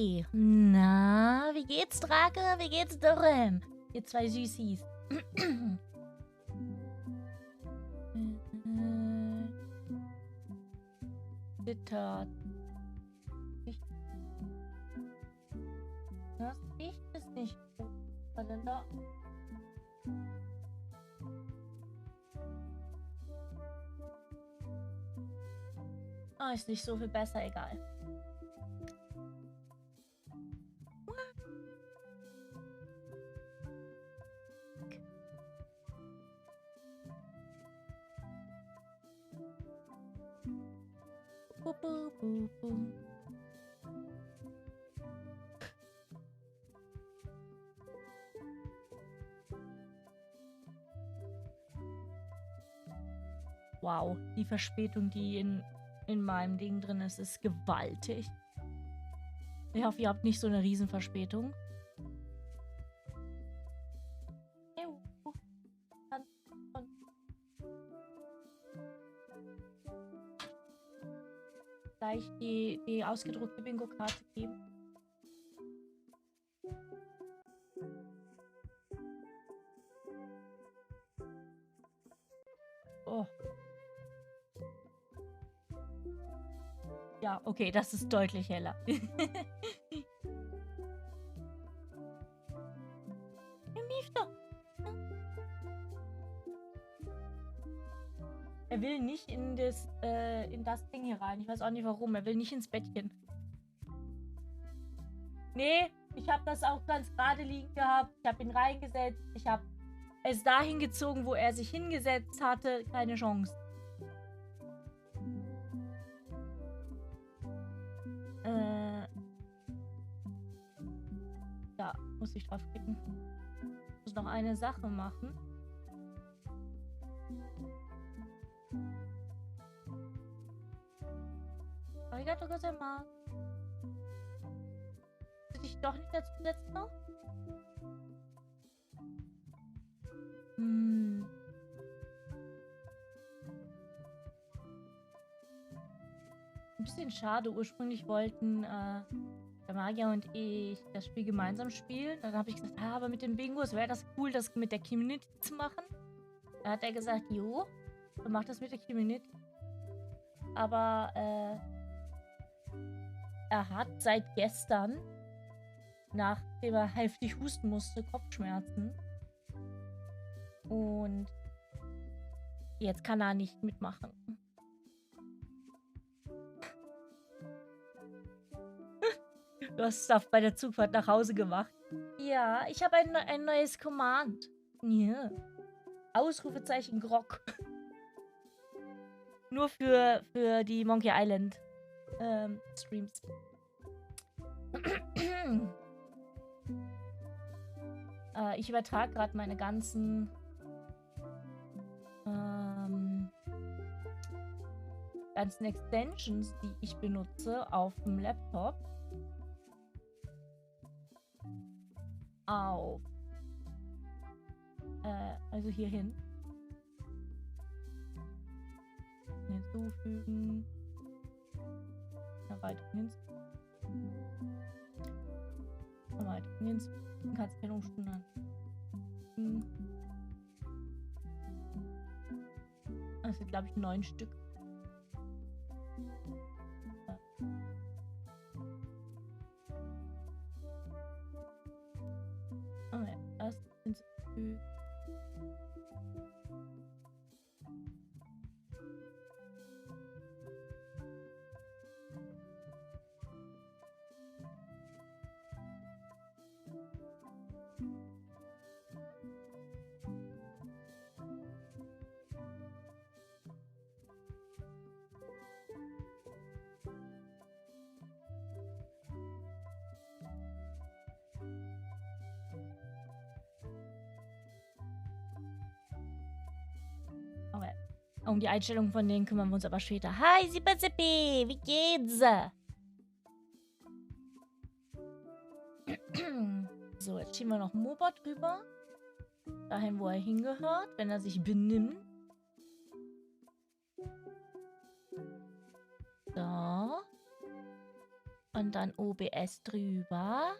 Hi. Na, wie geht's, Drake? Wie geht's, Dürrem? Ihr zwei Süßis. Bitter. Das Licht ist nicht gut. Was denn da? Ah, ist nicht so viel besser, egal. Wow, die Verspätung, die in meinem Ding drin ist, ist gewaltig. Ich hoffe, ihr habt nicht so eine Riesenverspätung. Gleich die ausgedruckte Bingo-Karte geben. Oh. Ja, okay, das ist deutlich heller. Er will nicht in das Ding hier rein. Ich weiß auch nicht warum. Er will nicht ins Bettchen. Nee, ich habe das auch ganz gerade liegen gehabt. Ich habe ihn reingesetzt. Ich habe es dahin gezogen, wo er sich hingesetzt hatte. Keine Chance. Da muss ich drauf klicken. Ich muss noch eine Sache machen. Arigato gozaimasu. Willst du dich doch nicht dazu setzen noch? Ein bisschen schade. Ursprünglich wollten der Magier und ich das Spiel gemeinsam spielen. Dann habe ich gesagt, aber mit den Bingos wäre das cool, das mit der Community zu machen. Da hat er gesagt, jo, dann mach das mit der Community. Aber er hat seit gestern, nachdem er heftig husten musste, Kopfschmerzen. Und jetzt kann er nicht mitmachen. Du hast es bei der Zugfahrt nach Hause gemacht. Ja, ich habe ein neues Command. Ja. Ausrufezeichen Grog. Nur für die Monkey Island Streams. Ich übertrage gerade meine ganzen Extensions, die ich benutze, auf dem Laptop. Auf. Also hierhin. Hinzufügen. Erweiterung hinzufügen. Erweiterung hinzufügen. Kannst keine Umstunden an. Das sind, glaube ich, 9 Stück. Oh ja, das hinzufügen. Okay. Um die Einstellung von denen kümmern wir uns aber später. Hi, Sippi, wie geht's? So, jetzt schieben wir noch Mobot rüber. Dahin, wo er hingehört, wenn er sich benimmt. So. Und dann OBS drüber.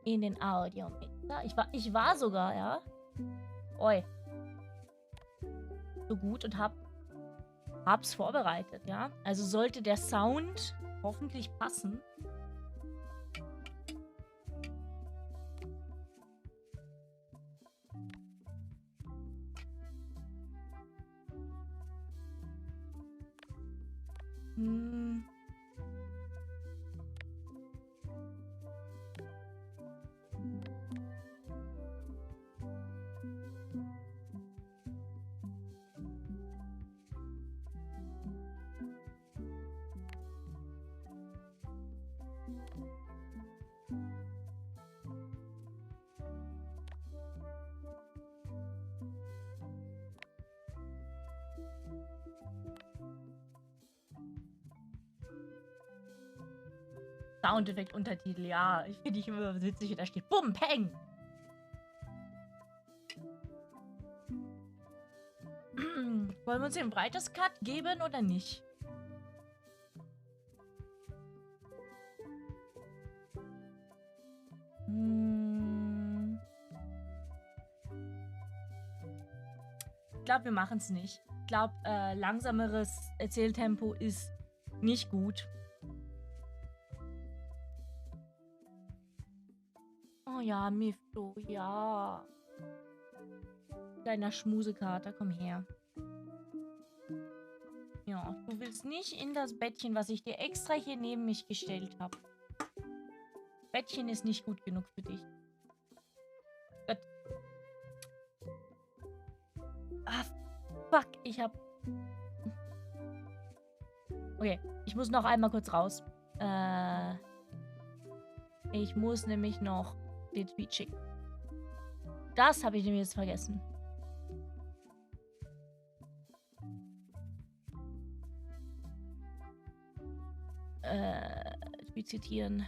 In den Audiomixer. Ich war sogar, ja. Oi. So gut und hab's vorbereitet, ja. Also sollte der Sound hoffentlich passen. Soundeffekt, Untertitel, ja. Ich finde ich immer witzig, da steht Bum, Peng. Wollen wir uns den Freitags-Cut geben oder nicht? Ich glaube, wir machen es nicht. Ich glaube, langsameres Erzähltempo ist nicht gut. Oh ja, Mifto, ja. Kleiner Schmusekater, komm her. Ja, du willst nicht in das Bettchen, was ich dir extra hier neben mich gestellt habe. Bettchen ist nicht gut genug für dich. Gott. Ah, fuck, ich hab... Okay, ich muss noch einmal kurz raus. Ich muss nämlich noch den Tweet schicken. Das habe ich nämlich jetzt vergessen. Tweet zitieren.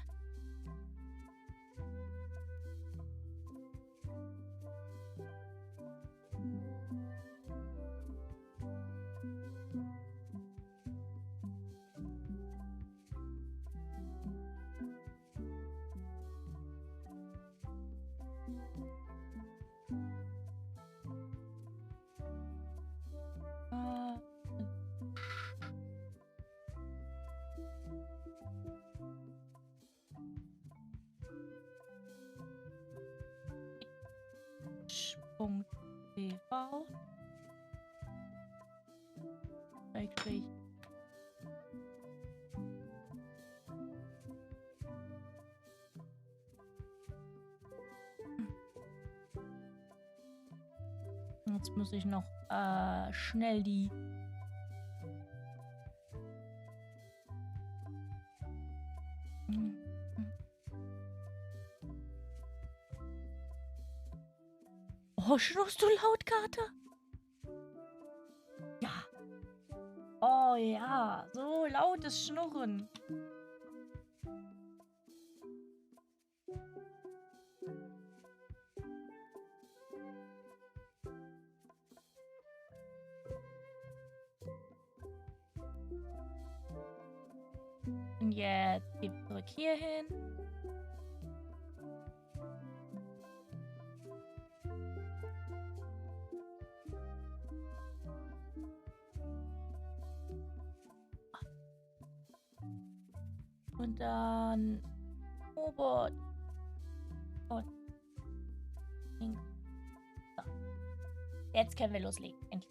.tv Jetzt muss ich noch schnell die Oh, schnurrst du laut, Kater? Ja. Oh ja, so lautes Schnurren. Und jetzt gehen wir zurück hier hin. Und dann Robot. Und links. So. Jetzt können wir loslegen. Endlich.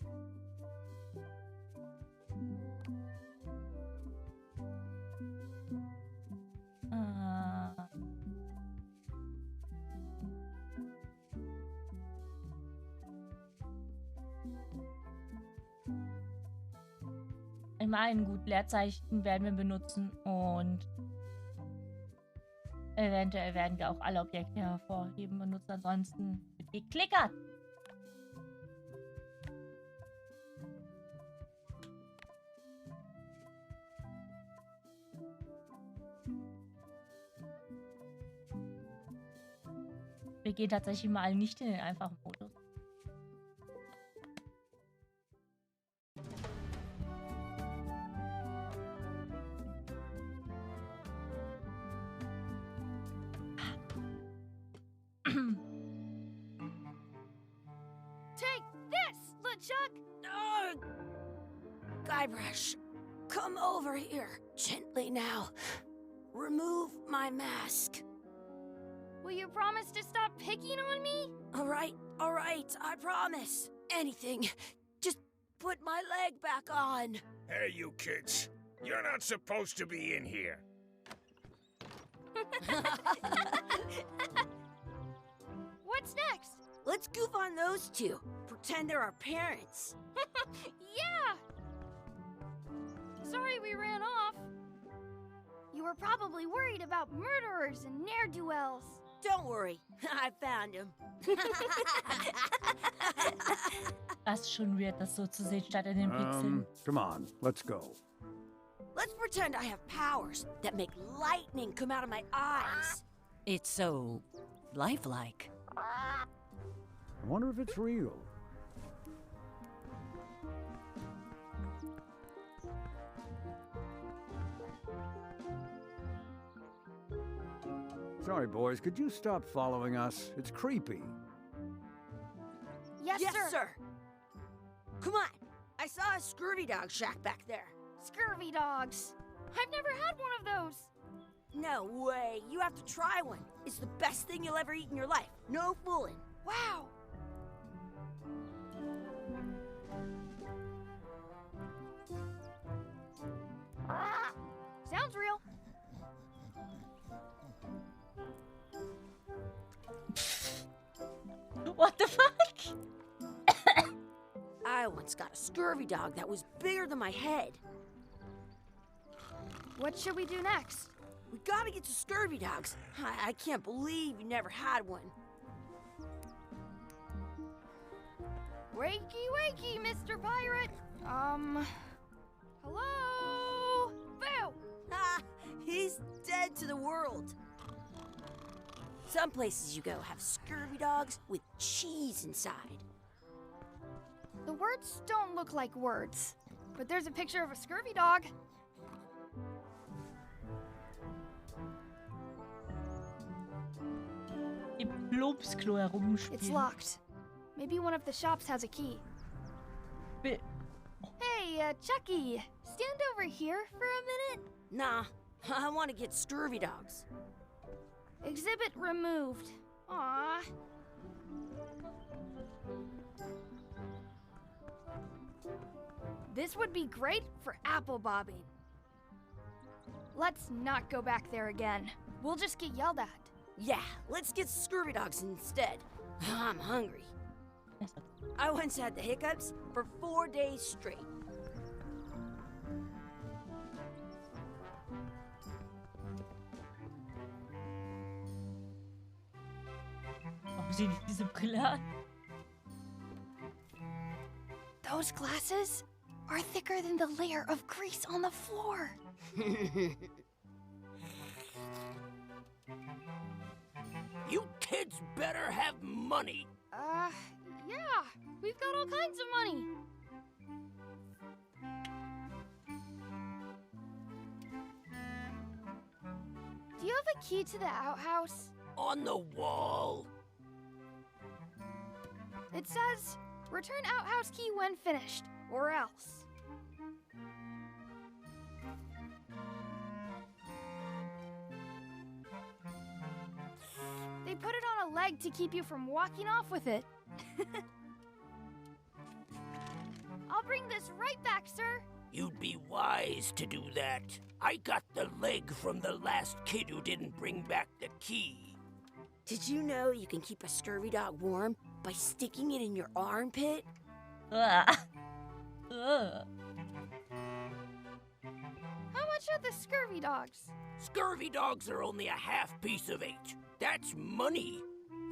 Ich meine, gut, Leerzeichen werden wir benutzen und eventuell werden wir auch alle Objekte hervorheben benutzen. Ansonsten wird geklickert. Wir gehen tatsächlich mal nicht in den einfachen Modus. Take this, LeChuck! Guybrush, come over here. Gently now. Remove my mask. Will you promise to stop picking on me? All right, I promise. Anything. Just put my leg back on. Hey, you kids. You're not supposed to be in here. What's next? Let's goof on those two. Pretend they're our parents. Yeah! Sorry we ran off. You were probably worried about murderers and ne'er-do-wells. Don't worry, I found him. Was schon weird, das so zu sehen, statt in den Pixeln. Come on, let's go. Let's pretend I have powers that make lightning come out of my eyes. It's so lifelike. I wonder if it's real. Sorry, boys, could you stop following us? It's creepy. Yes, sir. Come on. I saw a scurvy dog shack back there. Scurvy dogs. I've never had one of those. No way. You have to try one. It's the best thing you'll ever eat in your life. No fooling. Wow. Sounds real. What the fuck? I once got a scurvy dog that was bigger than my head. What should we do next? We gotta get to scurvy dogs. I can't believe you never had one. Wakey, wakey, Mr. Pirate. Hello? Boo! Ah, he's dead to the world. Some places you go have scurvy dogs with cheese inside. The words don't look like words, but there's a picture of a scurvy dog. Im Lobsklo herumspielen. It's locked. Maybe one of the shops has a key. Bi- Hey, Chucky, stand over here for a minute. Nah, I want to get scurvy dogs. Exhibit removed. Aww. This would be great for apple bobbing. Let's not go back there again. We'll just get yelled at. Yeah, let's get scurvy dogs instead. I'm hungry. I once had the hiccups for 4 days straight. Warum sieht ich diese Brille an? Those glasses are thicker than the layer of grease on the floor. You kids better have money. Yeah, we've got all kinds of money. Do you have a key to the outhouse? On the wall. It says, return outhouse key when finished, or else. They put it on a leg to keep you from walking off with it. I'll bring this right back, sir. You'd be wise to do that. I got the leg from the last kid who didn't bring back the key. Did you know you can keep a scurvy dog warm by sticking it in your armpit? Ugh. Ugh. How much are the scurvy dogs? Scurvy dogs are only a half piece of 8. That's money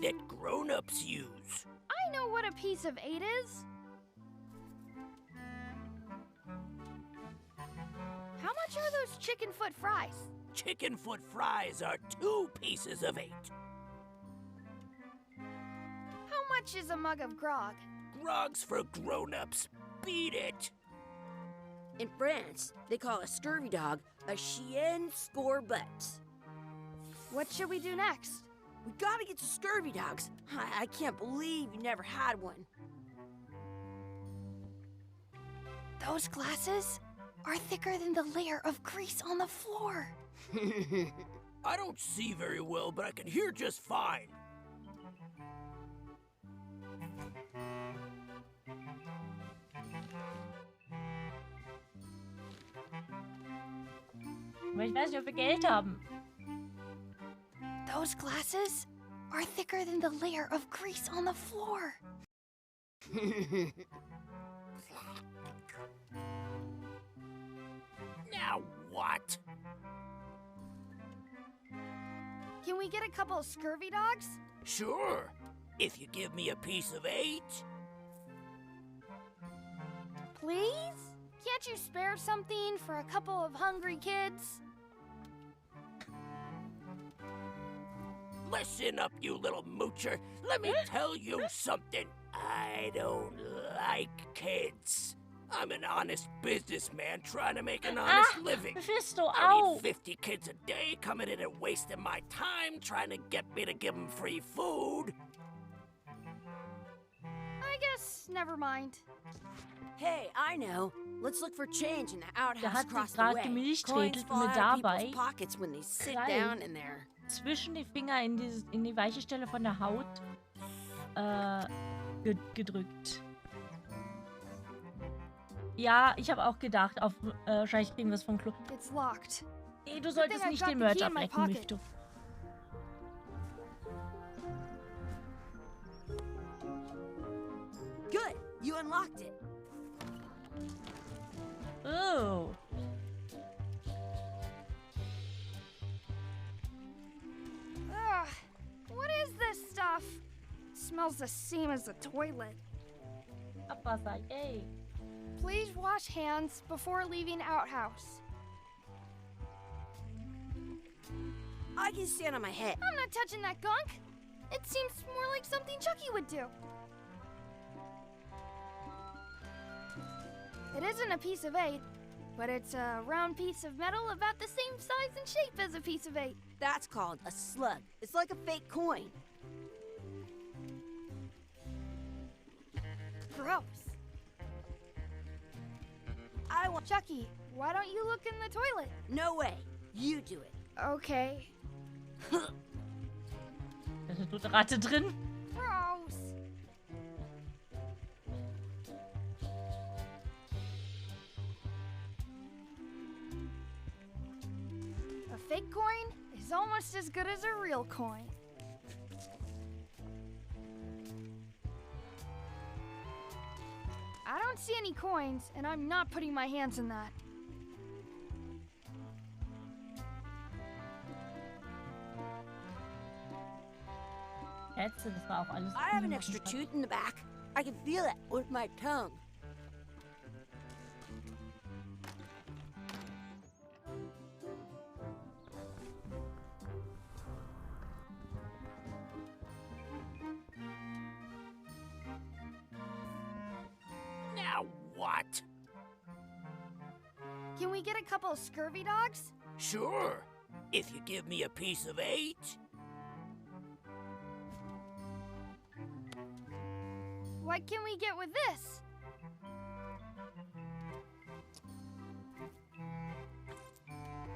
that grown-ups use. I know what a piece of 8 is. How much are those chicken foot fries? Chicken foot fries are 2 pieces of 8. How much is a mug of grog? Grog's for grown-ups. Beat it. In France, they call a scurvy dog a chien scorbut. What should we do next? We gotta get to scurvy dogs. I can't believe you never had one. Those glasses are thicker than the layer of grease on the floor. I don't see very well, but I can hear just fine. Aber ich weiß nicht, ob wir Geld haben. Those glasses are thicker than the layer of grease on the floor. Now what? Can we get a couple of scurvy dogs? Sure, if you give me a piece of 8. Please? Can't you spare something for a couple of hungry kids? Listen up, you little moocher. Let me tell you something. I don't like kids. I'm an honest businessman trying to make an honest living. Mephisto, I au! need 50 kids a day coming in and wasting my time trying to get me to give them free food. I guess never mind. Hey, I know. Let's look for change in the Da outhouse hat sie across the gerade way. gemilchträtelt Coins und fall mir out of dabei people's pockets when they sit Kreis. down in there. zwischen die Finger in die weiche Stelle von der Haut gedrückt. Ja, ich habe auch gedacht, wahrscheinlich kriegen wir es vom Klo. It's locked. Nee, du solltest I've nicht got den the Merch key in my ablecken, pocket. Mephisto. Good, you unlocked it. Oh. Ugh, what is this stuff? It smells the same as the toilet. Abwasser, yay. Please wash hands before leaving outhouse. I can stand on my head. I'm not touching that gunk. It seems more like something Chucky would do. It isn't a piece of 8, but it's a round piece of metal about the same size and shape as a piece of 8. That's called a slug. It's like a fake coin. Gross. I want... Chucky, why don't you look in the toilet? No way. You do it. Okay. Da ist eine tote Ratte drin. Gross. A fake coin is almost as good as a real coin. I don't see any coins, and I'm not putting my hands in that. Schätze, das war auch alles. I have an extra tooth in the back. I can feel it with my tongue. Now what? Can we get a couple of scurvy dogs? Sure, if you give me a piece of 8. What can we get with this?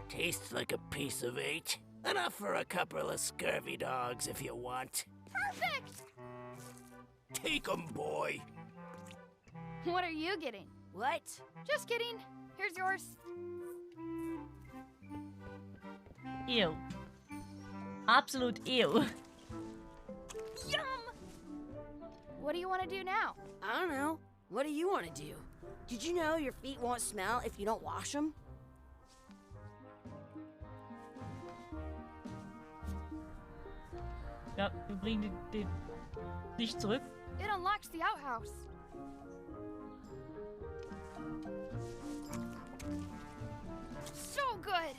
Tastes like a piece of 8. Enough for a couple of scurvy dogs if you want. Perfect! Take 'em, boy. What are you getting? What? Just kidding. Here's yours. Ew. Absolut ew. Yum! What do you want to do now? I don't know. What do you want to do? Did you know your feet won't smell if you don't wash them? Ja, wir bringen den nicht zurück. It unlocks the outhouse. So good!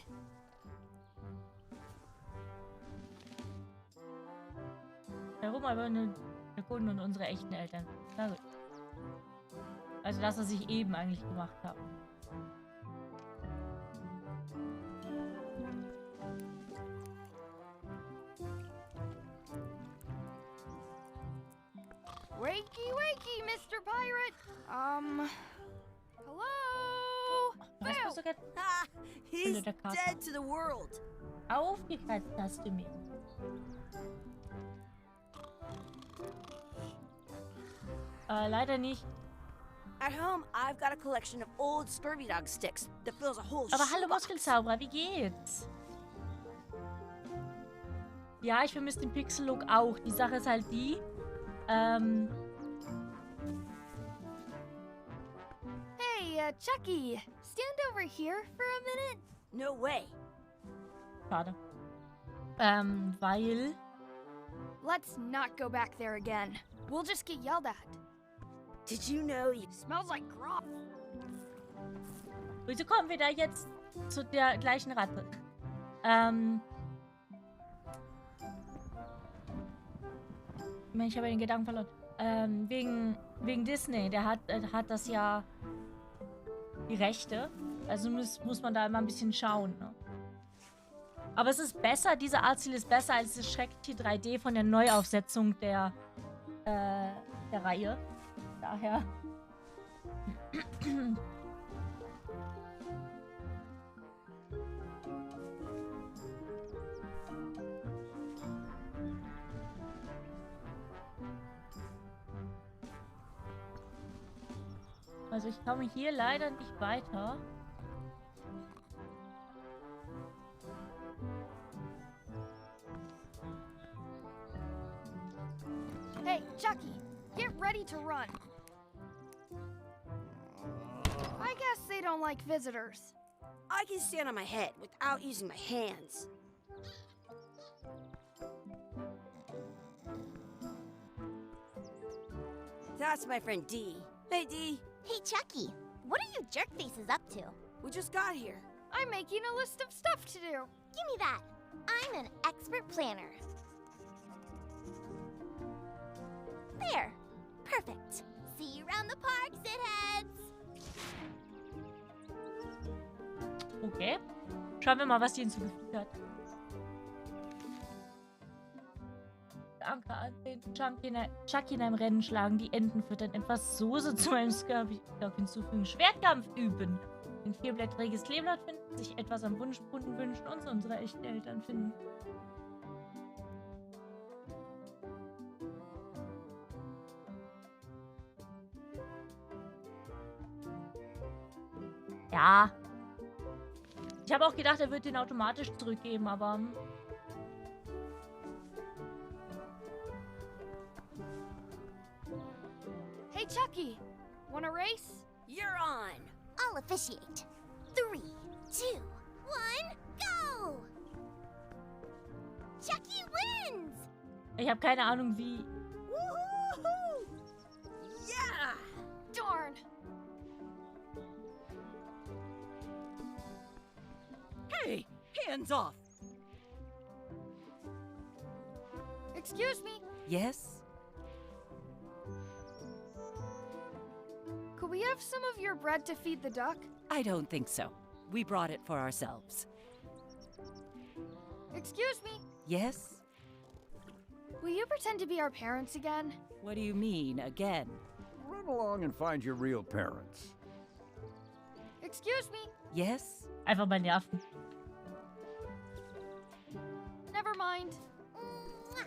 Warum aber nur der Kunde und unsere echten Eltern? Na gut. Also das, was ich eben eigentlich gemacht habe. Wakey, wakey, Mr. Pirate. Hello? Was Bill! war sogar Ah, he's der Karte. dead to the world. aufgekratzt hast du mir. Leider nicht. At home, I've got a collection of old scurvy dog sticks that fills a whole Aber hallo shoebox. Muskelzauberer, wie geht's? Ja, ich vermisse den Pixel-Look auch. Die Sache ist halt die, Hey, Chucky, stand over here for a minute. No way. schade. Weil, Let's not go back there again. We'll just get yelled at. Did you know you... Smells like grub. wieso kommen wir da jetzt zu der gleichen Ratte? Ich habe den Gedanken verloren. Wegen Disney, der hat das ja die Rechte. Also muss man da immer ein bisschen schauen, ne? Aber es ist besser, diese Artziel ist besser als das schreckliche 3D von der Neuaufsetzung der Reihe. Daher. Also ich komme hier leider nicht weiter. Hey, Chucky, get ready to run. I guess they don't like visitors. I can stand on my head without using my hands. That's my friend Dee. Hey, Dee. Hey, Chucky, what are you jerk faces up to? We just got here. I'm making a list of stuff to do. Give me that. I'm an expert planner. There. Perfect. See you around the park, shitheads. Okay. Schauen wir mal, was die hinzugefügt hat. Anker ansehen, Chucky in einem Rennen schlagen, die Enten füttern, etwas Soße zu meinem Scurvy-Dog hinzufügen, Schwertkampf üben, ein vierblättriges Kleeblatt finden, sich etwas am Wunschbrunnen wünschen und unsere echten Eltern finden. Ja. Ich habe auch gedacht, er wird den automatisch zurückgeben, aber... Hey, Chucky, wanna race? You're on. I'll officiate. 3, 2, 1, go! Chucky wins! Ich habe keine Ahnung, wie... Woohoo! Yeah! Darn. Hey, hands off. Excuse me, Yes? could we have some of your bread to feed the duck? I don't think so. We brought it for ourselves. Excuse me, Yes? will you pretend to be our parents again? What do you mean, again? Run along and find your real parents. Excuse me, Yes? Einfach mal nerven. never mind. Mwah.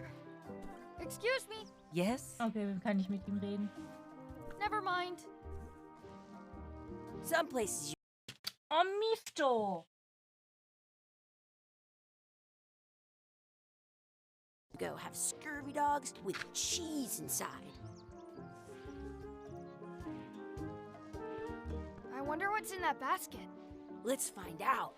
Excuse me, Yes? Okay, dann kann ich mit ihm reden. never mind. Some places you Oh, Mifto! go have scurvy dogs with cheese inside. I wonder what's in that basket. Let's find out.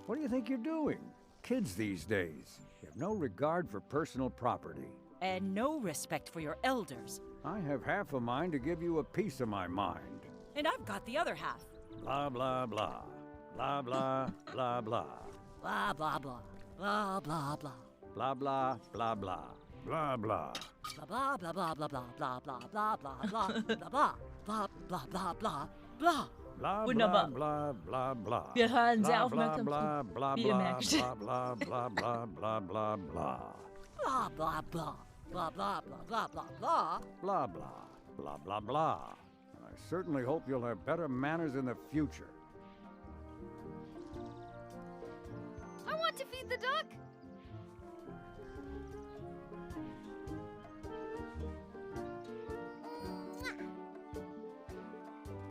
What do you think you're doing? Kids these days. You have no regard for personal property. And no respect for your elders. I have half a mind to give you a piece of my mind. And I've got the other half. Blah, blah, blah. Blah, blah, blah, blah. Blah, blah, blah. Blah, blah, blah. Blah, blah, blah, blah. Blah, blah. Blah, blah, blah, blah, blah, blah, blah, blah, blah, blah, blah, blah, blah, blah, blah, blah, blah. Blah, Wunderbar. blah, blah, blah, blah. Wir hören sehr Blah, blah, aufmerksam blah, zu, blah, wie ihr blah, merkt. blah, blah, blah, blah, blah, blah, blah. Blah, blah, blah. blah, blah, blah, blah, blah, blah. Blah, blah, blah, blah, blah. I certainly hope you'll have better manners in the future. I want to feed the duck.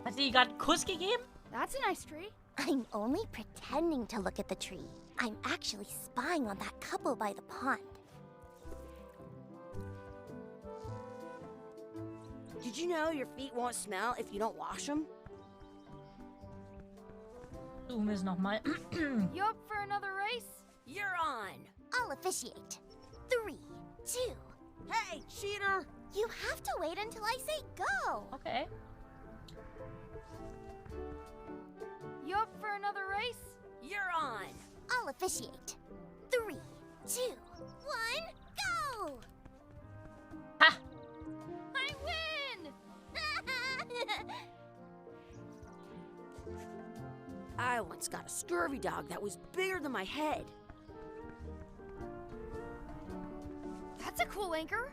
Hat sie gerade einen Kuss gegeben? That's a nice tree. I'm only pretending to look at the tree. I'm actually spying on that couple by the pond. Did you know your feet won't smell if you don't wash them? Suchen wir es nochmal. You up for another race? You're on. I'll officiate. 3, 2. Hey, cheater! You have to wait until I say go. Okay. You up for another race? You're on. I'll officiate. 3, 2, 1, go! Ha! I win! I once got a scurvy dog that was bigger than my head. That's a cool anchor.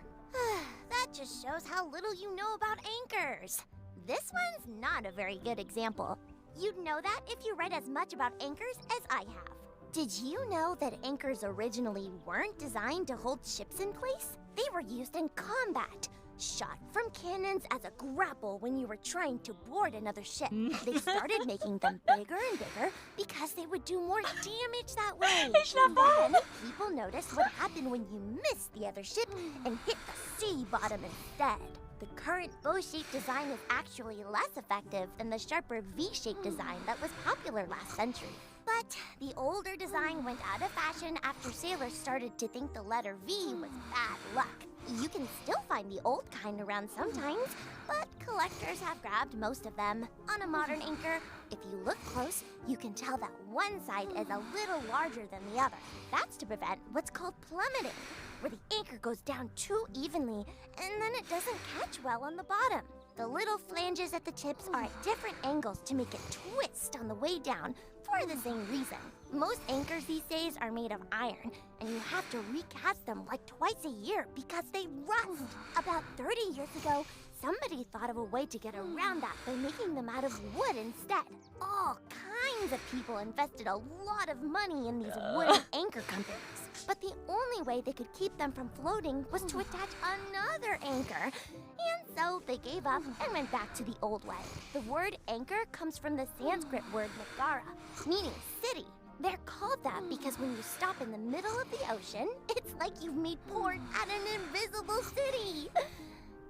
That just shows how little you know about anchors. This one's not a very good example. You'd know that if you read as much about anchors as I have. Did you know that anchors originally weren't designed to hold ships in place? They were used in combat, shot from cannons as a grapple when you were trying to board another ship. They started making them bigger and bigger because they would do more damage that way. Then people noticed what happened when you missed the other ship and hit the sea bottom instead. The current bow-shaped design is actually less effective than the sharper V-shaped design that was popular last century. But the older design went out of fashion after sailors started to think the letter V was bad luck. You can still find the old kind around sometimes, but collectors have grabbed most of them. On a modern anchor, if you look close, you can tell that one side is a little larger than the other. That's to prevent what's called plummeting, where the anchor goes down too evenly and then it doesn't catch well on the bottom. The little flanges at the tips are at different angles to make it twist on the way down for the same reason. Most anchors these days are made of iron, and you have to recast them like twice a year because they rust. About 30 years ago, somebody thought of a way to get around that by making them out of wood instead. All kinds of people invested a lot of money in these wooden anchor companies. But the only way they could keep them from floating was to attach another anchor. And so they gave up and went back to the old way. The word anchor comes from the Sanskrit word nagara, meaning city. They're called that because when you stop in the middle of the ocean, it's like you've made port at an invisible city.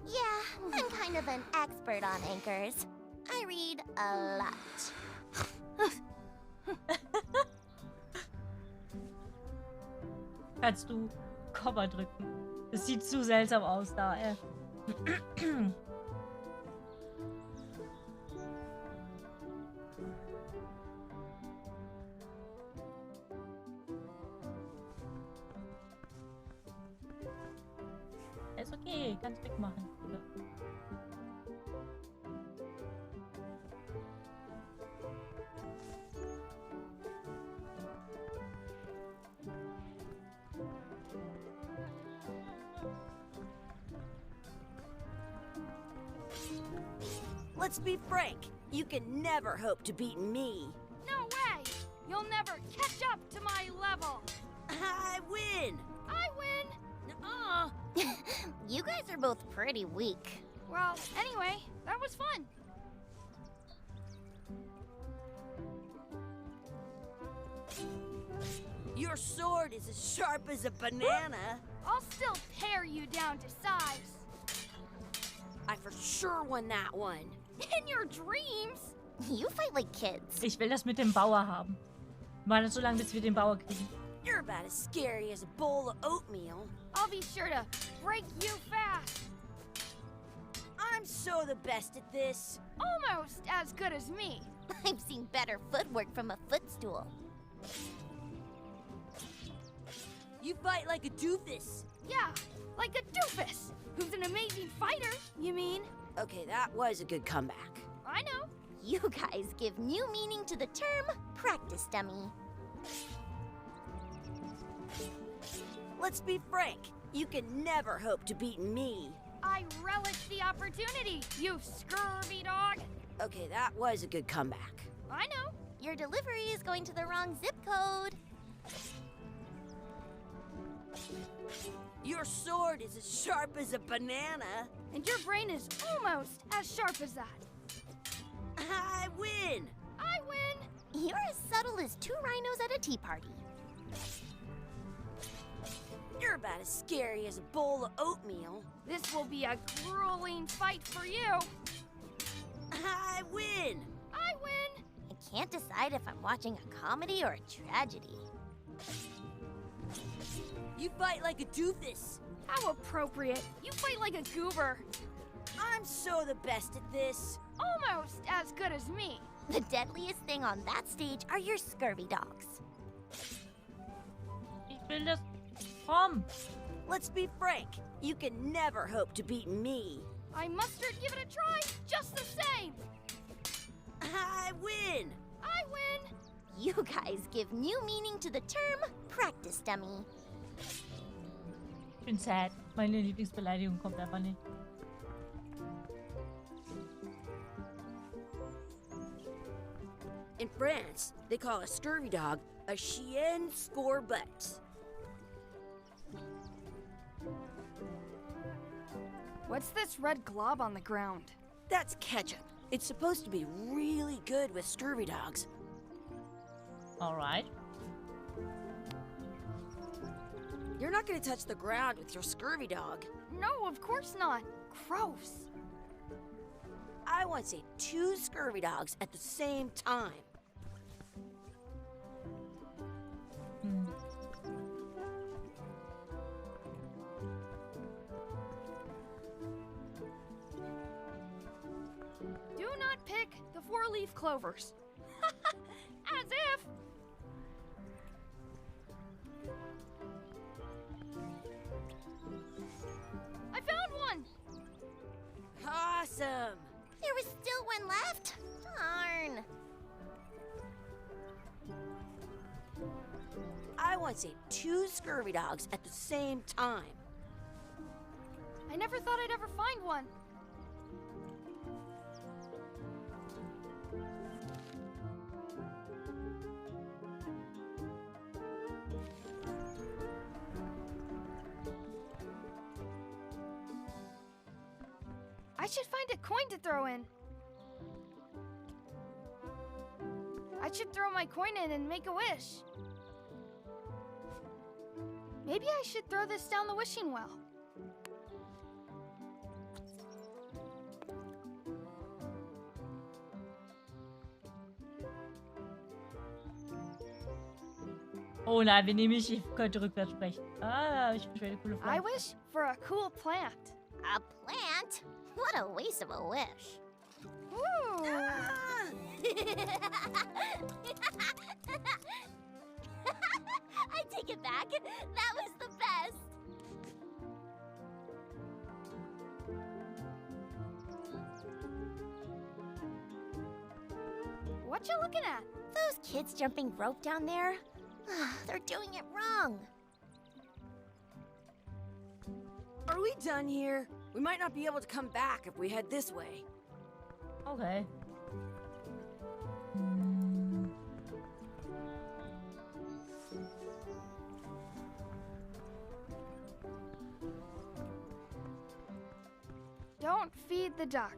Yeah, I'm kind of an expert on anchors. I read a lot. Kannst du Komma drücken? Das sieht zu seltsam aus da, ey. Ist okay, kannst wegmachen. Ja. Let's be frank. You can never hope to beat me. No way! You'll never catch up to my level. I win. I win. You guys are both pretty weak. Well, anyway, that was fun. Your sword is as sharp as a banana. I'll still pare you down to size. I for sure won that one. In your dreams. You fight like kids. Ich will das mit dem Bauer haben. Mal so lange, bis wir den Bauer kriegen. You're about as scary as a bowl of oatmeal. I'll be sure to break you fast. I'm so the best at this. Almost as good as me. I've seen better footwork from a footstool. You fight like a doofus. Yeah, like a doofus, who's an amazing fighter, you mean? Okay, that was a good comeback. I know. You guys give new meaning to the term practice dummy. Let's be frank. You can never hope to beat me. I relish the opportunity, you scurvy dog. Okay, that was a good comeback. I know. Your delivery is going to the wrong zip code. Your sword is as sharp as a banana. And your brain is almost as sharp as that. I win! I win! You're as subtle as two rhinos at a tea party. You're about as scary as a bowl of oatmeal. This will be a grueling fight for you. I win! I win! I can't decide if I'm watching a comedy or a tragedy. You fight like a doofus. How appropriate. You fight like a goober. I'm so the best at this. Almost as good as me. The deadliest thing on that stage are your scurvy dogs. Ich will das. Komm. Let's be frank. You can never hope to beat me. I mustard give it a try, just the same. I win! I win! You guys give new meaning to the term practice dummy. Ich bin sad. Meine Lieblingsbeleidigung kommt einfach nicht. In France, they call a scurvy dog a chien scorbut. What's this red glob on the ground? That's ketchup. It's supposed to be really good with scurvy dogs. Alright. You're not gonna touch the ground with your scurvy dog. No, of course not. Gross. I once ate 2 scurvy dogs at the same time. Do not pick the 4-leaf clovers. As if. I found one. Awesome! There was still one left. Darn. I once ate 2 scurvy dogs at the same time. I never thought I'd ever find one. I should find a coin to throw in. I should throw my coin in and make a wish. Maybe I should throw this down the wishing well. Oh nein, wir nehmen nicht. Ich könnte rückwärts sprechen. Ah, ich wünsche mir eine coole I Frage. wish for a cool plant. A plant? What a waste of a wish. Ooh. I take it back. That was the best. What you looking at? Those kids jumping rope down there, they're doing it wrong. Are we done here? We might not be able to come back if we head this way. Okay. Don't feed the duck.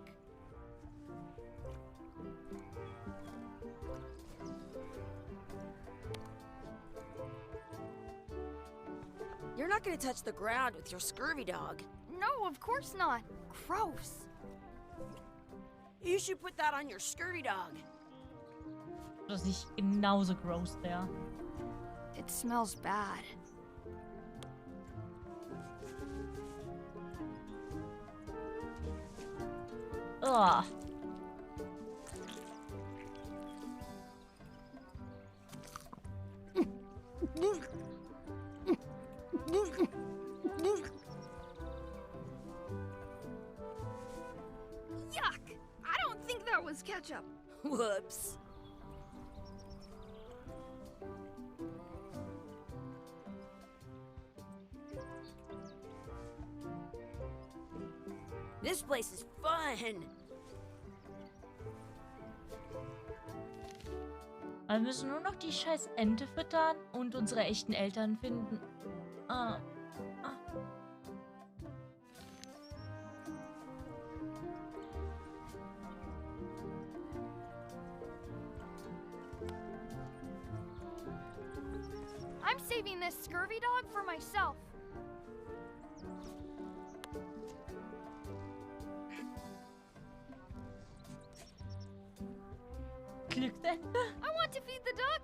You're not gonna touch the ground with your scurvy dog. No, of course not. Gross. You should put that on your scurvy dog. Das nicht genauso gross wäre. It smells bad. Ugh. Yuck! I don't think that was ketchup. Whoops. This place is fun. Wir müssen nur noch die scheiß Ente füttern und unsere echten Eltern finden. Ah. Ah. I'm saving this scurvy dog for myself. Glücksende? I want to feed the duck.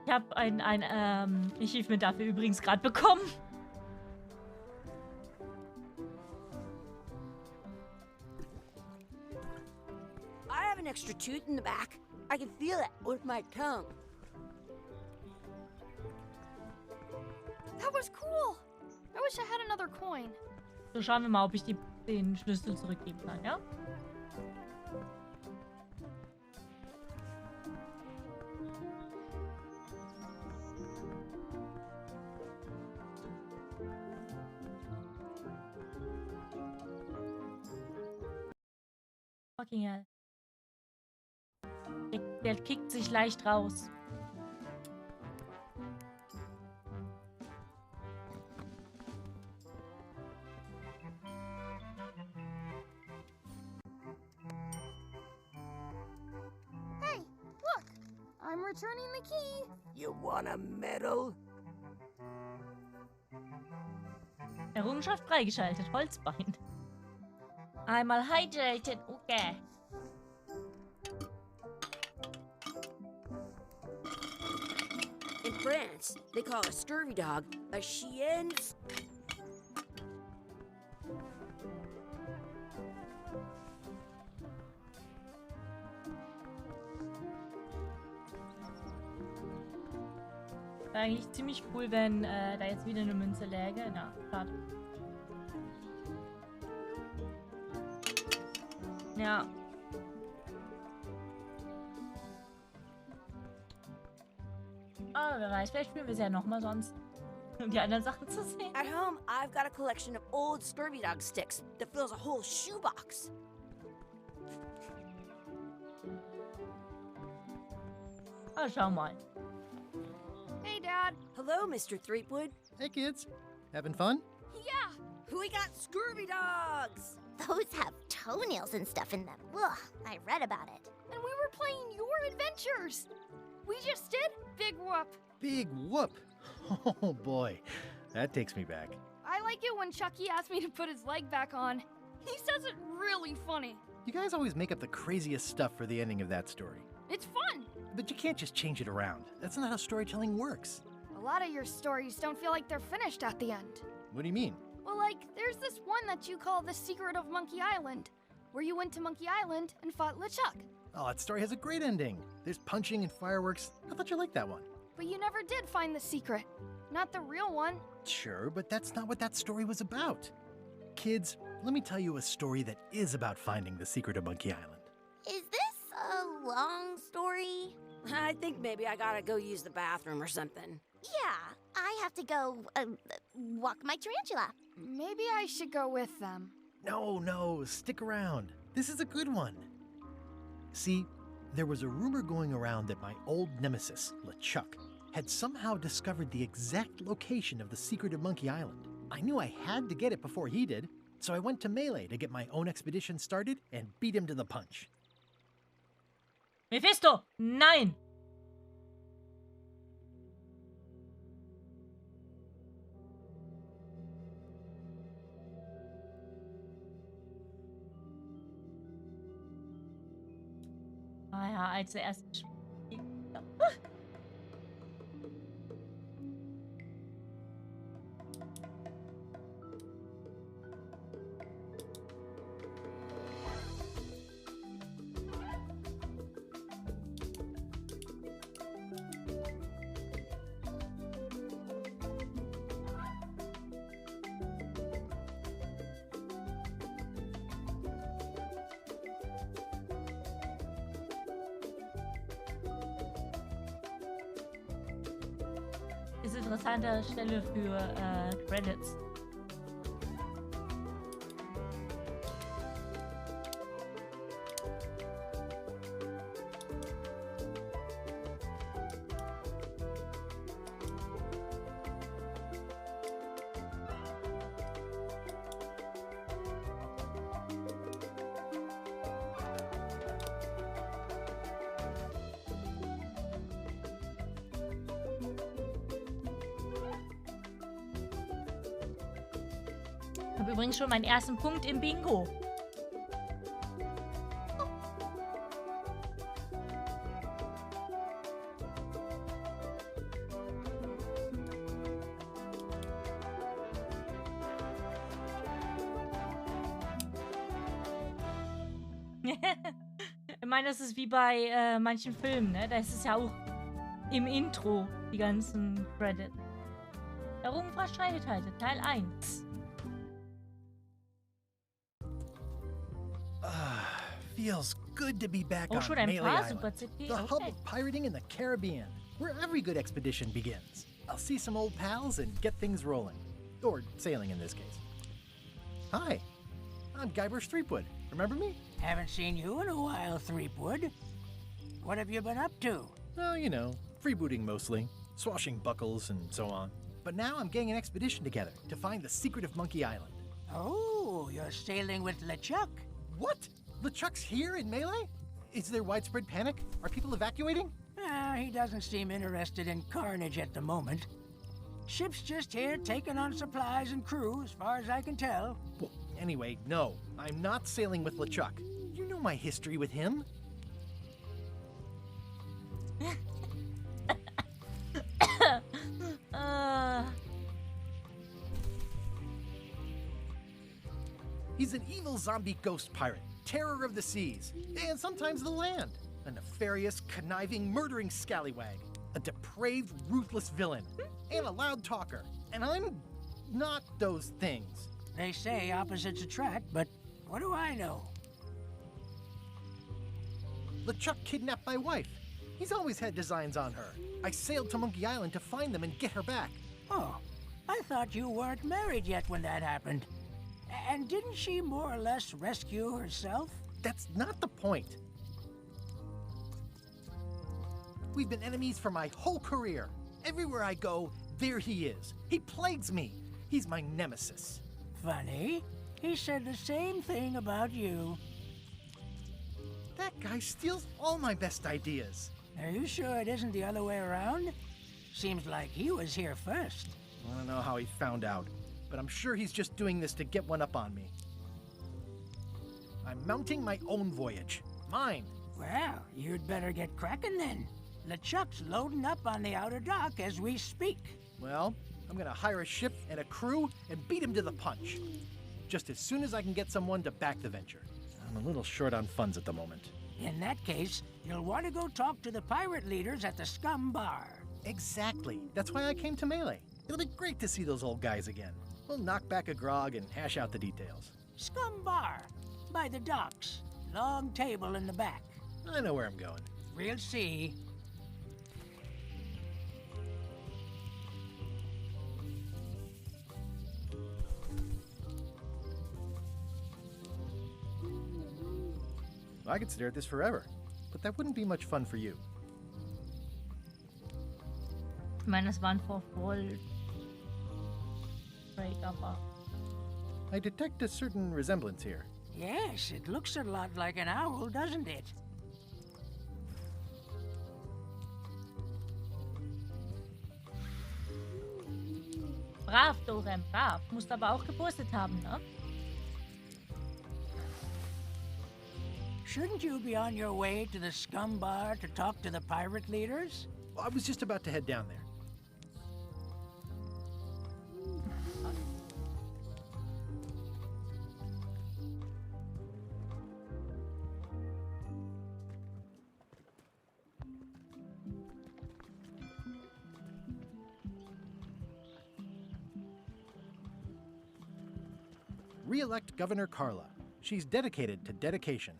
Ich habe ein Achievement dafür übrigens gerade bekommen. I have an extra tooth in the back. I can feel it with my tongue. That was cool. I wish I had another coin. So, schauen wir mal, ob ich den Schlüssel zurückgeben kann, ja? Fucking hell. Der kickt sich leicht raus. Hey, look. I'm returning the key. You want a medal? Errungenschaft freigeschaltet. Holzbein. Einmal hydrated. Okay. In France, they call a scurvy dog a chien. Wäre eigentlich ziemlich cool, wenn da jetzt wieder eine Münze läge. Na, schade. Ja. Aber wer weiß, vielleicht spielen wir es ja nochmal sonst. Um die anderen Sachen zu sehen. At home, I've got a collection of old scurvy dog sticks that fills a whole shoebox. Ah, schau mal. Hey, Dad. Hello, Mr. Threepwood. Hey kids, having fun? Yeah. We got scurvy dogs! Those have toenails and stuff in them. Ugh, I read about it. And we were playing your adventures. We just did Big Whoop. Big whoop! Oh boy, that takes me back. I like it when Chucky asked me to put his leg back on. He says it really funny. You guys always make up the craziest stuff for the ending of that story. It's fun. But you can't just change it around. That's not how storytelling works. A lot of your stories don't feel like they're finished at the end. What do you mean? Well, like, there's this one that you call The Secret of Monkey Island, where you went to Monkey Island and fought LeChuck. Oh, that story has a great ending. There's punching and fireworks. I thought you liked that one. But you never did find the secret. Not the real one. Sure, but that's not what that story was about. Kids, let me tell you a story that is about finding the secret of Monkey Island. Is this a long story? I think maybe I gotta go use the bathroom or something. Yeah, I have to go walk my tarantula. Maybe I should go with them. No, stick around. This is a good one. See, there was a rumor going around that my old nemesis, LeChuck, had somehow discovered the exact location of the secret of Monkey Island. I knew I had to get it before he did, so I went to Melee to get my own expedition started and beat him to the punch. Mephisto! Nein! Ah ja, als er erst... ist interessante Stelle für Credits. Ich habe übrigens schon meinen ersten Punkt im Bingo. Ich meine, das ist wie bei manchen Filmen, ne? Da ist es ja auch im Intro, die ganzen Credits. Errungenschaft Schreibteile, Teil 1. Feels good to be back Oh, on schon ein Melee paar Island, Super-CP. the hub Okay. of pirating in the Caribbean, where every good expedition begins. I'll see some old pals and get things rolling. Or sailing in this case. Hi, I'm Guybrush Threepwood. Remember me? Haven't seen you in a while, Threepwood. What have you been up to? Oh, you know, freebooting mostly, swashing buckles and so on. But now I'm getting an expedition together to find the secret of Monkey Island. Oh, you're sailing with LeChuck. What? LeChuck's here in Melee? Is there widespread panic? Are people evacuating? He doesn't seem interested in carnage at the moment. Ship's just here taking on supplies and crew, as far as I can tell. Well, anyway, no, I'm not sailing with LeChuck. You know my history with him. He's an evil zombie ghost pirate, terror of the seas, and sometimes the land. A nefarious, conniving, murdering scallywag. A depraved, ruthless villain. And a loud talker. And I'm not those things. They say opposites attract, but what do I know? LeChuck kidnapped my wife. He's always had designs on her. I sailed to Monkey Island to find them and get her back. Oh, I thought you weren't married yet when that happened. And didn't she more or less rescue herself? That's not the point. We've been enemies for my whole career. Everywhere I go, there he is. He plagues me. He's my nemesis. Funny. He said the same thing about you. That guy steals all my best ideas. Are you sure it isn't the other way around? Seems like he was here first. I don't know how he found out, but I'm sure he's just doing this to get one up on me. I'm mounting my own voyage. Mine. Well, you'd better get cracking then. LeChuck's loading up on the outer dock as we speak. Well, I'm gonna hire a ship and a crew and beat him to the punch. Just as soon as I can get someone to back the venture. I'm a little short on funds at the moment. In that case, you'll want to go talk to the pirate leaders at the Scum Bar. Exactly. That's why I came to Melee. It'll be great to see those old guys again. We'll knock back a grog and hash out the details. Scum Bar, by the docks. Long table in the back. I know where I'm going. We'll see. I could stare at this forever, but that wouldn't be much fun for you. Ich meine, das waren vor voll. Break, aber. I detect a certain resemblance here. Yes, it looks a lot like an owl, doesn't it? Brav, Dorem, brav. Musst aber auch gepostet haben, ne? Shouldn't you be on your way to the Scum Bar to talk to the pirate leaders? I was just about to head down there. Re-elect Governor Carla. She's dedicated to dedication.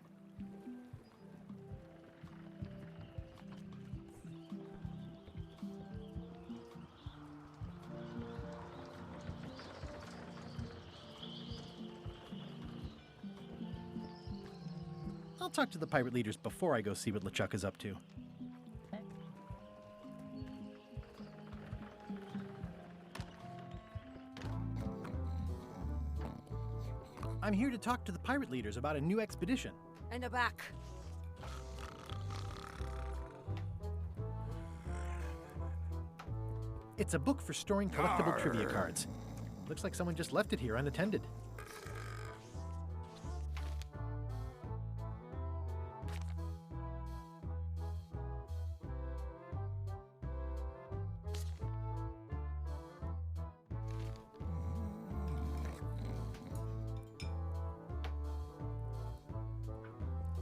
I'll talk to the pirate leaders before I go see what LeChuck is up to. Okay. I'm here to talk to the pirate leaders about a new expedition. In the back. It's a book for storing collectible trivia cards. Looks like someone just left it here unattended.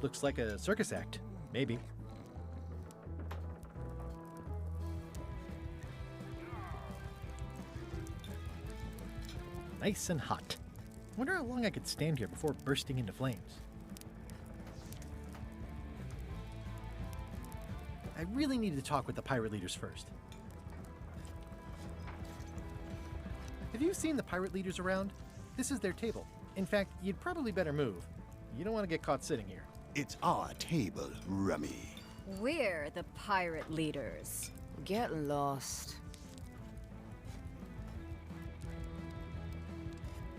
Looks like a circus act, maybe. Nice and hot. Wonder how long I could stand here before bursting into flames. I really need to talk with the pirate leaders first. Have you seen the pirate leaders around? This is their table. In fact, you'd probably better move. You don't want to get caught sitting here. It's our table, Rummy. We're the pirate leaders. Get lost.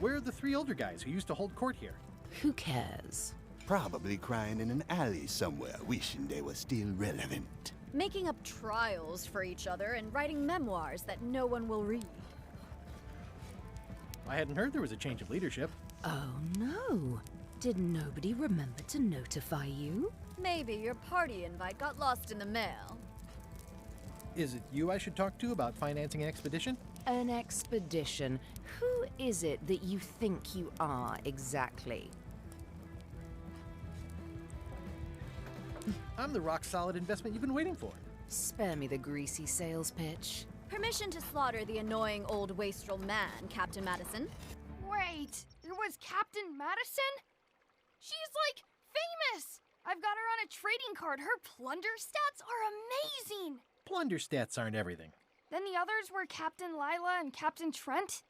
Where are the three older guys who used to hold court here? Who cares? Probably crying in an alley somewhere, wishing they were still relevant. Making up trials for each other and writing memoirs that no one will read. I hadn't heard there was a change of leadership. Oh no. Did nobody remember to notify you? Maybe your party invite got lost in the mail. Is it you I should talk to about financing an expedition? An expedition? Who is it that you think you are exactly? I'm the rock-solid investment you've been waiting for. Spare me the greasy sales pitch. Permission to slaughter the annoying old wastrel man, Captain Madison. Wait, it was Captain Madison? She's like famous! I've got her on a trading card. Her plunder stats are amazing! Plunder stats aren't everything. Then the others were Captain Lila and Captain Trent.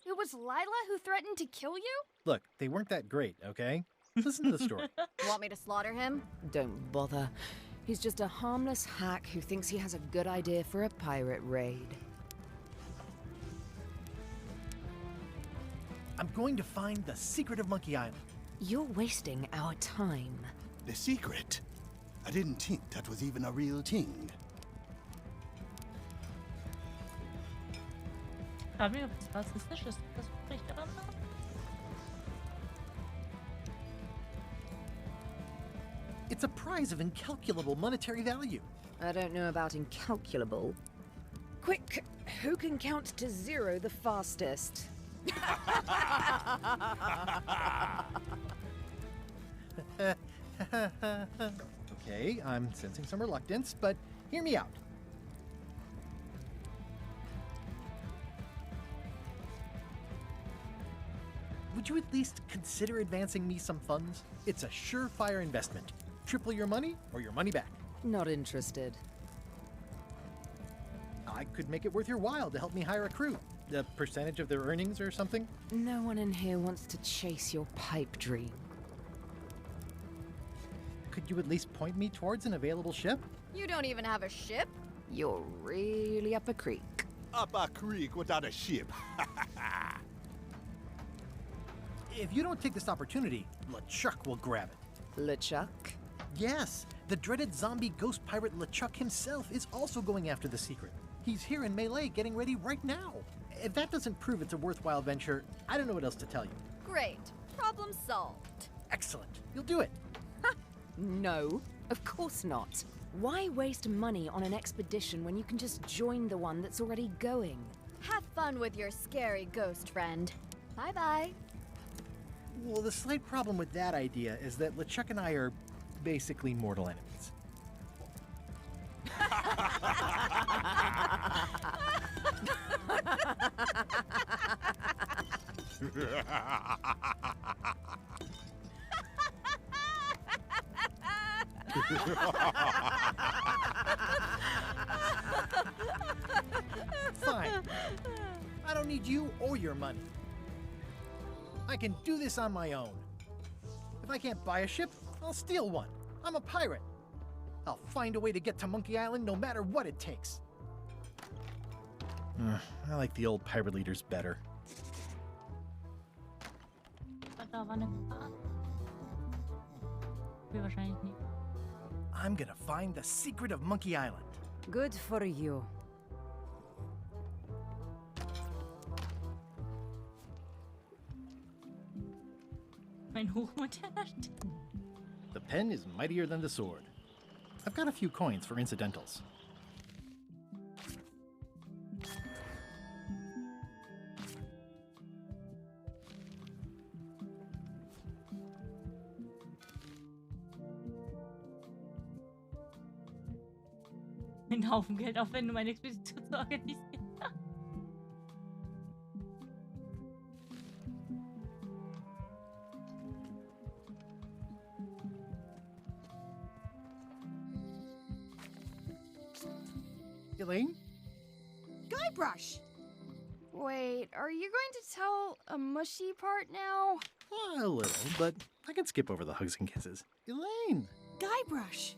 It was Lila who threatened to kill you? Look, they weren't that great, okay? Listen to the story. Want me to slaughter him? Don't bother. He's just a harmless hack who thinks he has a good idea for a pirate raid. I'm going to find the secret of Monkey Island. You're wasting our time. The secret? I didn't think that was even a real thing. Ich frage mich, ob das rassistisch ist. Das spricht daran nach. It's a prize of incalculable monetary value. I don't know about incalculable. Quick, who can count to 0 the fastest? Okay, I'm sensing some reluctance, but hear me out. Would you at least consider advancing me some funds? It's a surefire investment. Triple your money or your money back. Not interested. I could make it worth your while to help me hire a crew. A percentage of their earnings or something? No one in here wants to chase your pipe dream. Could you at least point me towards an available ship? You don't even have a ship? You're really up a creek. Up a creek without a ship. If you don't take this opportunity, LeChuck will grab it. LeChuck? Yes, the dreaded zombie ghost pirate LeChuck himself is also going after the secret. He's here in Melee getting ready right now. If that doesn't prove it's a worthwhile venture, I don't know what else to tell you. Great. Problem solved. Excellent. You'll do it. No, of course not. Why waste money on an expedition when you can just join the one that's already going? Have fun with your scary ghost friend. Bye-bye. Well, the slight problem with that idea is that LeChuck and I are basically mortal enemies. Fine. I don't need you or your money. I can do this on my own. If I can't buy a ship, I'll steal one. I'm a pirate. I'll find a way to get to Monkey Island no matter what it takes. I like the old pirate leaders better. Da war eine Gefahr. Wir wahrscheinlich nicht. I'm gonna find the secret of Monkey Island. Good for you. Mein hochmoderner Stift. The pen is mightier than the sword. I've got a few coins for incidentals. Ein Haufen Geld aufwenden, um eine Expedition zu organisieren. Elaine? Guybrush! Wait, are you going to tell a mushy part now? A little, but I can skip over the hugs and kisses. Elaine! Guybrush!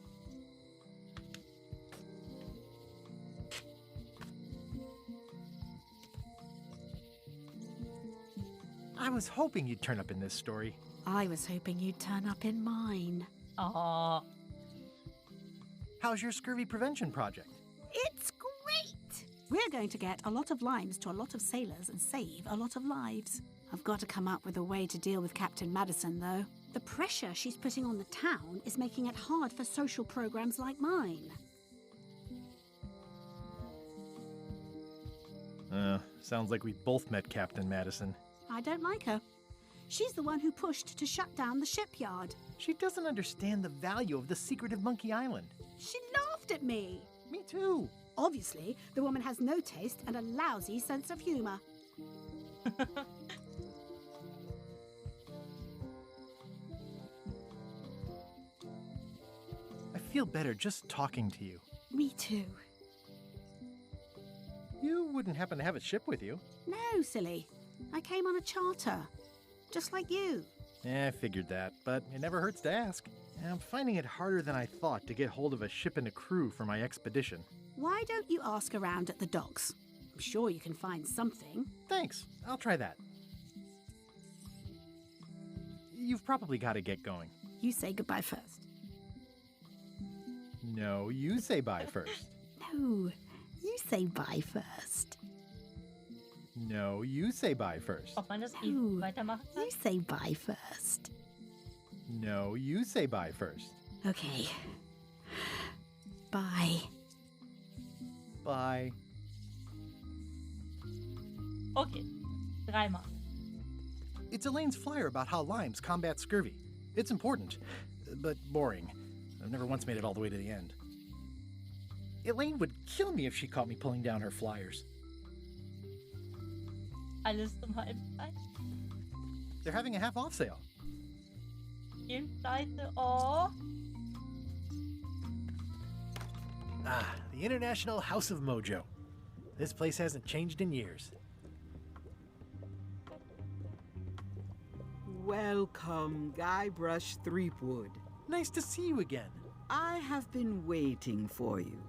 I was hoping you'd turn up in this story. I was hoping you'd turn up in mine. Oh. How's your scurvy prevention project? It's great! We're going to get a lot of limes to a lot of sailors and save a lot of lives. I've got to come up with a way to deal with Captain Madison, though. The pressure she's putting on the town is making it hard for social programs like mine. Sounds like we both met Captain Madison. I don't like her. She's the one who pushed to shut down the shipyard. She doesn't understand the value of the secret of Monkey Island. She laughed at me. Me too. Obviously, the woman has no taste and a lousy sense of humor. I feel better just talking to you. Me too. You wouldn't happen to have a ship with you? No, silly. I came on a charter. Just like you. I figured that, but it never hurts to ask. I'm finding it harder than I thought to get hold of a ship and a crew for my expedition. Why don't you ask around at the docks? I'm sure you can find something. Thanks. I'll try that. You've probably got to get going. You say goodbye first. No, you say bye first. No, you say bye first. No, you say bye first. Ob man das No, weitermachen kann? you say bye first. No, you say bye first. Okay. Bye. Bye. Okay. Dreimal. It's Elaine's flyer about how limes combat scurvy. It's important, but boring. I've never once made it all the way to the end. Elaine would kill me if she caught me pulling down her flyers. Alles zum halben Preis. They're having a half-off sale. Jeden Seite. Oh. The International House of Mojo. This place hasn't changed in years. Welcome, Guybrush Threepwood. Nice to see you again. I have been waiting for you.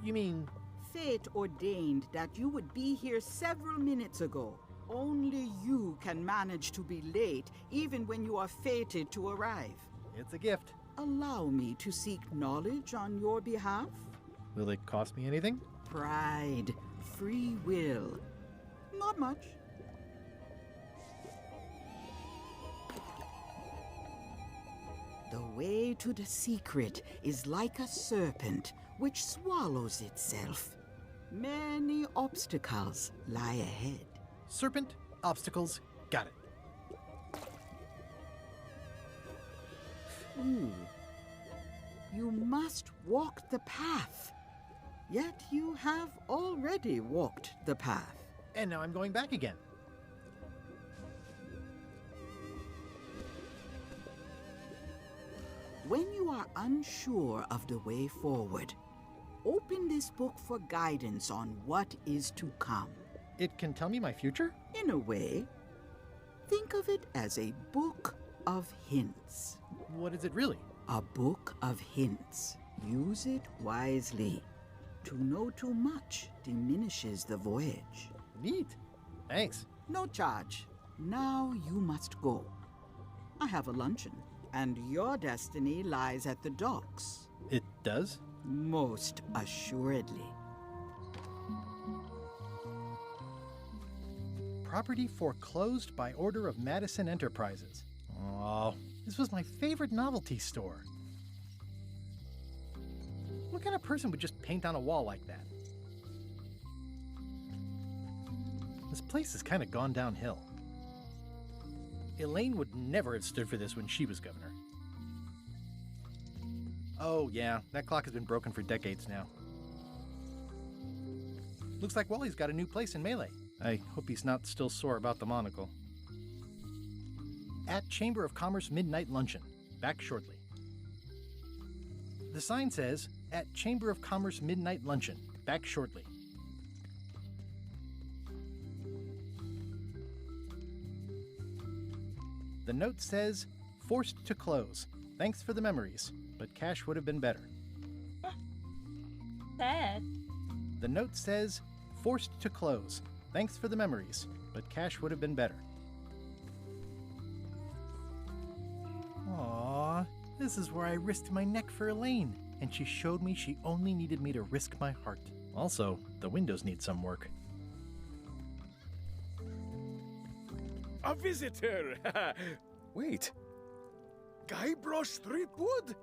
You mean... Fate ordained that you would be here several minutes ago. Only you can manage to be late, even when you are fated to arrive. It's a gift. Allow me to seek knowledge on your behalf. Will it cost me anything? Pride, free will. Not much. The way to the secret is like a serpent which swallows itself. Many obstacles lie ahead. Serpent, obstacles, got it. Ooh. You must walk the path. Yet you have already walked the path. And now I'm going back again. When you are unsure of the way forward, open this book for guidance on what is to come. It can tell me my future? In a way. Think of it as a book of hints. What is it really? A book of hints. Use it wisely. To know too much diminishes the voyage. Neat. Thanks. No charge. Now you must go. I have a luncheon, and your destiny lies at the docks. It does? Most assuredly. Property foreclosed by order of Madison Enterprises. Oh, this was my favorite novelty store. What kind of person would just paint on a wall like that? This place has kind of gone downhill. Elaine would never have stood for this when she was governor. Oh yeah, that clock has been broken for decades now. Looks like Wally's got a new place in Melee. I hope he's not still sore about the monocle. At Chamber of Commerce Midnight Luncheon. Back shortly. The sign says, at Chamber of Commerce Midnight Luncheon. Back shortly. The note says, forced to close. Thanks for the memories, but cash would have been better. Sad. The note says, forced to close. Thanks for the memories, but cash would have been better. Aww, this is where I risked my neck for Elaine, and she showed me she only needed me to risk my heart. Also, the windows need some work. A visitor! Wait. Guybrush Threepwood?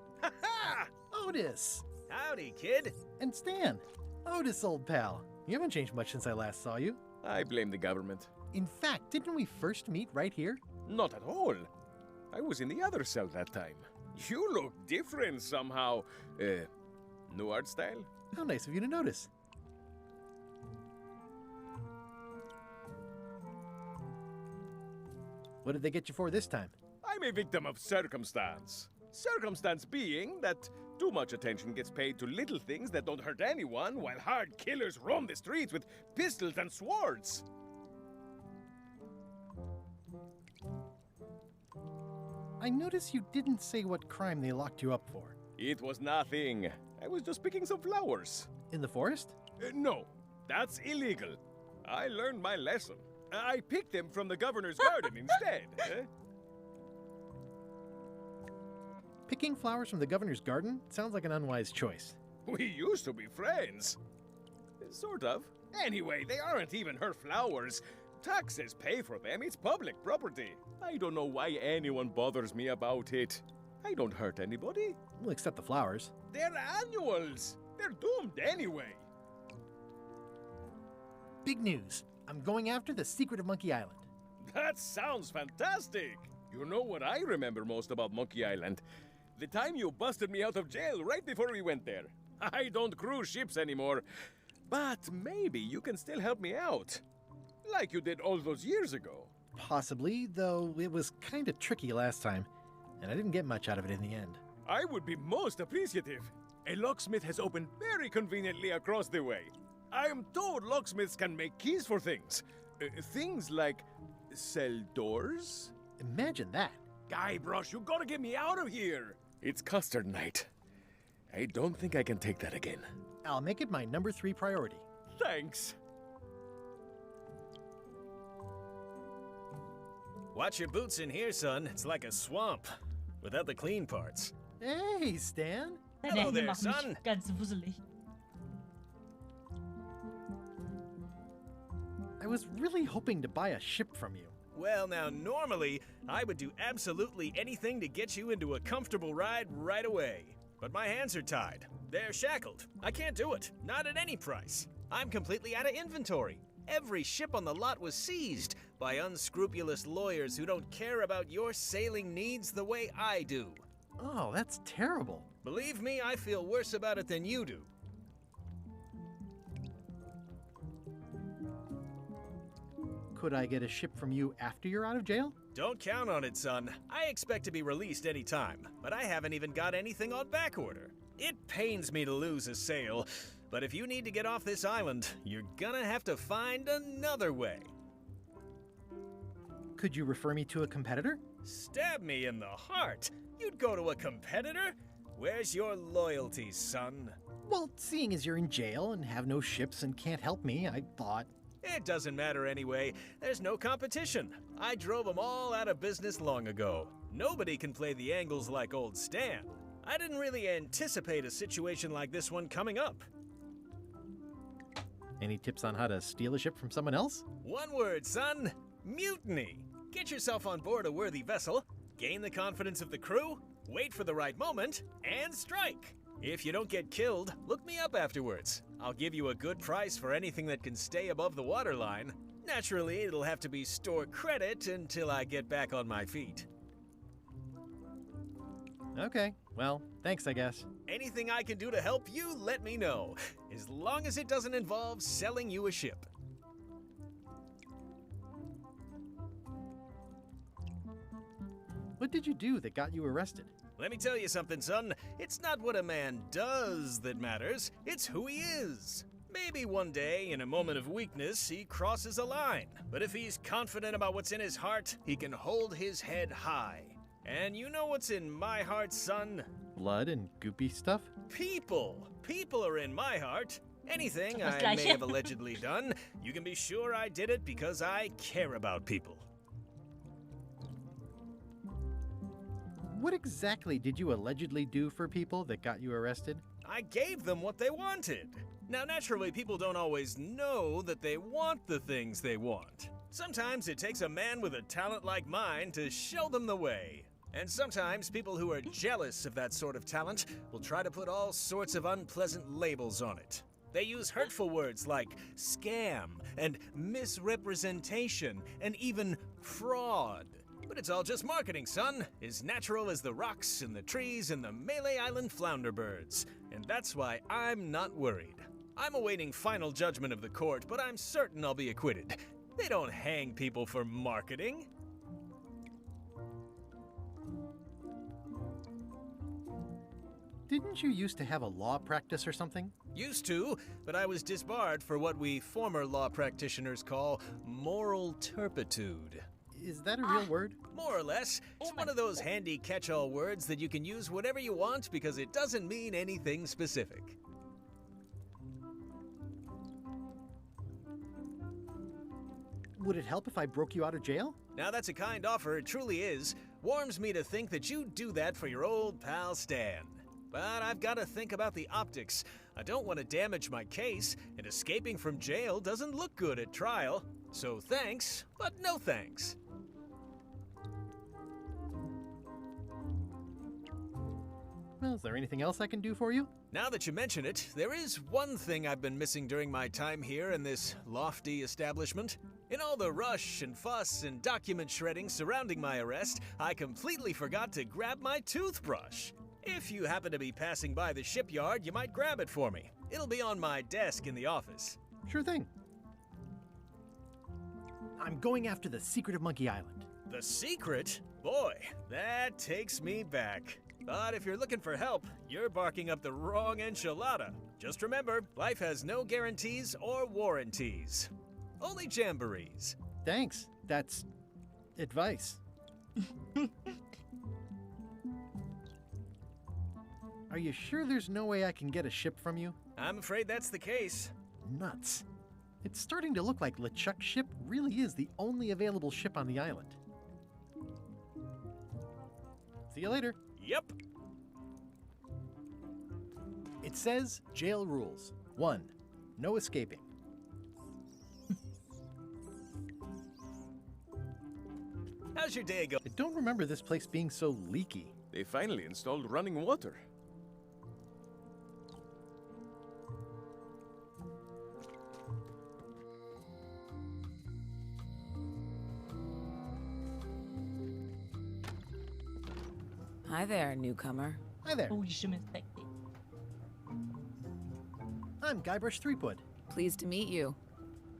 Otis! Howdy, kid. And Stan. Otis, old pal. You haven't changed much since I last saw you. I blame the government. In fact, didn't we first meet right here? Not at all. I was in the other cell that time. You look different somehow. New art style? How nice of you to notice. What did they get you for this time? I'm a victim of circumstance. Circumstance being that too much attention gets paid to little things that don't hurt anyone, while hard killers roam the streets with pistols and swords. I notice you didn't say what crime they locked you up for. It was nothing. I was just picking some flowers. In the forest? No, that's illegal. I learned my lesson. I picked them from the governor's garden instead. Picking flowers from the governor's garden sounds like an unwise choice. We used to be friends. Sort of. Anyway, they aren't even her flowers. Taxes pay for them. It's public property. I don't know why anyone bothers me about it. I don't hurt anybody. We'll accept the flowers. They're annuals. They're doomed anyway. Big news. I'm going after the secret of Monkey Island. That sounds fantastic. You know what I remember most about Monkey Island? The time you busted me out of jail right before we went there. I don't cruise ships anymore. But maybe you can still help me out. Like you did all those years ago. Possibly, though it was kind of tricky last time, and I didn't get much out of it in the end. I would be most appreciative. A locksmith has opened very conveniently across the way. I am told locksmiths can make keys for things. Things like cell doors. Imagine that. Guybrush, you gotta get me out of here. It's custard night. I don't think I can take that again. I'll make it my number 3 priority. Thanks. Watch your boots in here, son. It's like a swamp. Without the clean parts. Hey, Stan. Hello there, son. Ganz wusselig. I was really hoping to buy a ship from you. Well, now, normally, I would do absolutely anything to get you into a comfortable ride right away. But my hands are tied. They're shackled. I can't do it. Not at any price. I'm completely out of inventory. Every ship on the lot was seized by unscrupulous lawyers who don't care about your sailing needs the way I do. Oh, that's terrible. Believe me, I feel worse about it than you do. Could I get a ship from you after you're out of jail? Don't count on it, son. I expect to be released any time, but I haven't even got anything on back order. It pains me to lose a sail, but if you need to get off this island, you're gonna have to find another way. Could you refer me to a competitor? Stab me in the heart. You'd go to a competitor? Where's your loyalty, son? Well, seeing as you're in jail and have no ships and can't help me, I thought... It doesn't matter anyway. There's no competition. I drove them all out of business long ago. Nobody can play the angles like old Stan. I didn't really anticipate a situation like this one coming up. Any tips on how to steal a ship from someone else? One word, son. Mutiny. Get yourself on board a worthy vessel, gain the confidence of the crew, wait for the right moment, and strike. If you don't get killed, look me up afterwards. I'll give you a good price for anything that can stay above the waterline. Naturally, it'll have to be store credit until I get back on my feet. Okay, well, thanks, I guess. Anything I can do to help you, let me know. As long as it doesn't involve selling you a ship. What did you do that got you arrested? Let me tell you something, son. It's not what a man does that matters, it's who he is. Maybe one day, in a moment of weakness, he crosses a line. But if he's confident about what's in his heart, he can hold his head high. And you know what's in my heart, son? Blood and goopy stuff? People. People are in my heart. Anything I may have allegedly done, you can be sure I did it because I care about people. What exactly did you allegedly do for people that got you arrested? I gave them what they wanted. Now, naturally, people don't always know that they want the things they want. Sometimes it takes a man with a talent like mine to show them the way. And sometimes people who are jealous of that sort of talent will try to put all sorts of unpleasant labels on it. They use hurtful words like scam and misrepresentation and even fraud. But it's all just marketing, son. As natural as the rocks and the trees and the Malay Island flounder birds. And that's why I'm not worried. I'm awaiting final judgment of the court, but I'm certain I'll be acquitted. They don't hang people for marketing. Didn't you used to have a law practice or something? Used to, but I was disbarred for what we former law practitioners call moral turpitude. Is that a real word? More or less. It's one of those handy catch-all words that you can use whenever you want because it doesn't mean anything specific. Would it help if I broke you out of jail? Now that's a kind offer, it truly is. Warms me to think that you'd do that for your old pal Stan. But I've got to think about the optics. I don't want to damage my case, and escaping from jail doesn't look good at trial. So thanks, but no thanks. Well, is there anything else I can do for you? Now that you mention it, there is one thing I've been missing during my time here in this lofty establishment. In all the rush and fuss and document shredding surrounding my arrest, I completely forgot to grab my toothbrush. If you happen to be passing by the shipyard, you might grab it for me. It'll be on my desk in the office. Sure thing. I'm going after the secret of Monkey Island. The secret? Boy, that takes me back. But if you're looking for help, you're barking up the wrong enchilada. Just remember, life has no guarantees or warranties. Only jamborees. Thanks. That's advice. Are you sure there's no way I can get a ship from you? I'm afraid that's the case. Nuts. It's starting to look like LeChuck's ship really is the only available ship on the island. See you later. Yep. It says jail rules. 1. No escaping. How's your day going? I don't remember this place being so leaky. They finally installed running water. Hi there, newcomer. Hi there. Oh, you should inspect it. I'm Guybrush Threepwood. Pleased to meet you.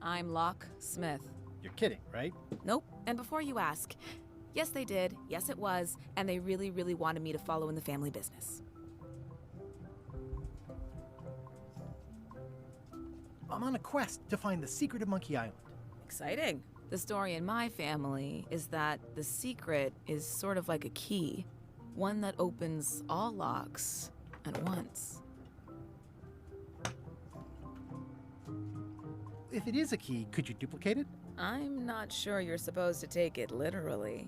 I'm Locke Smith. You're kidding, right? Nope. And before you ask, yes, they did. Yes, it was. And they really, really wanted me to follow in the family business. I'm on a quest to find the secret of Monkey Island. Exciting. The story in my family is that the secret is sort of like a key, one that opens all locks at once. If it is a key, could you duplicate it? I'm not sure you're supposed to take it literally.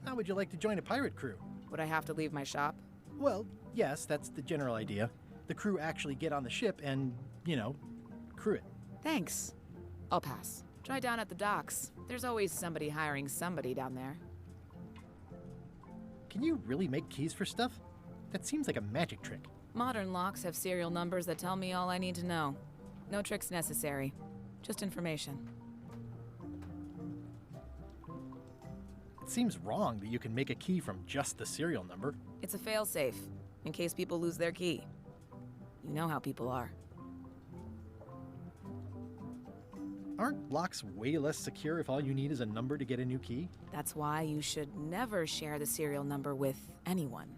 How would you like to join a pirate crew? Would I have to leave my shop? Well, yes, that's the general idea. The crew actually get on the ship and, crew it. Thanks. I'll pass. Try down at the docks. There's always somebody hiring somebody down there. Can you really make keys for stuff? That seems like a magic trick. Modern locks have serial numbers that tell me all I need to know. No tricks necessary. Just information. It seems wrong that you can make a key from just the serial number. It's a failsafe, in case people lose their key. You know how people are. Aren't locks way less secure if all you need is a number to get a new key? That's why you should never share the serial number with anyone.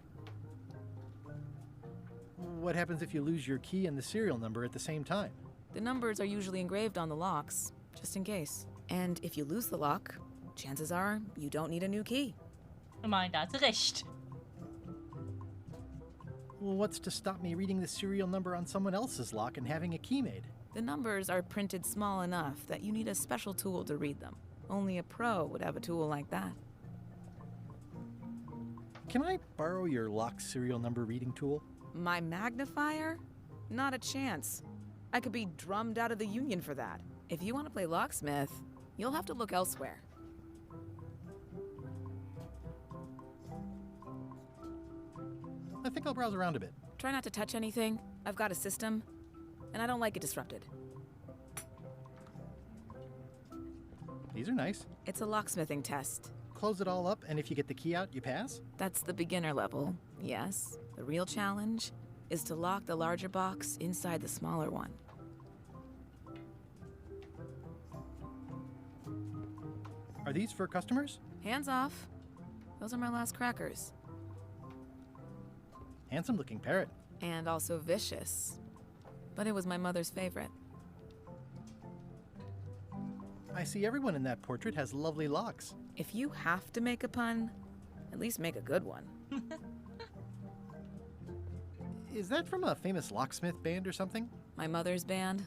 What happens if you lose your key and the serial number at the same time? The numbers are usually engraved on the locks, just in case. And if you lose the lock, chances are you don't need a new key. Ich meine, da hat sie recht. Well, what's to stop me reading the serial number on someone else's lock and having a key made? The numbers are printed small enough that you need a special tool to read them. Only a pro would have a tool like that. Can I borrow your lock serial number reading tool? My magnifier? Not a chance. I could be drummed out of the union for that. If you want to play locksmith, you'll have to look elsewhere. I think I'll browse around a bit. Try not to touch anything. I've got a system, and I don't like it disrupted. These are nice. It's a locksmithing test. Close it all up, and if you get the key out, you pass? That's the beginner level, yes. The real challenge is to lock the larger box inside the smaller one. Are these for customers? Hands off. Those are my last crackers. Handsome-looking parrot. And also vicious. But it was my mother's favorite. I see everyone in that portrait has lovely locks. If you have to make a pun, at least make a good one. Is that from a famous locksmith band or something? My mother's band,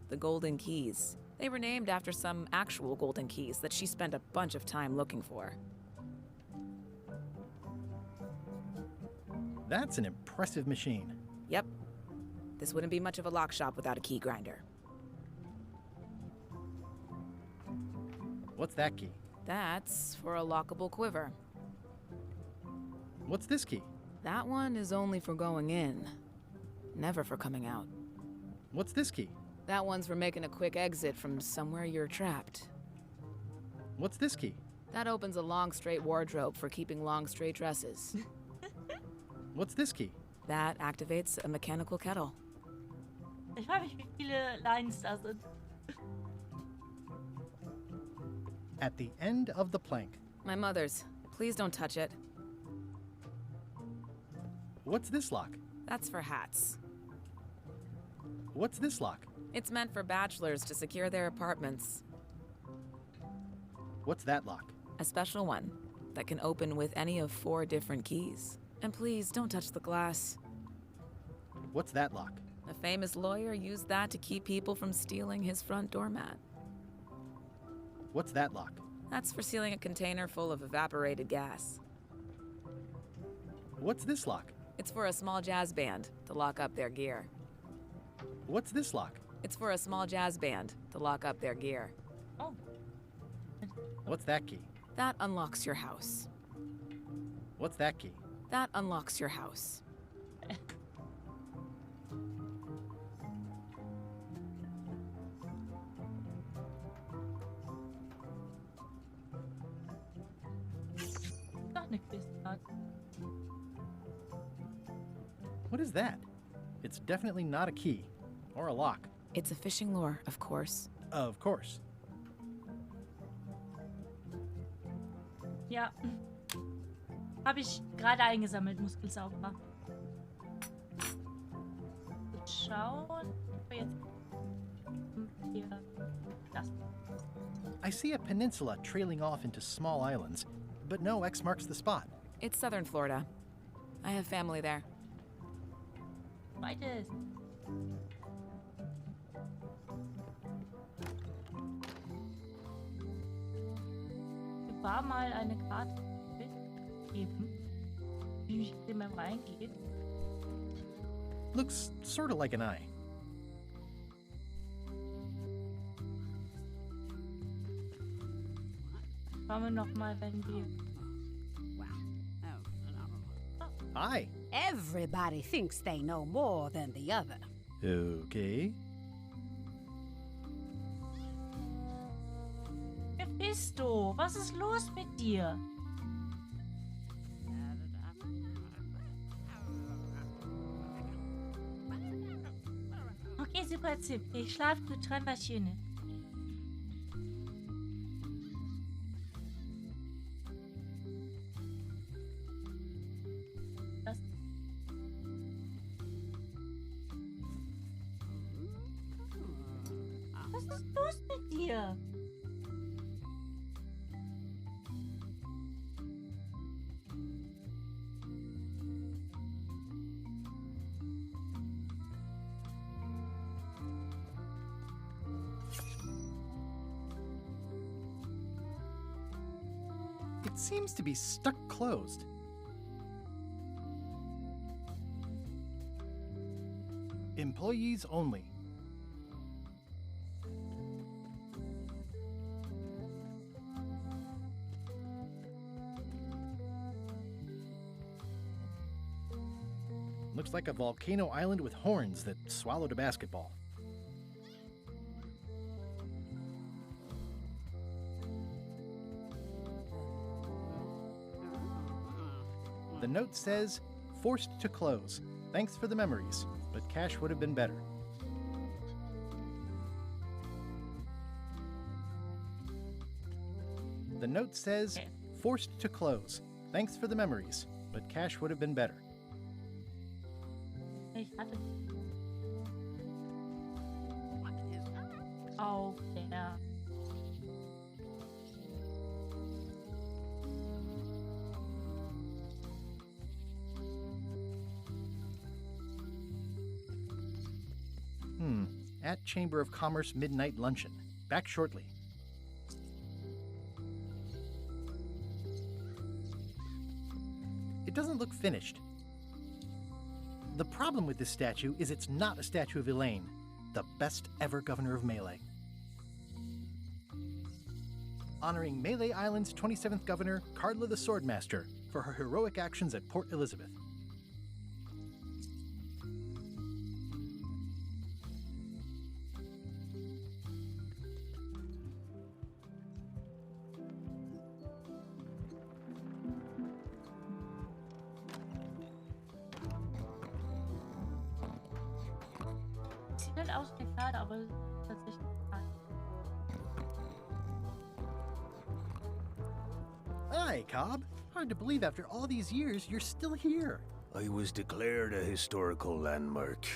the Golden Keys. They were named after some actual golden keys that she spent a bunch of time looking for. That's an impressive machine. Yep. This wouldn't be much of a lock shop without a key grinder. What's that key? That's for a lockable quiver. What's this key? That one is only for going in, never for coming out. What's this key? That one's for making a quick exit from somewhere you're trapped. What's this key? That opens a long, straight wardrobe for keeping long, straight dresses. What's this key? That activates a mechanical kettle. Ich frage mich, wie viele Lines da sind. At the end of the plank. My mother's. Please don't touch it. What's this lock? That's for hats. What's this lock? It's meant for bachelors to secure their apartments. What's that lock? A special one that can open with any of 4 different keys. And please don't touch the glass. What's that lock? A famous lawyer used that to keep people from stealing his front doormat. What's that lock? That's for sealing a container full of evaporated gas. What's this lock? It's for a small jazz band to lock up their gear. What's this lock? It's for a small jazz band to lock up their gear. Oh. What's that key? That unlocks your house. What's that key? That unlocks your house. Doch eine Quizkarte. What is that? It's definitely not a key. Or a lock. It's a fishing lure, of course. Of course. Ja. Habe ich gerade eingesammelt, Muskelsauger. Gut. schauen. Jetzt hier das. I see a peninsula trailing off into small islands, but no X marks the spot. It's southern Florida. I have family there. Zweites. War mal eine Karte geben, wie ich in meinem reingeht. Looks sort of like an eye. Schauen wir noch mal, wenn wir. Hi. Everybody thinks they know more than the other. Okay. Wer bist du? Was ist los mit dir? Okay, super Tipp. Ich schlafe gut dran, was schöne. Was ist los mit dir? It seems to be stuck closed. Employees only. Looks like a volcano island with horns that swallowed a basketball. The note says, forced to close. Thanks for the memories, but cash would have been better. The note says, forced to close. Thanks for the memories, but cash would have been better. Ich hatte. Auf der. At Chamber of Commerce midnight luncheon. Back shortly. It doesn't look finished. The problem with this statue is it's not a statue of Elaine, the best ever governor of Melee. Honoring Melee Island's 27th governor, Carla the Swordmaster, for her heroic actions at Port Elizabeth. Sieht halt aus wie eine Karte, aber tatsächlich nein. Hi, Cobb. Hard to believe after all these years you're still here. I was declared a historical landmark.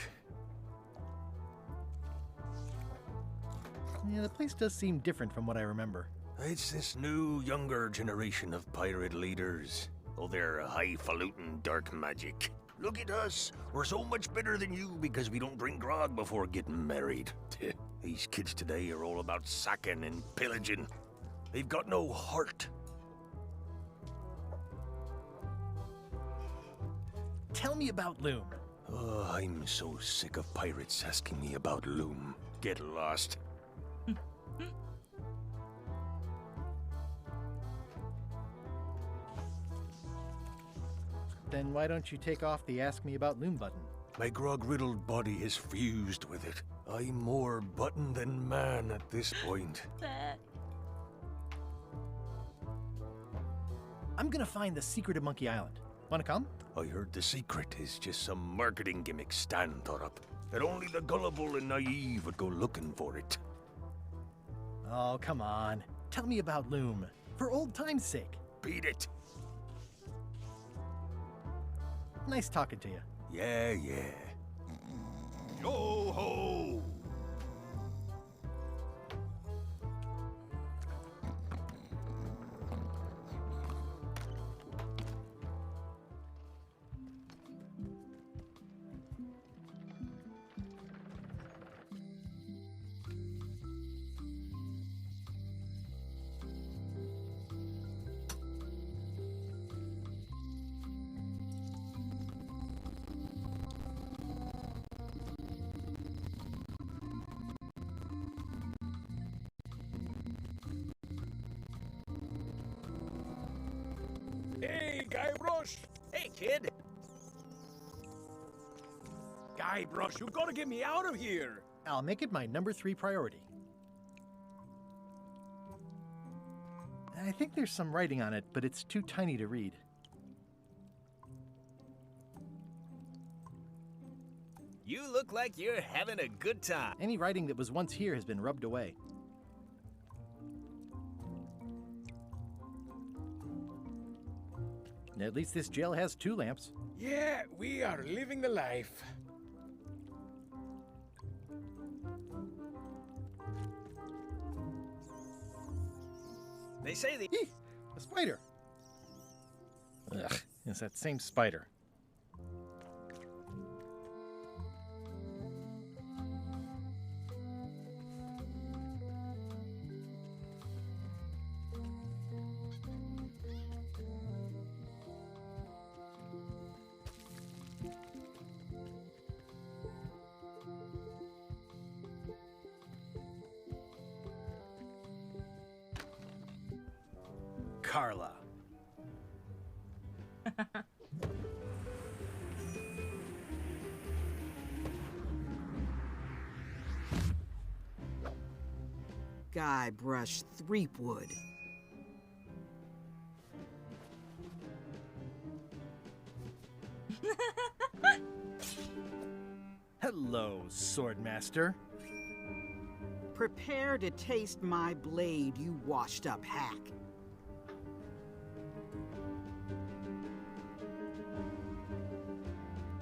Yeah, the place does seem different from what I remember. It's this new, younger generation of pirate leaders. Oh, they're highfalutin dark magic. Look at us. We're so much better than you because we don't drink grog before getting married. These kids today are all about sacking and pillaging. They've got no heart. Tell me about Loom. Oh, I'm so sick of pirates asking me about Loom. Get lost. Then why don't you take off the Ask Me About Loom button? My grog-riddled body is fused with it. I'm more button than man at this point. I'm gonna find the secret of Monkey Island. Wanna come? I heard the secret is just some marketing gimmick Stan thought up. That only the gullible and naive would go looking for it. Oh, come on. Tell me about Loom. For old time's sake. Beat it. Nice talking to you. Yeah. Yo ho! Hey, Guybrush! Hey, kid! Guybrush, you gotta get me out of here! I'll make it my number 3 priority. I think there's some writing on it, but it's too tiny to read. You look like you're having a good time. Any writing that was once here has been rubbed away. At least this jail has 2 lamps. Yeah, we are living the life. They say the... Eek! A spider! Ugh, it's that same spider. Carla. Guybrush Threepwood. Hello, Swordmaster. Prepare to taste my blade, you washed-up hack.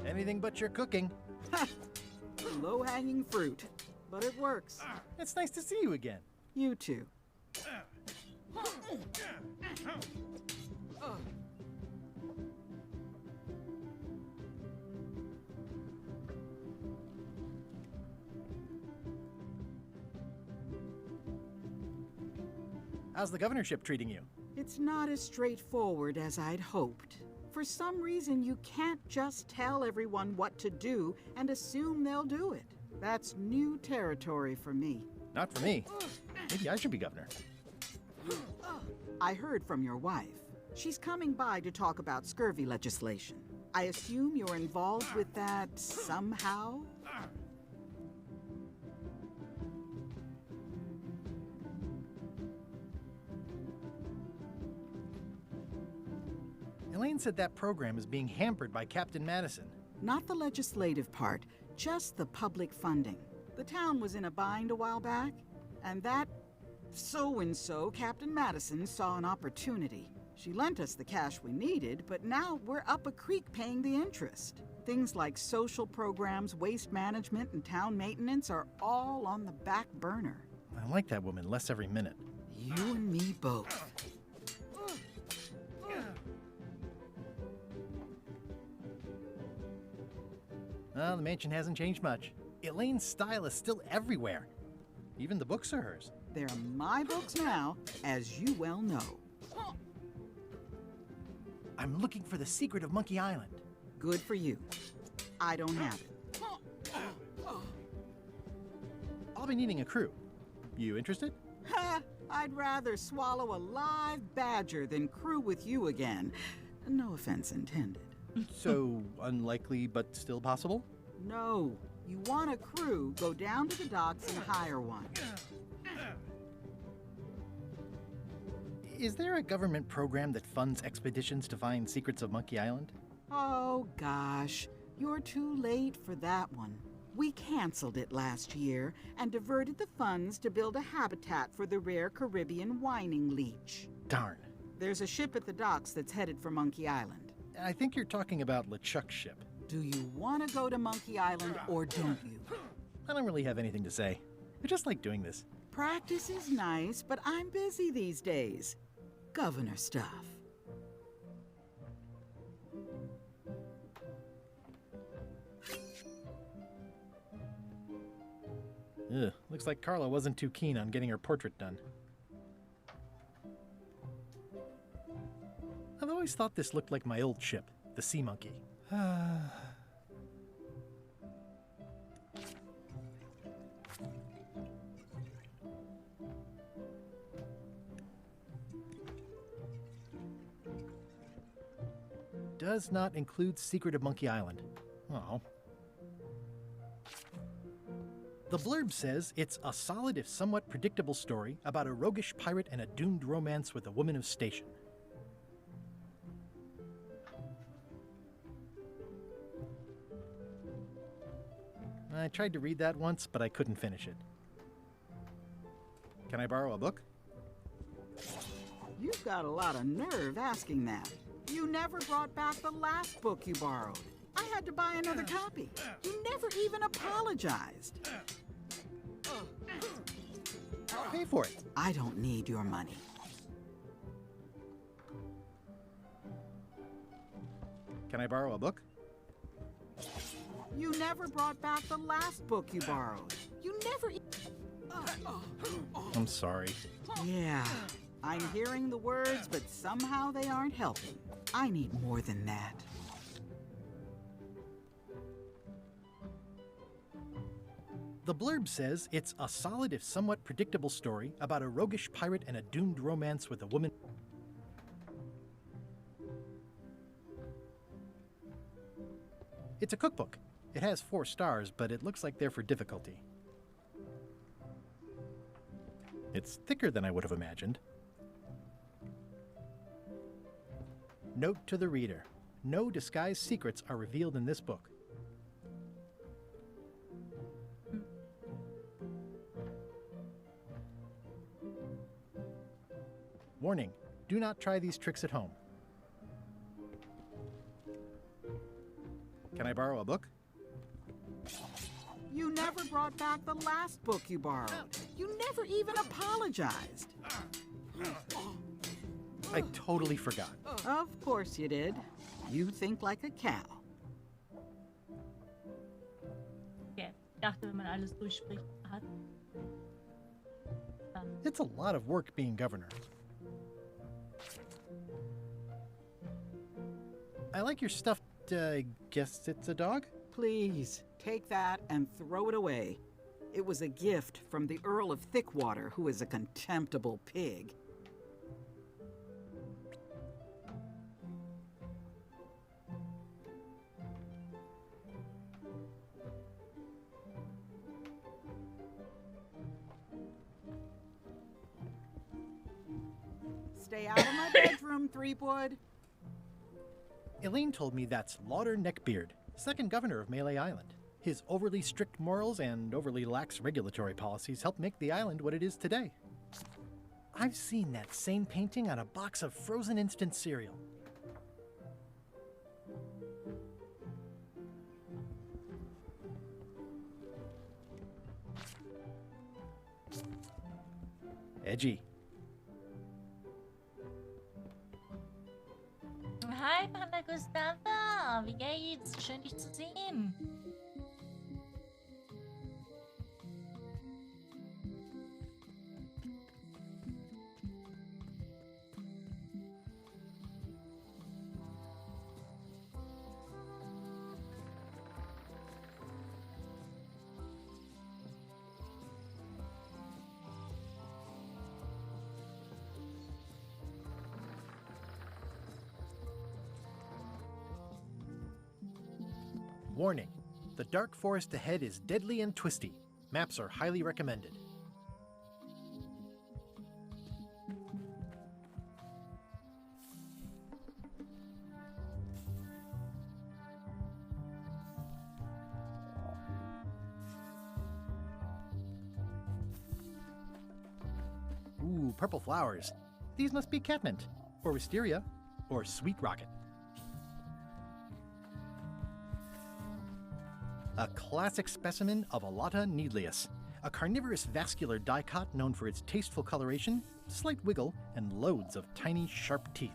Anything but your cooking. Low-hanging fruit, but it works. It's nice to see you again. You too. How's the governorship treating you? It's not as straightforward as I'd hoped. For some reason, you can't just tell everyone what to do and assume they'll do it. That's new territory for me. Not for me. Maybe I should be governor. I heard from your wife. She's coming by to talk about scurvy legislation. I assume you're involved with that somehow? Elaine said that program is being hampered by Captain Madison. Not the legislative part, just the public funding. The town was in a bind a while back, and that so-and-so, Captain Madison, saw an opportunity. She lent us the cash we needed, but now we're up a creek paying the interest. Things like social programs, waste management, and town maintenance are all on the back burner. I like that woman less every minute. You and me both. Well, the mansion hasn't changed much. Elaine's style is still everywhere. Even the books are hers. They're my books now, as you well know. I'm looking for the secret of Monkey Island. Good for you. I don't have it. I'll be needing a crew. You interested? Ha! I'd rather swallow a live badger than crew with you again. No offense intended. So, unlikely but still possible? No. You want a crew, go down to the docks and hire one. Is there a government program that funds expeditions to find secrets of Monkey Island? Oh, gosh. You're too late for that one. We canceled it last year and diverted the funds to build a habitat for the rare Caribbean whining leech. Darn. There's a ship at the docks that's headed for Monkey Island. I think you're talking about LeChuck's ship. Do you want to go to Monkey Island or don't you? I don't really have anything to say. I just like doing this. Practice is nice, but I'm busy these days. Governor stuff. Ugh, looks like Carla wasn't too keen on getting her portrait done. I've always thought this looked like my old ship, the Sea Monkey. Does not include Secret of Monkey Island. Oh. The blurb says it's a solid if somewhat predictable story about a roguish pirate and a doomed romance with a woman of station. I tried to read that once, but I couldn't finish it. Can I borrow a book? You've got a lot of nerve asking that. You never brought back the last book you borrowed. I had to buy another copy. You never even apologized. I'll pay for it. I don't need your money. Can I borrow a book? You never brought back the last book you borrowed. You never... I'm sorry. Yeah, I'm hearing the words, but somehow they aren't helping. I need more than that. The blurb says it's a solid if somewhat predictable story about a roguish pirate and a doomed romance with a woman. It's a cookbook. It has 4 stars, but it looks like they're for difficulty. It's thicker than I would have imagined. Note to the reader. No disguised secrets are revealed in this book. Warning, do not try these tricks at home. Can I borrow a book? You never brought back the last book you borrowed. You never even apologized. I totally forgot. Of course you did. You think like a cow. Okay, ich dachte, wenn man alles durchspricht hat. It's a lot of work being governor. I like your stuffed, guess it's a dog? Please, take that and throw it away. It was a gift from the Earl of Thickwater, who is a contemptible pig. Stay out of my bedroom, Threepwood. Elaine told me that's Lauder Neckbeard, second governor of Melee Island. His overly strict morals and overly lax regulatory policies helped make the island what it is today. I've seen that same painting on a box of frozen instant cereal. Edgy. Hi, Panda Gustava. Wie geht's? Schön, dich zu sehen. Warning, the dark forest ahead is deadly and twisty. Maps are highly recommended. Ooh, purple flowers. These must be catmint, or wisteria, or sweet rocket. A classic specimen of Alata needleus, a carnivorous vascular dicot known for its tasteful coloration, slight wiggle, and loads of tiny, sharp teeth.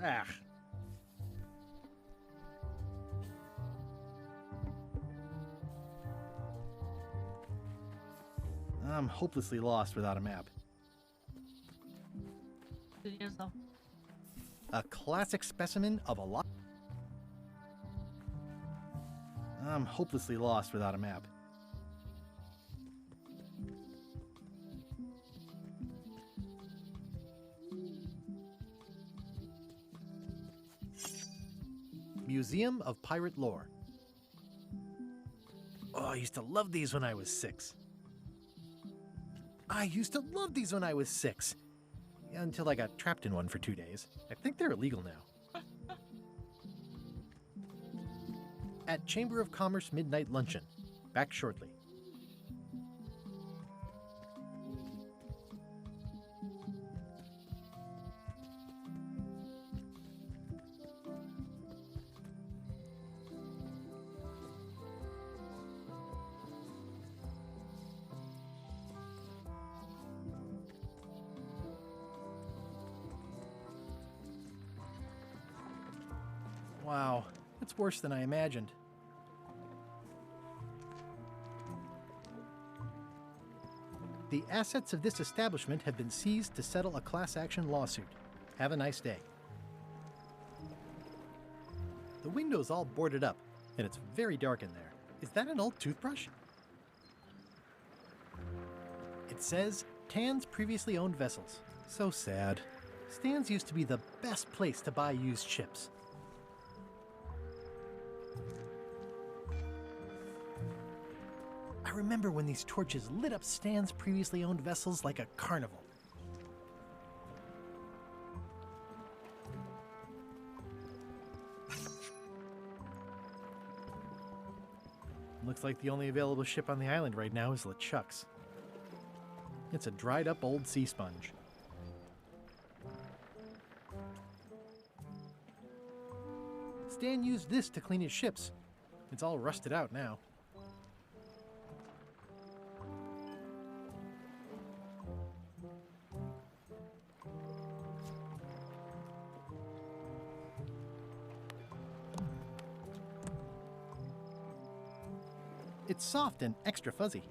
Ah. I'm hopelessly lost without a map. A classic specimen of a lot. I'm hopelessly lost without a map. Museum of Pirate Lore. Oh, I used to love these when I was 6. Until I got trapped in one for 2 days. I think they're illegal now. At Chamber of Commerce Midnight Luncheon. Back shortly. Wow, it's worse than I imagined. The assets of this establishment have been seized to settle a class action lawsuit. Have a nice day. The window's all boarded up, and it's very dark in there. Is that an old toothbrush? It says, Tan's previously owned vessels. So sad. Stan's used to be the best place to buy used ships. I remember when these torches lit up Stan's previously owned vessels like a carnival. Looks like the only available ship on the island right now is LeChuck's. It's a dried up old sea sponge. Stan used this to clean his ships. It's all rusted out now. It's soft and extra fuzzy.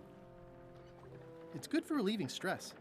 It's good for relieving stress.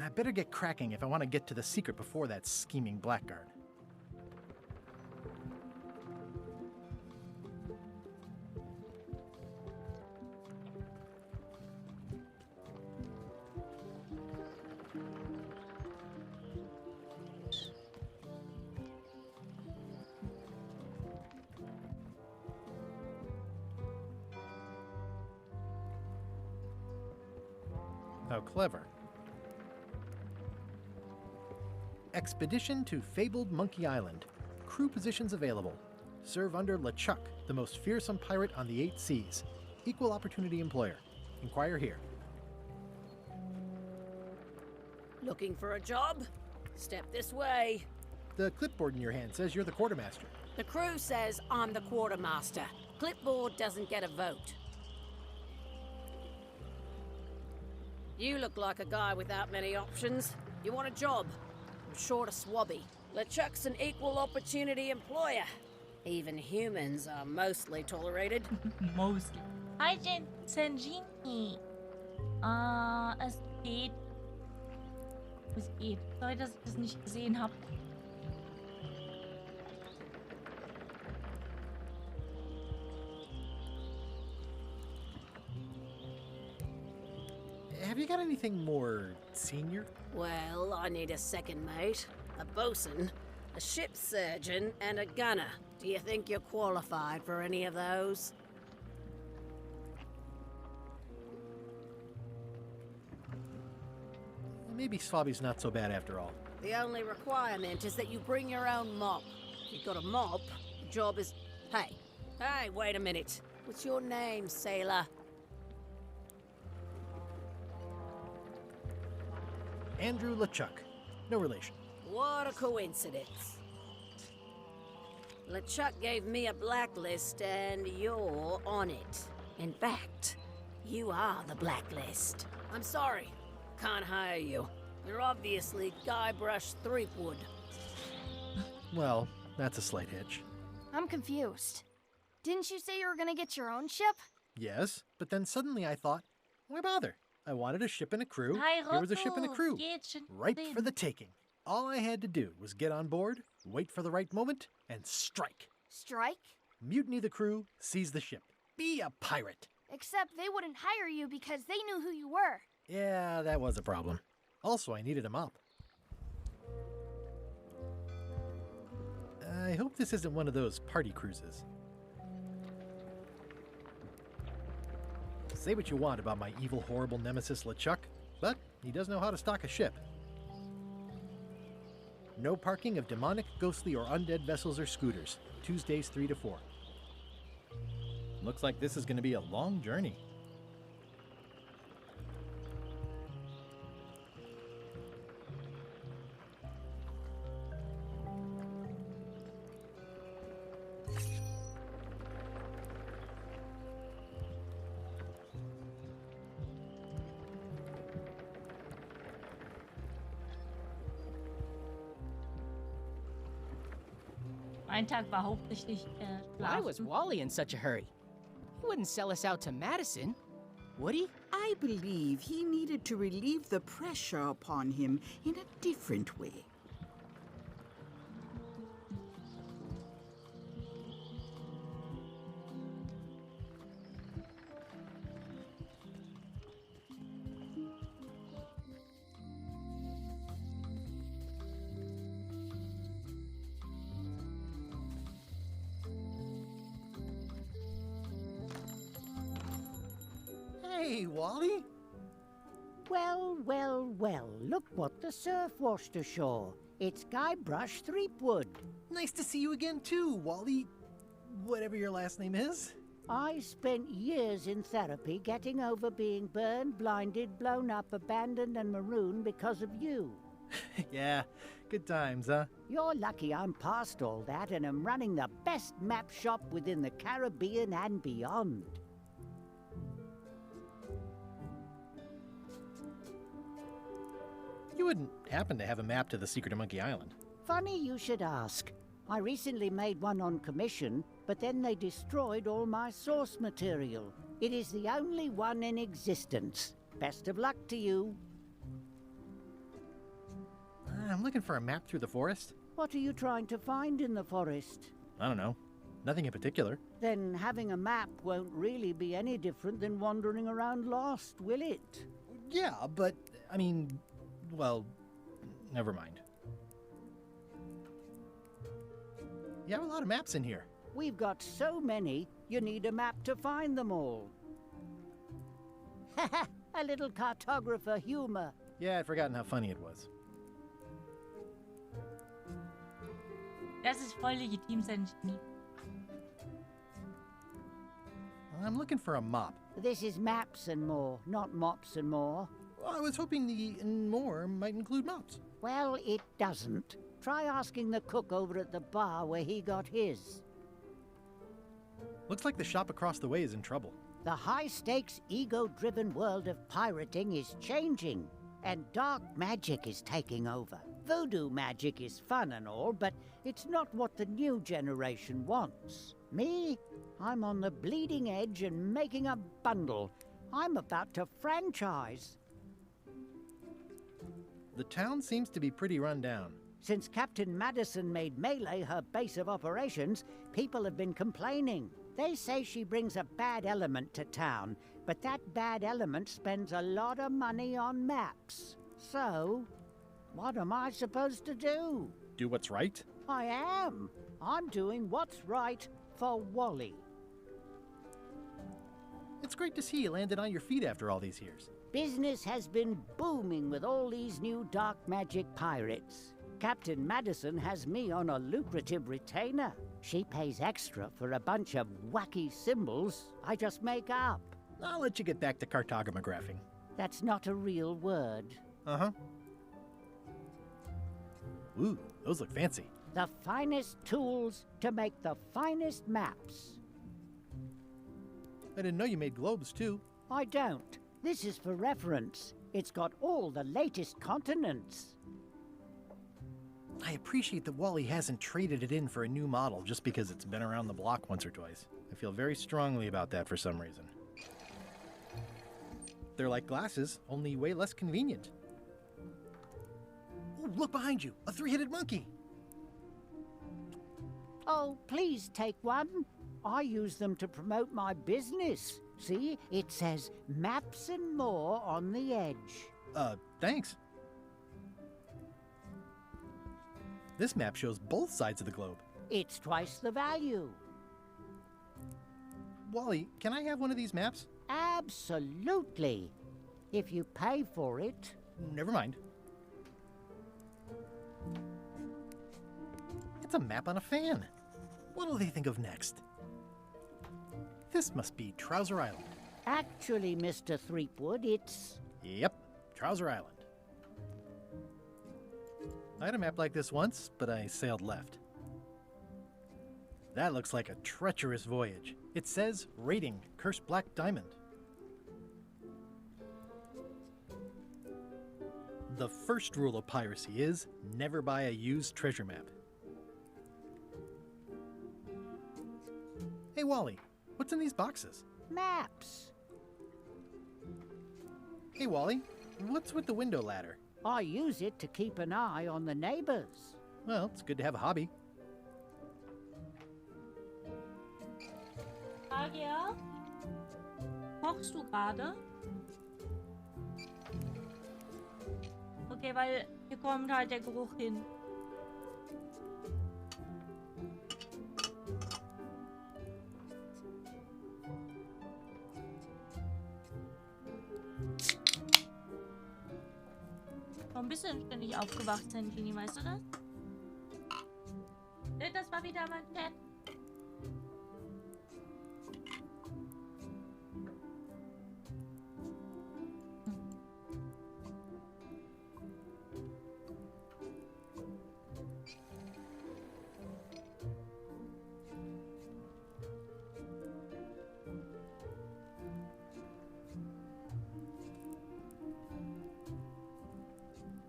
I better get cracking if I want to get to the secret before that scheming blackguard. How clever. Expedition to Fabled Monkey Island. Crew positions available. Serve under LeChuck, the most fearsome pirate on the 8 seas. Equal opportunity employer. Inquire here. Looking for a job? Step this way. The clipboard in your hand says you're the quartermaster. The crew says I'm the quartermaster. Clipboard doesn't get a vote. You look like a guy without many options. You want a job? I'm short a swabby. LeChuck's an equal opportunity employer. Even humans are mostly tolerated. Mostly. Hi, Sanjini. Es geht. Es geht. Sorry, dass ich das nicht gesehen habe. Have you got anything more senior? Well, I need a second mate, a bosun, a ship surgeon, and a gunner. Do you think you're qualified for any of those? Maybe Swabby's not so bad after all. The only requirement is that you bring your own mop. If you've got a mop, the job is... Hey, wait a minute. What's your name, sailor? Andrew LeChuck. No relation. What a coincidence. LeChuck gave me a blacklist, and you're on it. In fact, you are the blacklist. I'm sorry. Can't hire you. You're obviously Guybrush Threepwood. Well, that's a slight hitch. I'm confused. Didn't you say you were gonna get your own ship? Yes, but then suddenly I thought, why bother? I wanted a ship and a crew. Here was a ship and a crew. Right for the taking. All I had to do was get on board, wait for the right moment, and strike. Strike? Mutiny the crew, seize the ship. Be a pirate. Except they wouldn't hire you because they knew who you were. Yeah, that was a problem. Also, I needed a mop. I hope this isn't one of those party cruises. Say what you want about my evil, horrible nemesis LeChuck, but he does know how to stock a ship. No parking of demonic, ghostly, or undead vessels or scooters. Tuesdays 3 to 4. Looks like this is going to be a long journey. Ein Tag war hauptsächlich Why was schlafen. Wally in such a hurry? He wouldn't sell us out to Madison, would he? I believe he needed to relieve the pressure upon him in a different way. Hey, Wally! Well, well, well, look what the surf washed ashore. It's Guybrush Threepwood. Nice to see you again too, Wally. Whatever your last name is. I spent years in therapy getting over being burned, blinded, blown up, abandoned, and marooned because of you. Yeah, good times, huh? You're lucky I'm past all that and am running the best map shop within the Caribbean and beyond. You wouldn't happen to have a map to the secret of Monkey Island. Funny you should ask. I recently made one on commission, but then they destroyed all my source material. It is the only one in existence. Best of luck to you. I'm looking for a map through the forest. What are you trying to find in the forest? I don't know. Nothing in particular. Then having a map won't really be any different than wandering around lost, will it? Yeah, but, I mean, well, never mind. You have a lot of maps in here. We've got so many, you need a map to find them all. A little cartographer humor. Yeah, I'd forgotten how funny it was. Das ist voll legitim, Sanjini. I'm looking for a mop. This is maps and more, not mops and more. Well, I was hoping the and more might include mops. Well, it doesn't. Try asking the cook over at the bar where he got his. Looks like the shop across the way is in trouble. The high-stakes, ego-driven world of pirating is changing, and dark magic is taking over. Voodoo magic is fun and all, but it's not what the new generation wants. Me? I'm on the bleeding edge and making a bundle. I'm about to franchise. The town seems to be pretty run down. Since Captain Madison made Melee her base of operations, people have been complaining. They say she brings a bad element to town, but that bad element spends a lot of money on maps. So, what am I supposed to do? Do what's right? I am. I'm doing what's right for Wally. It's great to see you landed on your feet after all these years. Business has been booming with all these new dark magic pirates. Captain Madison has me on a lucrative retainer. She pays extra for a bunch of wacky symbols I just make up. I'll let you get back to cartographing. That's not a real word. Uh-huh. Ooh, those look fancy. The finest tools to make the finest maps. I didn't know you made globes, too. I don't. This is for reference. It's got all the latest continents. I appreciate that Wally hasn't traded it in for a new model just because it's been around the block once or twice. I feel very strongly about that for some reason. They're like glasses, only way less convenient. Ooh, look behind you! A three-headed monkey! Oh, please take one. I use them to promote my business. See, it says maps and more on the edge. Thanks. This map shows both sides of the globe. It's twice the value. Wally, can I have one of these maps? Absolutely. If you pay for it. Never mind. It's a map on a fan. What'll they think of next? This must be Trouser Island. Actually, Mr. Threepwood, it's... Yep, Trouser Island. I had a map like this once, but I sailed left. That looks like a treacherous voyage. It says, rating, Cursed Black Diamond. The first rule of piracy is, never buy a used treasure map. Hey Wally, what's in these boxes? Maps. Hey Wally, what's with the window ladder? I use it to keep an eye on the neighbors. Well, it's good to have a hobby. Agia? Kochst du gerade? Okay, weil hier kommt halt der Geruch hin. Ein bisschen ständig aufgewacht sind, Genie, weißt du das? Das war wieder mein Chat.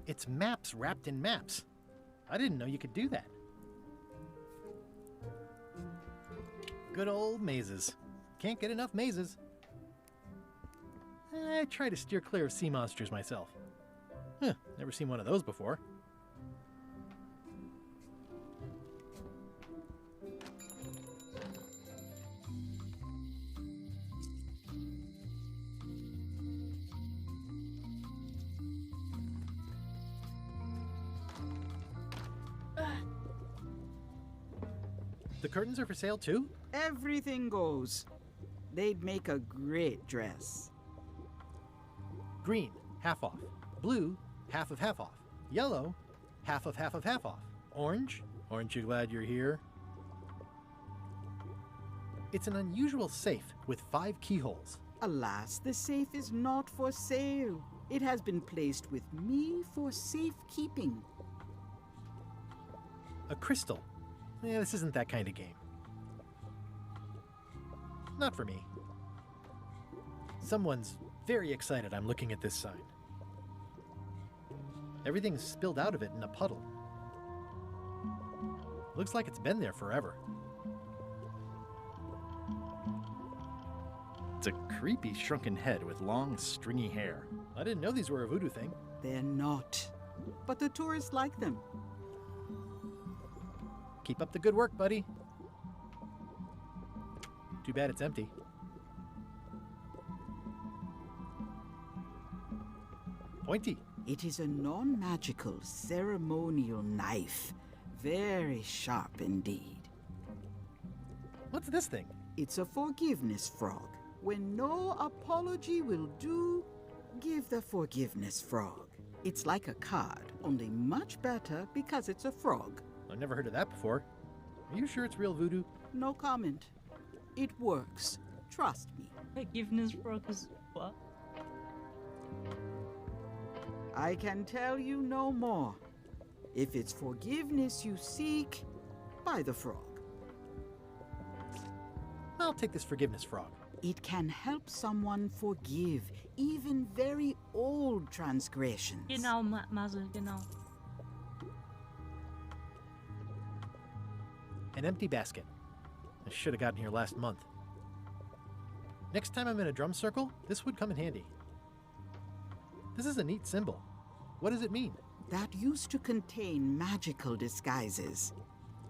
It's maps wrapped in maps. I didn't know you could do that. Good old mazes. Can't get enough mazes. I try to steer clear of sea monsters myself. Huh, never seen one of those before. The curtains are for sale too? Everything goes. They'd make a great dress. Green, half off. Blue, half of half off. Yellow, half of half of half off. Orange, aren't you glad you're here? It's an unusual safe with 5 keyholes. Alas, the safe is not for sale. It has been placed with me for safekeeping. A crystal. Yeah, this isn't that kind of game. Not for me. Someone's very excited I'm looking at this sign. Everything's spilled out of it in a puddle. Looks like it's been there forever. It's a creepy shrunken head with long, stringy hair. I didn't know these were a voodoo thing. They're not. But the tourists like them. Keep up the good work, buddy. Too bad it's empty. Pointy. It is a non-magical ceremonial knife. Very sharp indeed. What's this thing? It's a forgiveness frog. When no apology will do, give the forgiveness frog. It's like a card, only much better because it's a frog. I've never heard of that before. Are you sure it's real voodoo? No comment. It works. Trust me. Forgiveness frog is what? I can tell you no more. If it's forgiveness you seek, buy the frog. I'll take this forgiveness frog. It can help someone forgive even very old transgressions. Genau, Muzzle, genau. An empty basket. I should have gotten here last month. Next time I'm in a drum circle, this would come in handy. This is a neat symbol. What does it mean? That used to contain magical disguises.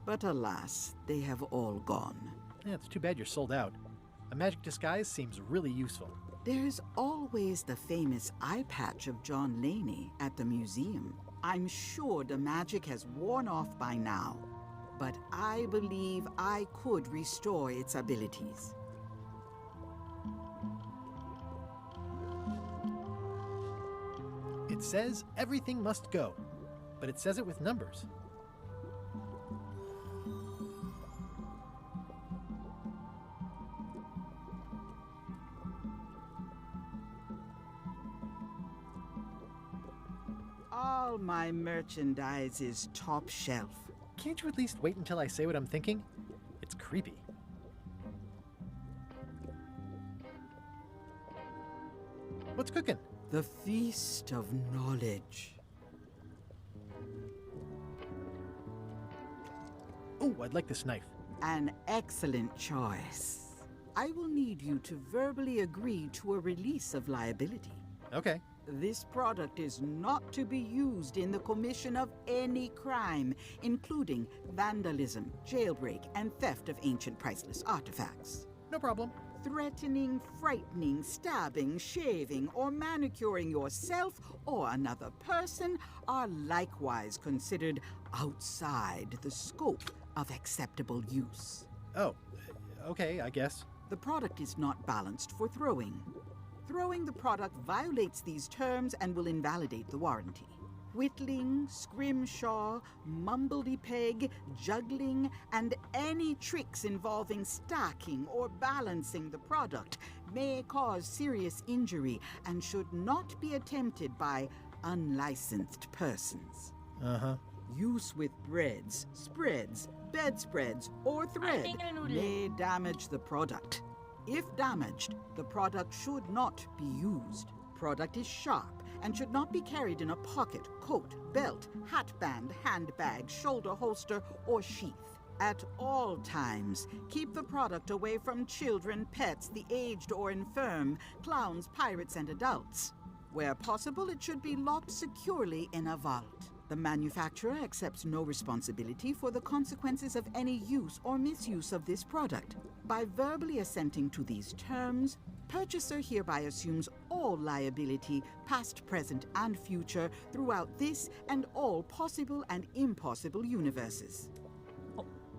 But alas, they have all gone. Yeah, it's too bad you're sold out. A magic disguise seems really useful. There's always the famous eye patch of John Laney at the museum. I'm sure the magic has worn off by now, but I believe I could restore its abilities. It says everything must go, but it says it with numbers. All my merchandise is top shelf. Can't you at least wait until I say what I'm thinking? It's creepy. What's cooking? The Feast of Knowledge. Oh, I'd like this knife. An excellent choice. I will need you to verbally agree to a release of liability. Okay. This product is not to be used in the commission of any crime, including vandalism, jailbreak, and theft of ancient priceless artifacts. No problem. Threatening, frightening, stabbing, shaving, or manicuring yourself or another person are likewise considered outside the scope of acceptable use. Oh, okay, I guess. The product is not balanced for throwing. Throwing the product violates these terms and will invalidate the warranty. Whittling, scrimshaw, mumbledy-peg, juggling, and any tricks involving stacking or balancing the product may cause serious injury and should not be attempted by unlicensed persons. Uh-huh. Use with breads, spreads, bedspreads, or thread may damage the product. If damaged, the product should not be used. Product is sharp and should not be carried in a pocket, coat, belt, hatband, handbag, shoulder holster, or sheath. At all times, keep the product away from children, pets, the aged or infirm, clowns, pirates, and adults. Where possible, it should be locked securely in a vault. The manufacturer accepts no responsibility for the consequences of any use or misuse of this product. By verbally assenting to these terms, purchaser hereby assumes all liability, past, present, and future, throughout this and all possible and impossible universes.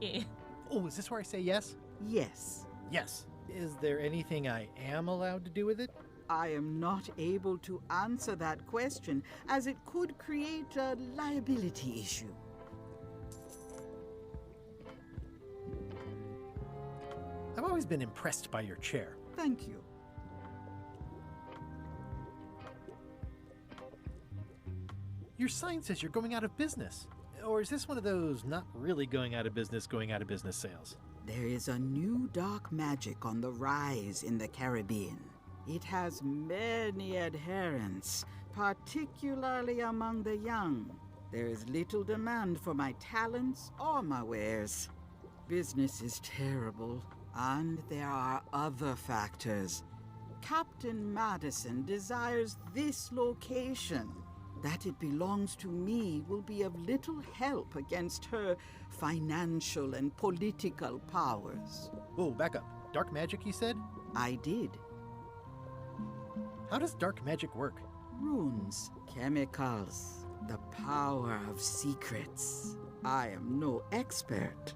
Yeah. Oh, is this where I say yes? Yes. Yes. Is there anything I am allowed to do with it? I am not able to answer that question, as it could create a liability issue. I've always been impressed by your chair. Thank you. Your sign says you're going out of business. Or is this one of those not really going out of business sales? There is a new dark magic on the rise in the Caribbean. It has many adherents, particularly among the young. There is little demand for my talents or my wares. Business is terrible, and there are other factors. Captain Madison desires this location. That it belongs to me will be of little help against her financial and political powers. Whoa, back up. Dark magic, you said? I did. How does dark magic work? Runes, chemicals, the power of secrets. I am no expert.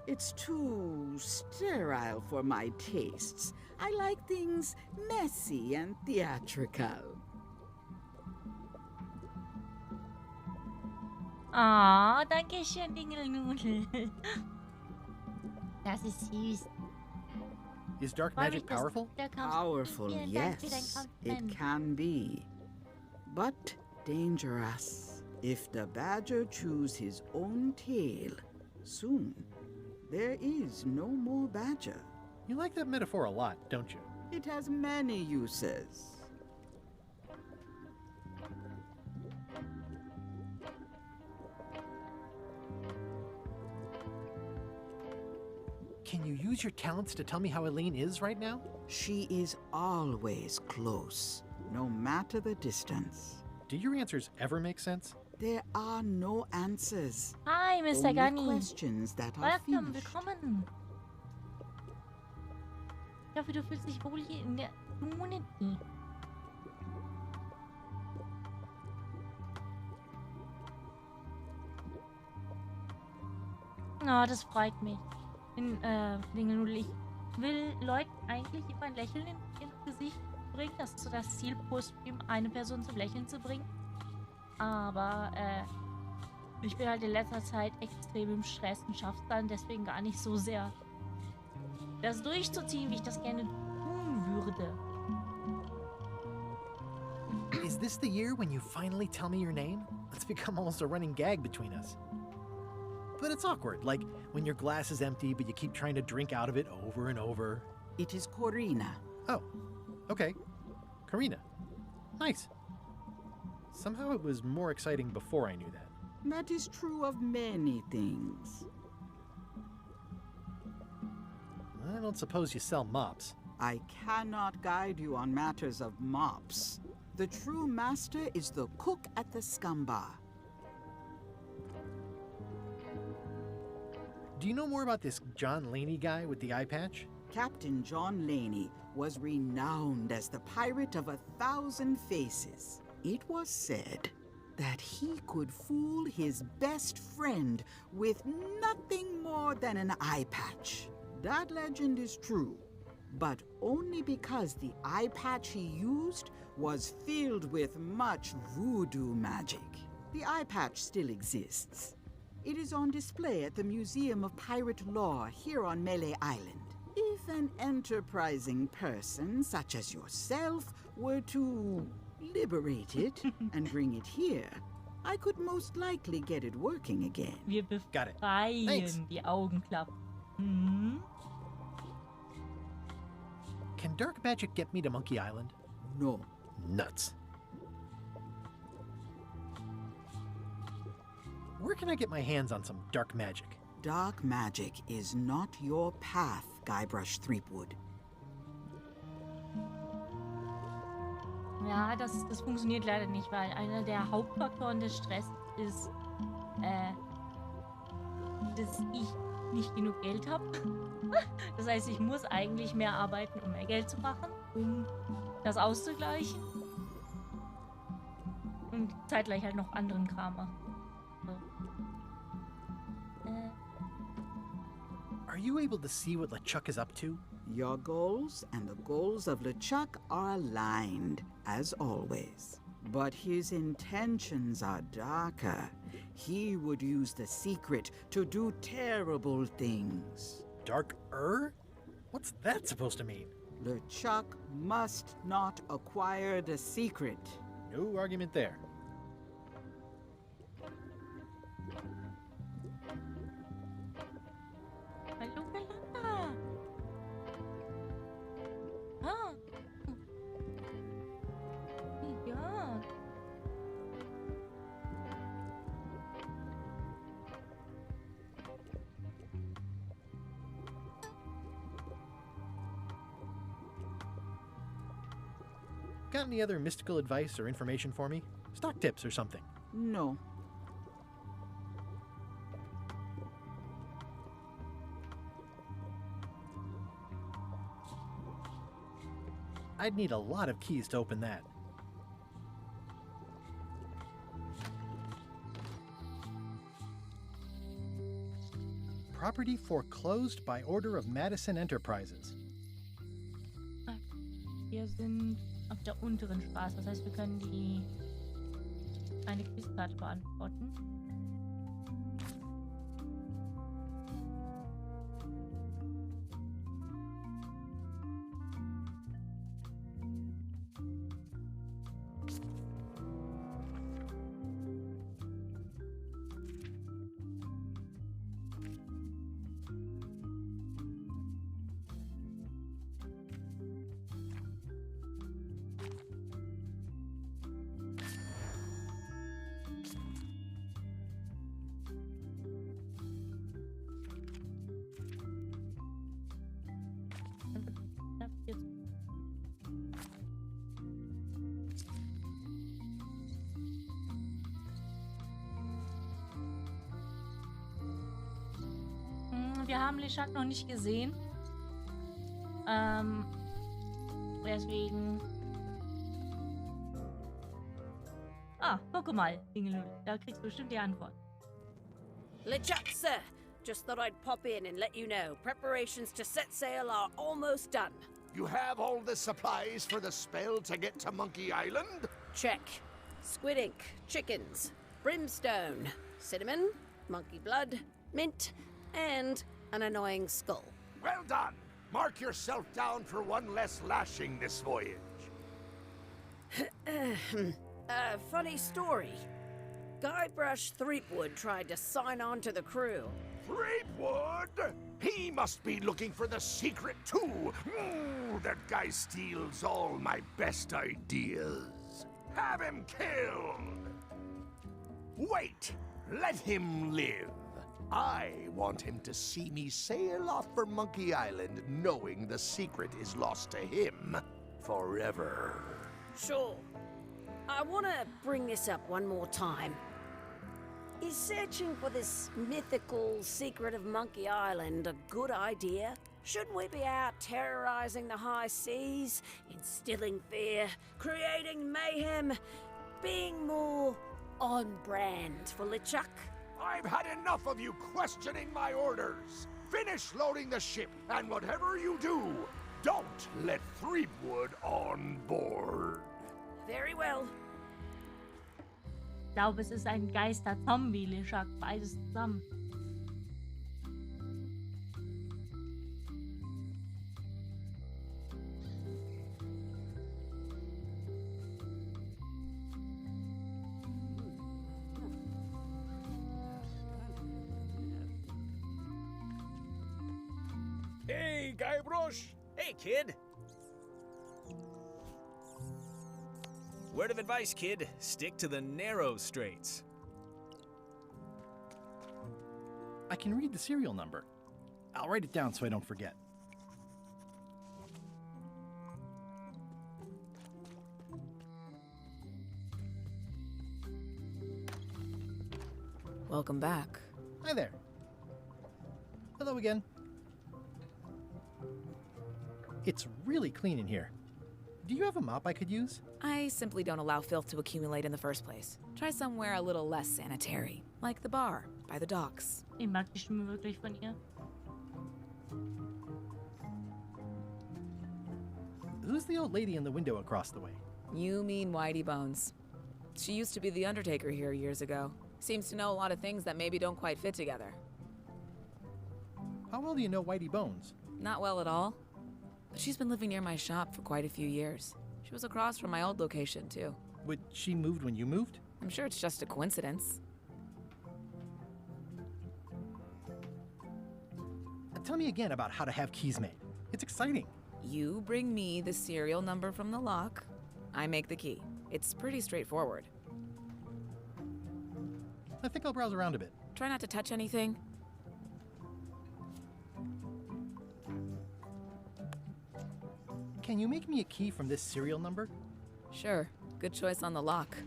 It's too sterile for my tastes. I like things messy and theatrical. Ah, danke schön, Dingelnudel. Das ist süß. Is dark magic powerful? Powerful, yes. It can be. But dangerous. If the badger chews his own tail, soon there is no more badger. You like that metaphor a lot, don't you? It has many uses. Can you use your talents to tell me how Eileen is right now? She is always close, no matter the distance. Do your answers ever make sense? There are no answers. Hi, Mr. Only Gunny. questions that are Welcome, finished. willkommen. Ich hoffe, du fühlst dich wohl hier in der Community. Oh, das freut mich. Ich will Leuten eigentlich immer ein Lächeln ins Gesicht bringen. Das ist so das Ziel, pro Stream eine Person zum Lächeln zu bringen. Aber ich bin halt in letzter Zeit extrem im Stress und schaff's dann deswegen gar nicht so sehr, das durchzuziehen, wie ich das gerne tun würde. Is this the year when you finally tell me your name? It's become almost a running gag between us. But it's awkward, like when your glass is empty but you keep trying to drink out of it over and over. It is Corina. Oh, okay. Karina. Nice. Somehow it was more exciting before I knew that. That is true of many things. I don't suppose you sell mops. I cannot guide you on matters of mops. The true master is the cook at the scum bar. Do you know more about this John Laney guy with the eye patch? Captain John Laney was renowned as the pirate of 1,000 faces. It was said that he could fool his best friend with nothing more than an eye patch. That legend is true, but only because the eye patch he used was filled with much voodoo magic. The eye patch still exists. It is on display at the Museum of Pirate Lore here on Melee Island. If an enterprising person such as yourself were to liberate it and bring it here, I could most likely get it working again. Wir befreien die Augenklappen. Hm? Can dark magic get me to Monkey Island? No. Nuts. Where can I get my hands on some dark magic? Dark magic is not your path, Guybrush Threepwood. Ja, das funktioniert leider nicht, weil einer der Hauptfaktoren des Stress ist, dass ich nicht genug Geld habe. Das heißt, ich muss eigentlich mehr arbeiten, um mehr Geld zu machen, um das auszugleichen. Und zeitgleich halt noch anderen Kram machen. So. Are you able to see what LeChuck is up to? Your goals and the goals of LeChuck are aligned, as always. But his intentions are darker. He would use the secret to do terrible things. Darker? What's that supposed to mean? LeChuck must not acquire the secret. No argument there. Hallo, Galanda. Ah. Ja. Got any other mystical advice or information for me? Stock tips or something? No. I'd need a lot of keys to open that. Property foreclosed by order of Madison Enterprises. Wir sind auf der unteren Straße, das heißt, wir können eine Quizkarte beantworten. Wir haben LeChuck noch nicht gesehen. Deswegen. Ah, guck mal, Dingelö. Da kriegst du bestimmt die Antwort. LeChuck, sir. Just thought I'd pop in and let you know. Preparations to set sail are almost done. You have all the supplies for the spell to get to Monkey Island? Check. Squid ink, chickens, brimstone, cinnamon, monkey blood, mint, and an annoying skull. Well done! Mark yourself down for one less lashing this voyage. Funny story. Guybrush Threepwood tried to sign on to the crew. Freibeuter? He must be looking for the secret too. That guy steals all my best ideas. Have him killed. Wait, let him live. I want him to see me sail off for Monkey Island knowing the secret is lost to him forever. Sure. I want to bring this up one more time. Is searching for this mythical secret of Monkey Island a good idea? Shouldn't we be out terrorizing the high seas, instilling fear, creating mayhem, being more on brand for LeChuck? I've had enough of you questioning my orders. Finish loading the ship, and whatever you do, don't let Threepwood on board. Very well. Ich glaube, es ist ein Geister-Zombie, LeChuck. Beides zusammen. Hey, Guybrush! Hey, kid! Word of advice, kid. Stick to the narrow straits. I can read the serial number. I'll write it down so I don't forget. Welcome back. Hi there. Hello again. It's really clean in here. Do you have a mop I could use? I simply don't allow filth to accumulate in the first place. Try somewhere a little less sanitary, like the bar by the docks. Ich mag die Stimme wirklich von ihr. Who's the old lady in the window across the way? You mean Whitey Bones. She used to be the Undertaker here years ago. Seems to know a lot of things that maybe don't quite fit together. How well do you know Whitey Bones? Not well at all. but she's been living near my shop for quite a few years. She was across from my old location, too. But she moved when you moved? I'm sure it's just a coincidence. Tell me again about how to have keys made. It's exciting. You bring me the serial number from the lock. I make the key. It's pretty straightforward. I think I'll browse around a bit. Try not to touch anything. Can you make me a key from this serial number? Sure. Good choice on the lock.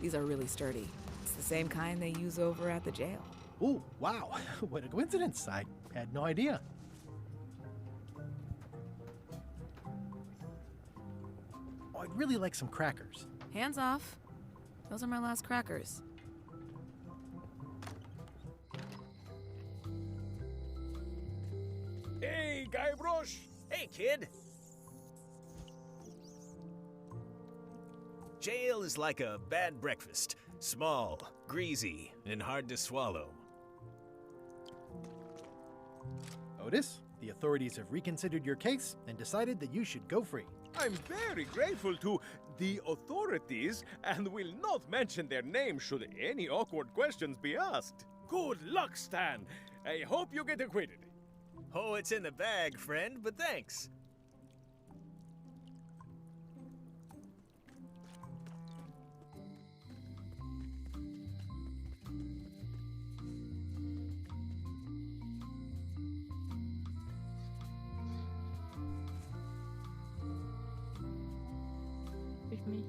These are really sturdy. It's the same kind they use over at the jail. Ooh, wow. What a coincidence. I had no idea. Oh, I'd really like some crackers. Hands off. Those are my last crackers. Hey, Guybrush! Hey, kid! Jail is like a bad breakfast. Small, greasy, and hard to swallow. Otis, the authorities have reconsidered your case and decided that you should go free. I'm very grateful to the authorities and will not mention their name should any awkward questions be asked. Good luck, Stan. I hope you get acquitted. Oh, it's in the bag, friend, but thanks. With me.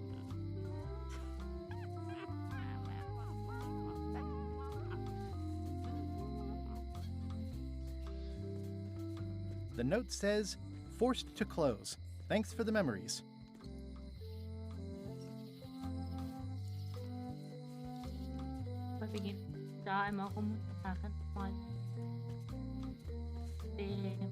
The note says, forced to close. Thanks for the memories. Wir gehen da einmal rum und machen mal den.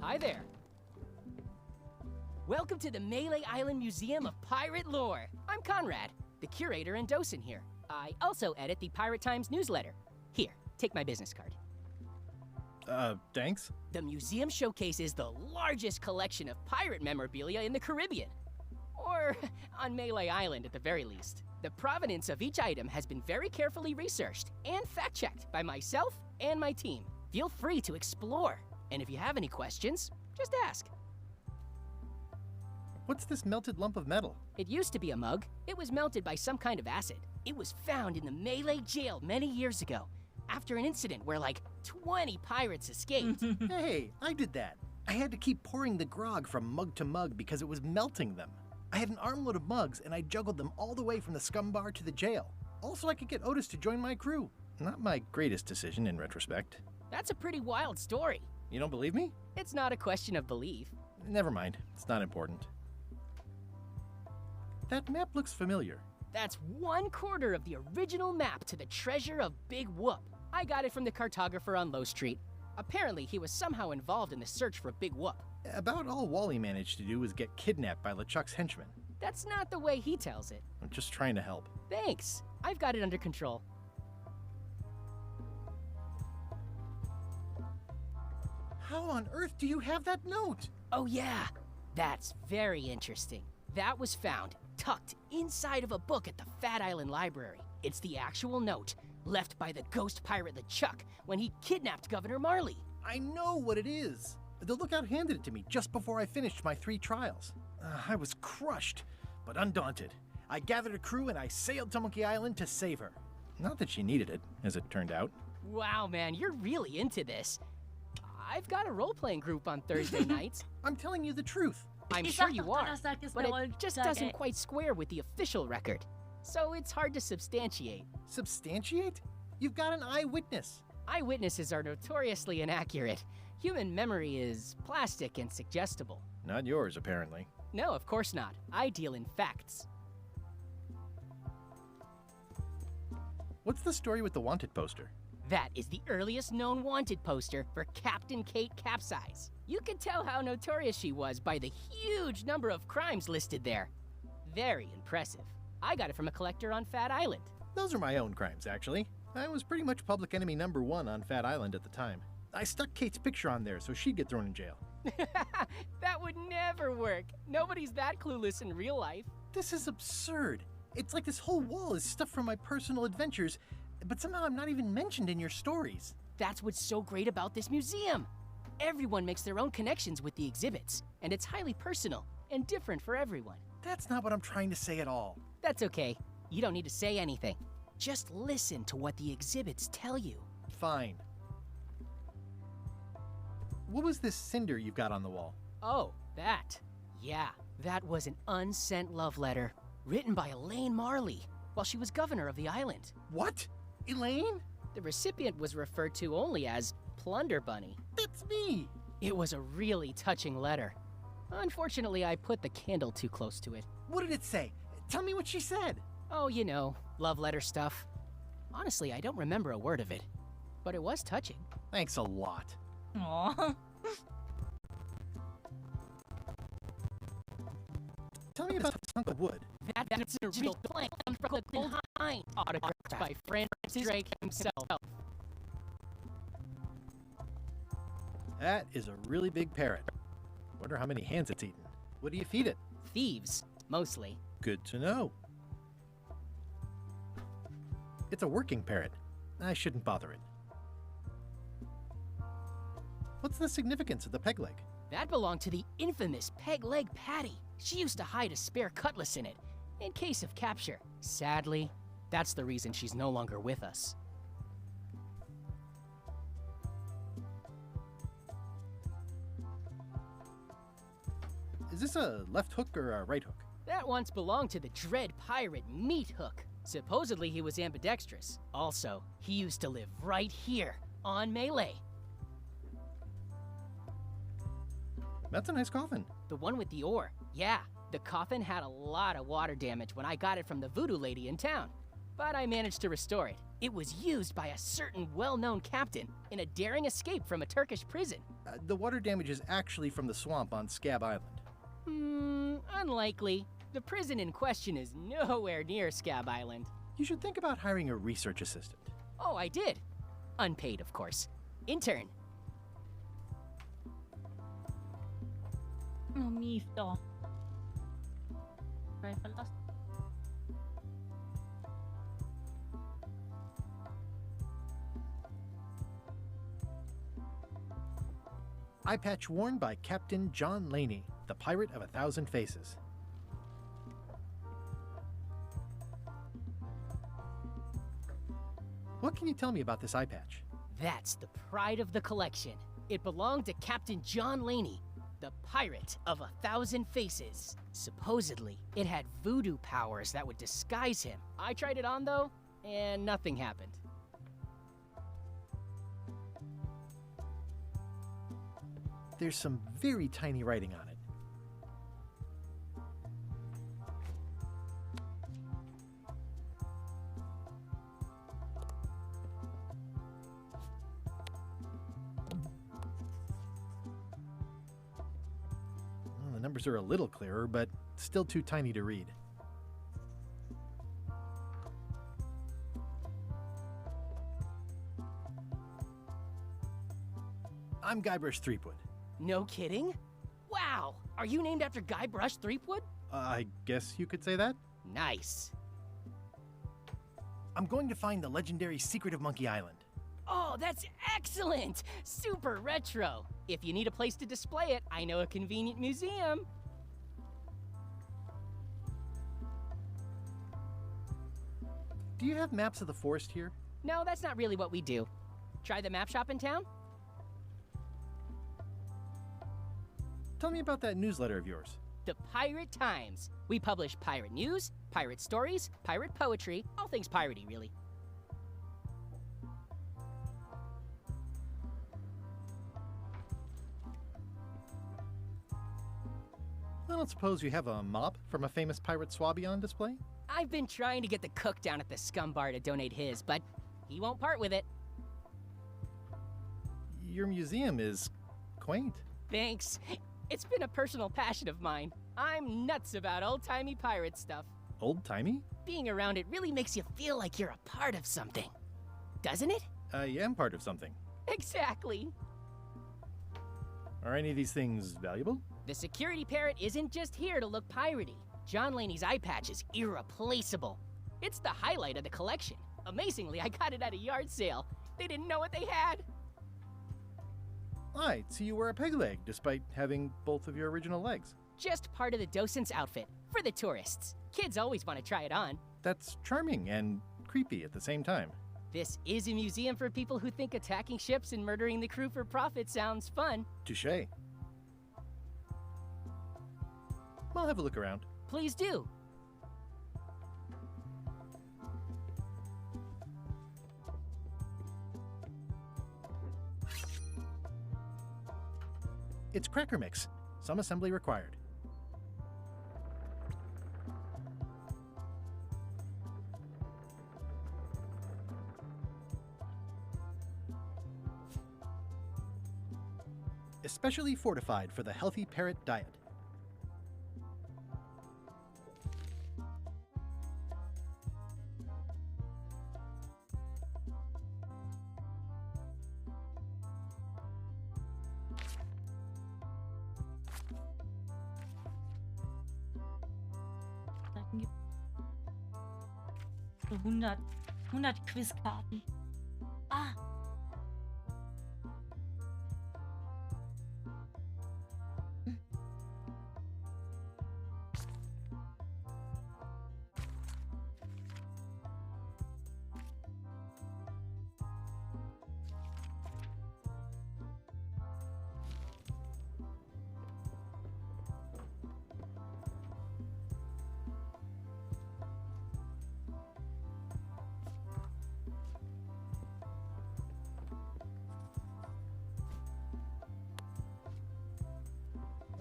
Hi there. Welcome to the Melee Island Museum of Pirate Lore. I'm Conrad, the curator and docent here. I also edit the Pirate Times newsletter. Here, take my business card. Thanks. The museum showcases the largest collection of pirate memorabilia in the Caribbean. Or on Melee Island at the very least. The provenance of each item has been very carefully researched and fact-checked by myself and my team. Feel free to explore. And if you have any questions, just ask. What's this melted lump of metal? It used to be a mug. It was melted by some kind of acid. It was found in the Melee jail many years ago, after an incident where like 20 pirates escaped. Hey, I did that. I had to keep pouring the grog from mug to mug because it was melting them. I had an armload of mugs and I juggled them all the way from the scum bar to the jail. Also, I could get Otis to join my crew. Not my greatest decision in retrospect. That's a pretty wild story. You don't believe me? It's not a question of belief. Never mind. It's not important. That map looks familiar. That's 1/4 of the original map to the treasure of Big Whoop. I got it from the cartographer on Low Street. Apparently, he was somehow involved in the search for Big Whoop. About all Wally managed to do was get kidnapped by LeChuck's henchmen. That's not the way he tells it. I'm just trying to help. Thanks. I've got it under control. How on earth do you have that note? Oh yeah, that's very interesting. That was found tucked inside of a book at the Fat Island Library. It's the actual note left by the ghost pirate LeChuck when he kidnapped Governor Marley. I know what it is. The lookout handed it to me just before I finished my 3 trials. I was crushed, but undaunted. I gathered a crew and I sailed to Monkey Island to save her. Not that she needed it, as it turned out. Wow, man, you're really into this. I've got a role-playing group on Thursday nights. I'm telling you the truth. I'm sure you are, but it just doesn't quite square with the official record. So it's hard to substantiate. Substantiate? You've got an eyewitness. Eyewitnesses are notoriously inaccurate. Human memory is plastic and suggestible. Not yours, apparently. No, of course not. I deal in facts. What's the story with the wanted poster? That is the earliest known wanted poster for Captain Kate Capsize. You can tell how notorious she was by the huge number of crimes listed there. Very impressive. I got it from a collector on Fat Island. Those are my own crimes, actually. I was pretty much public enemy #1 on Fat Island at the time. I stuck Kate's picture on there so she'd get thrown in jail. That would never work. Nobody's that clueless in real life. This is absurd. It's like this whole wall is stuff from my personal adventures, but somehow I'm not even mentioned in your stories. That's what's so great about this museum. Everyone makes their own connections with the exhibits, and it's highly personal and different for everyone. That's not what I'm trying to say at all. That's okay. You don't need to say anything. Just listen to what the exhibits tell you. Fine. What was this cinder you've got on the wall? Oh, that. Yeah, that was an unsent love letter written by Elaine Marley while she was governor of the island. What? Elaine? The recipient was referred to only as Plunder Bunny. That's me! It was a really touching letter. Unfortunately, I put the candle too close to it. What did it say? Tell me what she said. Oh, you know, love letter stuff. Honestly, I don't remember a word of it, but it was touching. Thanks a lot. Aww. Tell me about the hunk of wood. That's an original plan from behind, autographed by Francis Drake himself. That is a really big parrot. Wonder how many hands it's eaten. What do you feed it? Thieves, mostly. Good to know. It's a working parrot. I shouldn't bother it. What's the significance of the peg leg? That belonged to the infamous Peg Leg Patty. She used to hide a spare cutlass in it, in case of capture. Sadly, that's the reason she's no longer with us. Is this a left hook or a right hook? That once belonged to the dread pirate Meat Hook. Supposedly he was ambidextrous. Also, he used to live right here, on Melee. That's a nice coffin. The one with the ore. Yeah, the coffin had a lot of water damage when I got it from the voodoo lady in town. But I managed to restore it. It was used by a certain well-known captain in a daring escape from a Turkish prison. The water damage is actually from the swamp on Scab Island. Unlikely. The prison in question is nowhere near Scab Island. You should think about hiring a research assistant. Oh, I did. Unpaid, of course. Intern. Myf då. Ska jag förlasta? Eye patch worn by Captain John Laney, the Pirate of 1,000 Faces. What can you tell me about this eye patch? That's the pride of the collection. It belonged to Captain John Laney, the Pirate of 1,000 Faces. Supposedly, it had voodoo powers that would disguise him. I tried it on, though, and nothing happened. There's some very tiny writing on it. Well, the numbers are a little clearer, but still too tiny to read. I'm Guybrush Threepwood. No kidding? Wow! Are you named after Guybrush Threepwood? I guess you could say that. Nice. I'm going to find the legendary secret of Monkey Island. Oh, that's excellent! Super retro. If you need a place to display it, I know a convenient museum. Do you have maps of the forest here? No, that's not really what we do. Try the map shop in town? Tell me about that newsletter of yours. The Pirate Times. We publish pirate news, pirate stories, pirate poetry, all things piratey, really. I don't suppose you have a mop from a famous pirate swabby on display? I've been trying to get the cook down at the Scum Bar to donate his, but he won't part with it. Your museum is quaint. Thanks. It's been a personal passion of mine. I'm nuts about old-timey pirate stuff. Old-timey? Being around it really makes you feel like you're a part of something. Doesn't it? I am part of something. Exactly. Are any of these things valuable? The security parrot isn't just here to look piratey. John Laney's eye patch is irreplaceable. It's the highlight of the collection. Amazingly, I got it at a yard sale. They didn't know what they had. I'd see you wear a peg leg, despite having both of your original legs. Just part of the docent's outfit, for the tourists. Kids always want to try it on. That's charming and creepy at the same time. This is a museum for people who think attacking ships and murdering the crew for profit sounds fun. Touché. I'll have a look around. Please do. It's cracker mix. Some assembly required. Especially fortified for the healthy parrot diet. So 100 Quizkarten. Ah!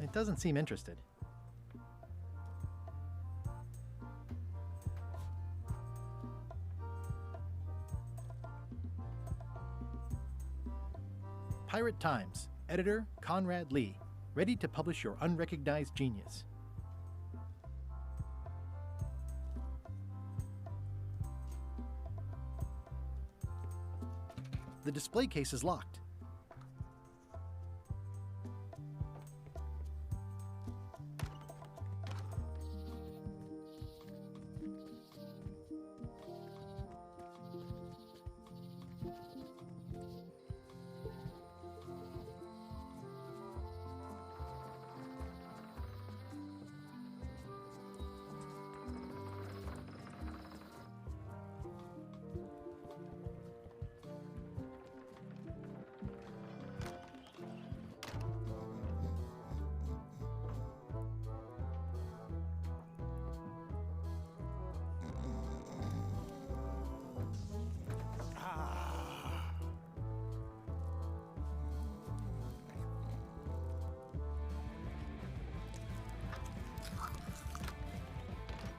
It doesn't seem interested. Pirate Times, editor Conrad Lee, ready to publish your unrecognized genius. The display case is locked.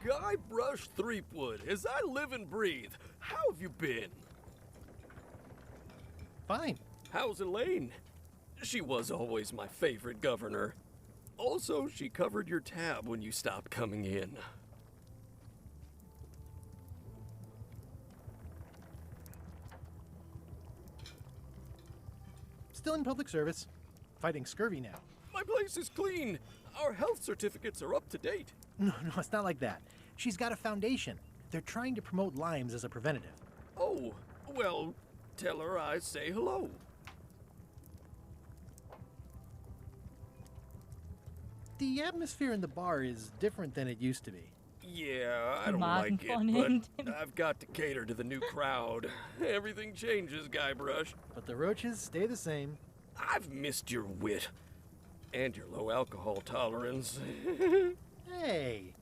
Guybrush Threepwood, as I live and breathe, how have you been? Fine. How's Elaine? She was always my favorite governor. Also, she covered your tab when you stopped coming in. Still in public service. Fighting scurvy now. My place is clean. Our health certificates are up to date. No, it's not like that. She's got a foundation. They're trying to promote Lyme's as a preventative. Oh, well, tell her I say hello. The atmosphere in the bar is different than it used to be. Yeah, I don't like it, but I've got to cater to the new crowd. Everything changes, Guybrush. But the roaches stay the same. I've missed your wit. And your low alcohol tolerance. Hey!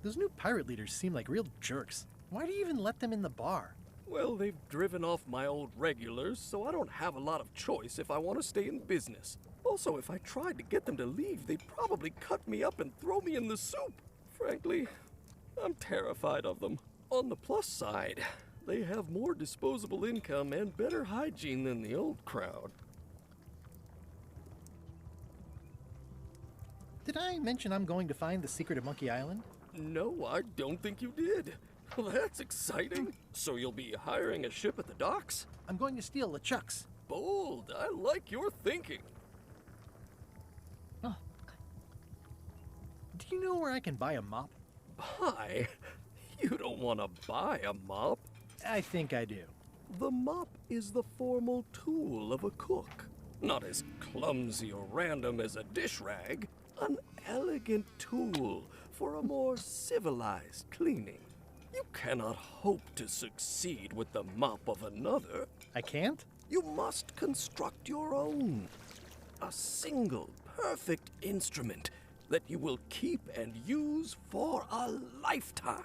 Those new pirate leaders seem like real jerks. Why do you even let them in the bar? Well, they've driven off my old regulars, so I don't have a lot of choice if I want to stay in business. Also, if I tried to get them to leave, they'd probably cut me up and throw me in the soup. Frankly, I'm terrified of them. On the plus side, they have more disposable income and better hygiene than the old crowd. Did I mention I'm going to find the secret of Monkey Island? No, I don't think you did. Well, that's exciting. So you'll be hiring a ship at the docks? I'm going to steal LeChuck's. Bold. I like your thinking. Oh. Do you know where I can buy a mop? Buy? You don't want to buy a mop. I think I do. The mop is the formal tool of a cook. Not as clumsy or random as a dish rag. An elegant tool for a more civilized cleaning. You cannot hope to succeed with the mop of another. I can't? You must construct your own. A single, perfect instrument that you will keep and use for a lifetime.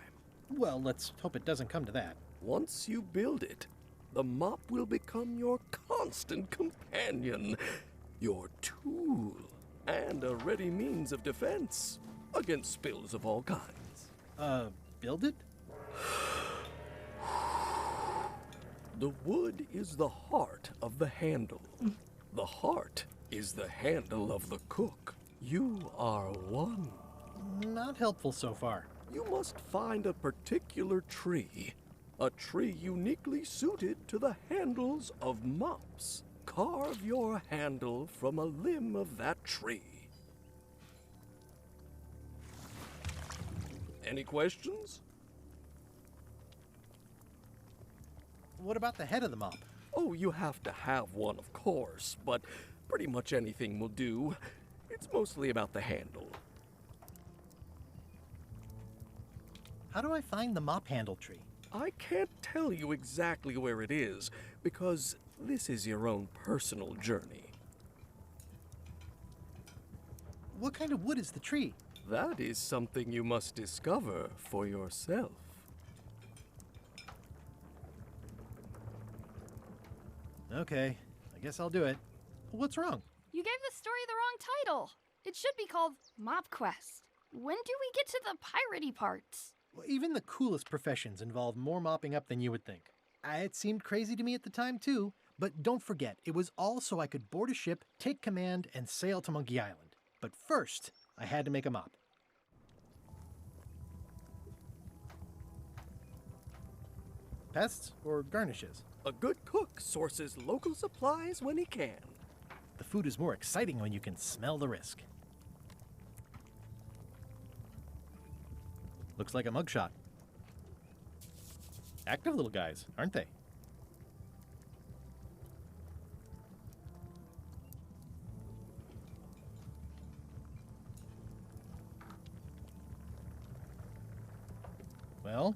Well, let's hope it doesn't come to that. Once you build it, the mop will become your constant companion, your tool, and a ready means of defense against spills of all kinds. Build it? The wood is the heart of the handle. The heart is the handle of the cook. You are one. Not helpful so far. You must find a particular tree. A tree uniquely suited to the handles of mops. Carve your handle from a limb of that tree. Any questions? What about the head of the mop? Oh, you have to have one, of course, but pretty much anything will do. It's mostly about the handle. How do I find the mop handle tree? I can't tell you exactly where it is, because this is your own personal journey. What kind of wood is the tree? That is something you must discover for yourself. Okay, I guess I'll do it. What's wrong? You gave the story the wrong title. It should be called Mop Quest. When do we get to the piratey parts? Well, even the coolest professions involve more mopping up than you would think. It seemed crazy to me at the time, too. But don't forget, it was all so I could board a ship, take command, and sail to Monkey Island. But first, I had to make a mop. Pests or garnishes? A good cook sources local supplies when he can. The food is more exciting when you can smell the risk. Looks like a mugshot. Active little guys, aren't they? Well,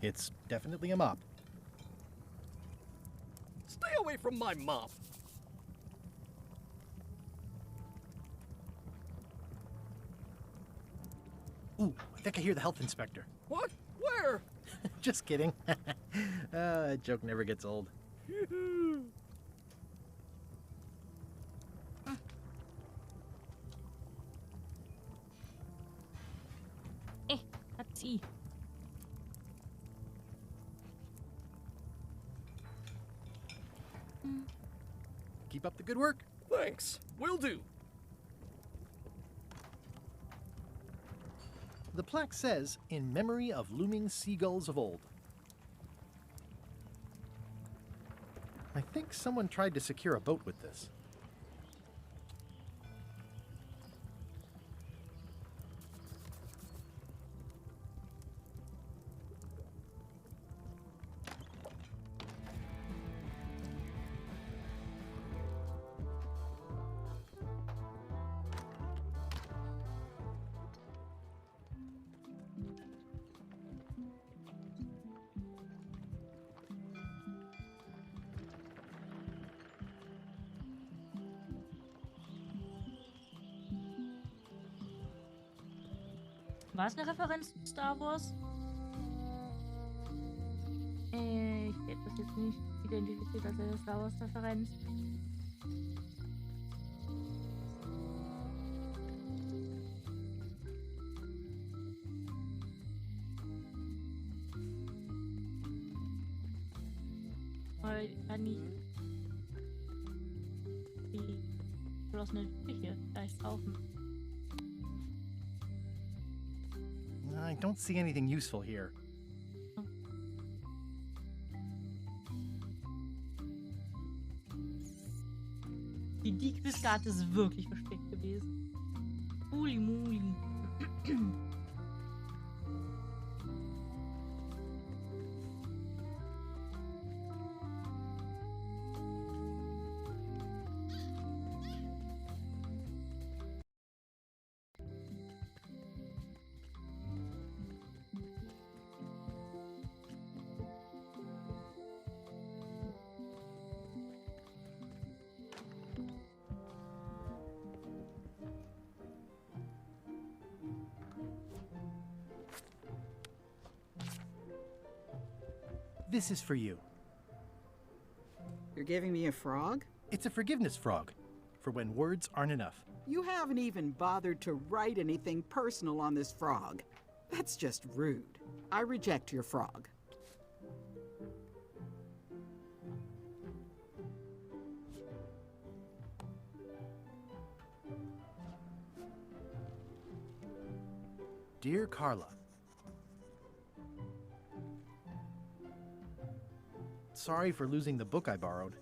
it's definitely a mop. Stay away from my mop. Ooh, I think I hear the health inspector. What? Where? Just kidding. That joke never gets old. Let's see. Keep up the good work. Thanks. Will do. The plaque says, in memory of looming seagulls of old. I think someone tried to secure a boat with this. War es eine Referenz zu Star Wars? Ich hätte nicht identifiziert als eine Star Wars-Referenz. Aber ich kann nicht die geschlossene Küche vielleicht kaufen. I don't see anything useful here. Die Quizkarte ist wirklich versteckt gewesen. Uli Muli. This is for you. You're giving me a frog? It's a forgiveness frog, for when words aren't enough. You haven't even bothered to write anything personal on this frog. That's just rude. I reject your frog. Dear Carla, sorry for losing the book I borrowed.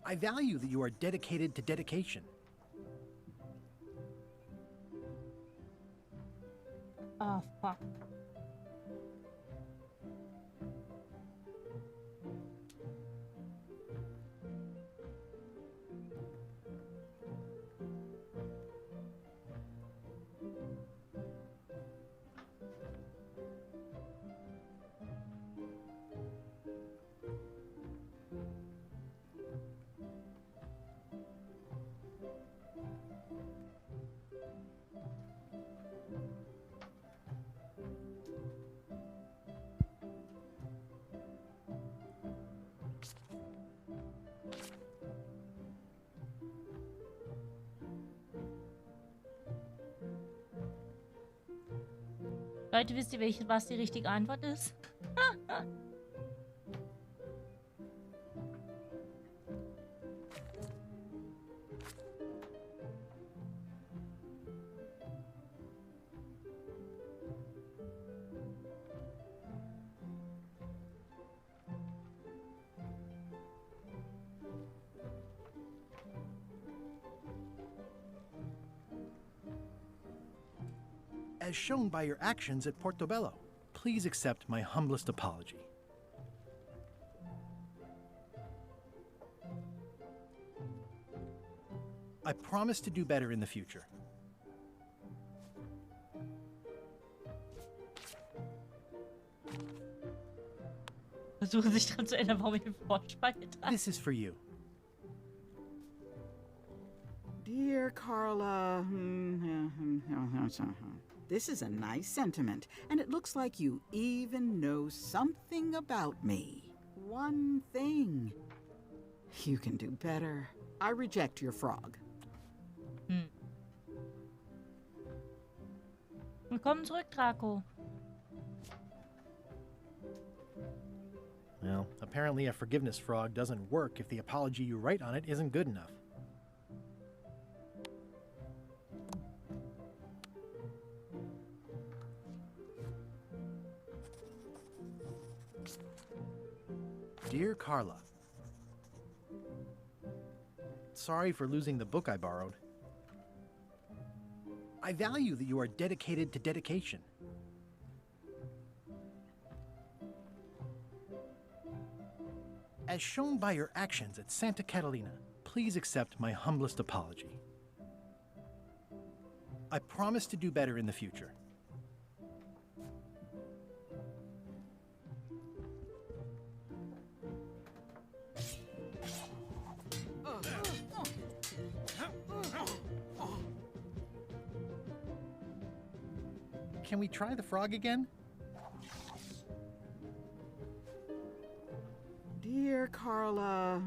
I value that you are dedicated to dedication. Oh, fuck. Leute, wisst ihr, was die richtige Antwort ist? As shown by your actions at Portobello, please accept my humblest apology. I promise to do better in the future. Versuche sich daran zu erinnern, warum ich den Vorspann getan. This is for you. Dear Carla, this is a nice sentiment, and it looks like you even know something about me. One thing. You can do better. I reject your frog. Willkommen zurück, Draco. Well, apparently a forgiveness frog doesn't work if the apology you write on it isn't good enough. Dear Carla, sorry for losing the book I borrowed. I value that you are dedicated to dedication. As shown by your actions at Santa Catalina, please accept my humblest apology. I promise to do better in the future. Can we try the frog again? Dear Carla,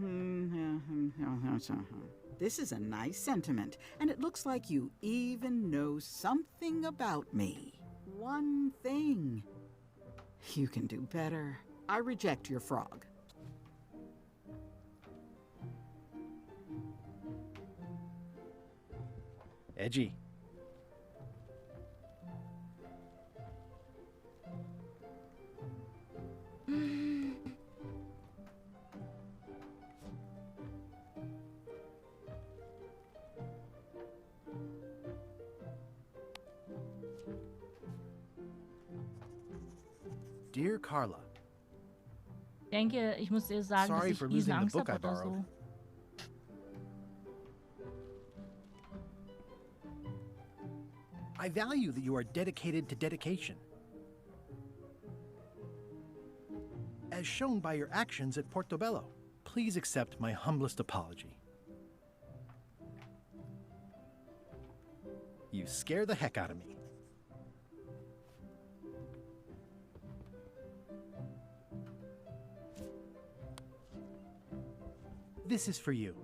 this is a nice sentiment, and it looks like you even know something about me. One thing. You can do better. I reject your frog. Edgy. Dear Carla. Ich denke, ich muss dir sagen, Sorry dass for ich riesen losing the Angst book habe I oder borrowed. so. I value that you are dedicated to dedication. As shown by your actions at Portobello, please accept my humblest apology. You scare the heck out of me. This is for you.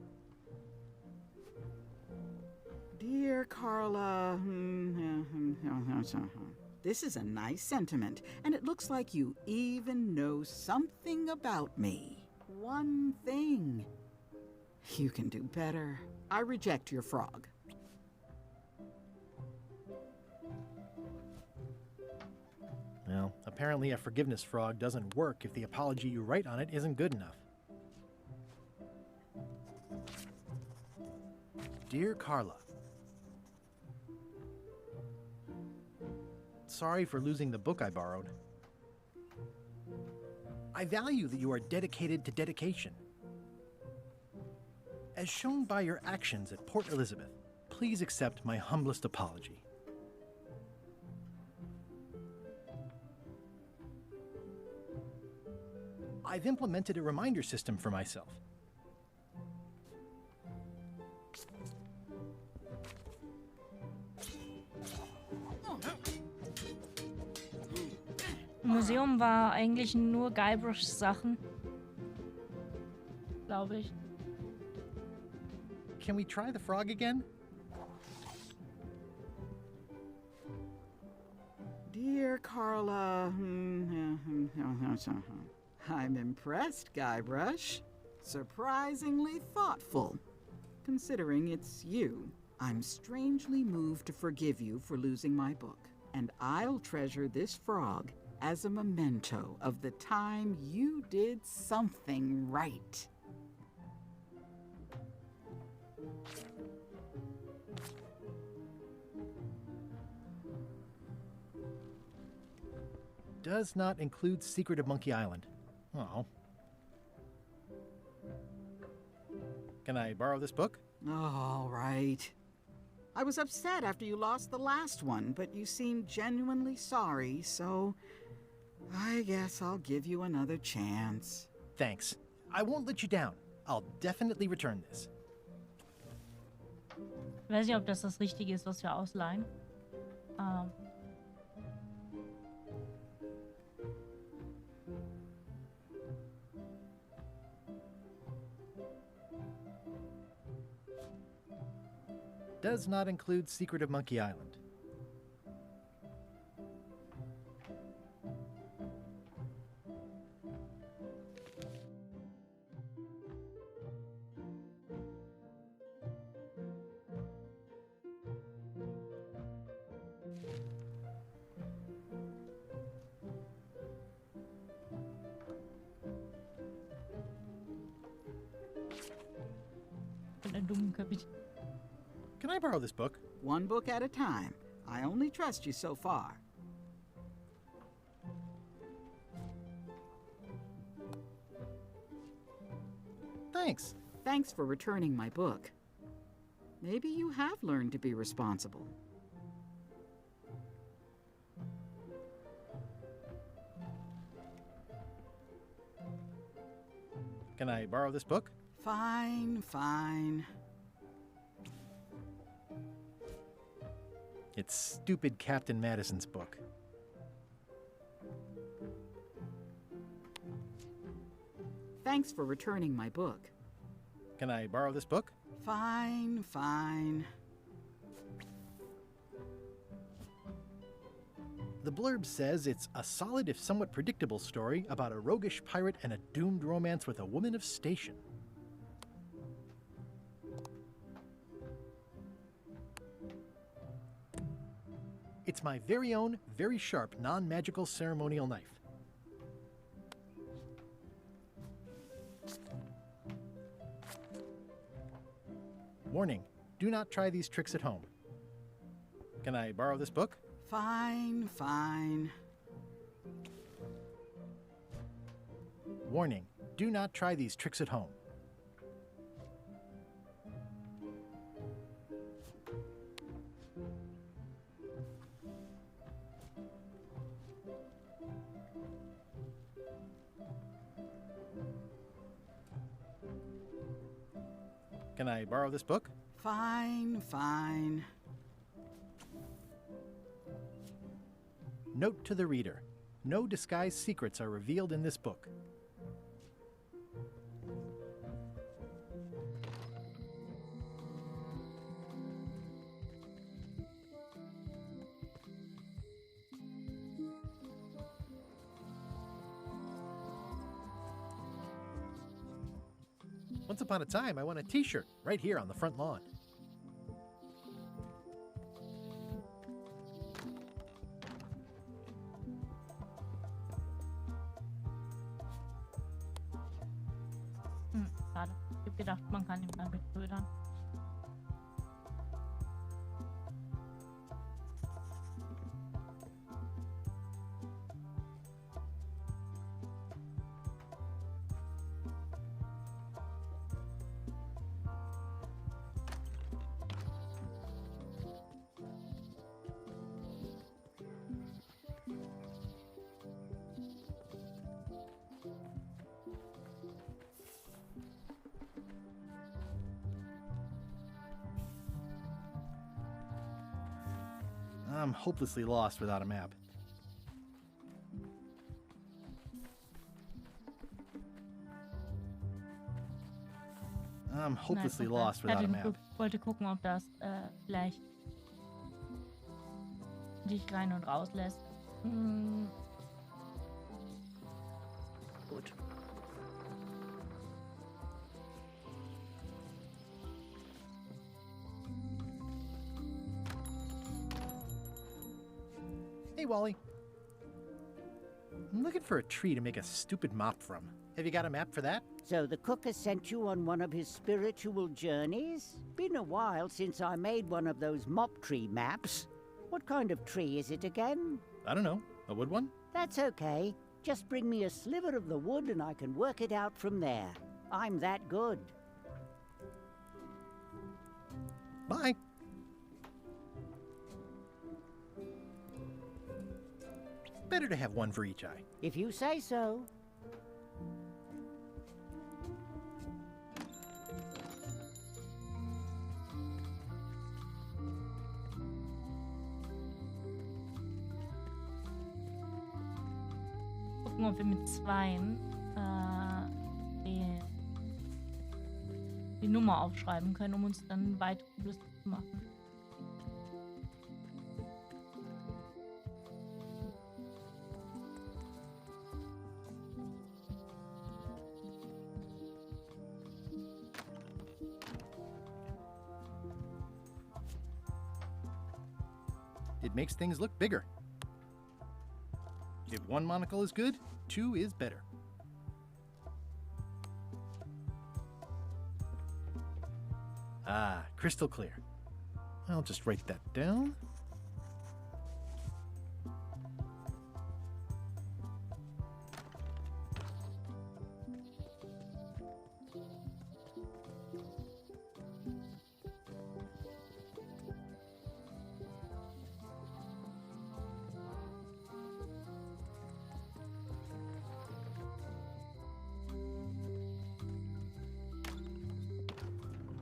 Dear Carla, this is a nice sentiment, and it looks like you even know something about me. One thing. You can do better. I reject your frog. Well, apparently a forgiveness frog doesn't work if the apology you write on it isn't good enough. Dear Carla, sorry for losing the book I borrowed. I value that you are dedicated to dedication. As shown by your actions at Port Elizabeth, please accept my humblest apology. I've implemented a reminder system for myself. Im Museum war eigentlich nur Guybrushs Sachen. Glaube ich. Can we try the frog again? Dear Carla, I'm impressed, Guybrush. Surprisingly thoughtful. Considering it's you, I'm strangely moved to forgive you for losing my book. And I'll treasure this frog as a memento of the time you did something right. Does not include Secret of Monkey Island. Oh. Can I borrow this book? All right. I was upset after you lost the last one, but you seemed genuinely sorry, so I guess I'll give you another chance. Thanks. I won't let you down. I'll definitely return this. Ich weiß nicht, ob das Richtige ist, was wir ausleihen. Does not include Secret of Monkey Island. Can I borrow this book? One book at a time. I only trust you so far. Thanks. Thanks for returning my book. Maybe you have learned to be responsible. Can I borrow this book? Fine, fine. It's stupid Captain Madison's book. Thanks for returning my book. Can I borrow this book? Fine, fine. The blurb says it's a solid if somewhat predictable story about a roguish pirate and a doomed romance with a woman of station. It's my very own, very sharp, non-magical ceremonial knife. Warning, do not try these tricks at home. Can I borrow this book? Fine, fine. Warning, do not try these tricks at home. Can I borrow this book? Fine, fine. Note to the reader. No disguised secrets are revealed in this book. Once upon a time, I won a t-shirt right here on the front lawn. Schade. Ich hab gedacht, man kann ihn mal mitködern. I'm hopelessly lost without a map. I'm hopelessly lost without a map. Ich wollte gucken, ob das vielleicht dich rein und raus lässt. Gut. Hey, Wally. I'm looking for a tree to make a stupid mop from. Have you got a map for that? So the cook has sent you on one of his spiritual journeys? Been a while since I made one of those mop tree maps. What kind of tree is it again? I don't know. A wood one? That's okay. Just bring me a sliver of the wood and I can work it out from there. I'm that good. Bye. Better to have one for each eye. If you say so. Gucken, ob wir mit zweien die Nummer aufschreiben können, um uns dann weitere Lust zu machen. It makes things look bigger. If one monocle is good, two is better. Ah, crystal clear. I'll just write that down.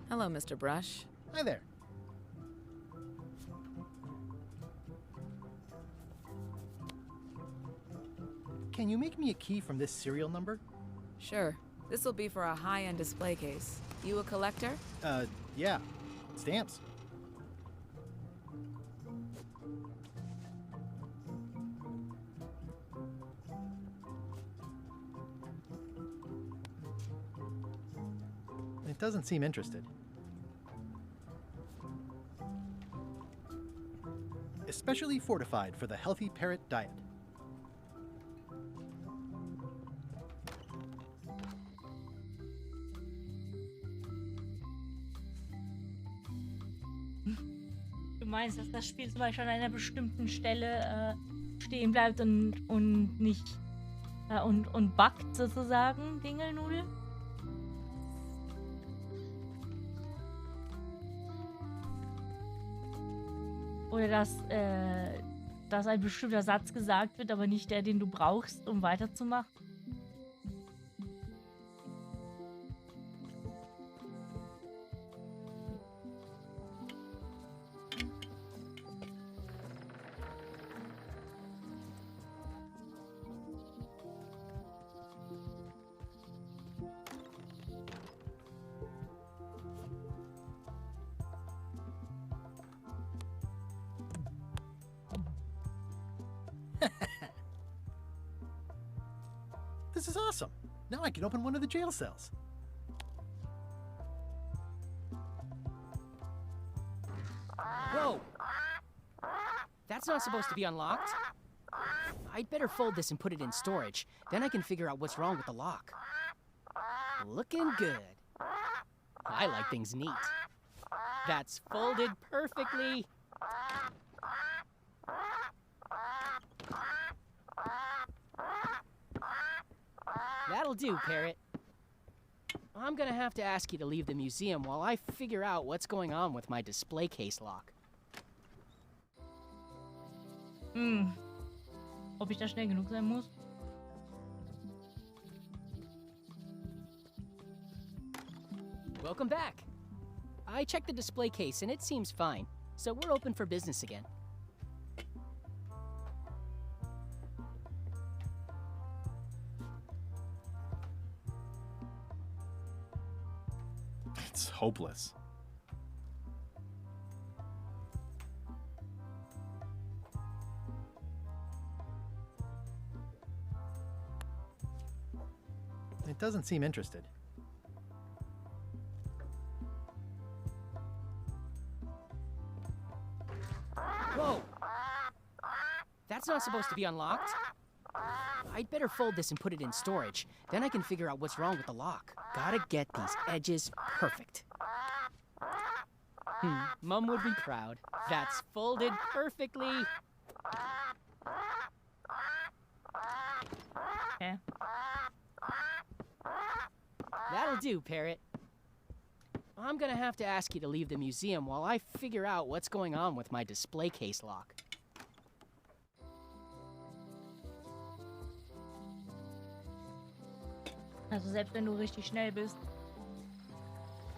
Hello, Mr. Brush. Hi there. Can you make me a key from this serial number? Sure. This'll be for a high-end display case. You a collector? Yeah. Stamps. It doesn't seem interested. Especially fortified for the healthy parrot diet. Du meinst, dass das Spiel zum Beispiel an einer bestimmten Stelle stehen bleibt und nicht und buggt sozusagen, Dingelnudel? Oder dass ein bestimmter Satz gesagt wird, aber nicht der, den du brauchst, um weiterzumachen? This is awesome. Now I can open one of the jail cells. Whoa! That's not supposed to be unlocked. I'd better fold this and put it in storage. Then I can figure out what's wrong with the lock. Looking good. I like things neat. That's folded perfectly. That'll do, Parrot. I'm gonna have to ask you to leave the museum while I figure out what's going on with my display case lock. Ob ich da schnell genug sein muss? Welcome back. I checked the display case and it seems fine, so we're open for business again. It's hopeless. It doesn't seem interested. Whoa! That's not supposed to be unlocked. I'd better fold this and put it in storage. Then I can figure out what's wrong with the lock. Gotta get these edges perfect. Mom would be proud. That's folded perfectly. Okay. That'll do, Parrot. I'm gonna have to ask you to leave the museum while I figure out what's going on with my display case lock. Also selbst wenn du richtig schnell bist,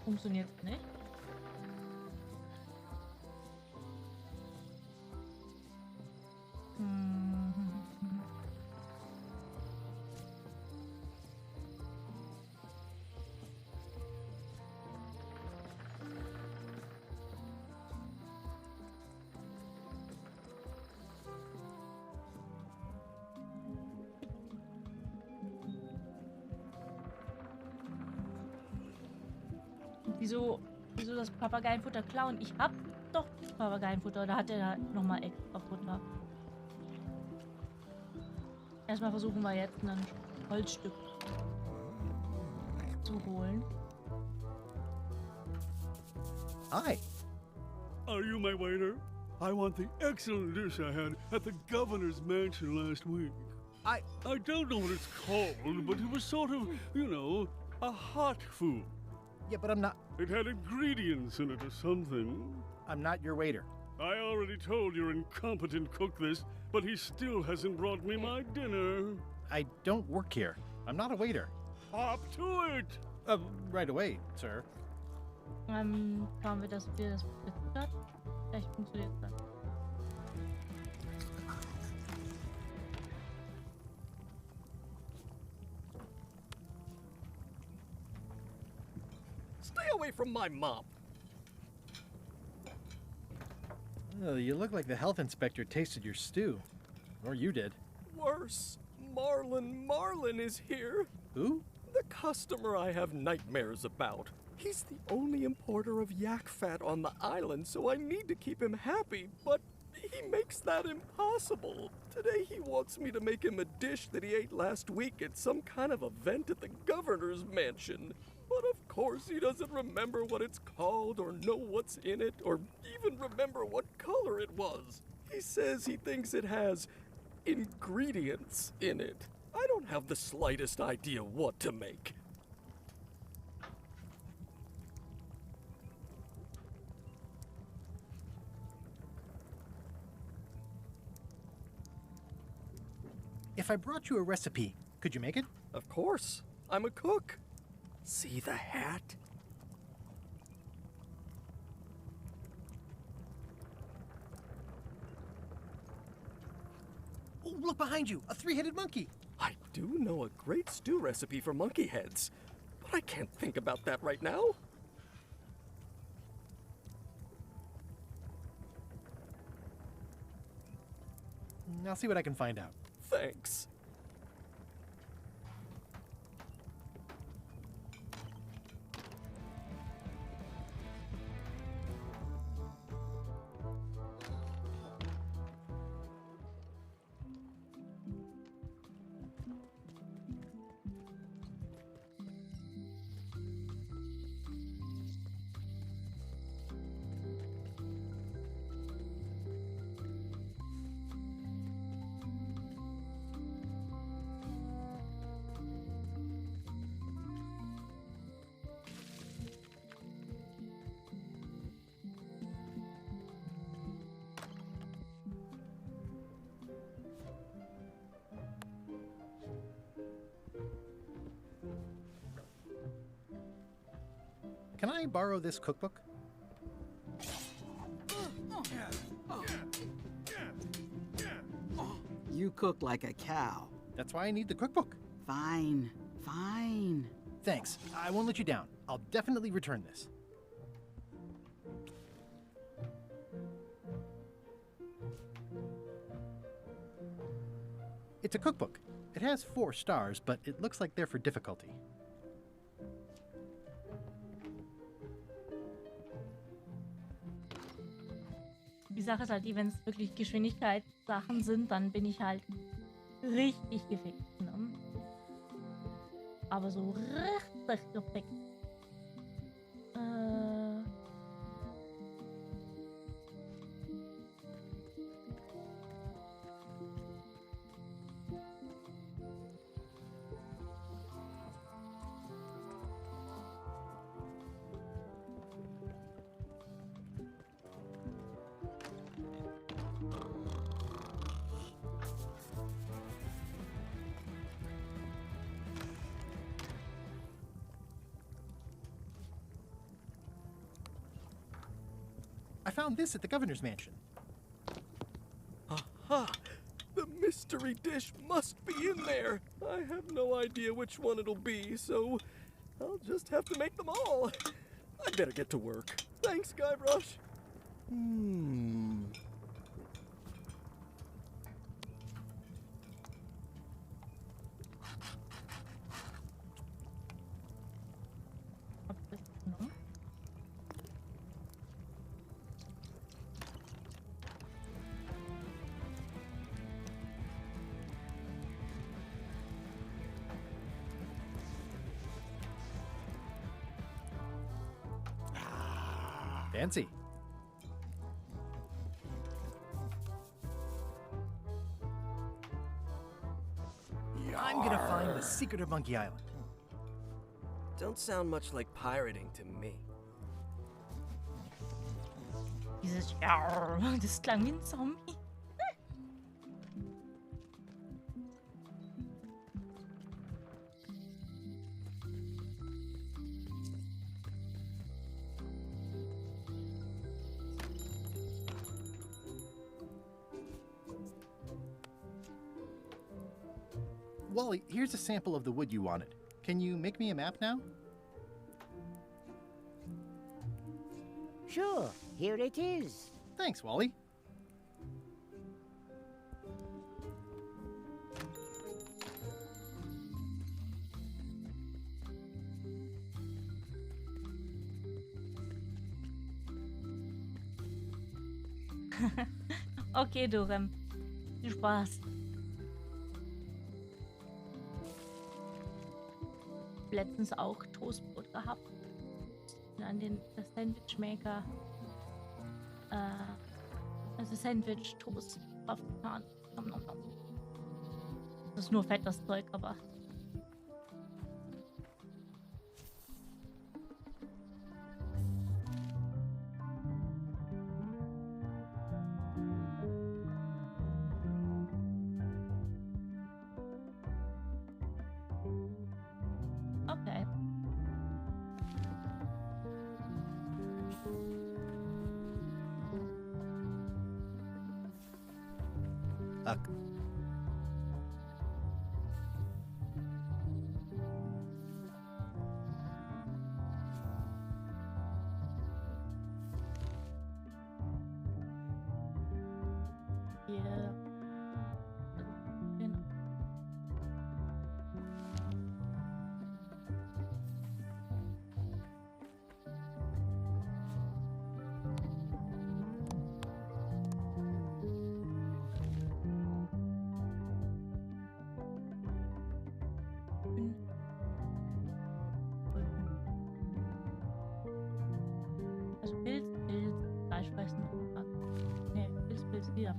funktioniert es nicht. Wieso das Papageienfutter klauen? Ich hab doch das Papageienfutter. Oder hat er da nochmal extra Futter? Erstmal versuchen wir jetzt ein Holzstück zu holen. Hi. Are you my waiter? I want the excellent dish I had at the governor's mansion last week. I don't know what it's called, but it was sort of, you know, a hot food. Yeah, but I'm not... It had ingredients in it or something. I'm not your waiter. I already told your incompetent cook this, but he still hasn't brought me my dinner. I don't work here. I'm not a waiter. Hop to it! Right away, sir. Schauen wir, dass wir das bezahlt. Vielleicht funktioniert das. away from my mom. Oh, you look like the health inspector tasted your stew. Or you did. Worse. Marlin is here. Who? The customer I have nightmares about. He's the only importer of yak fat on the island, so I need to keep him happy, but he makes that impossible. Today he wants me to make him a dish that he ate last week at some kind of event at the governor's mansion. But of course he doesn't remember what it's called or know what's in it or even remember what color it was. He says he thinks it has ingredients in it. I don't have the slightest idea what to make. If I brought you a recipe, could you make it? Of course. I'm a cook. See the hat? Oh, look behind you! A three-headed monkey! I do know a great stew recipe for monkey heads, but I can't think about that right now. I'll see what I can find out. Thanks. Can I borrow this cookbook? You cook like a cow. That's why I need the cookbook. Fine, fine. Thanks. I won't let you down. I'll definitely return this. It's a cookbook. It has 4 stars, but it looks like they're for difficulty. Die Sache ist halt die, wenn es wirklich Geschwindigkeitssachen sind, dann bin ich halt richtig gefickt. Ne? Aber so richtig gefickt. I found this at the governor's mansion. Aha! The mystery dish must be in there. I have no idea which one it'll be, so I'll just have to make them all. I better get to work. Thanks, Guybrush. Fancy. I'm gonna find the secret of Monkey Island. Don't sound much like pirating to me. Dieses Jarr, das klang wie ein Zombie. Wally, here's a sample of the wood you wanted. Can you make me a map now? Sure, here it is. Thanks, Wally. Okay, Dorem. Viel Spaß. Letztens auch Toastbrot gehabt. An den Sandwichmaker. Also Sandwich-Toast aufgetan. Das ist nur fett, das Zeug, aber. Okay. Ach. Yeah. Genau. Also Pilz, Fleischfressen. Ne, Pilz, wieder.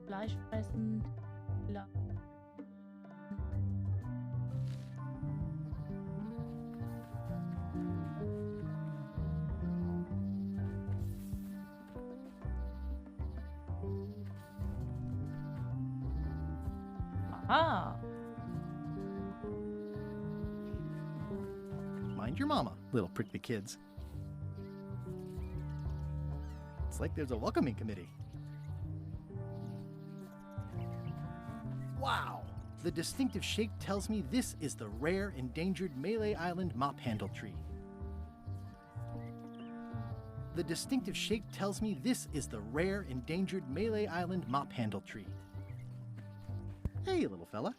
Fleisch fressen. Aha. Mind your mama, little prickly kids. It's like there's a welcoming committee. Wow! The distinctive shape tells me this is the rare endangered Malay Island mop handle tree. The distinctive shape tells me this is the rare endangered Malay Island mop handle tree. Hey, little fella.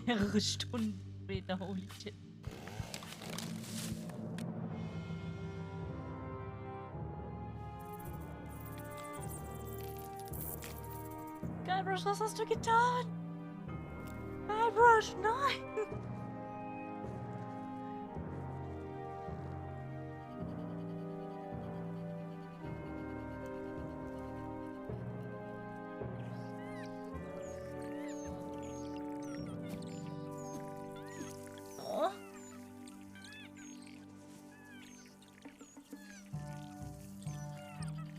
Mehrere Stunden später, holy shit. Guybrush, was hast du getan? Guybrush, nein! Oh.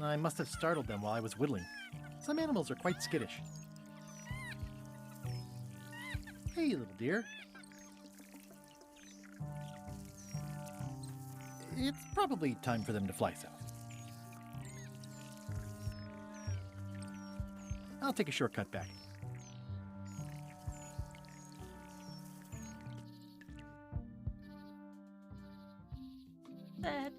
I must have startled them while I was whittling. Some animals are quite skittish. Hey, little dear. It's probably time for them to fly south. I'll take a shortcut back. Sad.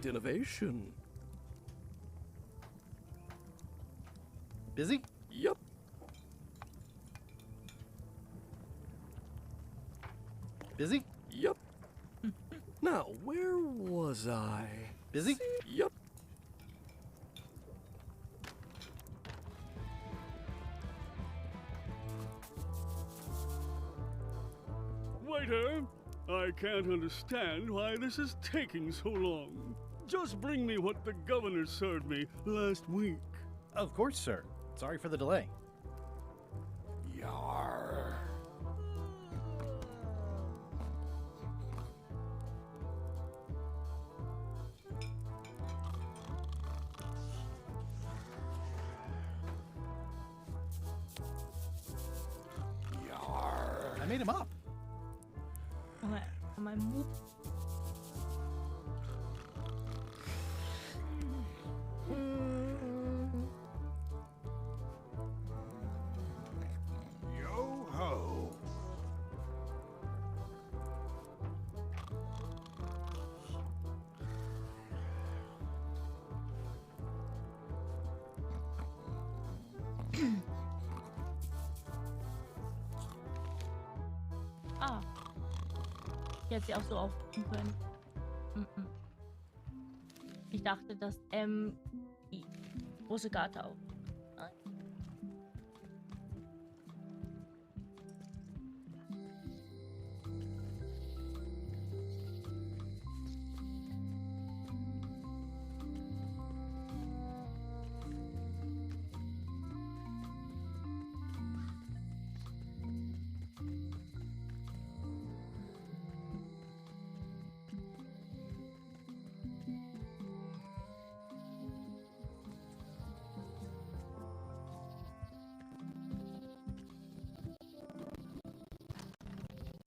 Quite innovation. Busy? Yep. Busy? Yep. Now, where was I? Busy? Yep. Waiter, I can't understand why this is taking so long. Just bring me what the governor served me last week. Of course, sir. Sorry for the delay. Yar. Yar. I made him up. Am I move? Yo ho. Ah. Ich hätte sie auch so aufrufen können. Ich dachte, dass die große Karte auf. Nein.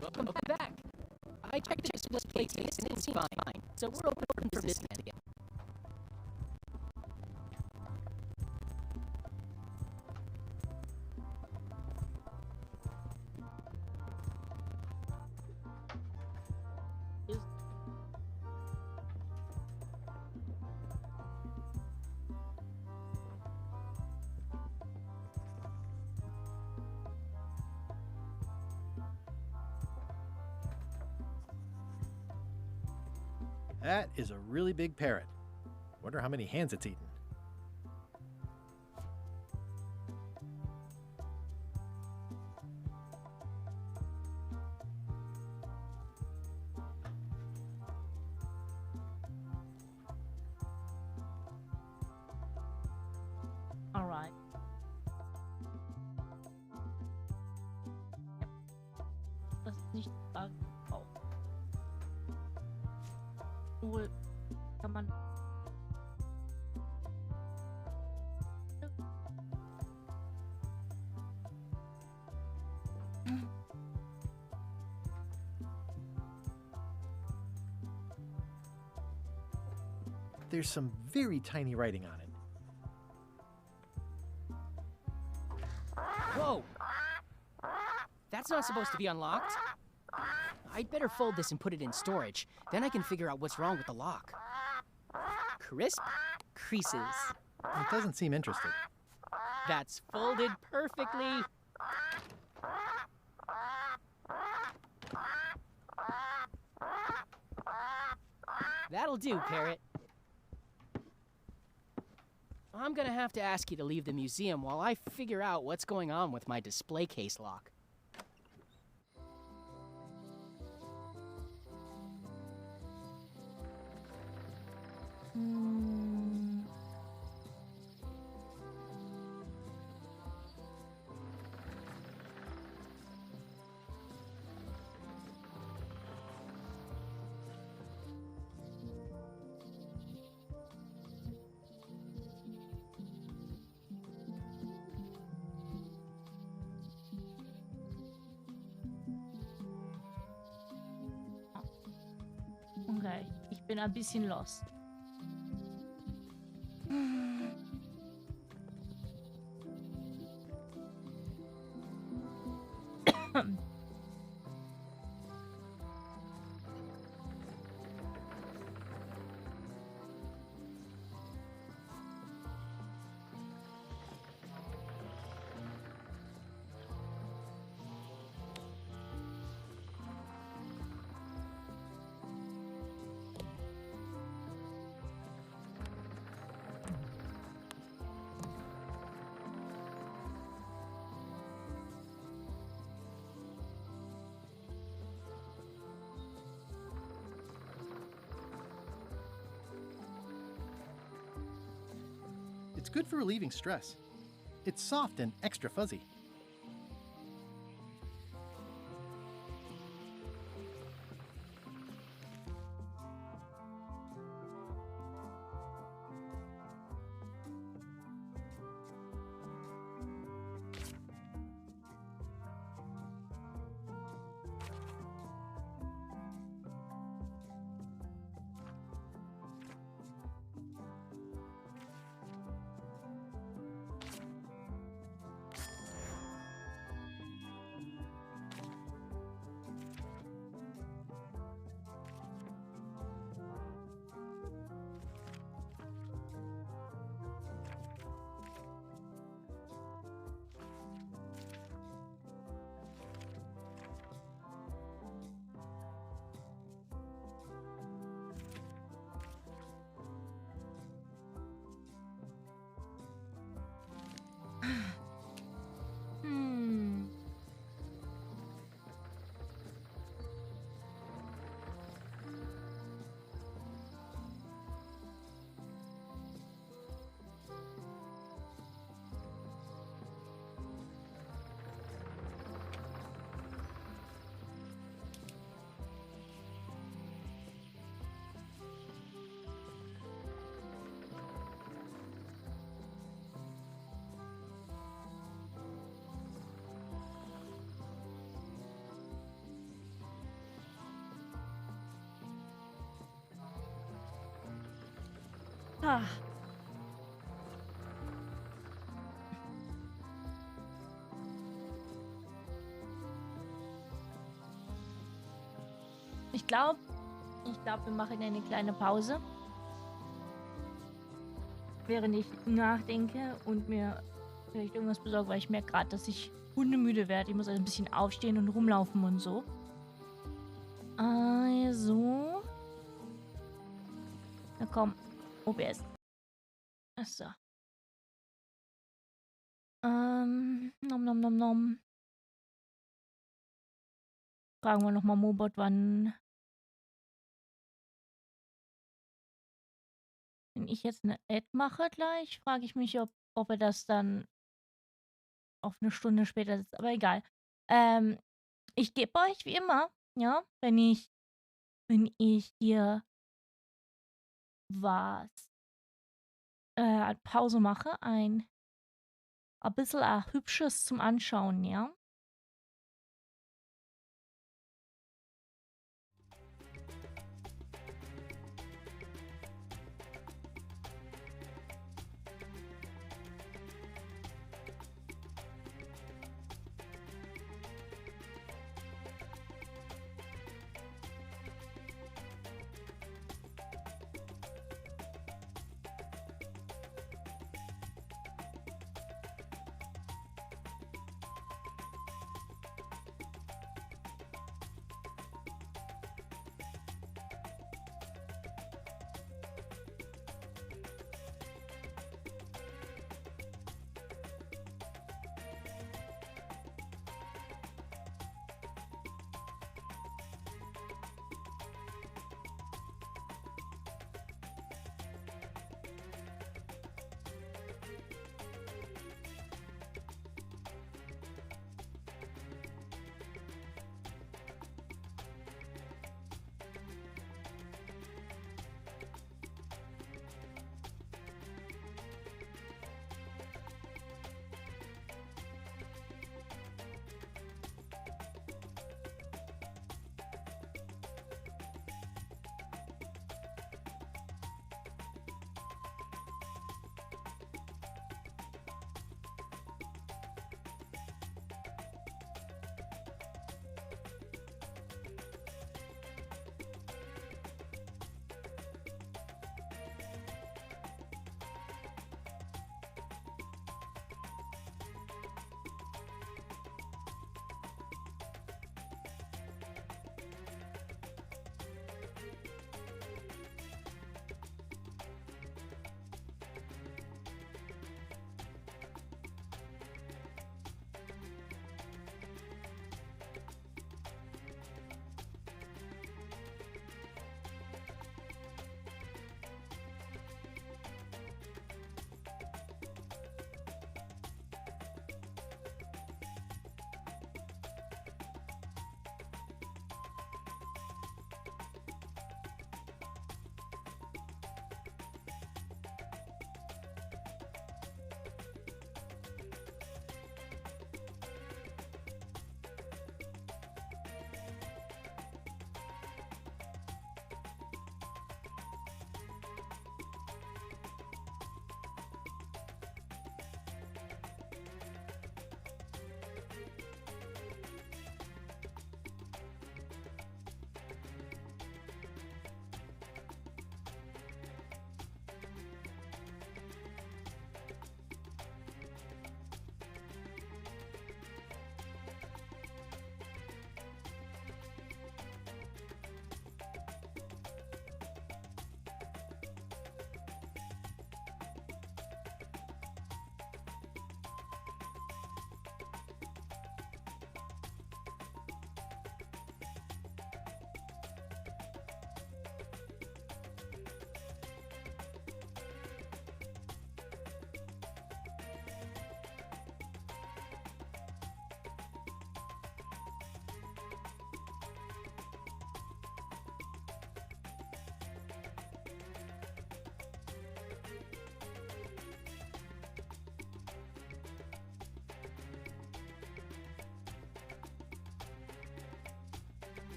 Welcome back. I checked the display case and it seemed fine, so we're open for business again. That is a really big parrot. Wonder how many hands it's eaten. All right. Das ist nicht auch. Wohl kann man. There's some very tiny writing on it. Whoa! That's not supposed to be unlocked. I'd better fold this and put it in storage. Then I can figure out what's wrong with the lock. Crisp creases. It doesn't seem interested. That's folded perfectly. That'll do, Parrot. I'm gonna have to ask you to leave the museum while I figure out what's going on with my display case lock. Okay, ich bin ein bisschen lost. It's good for relieving stress. It's soft and extra fuzzy. Ah. Ich glaube, wir machen eine kleine Pause. Während ich nachdenke und mir vielleicht irgendwas besorge, weil ich merke gerade, dass ich hundemüde werde. Ich muss also ein bisschen aufstehen und rumlaufen und so. Also. Na komm, OBS. Achso. Nom nom nom nom. Fragen wir nochmal Mobot, wann. Wenn ich jetzt eine Ad mache gleich, frage ich mich, ob er das dann auf eine Stunde später sitzt. Aber egal. Ich gebe euch wie immer, ja, wenn ich hier was Pause mache, ein bisschen hübsches zum Anschauen, ja.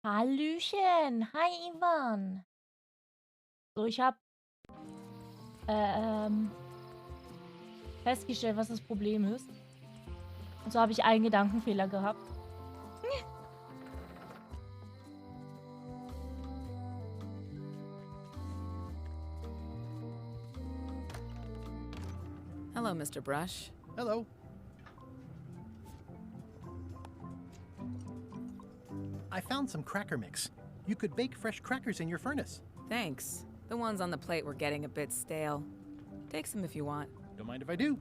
Hallöchen. Hi, Ivan. So, ich habe festgestellt, was das Problem ist. Und so habe ich einen Gedankenfehler gehabt. Hello, Mr. Brush. Hello. I found some cracker mix. You could bake fresh crackers in your furnace. Thanks. The ones on the plate were getting a bit stale. Take some if you want. Don't mind if I do.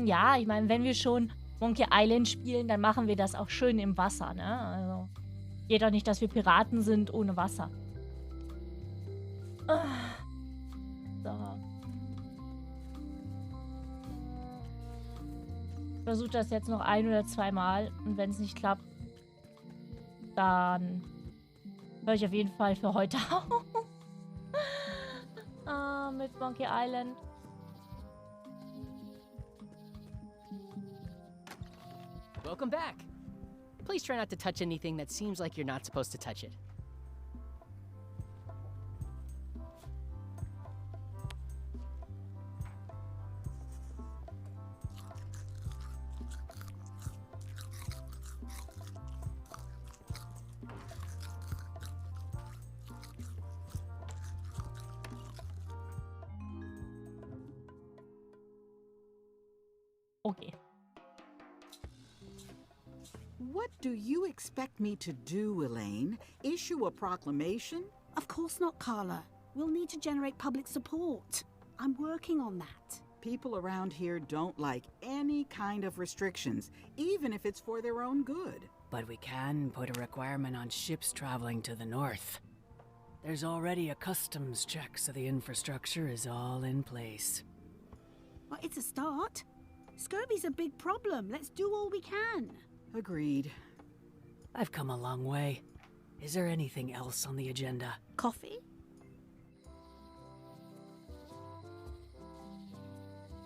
Ja, ich meine, wenn wir schon Monkey Island spielen, dann machen wir das auch schön im Wasser, ne? Also, geht doch nicht, dass wir Piraten sind ohne Wasser. So. Ich versuche das jetzt noch 1 oder 2 Mal. Und wenn es nicht klappt, dann höre ich auf jeden Fall für heute auf. Mit Monkey Island. Welcome back. Please try not to touch anything that seems like you're not supposed to touch it. Okay. What do you expect me to do, Elaine? Issue a proclamation? Of course not, Carla. We'll need to generate public support. I'm working on that. People around here don't like any kind of restrictions, even if it's for their own good. But we can put a requirement on ships traveling to the north. There's already a customs check, so the infrastructure is all in place. Well, it's a start. Scurvy's a big problem. Let's do all we can. Agreed. I've come a long way. Is there anything else on the agenda? Coffee?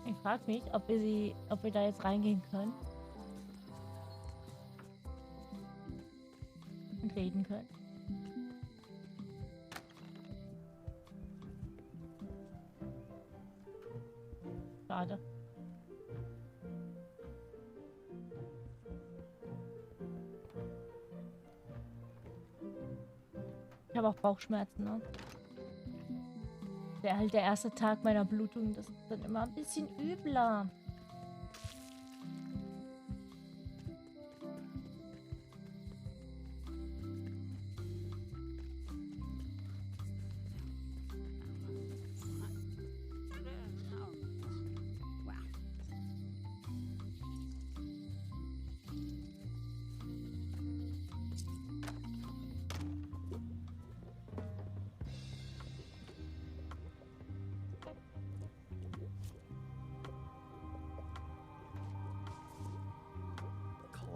Ich frage mich, ob wir da jetzt reingehen können. Und reden können. Schade. Ich habe auch Bauchschmerzen, ne? Der erste Tag meiner Blutung, das ist dann immer ein bisschen übler.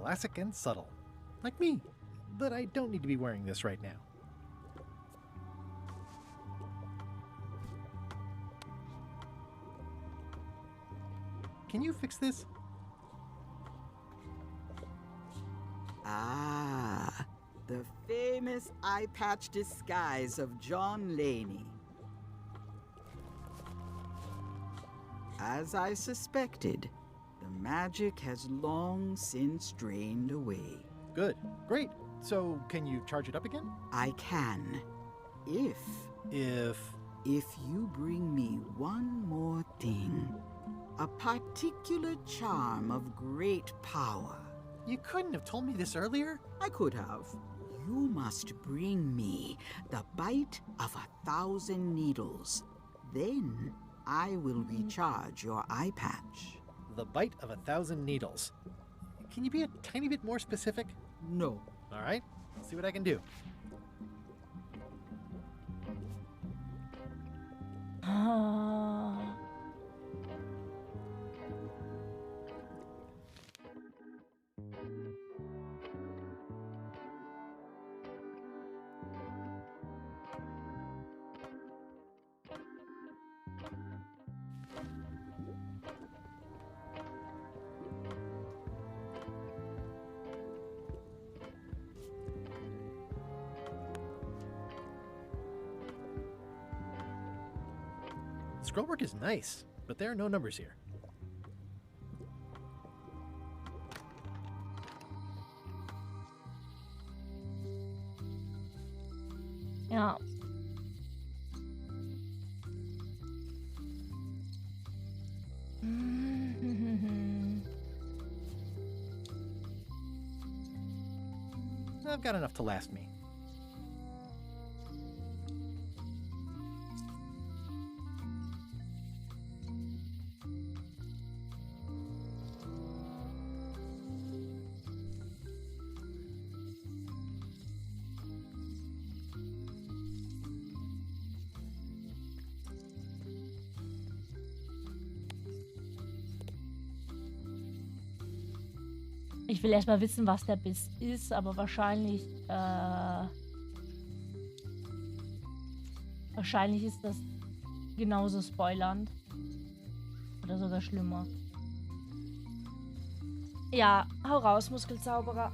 Classic and subtle. Like me. But I don't need to be wearing this right now. Can you fix this? Ah, the famous eye patch disguise of John Laney. As I suspected, the magic has long since drained away. Good. Great. So, can you charge it up again? I can. If you bring me one more thing. A particular charm of great power. You couldn't have told me this earlier? I could have. You must bring me the bite of 1,000 needles. Then I will recharge your eye patch. The bite of 1,000 needles. Can you be a tiny bit more specific? No. All right. Let's see what I can do. Scrollwork is nice, but there are no numbers here. Ja. I've got enough to last me. Ich will erstmal wissen, was der Biss ist, aber wahrscheinlich ist das genauso spoilernd. Oder sogar schlimmer. Ja, hau raus, Muskelzauberer.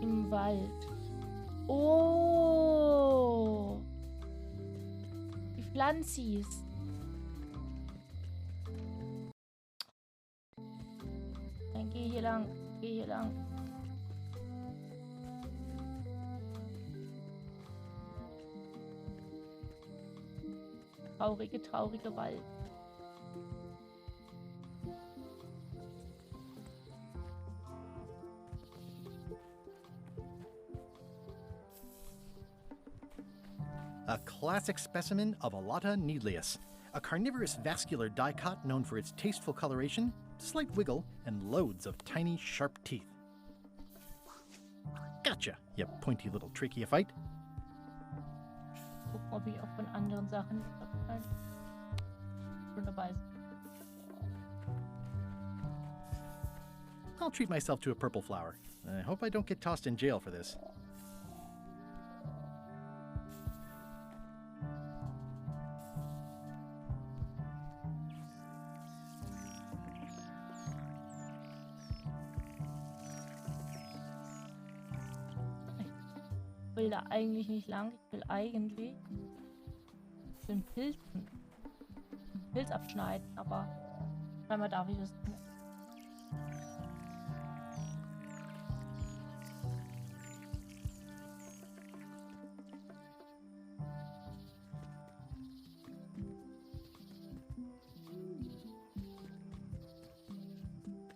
Im Wald. Oh! Die Pflanzis. Dann geh hier lang. Geh hier lang. Traurige, traurige Wald. A classic specimen of Alata needleus, a carnivorous vascular dicot known for its tasteful coloration, slight wiggle, and loads of tiny, sharp teeth. Gotcha, you pointy little Trichiophyte. Gucken, ob ich auch von anderen Sachen schon dabei ist. I'll treat myself to a purple flower. I hope I don't get tossed in jail for this. Ich will da eigentlich nicht lang. Ich will eigentlich den Pilzen einen Pilz abschneiden, aber scheinbar darf ich das nicht.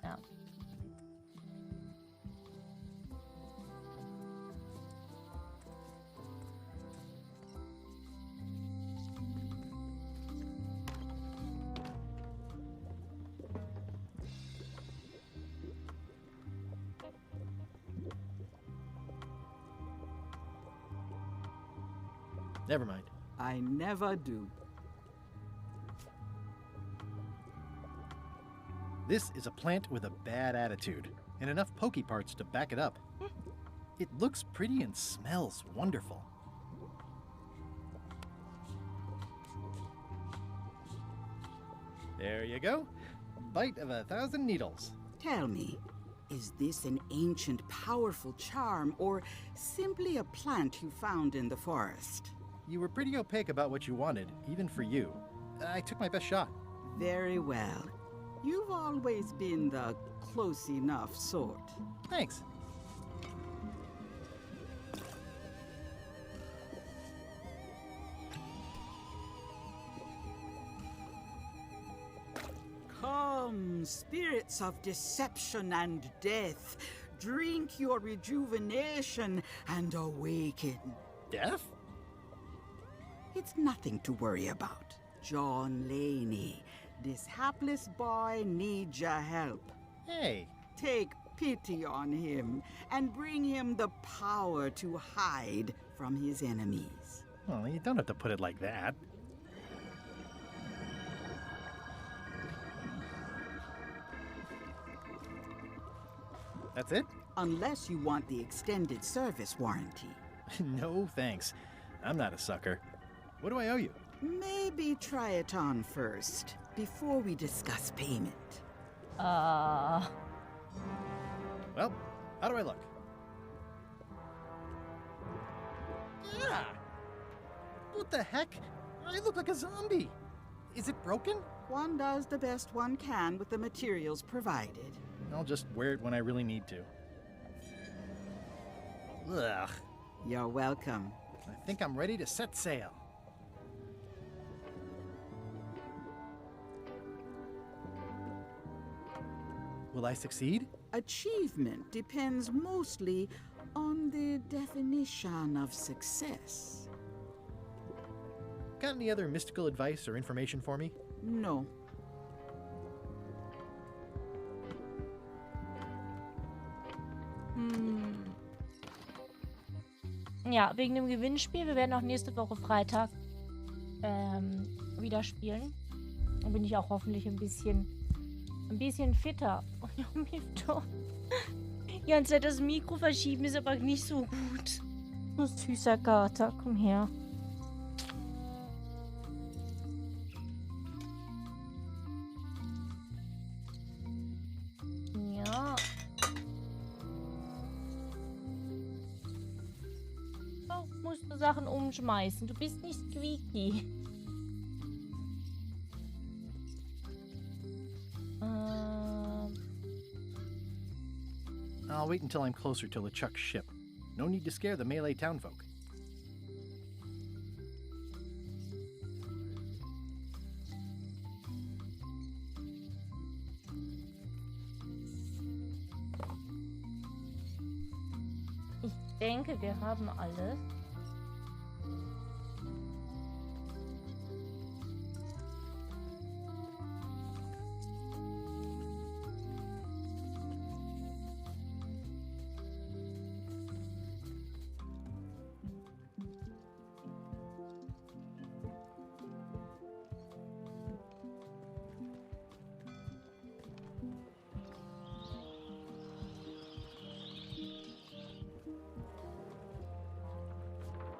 Ja. Never mind. I never do. This is a plant with a bad attitude, and enough pokey parts to back it up. It looks pretty and smells wonderful. There you go. Bite of 1,000 needles. Tell me, is this an ancient, powerful charm, or simply a plant you found in the forest? You were pretty opaque about what you wanted, even for you. I took my best shot. Very well. You've always been the close enough sort. Thanks. Come, spirits of deception and death, drink your rejuvenation and awaken. Death? It's nothing to worry about. John Laney, this hapless boy needs your help. Hey. Take pity on him and bring him the power to hide from his enemies. Well, you don't have to put it like that. That's it? Unless you want the extended service warranty. No, thanks. I'm not a sucker. What do I owe you? Maybe try it on first, before we discuss payment. Well, how do I look? What the heck? I look like a zombie. Is it broken? One does the best one can with the materials provided. I'll just wear it when I really need to. Ugh. You're welcome. I think I'm ready to set sail. Will I succeed? Achievement depends mostly on the definition of success. Got any other mystical advice or information for me? No. Ja, wegen dem Gewinnspiel. Wir werden auch nächste Woche Freitag wieder spielen. Dann bin ich auch hoffentlich ein bisschen fitter. Die ganze Zeit das Mikro verschieben ist aber nicht so gut. Oh, süßer Kater, komm her. Ja. Oh, musst du Sachen umschmeißen. Du bist nicht squeaky. I'll wait until I'm closer to LeChuck's ship. No need to scare the Melee townfolk. Ich denke, wir haben alles.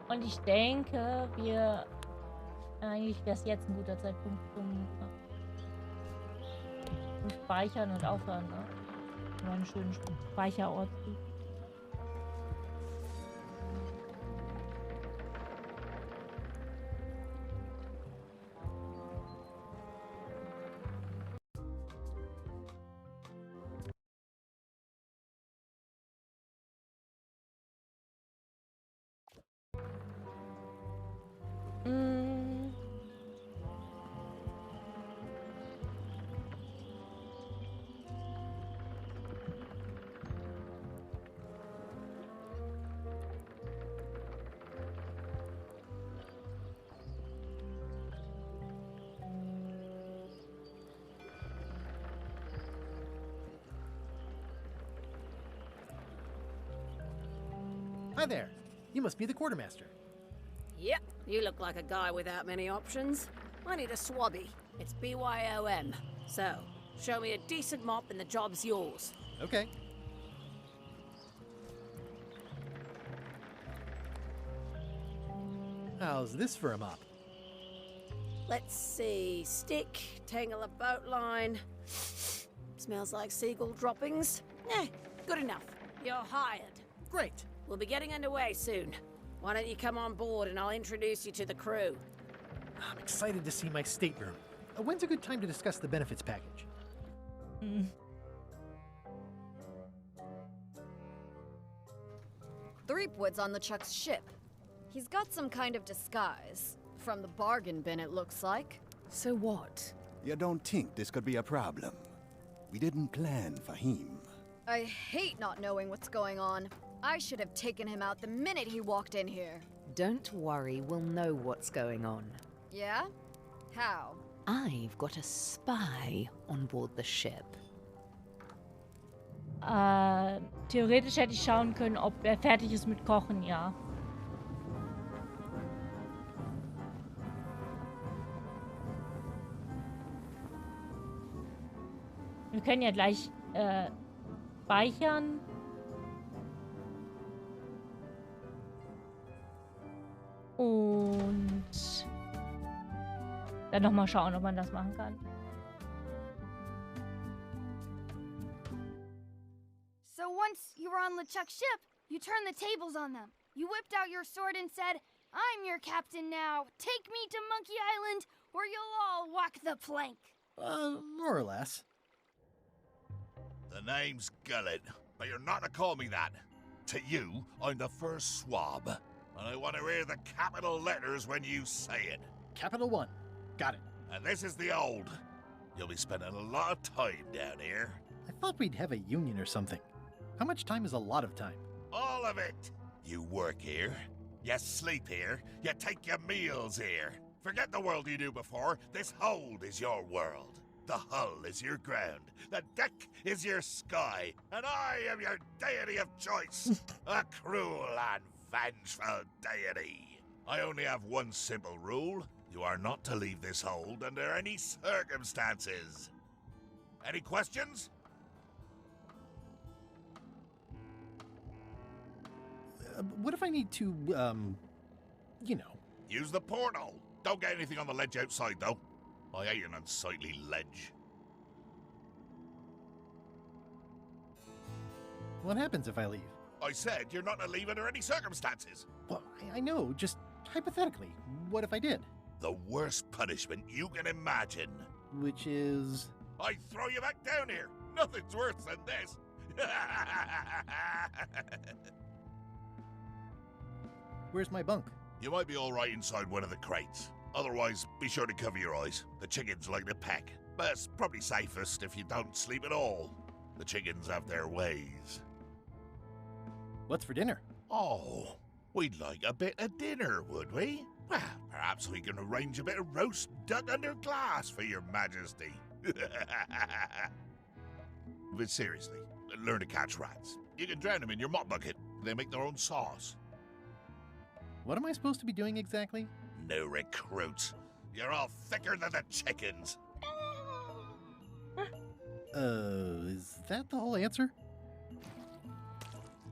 Und ich denke, eigentlich wäre es jetzt ein guter Zeitpunkt zum Speichern und Aufhören, ne? Mal einen schönen Speicherort. Hi there. You must be the quartermaster. Yep, you look like a guy without many options. I need a swabby. It's BYOM. So, show me a decent mop and the job's yours. Okay. How's this for a mop? Let's see. Stick, tangle a boat line. Smells like seagull droppings. Good enough. You're hired. Great. We'll be getting underway soon. Why don't you come on board and I'll introduce you to the crew? I'm excited to see my stateroom. When's a good time to discuss the benefits package? Threepwood's on LeChuck's ship. He's got some kind of disguise. From the bargain bin, it looks like. So what? You don't think this could be a problem? We didn't plan for him. I hate not knowing what's going on. I should have taken him out the minute he walked in here. Don't worry, we'll know what's going on. Yeah? How? I've got a spy on board the ship. Theoretisch hätte ich schauen können, ob er fertig ist mit Kochen, ja. Wir können ja gleich speichern. Und dann nochmal schauen, ob man das machen kann. So once you were on LeChuck's ship, you turned the tables on them. You whipped out your sword and said, I'm your captain now. Take me to Monkey Island, or you'll all walk the plank. More or less. The name's Gullet, but you're not to call me that. To you, I'm the first swab, and I want to hear the capital letters when you say it. Capital 1. Got it. And this is the old. You'll be spending a lot of time down here. I thought we'd have a union or something. How much time is a lot of time? All of it. You work here, you sleep here, you take your meals here. Forget the world you knew before. This hold is your world. The hull is your ground. The deck is your sky. And I am your deity of choice. A cruel and vengeful deity. I only have one simple rule. You are not to leave this hold under any circumstances. Any questions? What if I need to, you know? Use the portal. Don't get anything on the ledge outside, though. I hate an unsightly ledge. What happens if I leave? I said you're not to leave under any circumstances. Well, I know, just hypothetically. What if I did? The worst punishment you can imagine. Which is? I throw you back down here. Nothing's worse than this. Where's my bunk? You might be all right inside one of the crates. Otherwise, be sure to cover your eyes. The chickens like to peck. But it's probably safest if you don't sleep at all. The chickens have their ways. What's for dinner? Oh, we'd like a bit of dinner, would we? Well, perhaps we can arrange a bit of roast duck under glass for your majesty. But seriously, learn to catch rats. You can drown them in your mop bucket. They make their own sauce. What am I supposed to be doing exactly? New recruits. You're all thicker than the chickens. Is that the whole answer?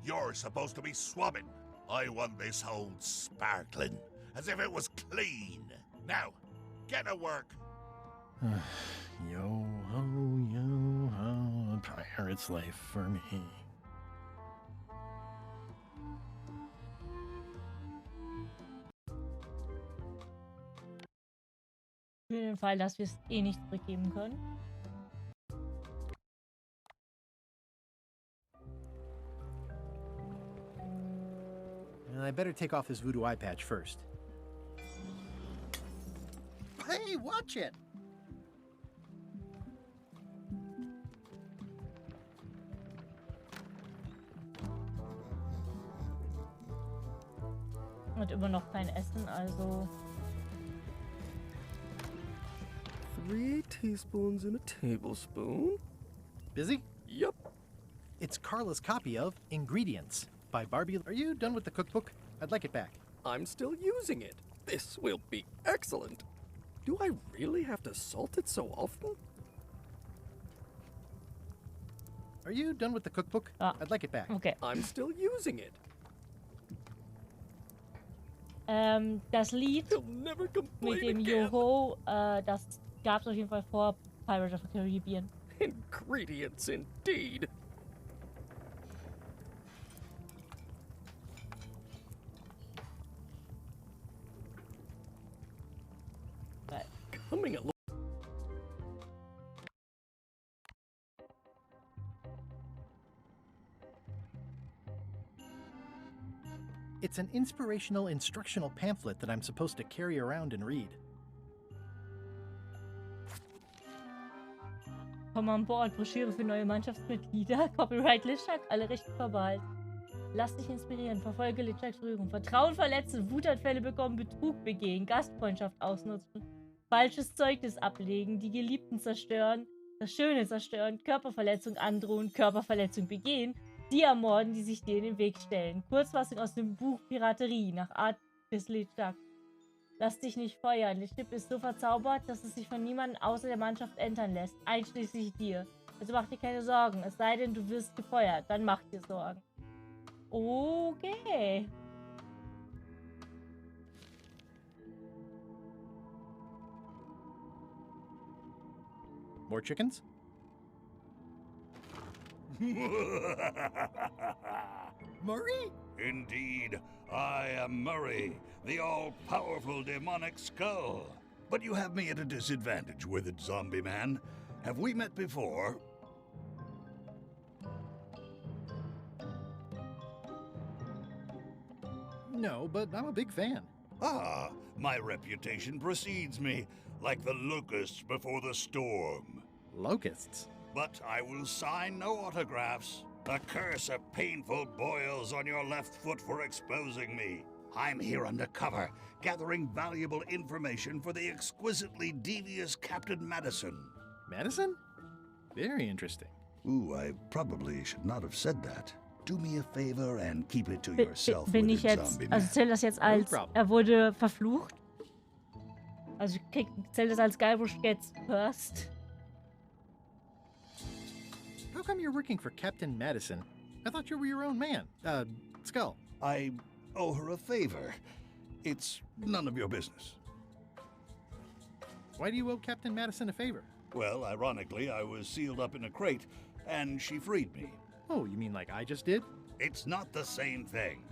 You're supposed to be swabbing. I want this hold sparkling, as if it was clean. Now, get to work. Yo ho, a pirate's life for me. Für den Fall, dass wir es eh nicht zurückgeben können. I better take off this voodoo eye patch first. Hey, watch it! Und immer noch kein Essen, also... 3 teaspoons in a tablespoon. Busy? Yep. It's Carla's copy of Ingredients by Barbie. Are you done with the cookbook? I'd like it back. I'm still using it. This will be excellent. Do I really have to salt it so often? Are you done with the cookbook? I'd like it back. Okay. I'm still using it. Das Lied mit dem Yo-Ho, das gab's auf jeden Fall vor Pirates of the Caribbean. Ingredients indeed. But coming along. It's an inspirational instructional pamphlet that I'm supposed to carry around and read. Komm an Bord, Broschüre für neue Mannschaftsmitglieder, Copyright Lischak, alle Rechte verbehalten. Lass dich inspirieren, verfolge Lischaks Rührung, Vertrauen verletzen, Wutanfälle bekommen, Betrug begehen, Gastfreundschaft ausnutzen, falsches Zeugnis ablegen, die Geliebten zerstören, das Schöne zerstören, Körperverletzung androhen, Körperverletzung begehen, die ermorden, die sich dir in den Weg stellen. Kurzfassung aus dem Buch Piraterie nach Art des Lischak. Lass dich nicht feuern. Lichtschip ist so verzaubert, dass es sich von niemandem außer der Mannschaft entern lässt, einschließlich dir. Also mach dir keine Sorgen, es sei denn, du wirst gefeuert. Dann mach dir Sorgen. Okay. More chickens? Murray? Indeed, I am Murray, the all-powerful demonic skull. But you have me at a disadvantage with it, zombie man. Have we met before? No, but I'm a big fan. Ah, my reputation precedes me, like the locusts before the storm. Locusts? But I will sign no autographs. A curse of painful boils on your left foot for exposing me. I'm here undercover, gathering valuable information for the exquisitely devious Captain Madison. Madison? Very interesting. Ooh, I probably should not have said that. Do me a favor and keep it to yourself. Bin ich jetzt, also zählt das jetzt als, er wurde verflucht? Also zählt das als Guybrush gets cursed? How come you're working for Captain Madison? I thought you were your own man. Skull. I owe her a favor. It's none of your business. Why do you owe Captain Madison a favor? Well, ironically, I was sealed up in a crate, and she freed me. Oh, you mean like I just did? It's not the same thing.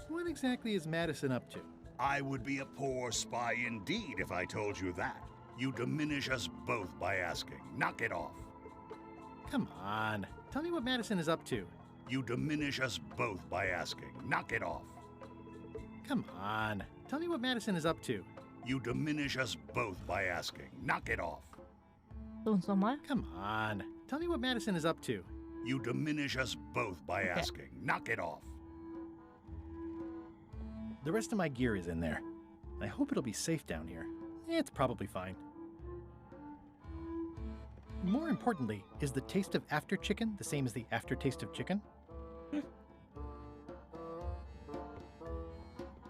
What exactly is Madison up to? I would be a poor spy indeed if I told you that. You diminish us both by asking. Knock it off. Come on. Tell me what Madison is up to. You diminish us both by asking. Knock it off. Come on. Tell me what Madison is up to. You diminish us both by asking. Knock it off. Come on. Tell me what Madison is up to. You diminish us both by asking. Knock it off. The rest of my gear is in there. I hope it'll be safe down here. It's probably fine. More importantly, is the taste of after chicken the same as the aftertaste of chicken?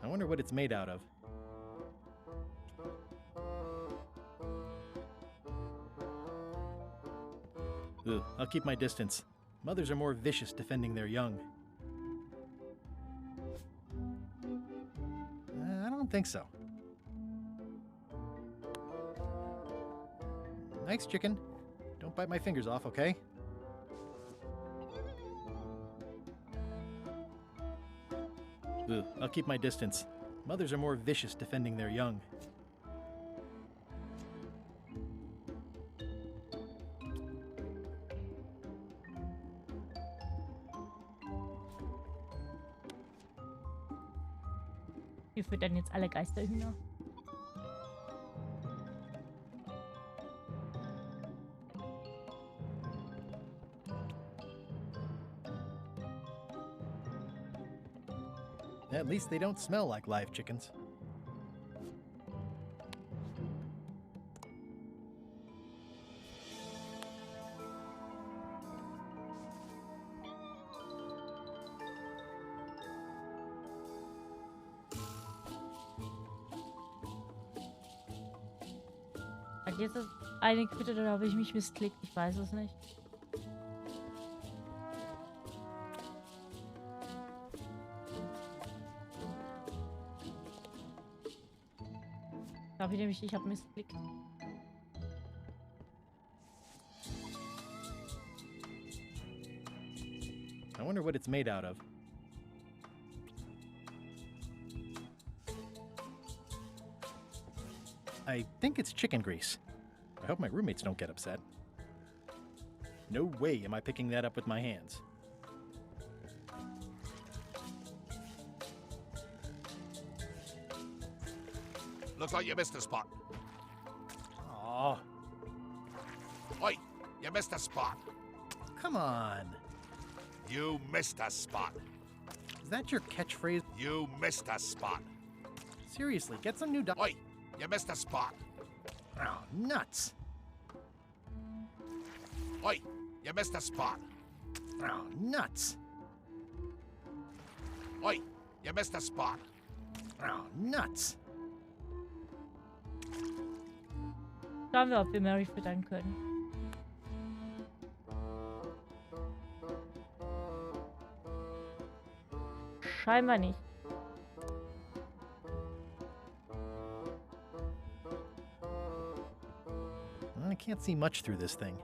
I wonder what it's made out of. Ugh, I'll keep my distance. Mothers are more vicious defending their young. I don't think so. Nice chicken. Don't bite my fingers off, okay? Ugh, I'll keep my distance. Mothers are more vicious defending their young. Wir füttern jetzt alle Geisterhühner. At least they don't smell like live chickens. Hat jetzt das eine gefüttert oder habe ich mich missklickt? Ich weiß es nicht. Ich glaube nämlich, ich habe missklickt. I wonder what it's made out of. I think it's chicken grease. I hope my roommates don't get upset. No way am I picking that up with my hands. Looks like you missed a spot. Aw. Oi, you missed a spot. Come on. You missed a spot. Is that your catchphrase? You missed a spot. Seriously, get some new Oi, you missed a spot. Oh, nuts. Oi, you missed a spot. Oh, nuts. Oi, you missed a spot. Oh, nuts. Schauen wir, ob wir Mary füttern können. Scheinbar nicht. I can't see much through this thing.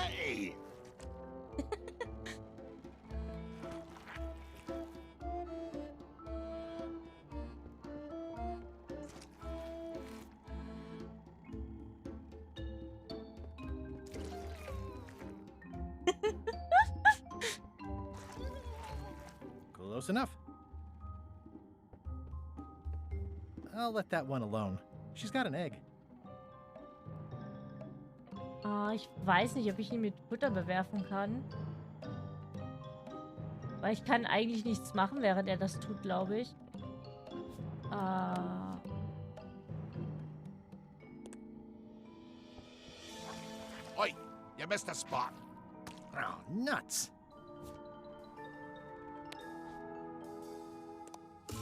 Hey! Close enough. I'll let that one alone. She's got an egg. Ich weiß nicht, ob ich ihn mit Futter bewerfen kann. Weil ich kann eigentlich nichts machen, während er das tut, glaube ich. Oi, you missed a spot. Oh, nuts.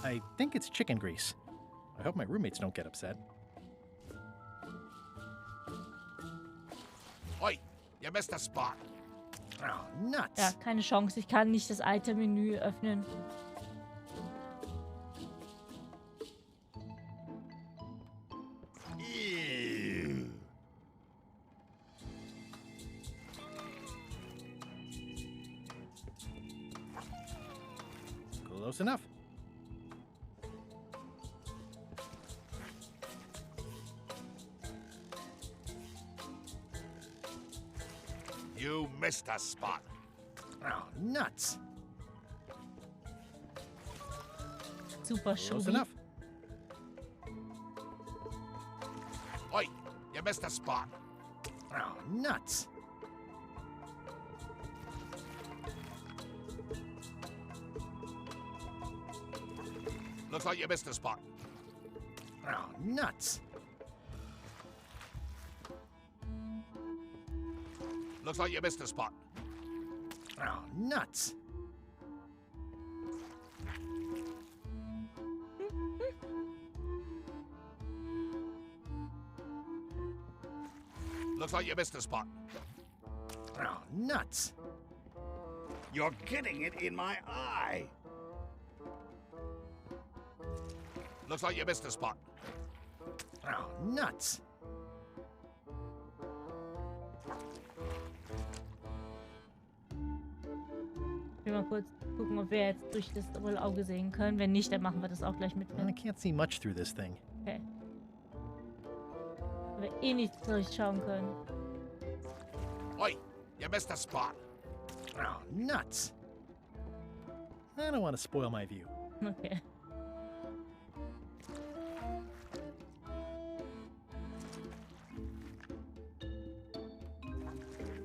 I think it's chicken grease. I hope my roommates don't get upset. Oi, you missed a spot. Oh, nuts. Ja, keine Chance. Ich kann nicht das Item-Menü öffnen. Ew. Close enough. You missed a spot. Oh, nuts. Super Close Schubi. enough. Oi, you missed a spot. Oh, nuts. Looks like you missed a spot. Oh, nuts. Looks like you missed a spot. Oh, nuts. Looks like you missed a spot. Oh, nuts. You're getting it in my eye. Looks like you missed a spot. Oh, nuts. Ich will mal kurz gucken, ob wir jetzt durch das Auge sehen können. Wenn nicht, dann machen wir das auch gleich mit. I can't see much through this thing. Okay. Weil wir eh nichts durchschauen können. Oi, you missed a spot. Oh, nuts. I don't want to spoil my view. Okay.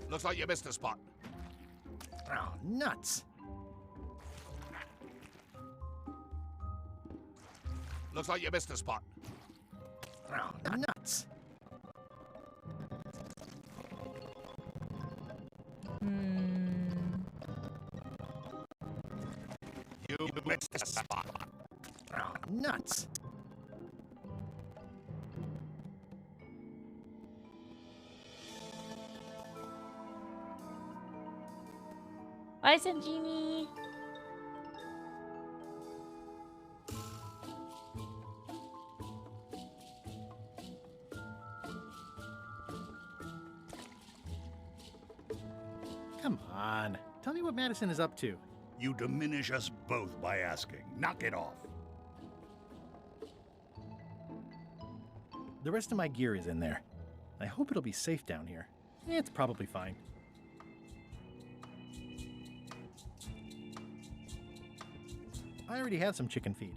Looks like you missed a spot. Oh, nuts. Looks like you missed a spot. Oh, nuts. You missed a spot. Oh, nuts. Weiß ein Genie. Come on. Tell me what Madison is up to. You diminish us both by asking. Knock it off. The rest of my gear is in there. I hope it'll be safe down here. It's probably fine. I already have some chicken feed.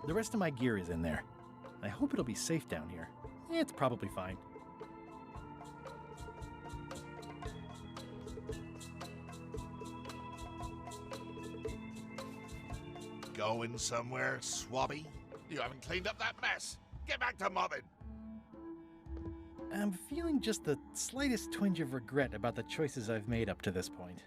The rest of my gear is in there. I hope it'll be safe down here. It's probably fine. Going somewhere, Swabby? You haven't cleaned up that mess. Get back to mobbing. I'm feeling just the slightest twinge of regret about the choices I've made up to this point.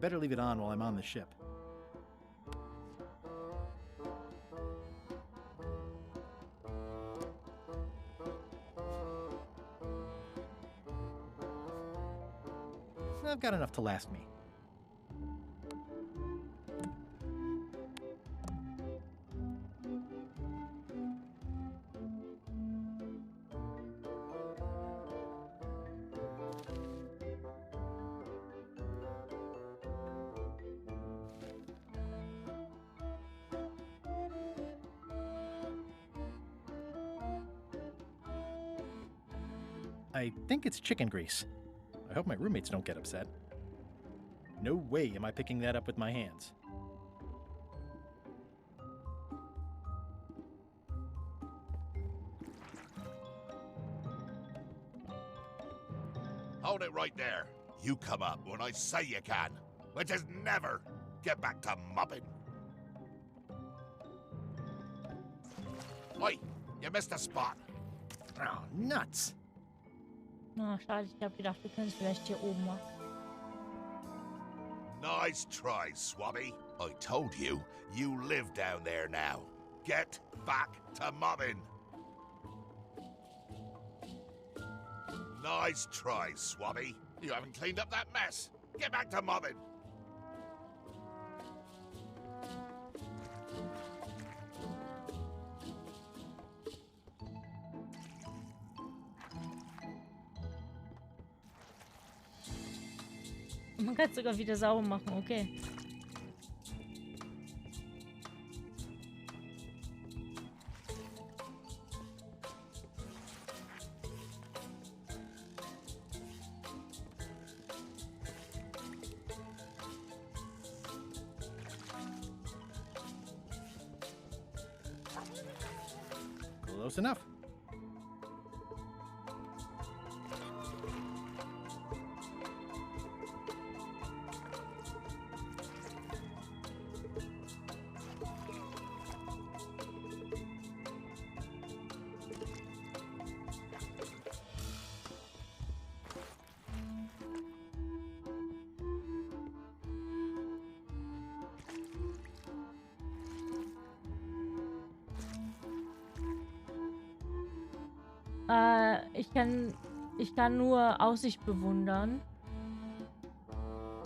better leave it on while I'm on the ship. I've got enough to last me. I think it's chicken grease. I hope my roommates don't get upset. No way am I picking that up with my hands. Hold it right there. You come up when I say you can, which is never. Get back to mopping. Oi, you missed a spot. Oh, nuts. Na, schade, ich habe gedacht, wir können es vielleicht hier oben machen. Nice try, Swabby. I told you, you live down there now. Get back to mobbing. Nice try, Swabby. You haven't cleaned up that mess. Get back to mobbing. Man kann es sogar wieder sauber machen, okay. Close enough. Ich kann nur Aussicht bewundern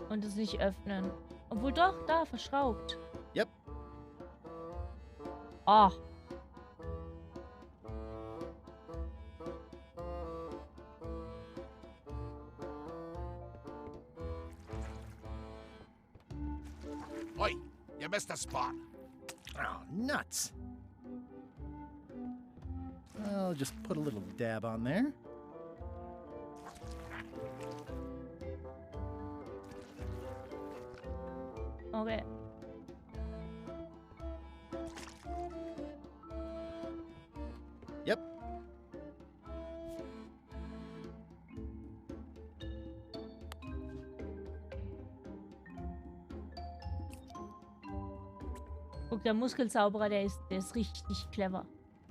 und es nicht öffnen. Obwohl doch, da, verschraubt. Yep. Ach. Oi, you missed a spot. Oh, nuts. I'll just put a little dab on there. Okay. Yep. Guck, der Muskelzauberer, der ist richtig clever.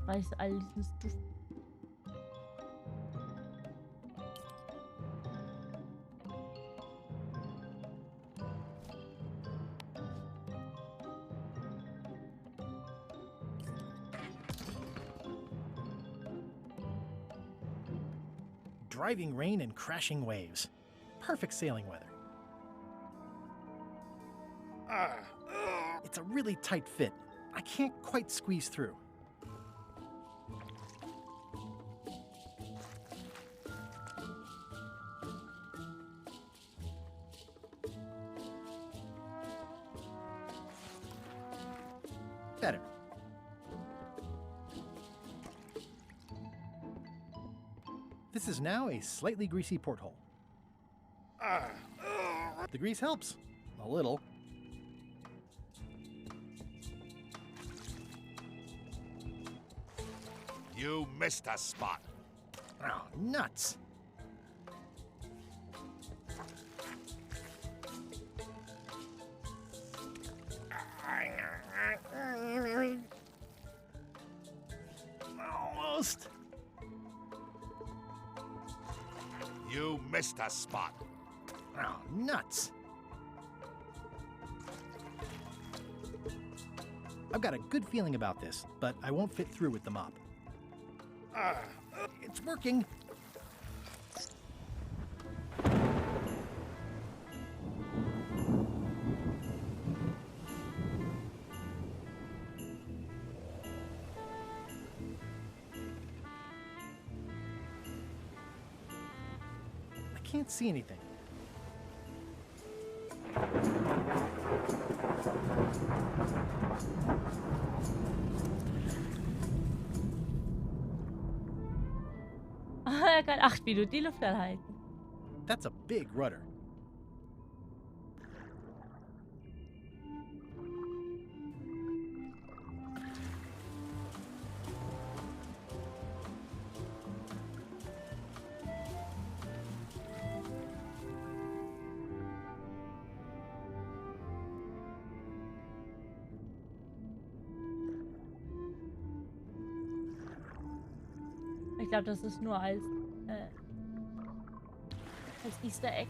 Weiß all diesen Stufen. Driving rain and crashing waves. Perfect sailing weather. It's a really tight fit. I can't quite squeeze through. Better. This is now a slightly greasy porthole. The grease helps. A little. You missed a spot. Oh, nuts. Almost. You missed a spot. Oh, nuts. I've got a good feeling about this, but I won't fit through with the mop. It's working. I can't see anything. Er kann 8 Minuten die Luft anhalten. That's a big rudder. Ich glaube, das ist nur als Easter Egg.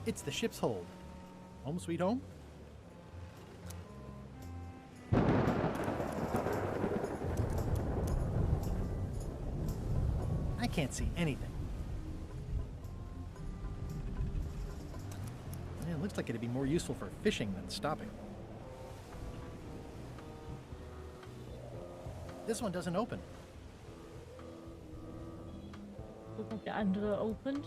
It's the ship's hold. Home sweet home? I can't see anything. It looks like it'd be more useful for fishing than stopping. This one doesn't open. Gucken, ob der andere opened.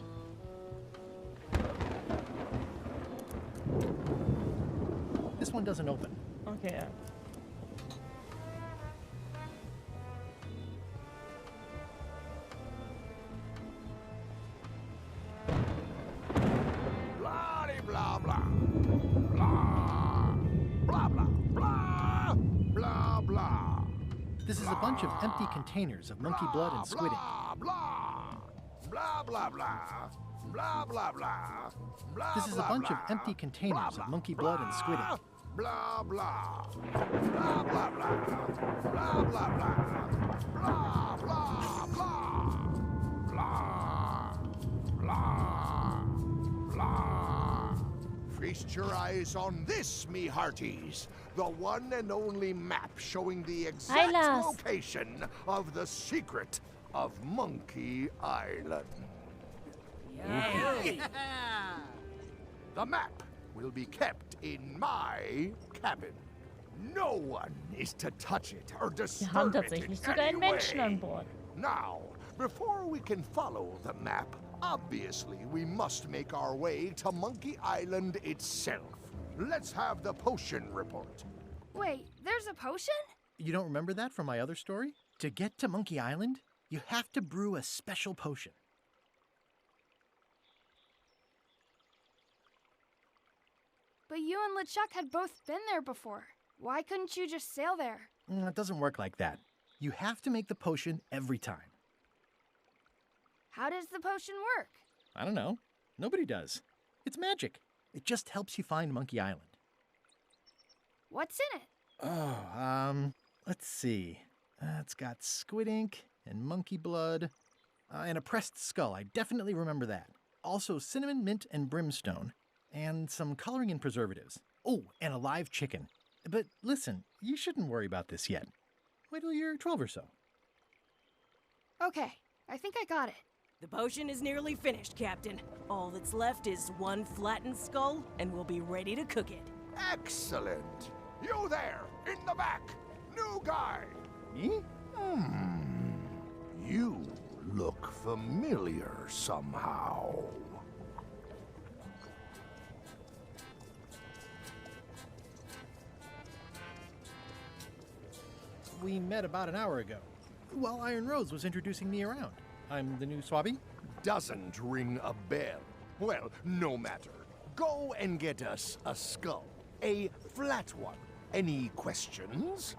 This one doesn't open. Okay, ja. Blah, blah, blah, blah, blah, blah, blah, blah. This is a bunch of empty containers of monkey blood and squid ink. Blah, blah, blah, blah, blah, blah, blah. This is a bunch of empty containers of monkey blood and squid ink. Blah, blah, blah, blah, blah, blah, blah, blah, blah, blah, blah, blah, blah. Feast your eyes on this, me hearties. The one and only map showing the exact location of the secret of Monkey Island. Yeah. The map will be kept in my cabin. No one is to touch it or Wir haben disturb it in tatsächlich sogar einen any Menschen an way. Bord. Now, before we can follow the map, obviously we must make our way to Monkey Island itself. Let's have the potion report. Wait, there's a potion? You don't remember that from my other story? To get to Monkey Island, you have to brew a special potion. But you and LeChuck had both been there before. Why couldn't you just sail there? It doesn't work like that. You have to make the potion every time. How does the potion work? I don't know. Nobody does. It's magic. It just helps you find Monkey Island. What's in it? Oh, let's see. It's got squid ink and monkey blood and a pressed skull. I definitely remember that. Also cinnamon, mint, and brimstone. And some coloring and preservatives. Oh, and a live chicken. But listen, you shouldn't worry about this yet. Wait till you're 12 or so. Okay, I think I got it. The potion is nearly finished, Captain. All that's left is one flattened skull, and we'll be ready to cook it. Excellent. You there, in the back. New guy. Me? You look familiar somehow. We met about an hour ago, while Iron Rose was introducing me around. I'm the new Swabby. Doesn't ring a bell. Well, no matter. Go and get us a skull. A flat one. Any questions?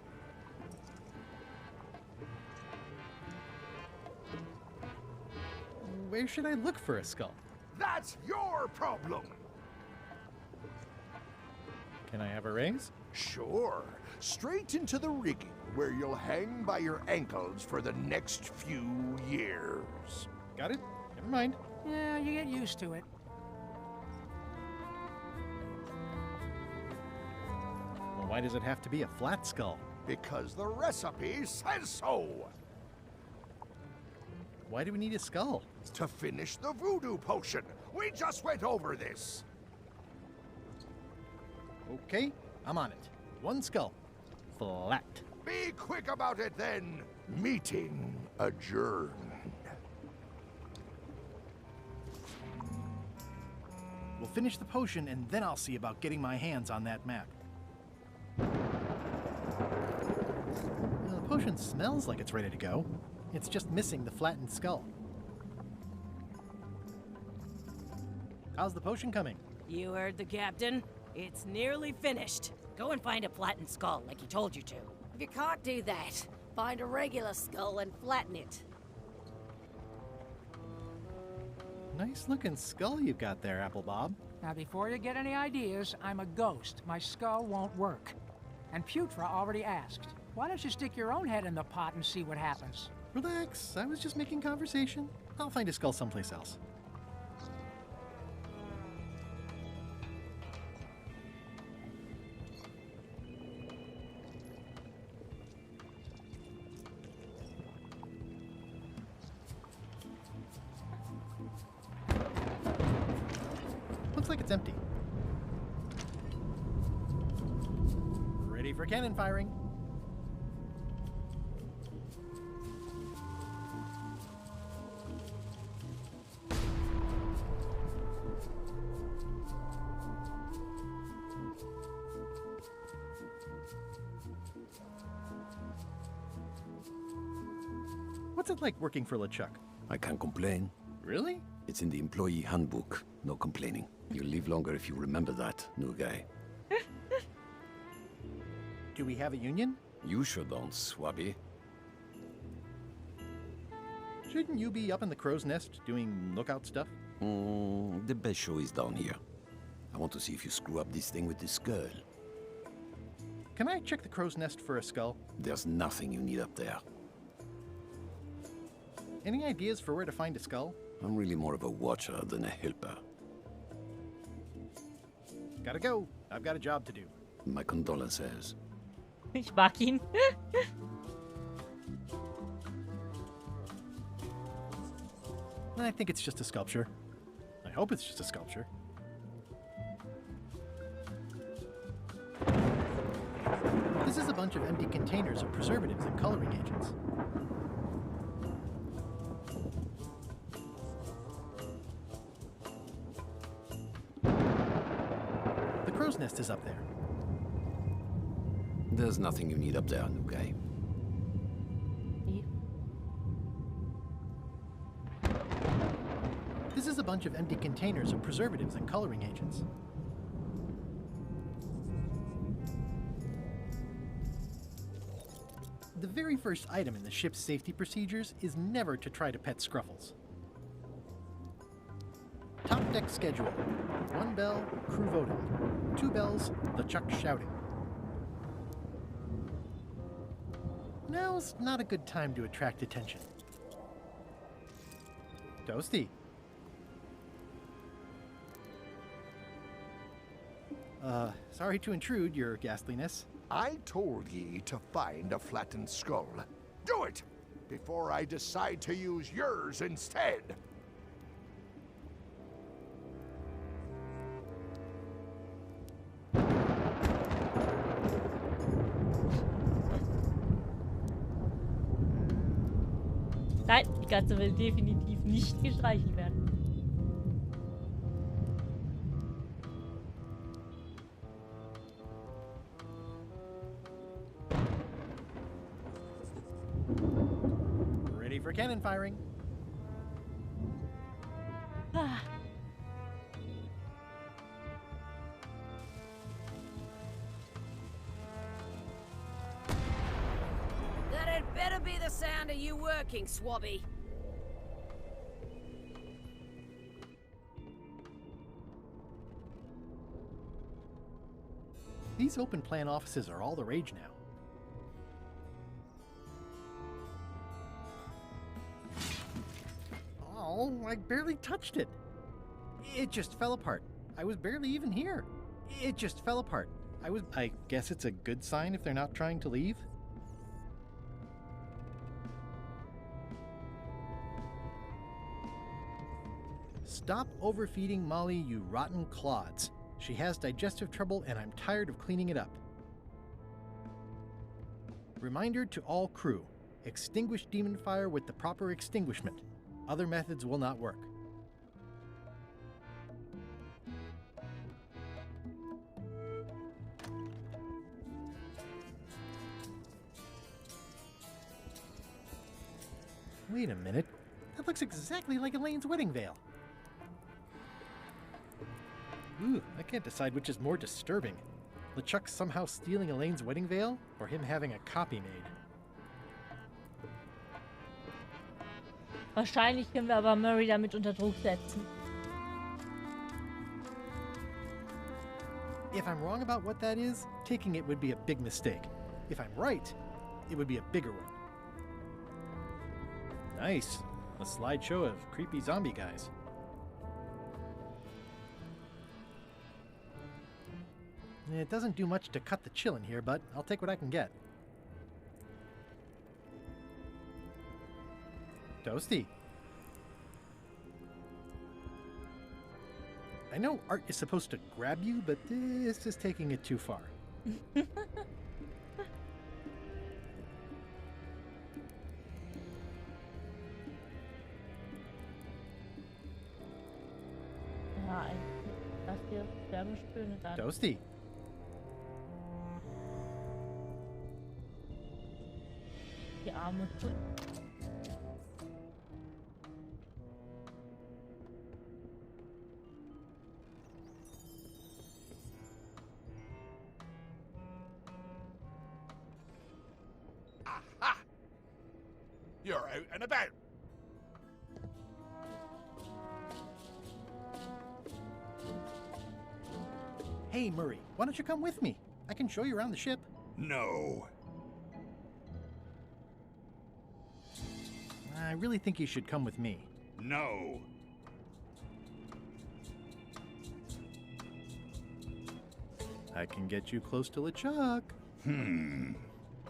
Where should I look for a skull? That's your problem. Can I have a raise? Sure. Straight into the rigging, where you'll hang by your ankles for the next few years. Got it? Never mind. Yeah, you get used to it. Well, why does it have to be a flat skull? Because the recipe says so. Why do we need a skull? To finish the voodoo potion. We just went over this. Okay, I'm on it. One skull. Flat. Be quick about it then. Meeting adjourned. We'll finish the potion and then I'll see about getting my hands on that map. Now, the potion smells like it's ready to go. It's just missing the flattened skull. How's the potion coming? You heard the captain. It's nearly finished. Go and find a flattened skull like he told you to. If you can't do that, find a regular skull and flatten it. Nice looking skull you've got there, Apple Bob. Now, before you get any ideas, I'm a ghost. My skull won't work. And Putra already asked. Why don't you stick your own head in the pot and see what happens? Relax, I was just making conversation. I'll find a skull someplace else. Looks like it's empty. Ready for cannon firing. What's it like working for LeChuck? I can't complain. Really? It's in the employee handbook. No complaining. You'll live longer if you remember that, new guy. Do we have a union? You sure don't, Swabby. Shouldn't you be up in the crow's nest doing lookout stuff? The best show is down here. I want to see if you screw up this thing with this girl. Can I check the crow's nest for a skull? There's nothing you need up there. Any ideas for where to find a skull? I'm really more of a watcher than a helper. Gotta go. I've got a job to do. My condolences. Ich mag ihn. I think it's just a sculpture. I hope it's just a sculpture. This is a bunch of empty containers of preservatives and coloring agents. The crow's nest is up there. There's nothing you need up there, new guy. This is a bunch of empty containers of preservatives and coloring agents. The very first item in the ship's safety procedures is never to try to pet Scruffles. Top deck schedule. 1 bell, crew voting. 2 bells, LeChuck shouting. Now's not a good time to attract attention. Toasty. Sorry to intrude, your ghastliness. I told ye to find a flattened skull. Do it! Before I decide to use yours instead. Nein, die Katze will definitiv nicht gestreichelt werden. Ready for cannon firing. That had better be the sound of you working, Swabby. These open plan offices are all the rage now. Oh, I barely touched it. It just fell apart. I was barely even here. It just fell apart. I guess it's a good sign if they're not trying to leave. Stop overfeeding Molly, you rotten clods. She has digestive trouble and I'm tired of cleaning it up. Reminder to all crew. Extinguish demon fire with the proper extinguishment. Other methods will not work. Wait a minute. That looks exactly like Elaine's wedding veil. Ooh, I can't decide which is more disturbing. LeChuck somehow stealing Elaine's wedding veil, or him having a copy made. Wahrscheinlich können wir aber Murray damit unter Druck setzen. If I'm wrong about what that is, taking it would be a big mistake. If I'm right, it would be a bigger one. Nice. A slideshow of creepy zombie guys. It doesn't do much to cut the chill in here, but I'll take what I can get. Toasty. I know art is supposed to grab you, but this is taking it too far. Ja, das hier Wärmespüle dann. Toasty. Die arme Kuh. Aha! You're out and about. Hey, Murray, why don't you come with me? I can show you around the ship. No. I really think you should come with me. No. I can get you close to LeChuck.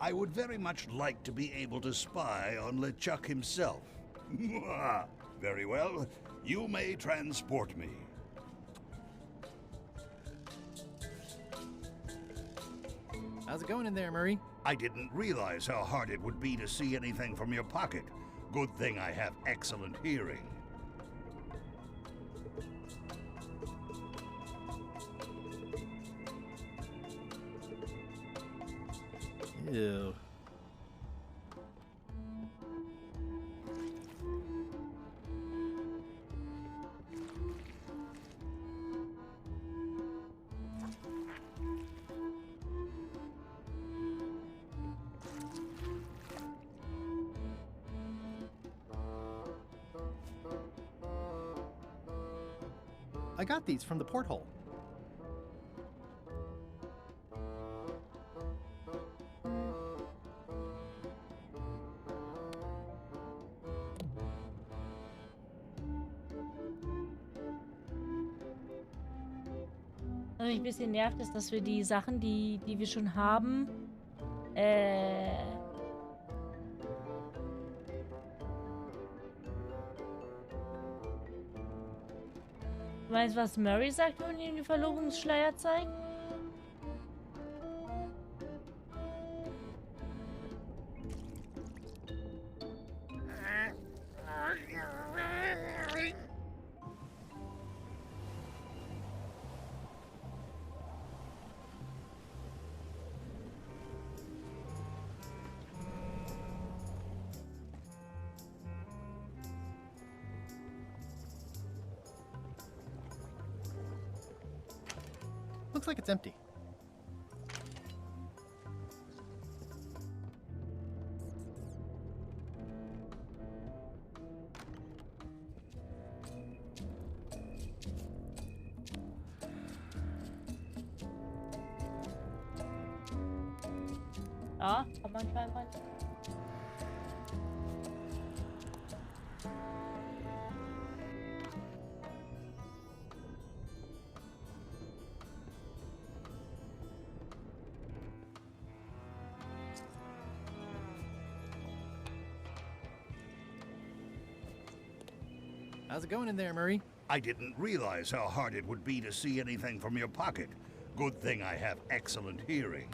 I would very much like to be able to spy on LeChuck himself. Very well. You may transport me. How's it going in there, Murray? I didn't realize how hard it would be to see anything from your pocket. Good thing I have excellent hearing. Ew. I got these from the porthole. Was mich ein bisschen nervt, ist, dass wir die Sachen, die wir schon haben, Du meinst, was Murray sagt, wenn wir ihm die Verlobungsschleier zeigen? Looks like it's empty. Ja, kann man scheinbar. How's it going in there, Murray? I didn't realize how hard it would be to see anything from your pocket. Good thing I have excellent hearing.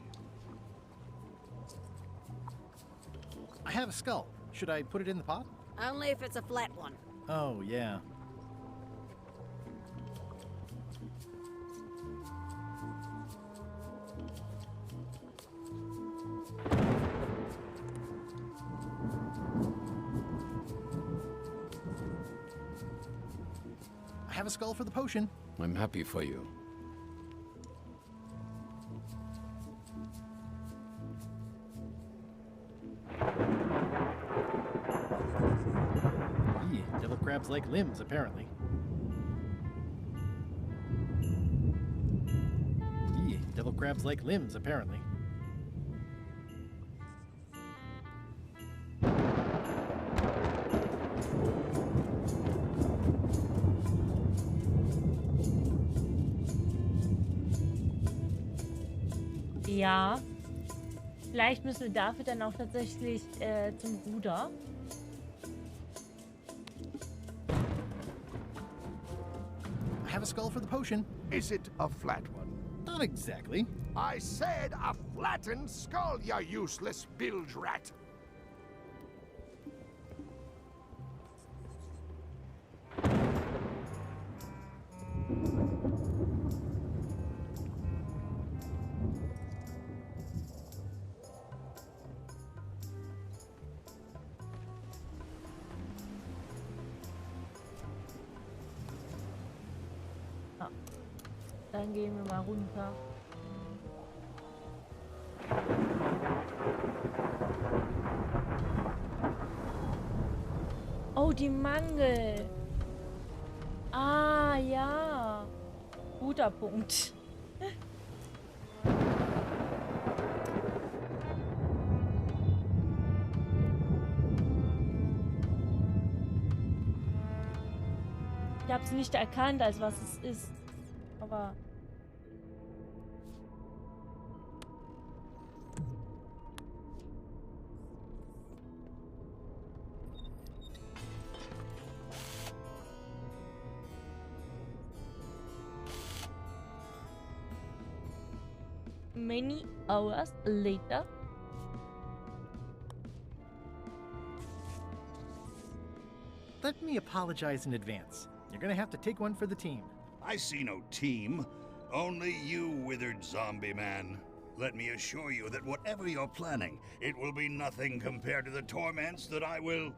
I have a skull. Should I put it in the pot? Only if it's a flat one. Oh, yeah. I have a skull for the potion. I'm happy for you. Devil crabs like limbs, apparently. Devil crabs like limbs, apparently. Ja. Vielleicht müssen wir dafür dann auch tatsächlich zum Ruder. I have a skull for the potion. Is it a flat one? Not exactly. I said a flattened skull, you useless bilge rat! Dann gehen wir mal runter. Oh, die Mangel. Ah, ja. Guter Punkt. Ich habe es nicht erkannt, als was es ist. Aber... Many hours later. Let me apologize in advance. You're gonna have to take one for the team. I see no team. Only you, withered zombie man. Let me assure you that whatever you're planning, it will be nothing compared to the torments that I will...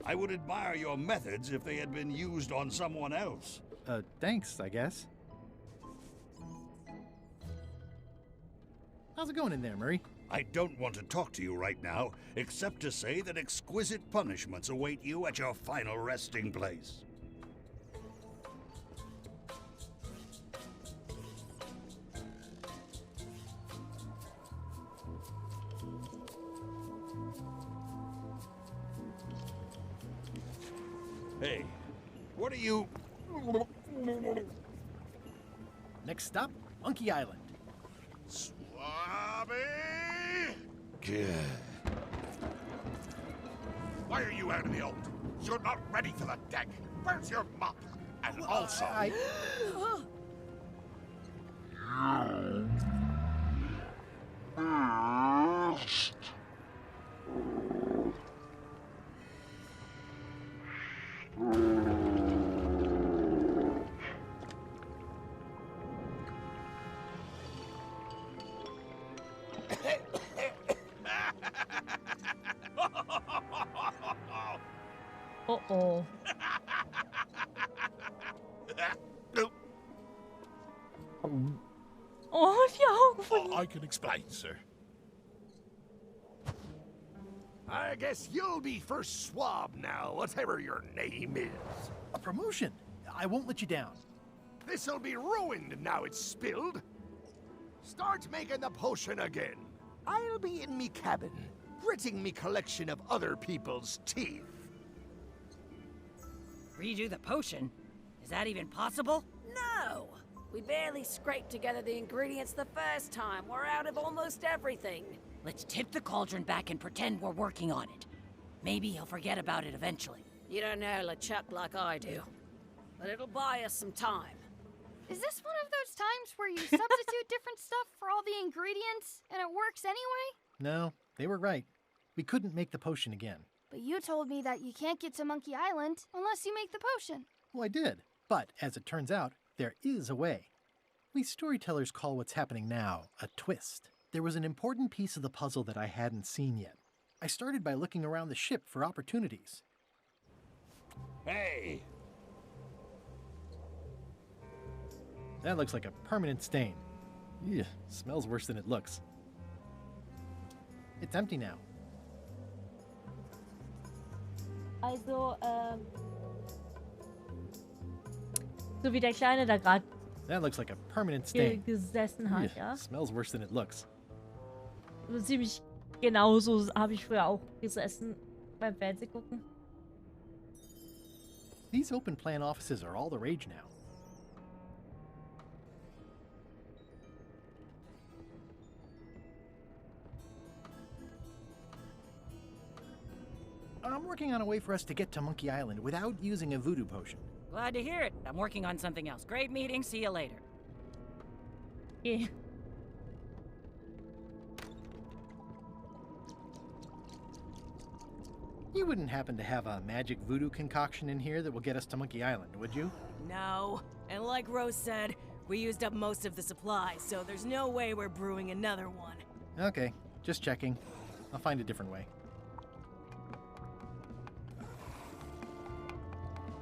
I would admire your methods if they had been used on someone else. Thanks, I guess. How's it going in there, Murray? I don't want to talk to you right now, except to say that exquisite punishments await you at your final resting place. Hey, what are you... Next stop, Monkey Island. Swabby! Good. Why are you out of the old? You're not ready for the deck. Where's your mop? And also... Uh-oh. Oh, die Augen von ihm. I can explain, sir. I guess you'll be first swab now, whatever your name is. A promotion. I won't let you down. This'll be ruined now it's spilled. Start making the potion again. I'll be in me cabin, gritting me collection of other people's teeth. Redo the potion? Is that even possible? No! We barely scraped together the ingredients the first time. We're out of almost everything. Let's tip the cauldron back and pretend we're working on it. Maybe he'll forget about it eventually. You don't know LeChuck like I do. But it'll buy us some time. Is this one of those times where you substitute different stuff for all the ingredients and it works anyway? No, they were right. We couldn't make the potion again. But you told me that you can't get to Monkey Island unless you make the potion. Well, I did. But as it turns out, there is a way. We storytellers call what's happening now a twist. There was an important piece of the puzzle that I hadn't seen yet. I started by looking around the ship for opportunities. Hey! That looks like a permanent stain. Ew, smells worse than it looks. It's empty now. Also, so wie der Kleine da gerade That looks like a permanent stain. gesessen hat, Ew, ja. smells worse than it looks. So ziemlich genauso habe ich früher auch gesessen beim Fernsehgucken. These open plan offices are all the rage now. I'm working on a way for us to get to Monkey Island without using a voodoo potion. Glad to hear it. I'm working on something else. Great meeting. See you later. Yeah. You wouldn't happen to have a magic voodoo concoction in here that will get us to Monkey Island, would you? No. And like Rose said, we used up most of the supplies, so there's no way we're brewing another one. Okay, just checking. I'll find a different way.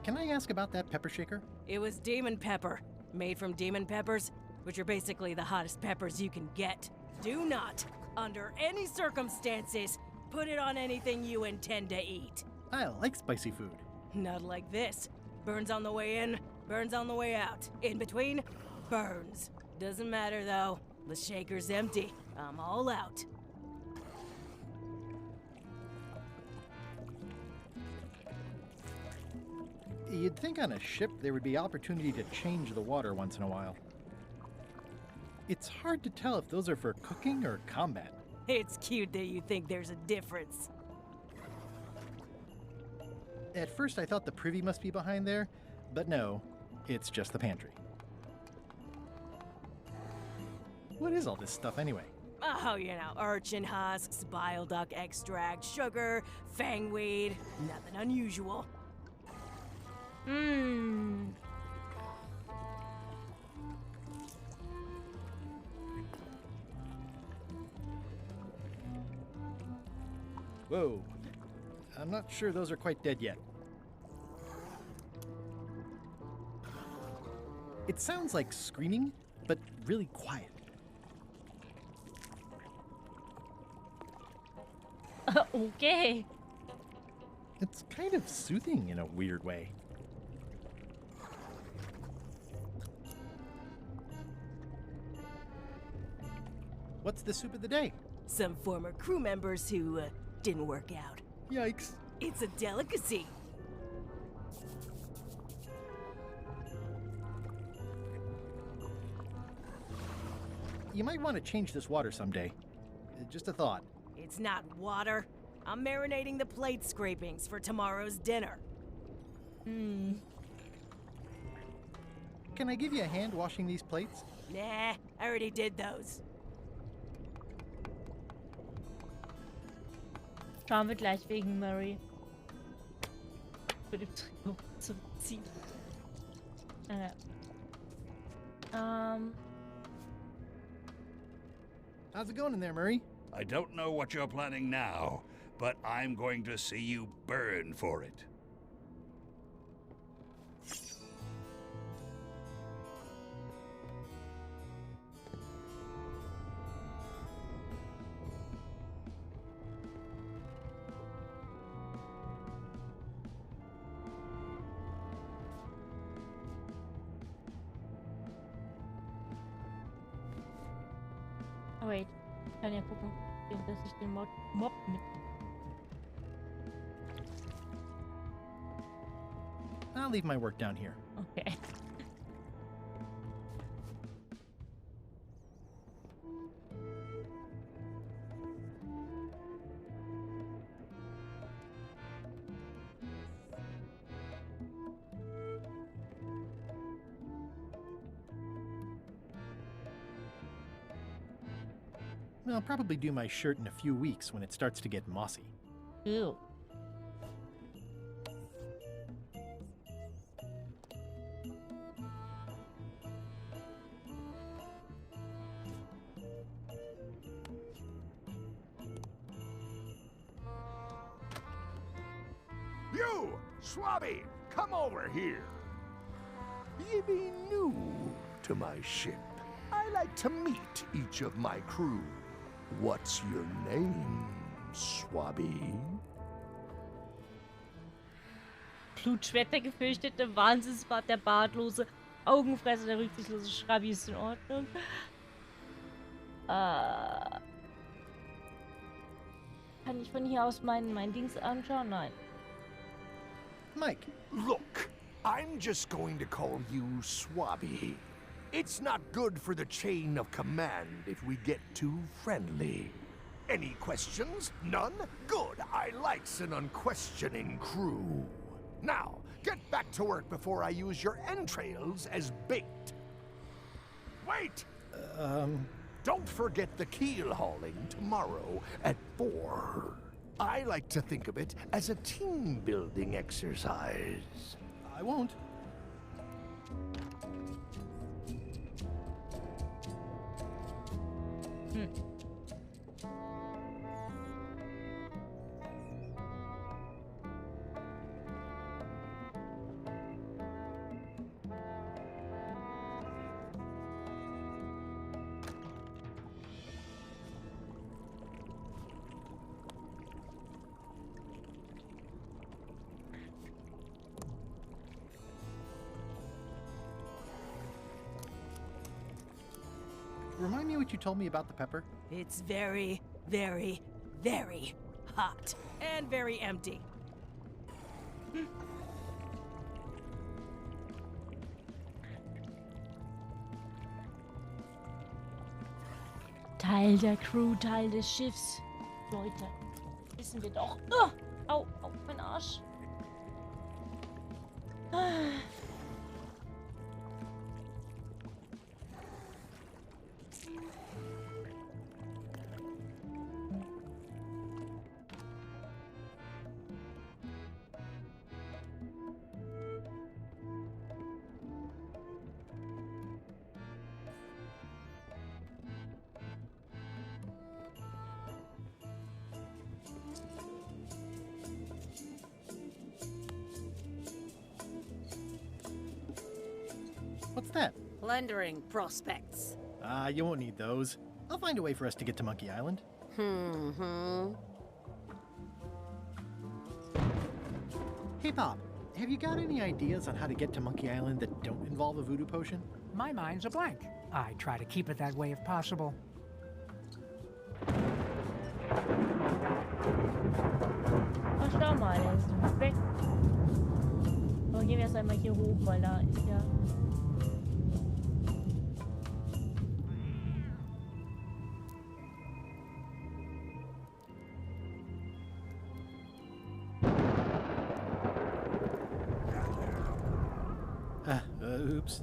Can I ask about that pepper shaker? It was demon pepper, made from demon peppers, which are basically the hottest peppers you can get. Do not, under any circumstances, put it on anything you intend to eat. I like spicy food. Not like this. Burns on the way in, burns on the way out. In between, burns. Doesn't matter though. The shaker's empty. I'm all out. You'd think on a ship there would be opportunity to change the water once in a while. It's hard to tell if those are for cooking or combat. It's cute that you think there's a difference. At first I thought the privy must be behind there, but no, it's just the pantry. What is all this stuff anyway? Oh, you know, urchin husks, bile duck extract, sugar, fangweed. Nothing unusual. Whoa. I'm not sure those are quite dead yet. It sounds like screaming, but really quiet. Okay. It's kind of soothing in a weird way. What's the soup of the day? Some former crew members who didn't work out. Yikes. It's a delicacy. You might want to change this water someday. Just a thought. It's not water. I'm marinating the plate scrapings for tomorrow's dinner. Can I give you a hand washing these plates? Nah, I already did those. Schauen wir gleich wegen Murray. Für die Trikot zu ziehen. How's it going in there, Murray? I don't know what you're planning now, but I'm going to see you burn for it. Wait, ich kann ja gucken, dass ich den Mob mit... I'll leave my work down here. Okay. I'll probably do my shirt in a few weeks when it starts to get mossy. Ew. You, Swabby, come over here. Ye be new to my ship. I like to meet each of my crew. What's your name, Swabby? Blutschwert, der gefürchtete Wahnsinnsbart, der bartlose Augenfresser, der rücksichtslose Schrabbi ist in Ordnung. Kann ich von hier aus mein Dings anschauen? Nein. Mike. Look, I'm just going to call you Swabby. It's not good for the chain of command if we get too friendly. Any questions? None? Good. I likes an unquestioning crew. Now, get back to work before I use your entrails as bait. Wait! Don't forget the keel hauling tomorrow at 4. I like to think of it as a team-building exercise. I won't. Remind me what you told me about the pepper? It's very, very, very hot. And very empty. Teil der Crew, Teil des Schiffs. Leute, wissen wir doch. Oh, au, au, mein Arsch. What's that? Plundering prospects. You won't need those. I'll find a way for us to get to Monkey Island. Hey, Bob, have you got any ideas on how to get to Monkey Island that don't involve a voodoo potion? My mind's a blank. I try to keep it that way if possible. Oh, schau mal, der ist weg. Aber gehen wir erst einmal hier hoch, weil da ist ja... Oops.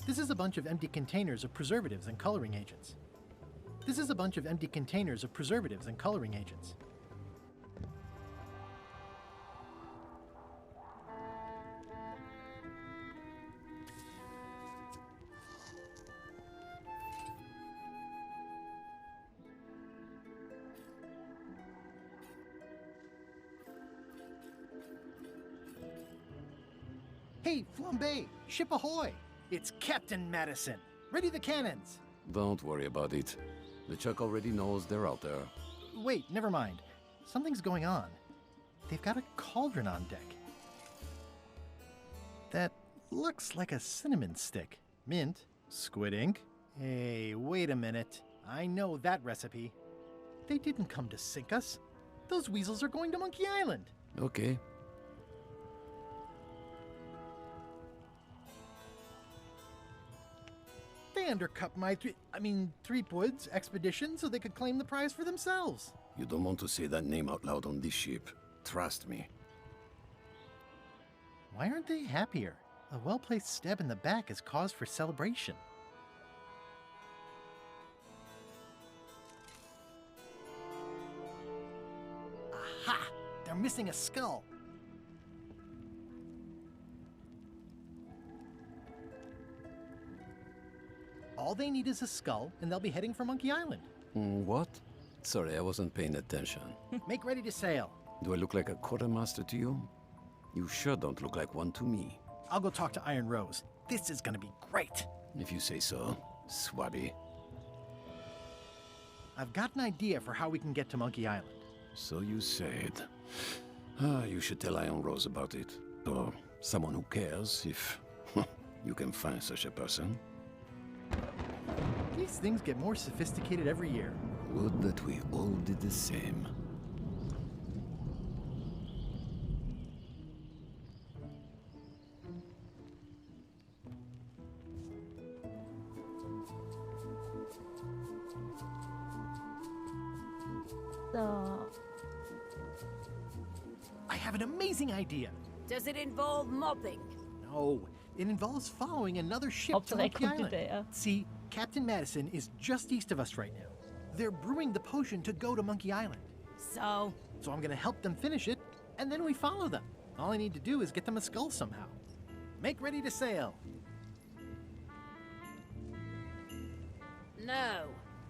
This is a bunch of empty containers of preservatives and coloring agents. This is a bunch of empty containers of preservatives and coloring agents. Hey, Flambe! Ship ahoy! It's Captain Madison! Ready the cannons! Don't worry about it. LeChuck already knows they're out there. Wait, never mind. Something's going on. They've got a cauldron on deck. That looks like a cinnamon stick. Mint, squid ink. Hey, wait a minute. I know that recipe. They didn't come to sink us. Those weasels are going to Monkey Island. Okay. They undercut my Threepwood's expedition so they could claim the prize for themselves. You don't want to say that name out loud on this ship. Trust me. Why aren't they happier? A well-placed stab in the back is cause for celebration. Aha! They're missing a skull. All they need is a skull, and they'll be heading for Monkey Island. What? Sorry, I wasn't paying attention. Make ready to sail. Do I look like a quartermaster to you? You sure don't look like one to me. I'll go talk to Iron Rose. This is gonna be great. If you say so, Swabby. I've got an idea for how we can get to Monkey Island. So you said. You should tell Iron Rose about it. Or someone who cares, if you can find such a person. These things get more sophisticated every year. Would that we all did the same. I have an amazing idea. Does it involve mopping? No, it involves following another ship to Monkey Island. See, Captain Madison is just east of us right now. They're brewing the potion to go to Monkey Island. So I'm gonna help them finish it, and then we follow them. All I need to do is get them a skull somehow. Make ready to sail. No.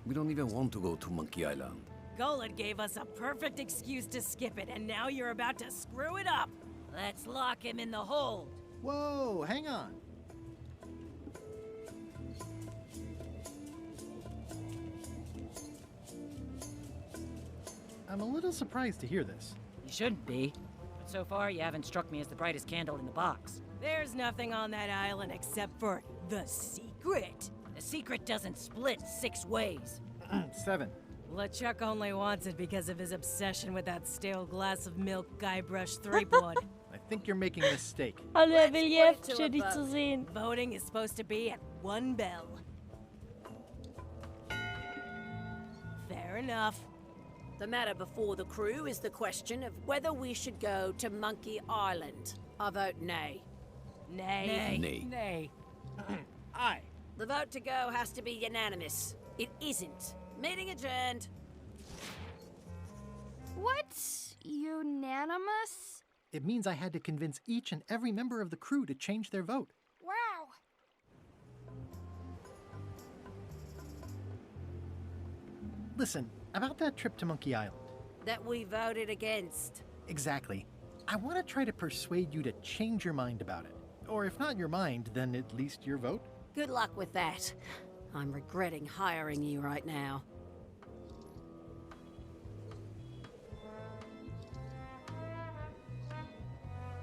We don't even want to go to Monkey Island. Golan gave us a perfect excuse to skip it, and now you're about to screw it up. Let's lock him in the hold. Whoa, hang on. I'm a little surprised to hear this. You shouldn't be. But so far, you haven't struck me as the brightest candle in the box. There's nothing on that island except for the secret. The secret doesn't split 6 ways. 7. LeChuck only wants it because of his obsession with that stale glass of milk Guybrush Threepwood. I think you're making a mistake. Hallo, er will jetzt schön dich zu sehen. Voting is supposed to be at 1 bell. Fair enough. The matter before the crew is the question of whether we should go to Monkey Island. I vote nay. Nay. Nay. Nay. Aye. The vote to go has to be unanimous. It isn't. Meeting adjourned. What's unanimous? It means I had to convince each and every member of the crew to change their vote. Wow. Listen, about that trip to Monkey Island. That we voted against. Exactly. I want to try to persuade you to change your mind about it. Or if not your mind, then at least your vote. Good luck with that. I'm regretting hiring you right now.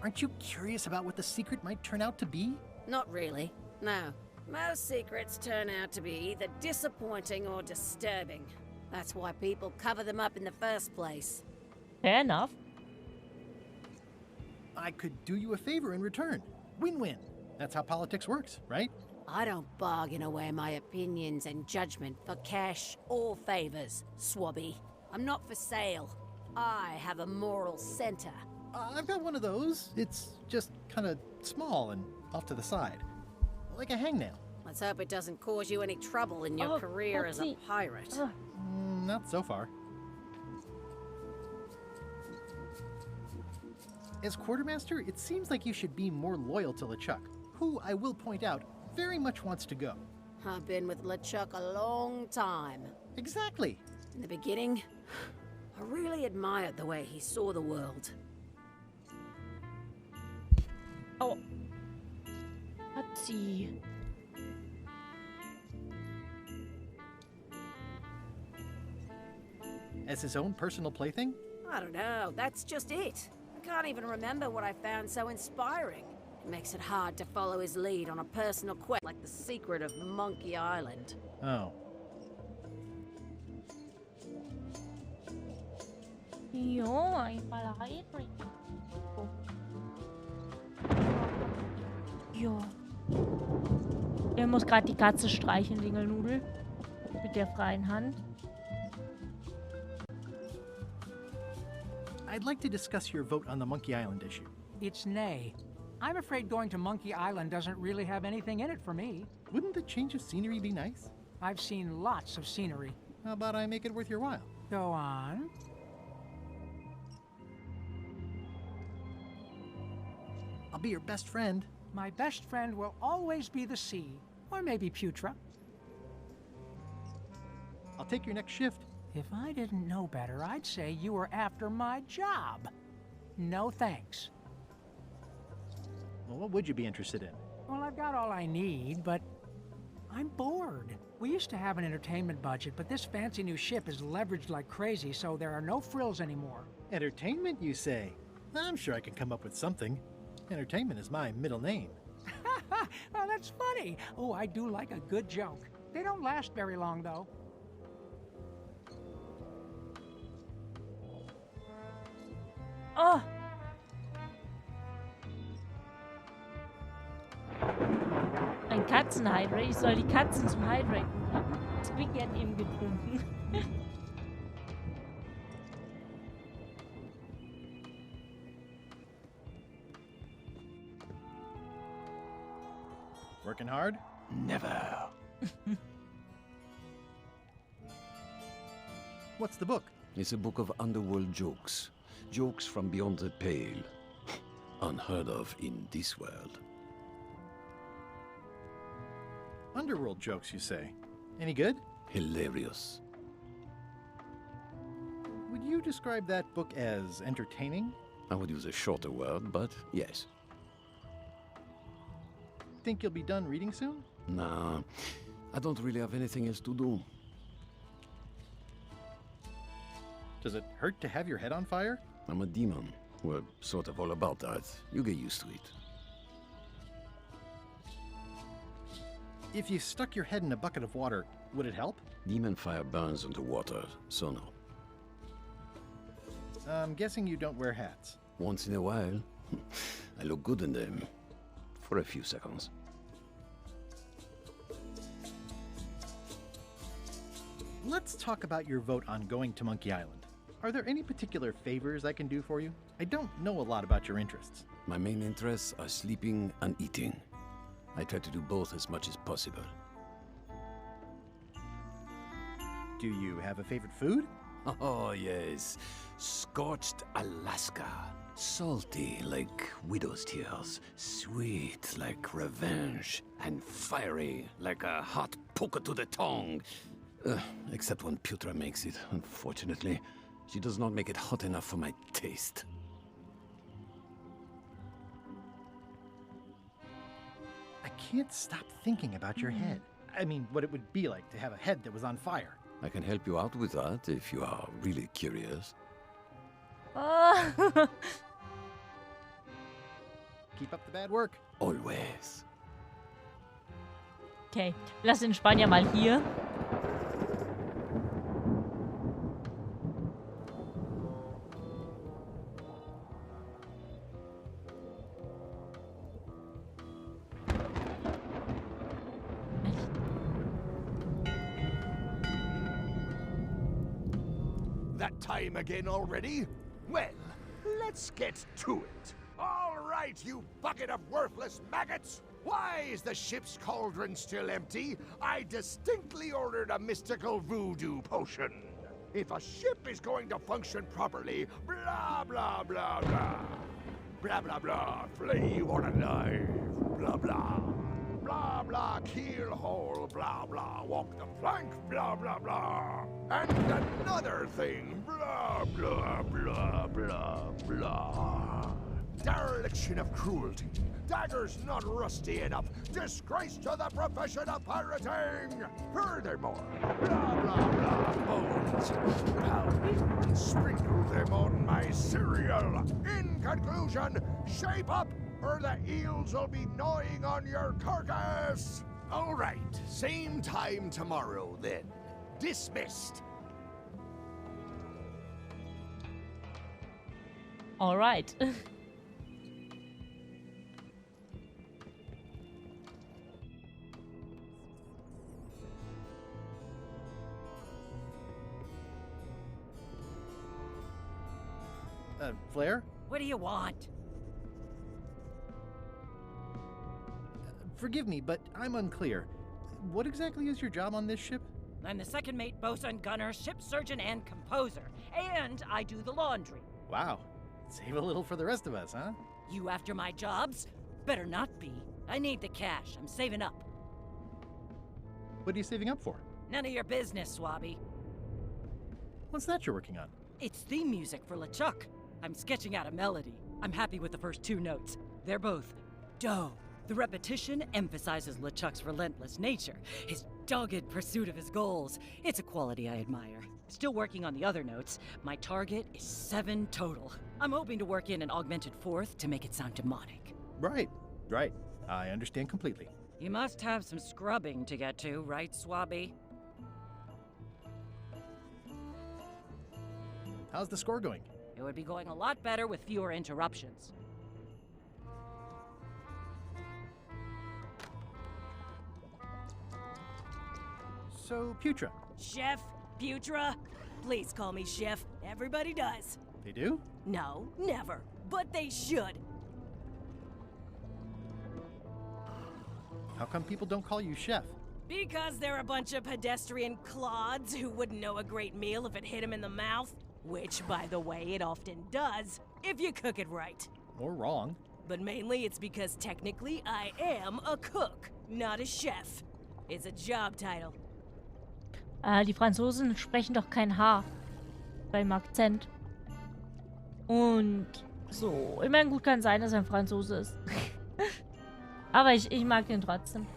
Aren't you curious about what the secret might turn out to be? Not really. No. Most secrets turn out to be either disappointing or disturbing. That's why people cover them up in the first place. Fair enough. I could do you a favor in return. Win-win. That's how politics works, right? I don't bargain away my opinions and judgment for cash or favors, Swabby. I'm not for sale. I have a moral center. I've got one of those. It's just kind of small and off to the side. Like a hangnail. Let's hope it doesn't cause you any trouble in your career as a pirate. Not so far. As quartermaster, it seems like you should be more loyal to LeChuck, who, I will point out, very much wants to go. I've been with LeChuck a long time. Exactly. In the beginning, I really admired the way he saw the world. Oh. Let's see. As his own personal plaything? I don't know, that's just it. I can't even remember what I found so inspiring. Makes it hard to follow his lead on a personal quest like the secret of Monkey Island. Oh. Jo, einmal reinbringen. Jo. Er muss gerade die Katze streicheln, Dingelnudel. Mit der freien Hand. I'd like to discuss your vote on the Monkey Island issue. It's nay. I'm afraid going to Monkey Island doesn't really have anything in it for me. Wouldn't the change of scenery be nice? I've seen lots of scenery. How about I make it worth your while? Go on. I'll be your best friend. My best friend will always be the sea. Or maybe Putra. I'll take your next shift. If I didn't know better, I'd say you were after my job. No thanks. Well, what would you be interested in? Well, I've got all I need, but I'm bored. We used to have an entertainment budget, but this fancy new ship is leveraged like crazy, so there are no frills anymore. Entertainment, you say? I'm sure I can come up with something. Entertainment is my middle name. Well, that's funny. Oh, I do like a good joke. They don't last very long, though. Oh! Ein Katzenhydrate. Ich soll die Katzen zum Hydraten haben. Squeaky hat eben getrunken. Working hard? Never. What's the book? It's a book of underworld jokes. Jokes from beyond the pale. Unheard of in this world. Underworld jokes, you say? Any good? Hilarious. Would you describe that book as entertaining? I would use a shorter word, but yes. Think you'll be done reading soon? Nah, I don't really have anything else to do. Does it hurt to have your head on fire? I'm a demon. We're sort of all about that. You get used to it. If you stuck your head in a bucket of water, would it help? Demon fire burns underwater, so no. I'm guessing you don't wear hats. Once in a while. I look good in them. For a few seconds. Let's talk about your vote on going to Monkey Island. Are there any particular favors I can do for you? I don't know a lot about your interests. My main interests are sleeping and eating. I try to do both as much as possible. Do you have a favorite food? Oh, yes. Scorched Alaska. Salty like widow's tears. Sweet like revenge. And fiery like a hot poker to the tongue. Except when Putra makes it, unfortunately. She does not make it hot enough for my taste. I can't stop thinking about your head. I mean, what it would be like to have a head that was on fire. I can help you out with that if you are really curious. Keep up the bad work. Always. Okay, lass den Spanier mal hier. That time again already? Well, let's get to it. All right, you bucket of worthless maggots! Why is the ship's cauldron still empty? I distinctly ordered a mystical voodoo potion. If a ship is going to function properly, blah, blah, blah, blah. Blah, blah, blah, flay you on a knife, blah, blah. Blah, blah, keel hole, blah, blah, walk the plank, blah, blah, blah. And another thing, blah, blah, blah, blah, blah. Dereliction of cruelty, daggers not rusty enough, disgrace to the profession of pirating. Furthermore, blah, blah, blah, bones, pound and sprinkle them on my cereal. In conclusion, shape up or the eels will be gnawing on your carcass. All right, same time tomorrow then. Dismissed. All right. Flair? What do you want? Forgive me, but I'm unclear. What exactly is your job on this ship? I'm the second mate, bosun, gunner, ship surgeon, and composer. And I do the laundry. Wow. Save a little for the rest of us, huh? You after my jobs? Better not be. I need the cash. I'm saving up. What are you saving up for? None of your business, Swabby. What's that you're working on? It's theme music for LeChuck. I'm sketching out a melody. I'm happy with the first 2 notes. They're both do. The repetition emphasizes LeChuck's relentless nature, his dogged pursuit of his goals. It's a quality I admire. Still working on the other notes. My target is 7 total. I'm hoping to work in an augmented 4th to make it sound demonic. Right. I understand completely. You must have some scrubbing to get to, right, Swabby? How's the score going? It would be going a lot better with fewer interruptions. So, Putra. Chef? Putra? Please call me Chef. Everybody does. They do? No, never. But they should. How come people don't call you Chef? Because they're a bunch of pedestrian clods who wouldn't know a great meal if it hit them in the mouth. Which, by the way, it often does, if you cook it right. Or wrong. But mainly it's because technically I am a cook, not a chef. It's a job title. Die Franzosen sprechen doch kein H beim Akzent. Und so. Ich meine, gut kann sein, dass er ein Franzose ist. Aber ich mag den trotzdem.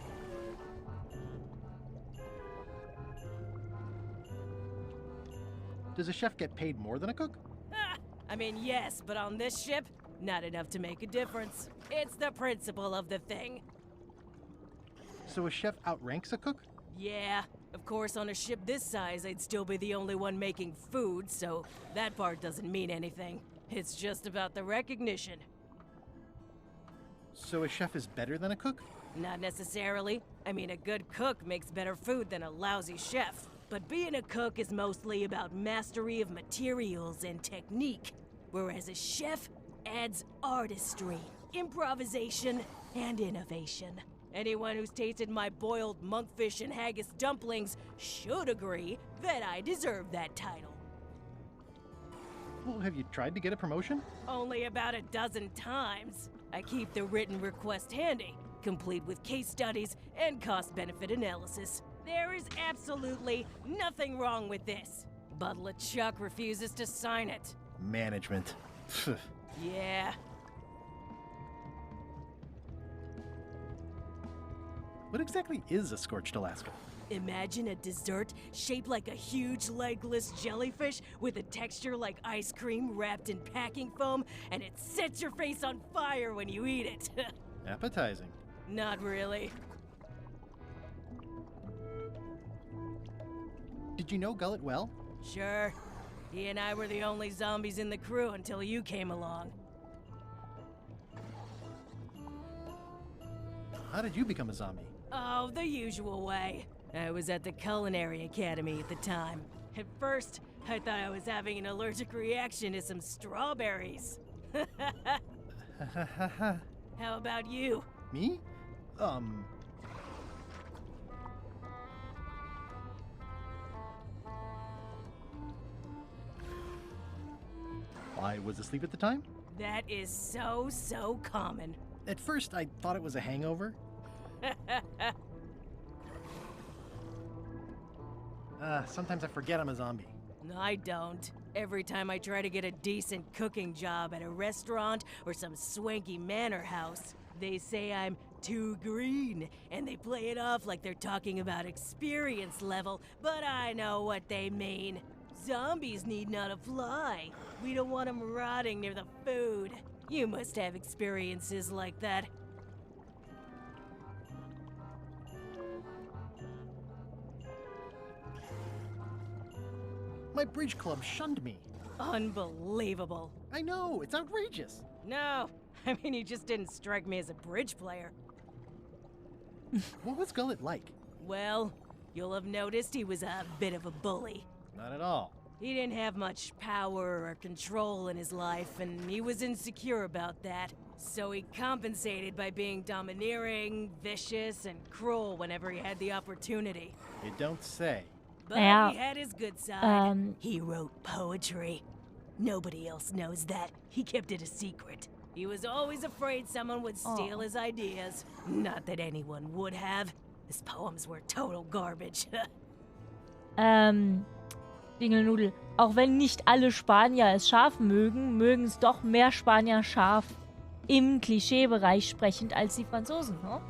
Does a chef get paid more than a cook? I mean, yes, but on this ship, not enough to make a difference. It's the principle of the thing. So a chef outranks a cook? Yeah. Of course, on a ship this size, I'd still be the only one making food, so that part doesn't mean anything. It's just about the recognition. So a chef is better than a cook? Not necessarily. I mean, a good cook makes better food than a lousy chef. But being a cook is mostly about mastery of materials and technique, whereas a chef adds artistry, improvisation, and innovation. Anyone who's tasted my boiled monkfish and haggis dumplings should agree that I deserve that title. Well, have you tried to get a promotion? Only about a dozen times. I keep the written request handy, complete with case studies and cost-benefit analysis. There is absolutely nothing wrong with this. But LeChuck refuses to sign it. Management. Yeah. What exactly is a scorched Alaska? Imagine a dessert shaped like a huge legless jellyfish with a texture like ice cream wrapped in packing foam, and it sets your face on fire when you eat it. Appetizing. Not really. Did you know Gullet well? Sure. He and I were the only zombies in the crew until you came along. How did you become a zombie? Oh, the usual way. I was at the Culinary Academy at the time. At first, I thought I was having an allergic reaction to some strawberries. How about you? Me? I was asleep at the time? That is so common. At first, I thought it was a hangover. Sometimes I forget I'm a zombie. I don't. Every time I try to get a decent cooking job at a restaurant or some swanky manor house, they say I'm too green, and they play it off like they're talking about experience level, but I know what they mean. Zombies need not fly. We don't want them rotting near the food. You must have experiences like that. My bridge club shunned me. Unbelievable. I know, it's outrageous. No, I mean, he just didn't strike me as a bridge player. What was Gullet like? Well, you'll have noticed he was a bit of a bully. Not at all. He didn't have much power or control in his life, and he was insecure about that. So he compensated by being domineering, vicious, and cruel whenever he had the opportunity. You don't say. But Yeah. he had his good side. He wrote poetry. Nobody else knows that. He kept it a secret. He was always afraid someone would steal his ideas. Not that anyone would have. His poems were total garbage. Dingelnudel. Auch wenn nicht alle Spanier es scharf mögen, mögen es doch mehr Spanier scharf im Klischeebereich sprechend als die Franzosen, ne?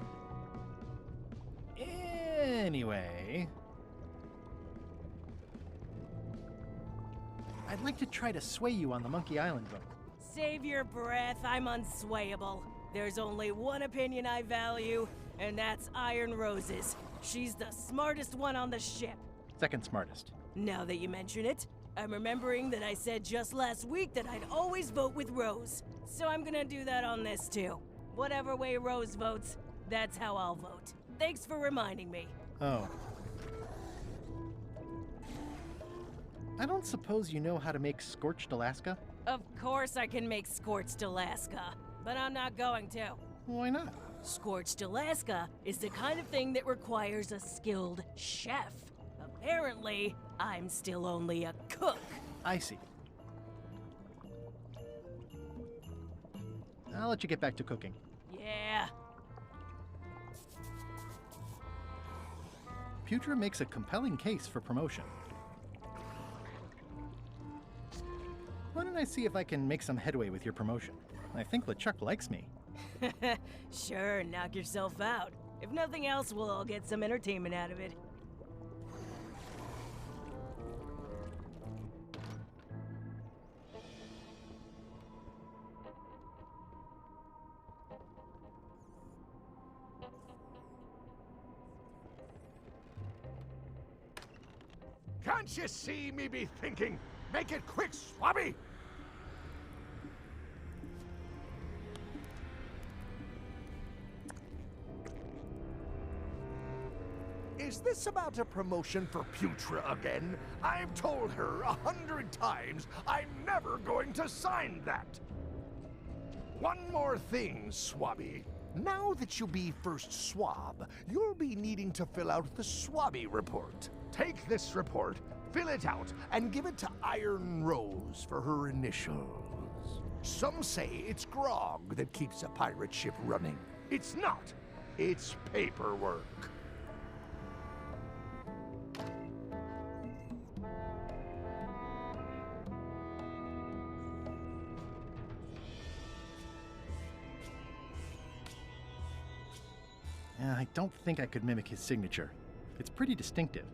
Anyway... I'd like to try to sway you on the Monkey Island vote. Save your breath, I'm unswayable. There's only one opinion I value, and that's Iron Rose's. She's the smartest one on the ship. Second smartest. Now that you mention it, I'm remembering that I said just last week that I'd always vote with Rose. So I'm gonna do that on this too. Whatever way Rose votes, that's how I'll vote. Thanks for reminding me. Oh. I don't suppose you know how to make scorched Alaska? Of course I can make scorched Alaska, but I'm not going to. Why not? Scorched Alaska is the kind of thing that requires a skilled chef. Apparently, I'm still only a cook. I see. I'll let you get back to cooking. Yeah. Putra makes a compelling case for promotion. Why don't I see if I can make some headway with your promotion? I think LeChuck likes me. Sure, knock yourself out. If nothing else, we'll all get some entertainment out of it. Can't you see me be thinking? Make it quick, Swabby! Is this about a promotion for Putra again? I've told her 100 times I'm never going to sign that. One more thing, Swabby. Now that you'll be first swab, you'll be needing to fill out the Swabby report. Take this report, fill it out, and give it to Iron Rose for her initials. Some say it's grog that keeps a pirate ship running. It's not. It's paperwork. I don't think I could mimic his signature. It's pretty distinctive.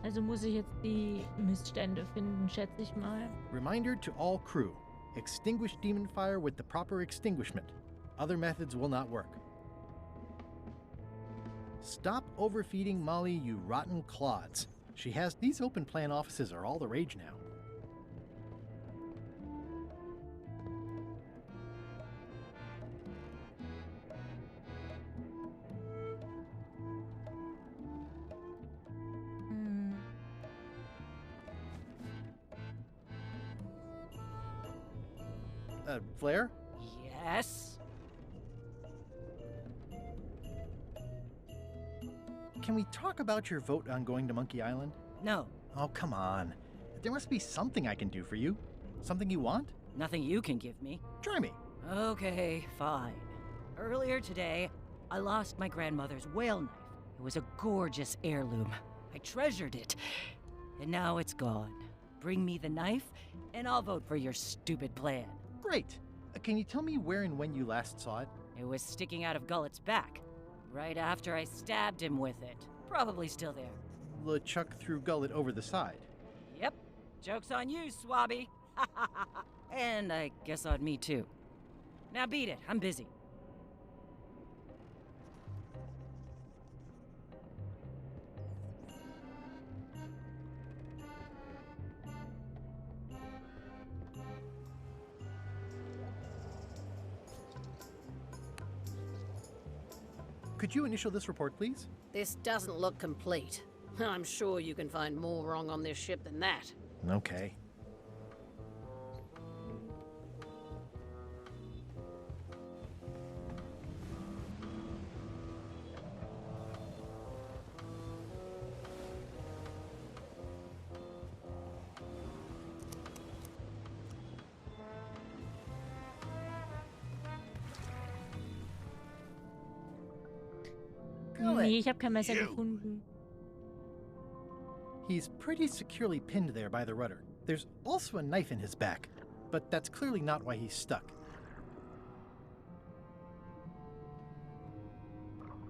Also muss ich jetzt die Missstände finden, schätze ich mal. Reminder to all crew. Extinguish demon fire with the proper extinguishment. Other methods will not work. Stop overfeeding Molly, you rotten clods. She has... These open plan offices are all the rage now. Flair? Yes? Can we talk about your vote on going to Monkey Island? No. Oh, come on. There must be something I can do for you. Something you want? Nothing you can give me. Try me. Okay, fine. Earlier today, I lost my grandmother's whale knife. It was a gorgeous heirloom. I treasured it. And now it's gone. bring me the knife, and I'll vote for your stupid plan. Great. Can you tell me where and when you last saw it? It was sticking out of Gullet's back, right after I stabbed him with it. Probably still there. LeChuck threw Gullet over the side. Yep. Joke's on you, Swabby. And I guess on me, too. Now beat it. I'm busy. Could you initial this report, please? This doesn't look complete. I'm sure you can find more wrong on this ship than that. Okay. Nee, ich habe kein Messer gefunden. He's pretty securely pinned there by the rudder. There's also a knife in his back, but that's clearly not why he's stuck.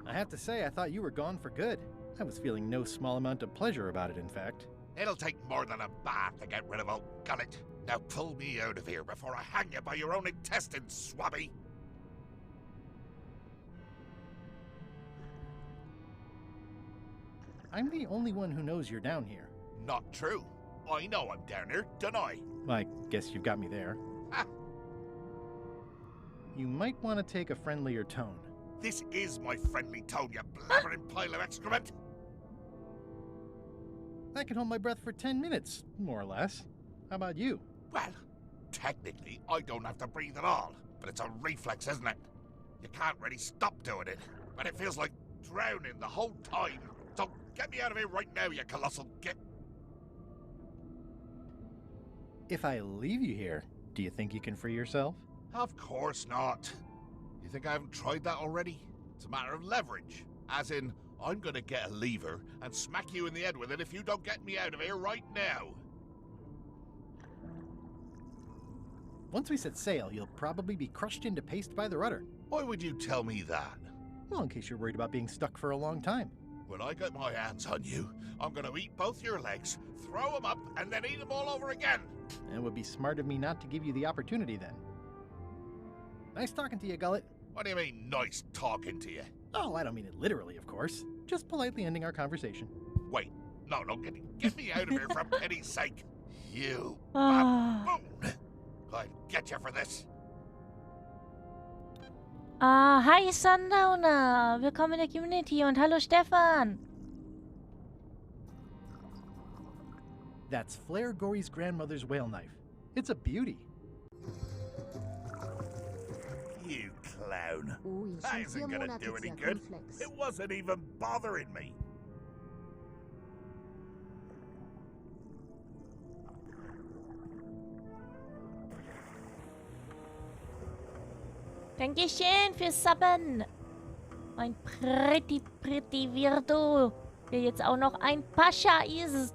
I have to say, I thought you were gone for good. I was feeling no small amount of pleasure about it, in fact. It'll take more than a bath to get rid of old Gullet. Now pull me out of here before I hang you by your own intestines, Swabby. I'm the only one who knows you're down here. Not true. I know I'm down here, don't I? I guess you've got me there. Ha! You might want to take a friendlier tone. This is my friendly tone, you blabbering pile of excrement! I can hold my breath for 10 minutes, more or less. How about you? Well, technically, I don't have to breathe at all, but it's a reflex, isn't it? You can't really stop doing it, but it feels like drowning the whole time. So get me out of here right now, you colossal git! If I leave you here, do you think you can free yourself? Of course not. You think I haven't tried that already? It's a matter of leverage. As in, I'm gonna get a lever and smack you in the head with it if you don't get me out of here right now. Once we set sail, you'll probably be crushed into paste by the rudder. Why would you tell me that? Well, in case you're worried about being stuck for a long time. When I get my hands on you, I'm gonna eat both your legs, throw them up, and then eat them all over again. It would be smart of me not to give you the opportunity then. Nice talking to you, Gullet. What do you mean, nice talking to you? Oh, I don't mean it literally, of course. Just politely ending our conversation. Wait, no, get me out of here for pity's sake. You baboon! I'll get you for this. Hi Sundowner, willkommen in der Community und hallo Stefan. That's Flair Gory's grandmother's whale knife. It's a beauty. You clown. That isn't gonna do any good. It wasn't even bothering me. Dankeschön fürs Subben. Mein pretty Virdo, der jetzt auch noch ein Pascha ist.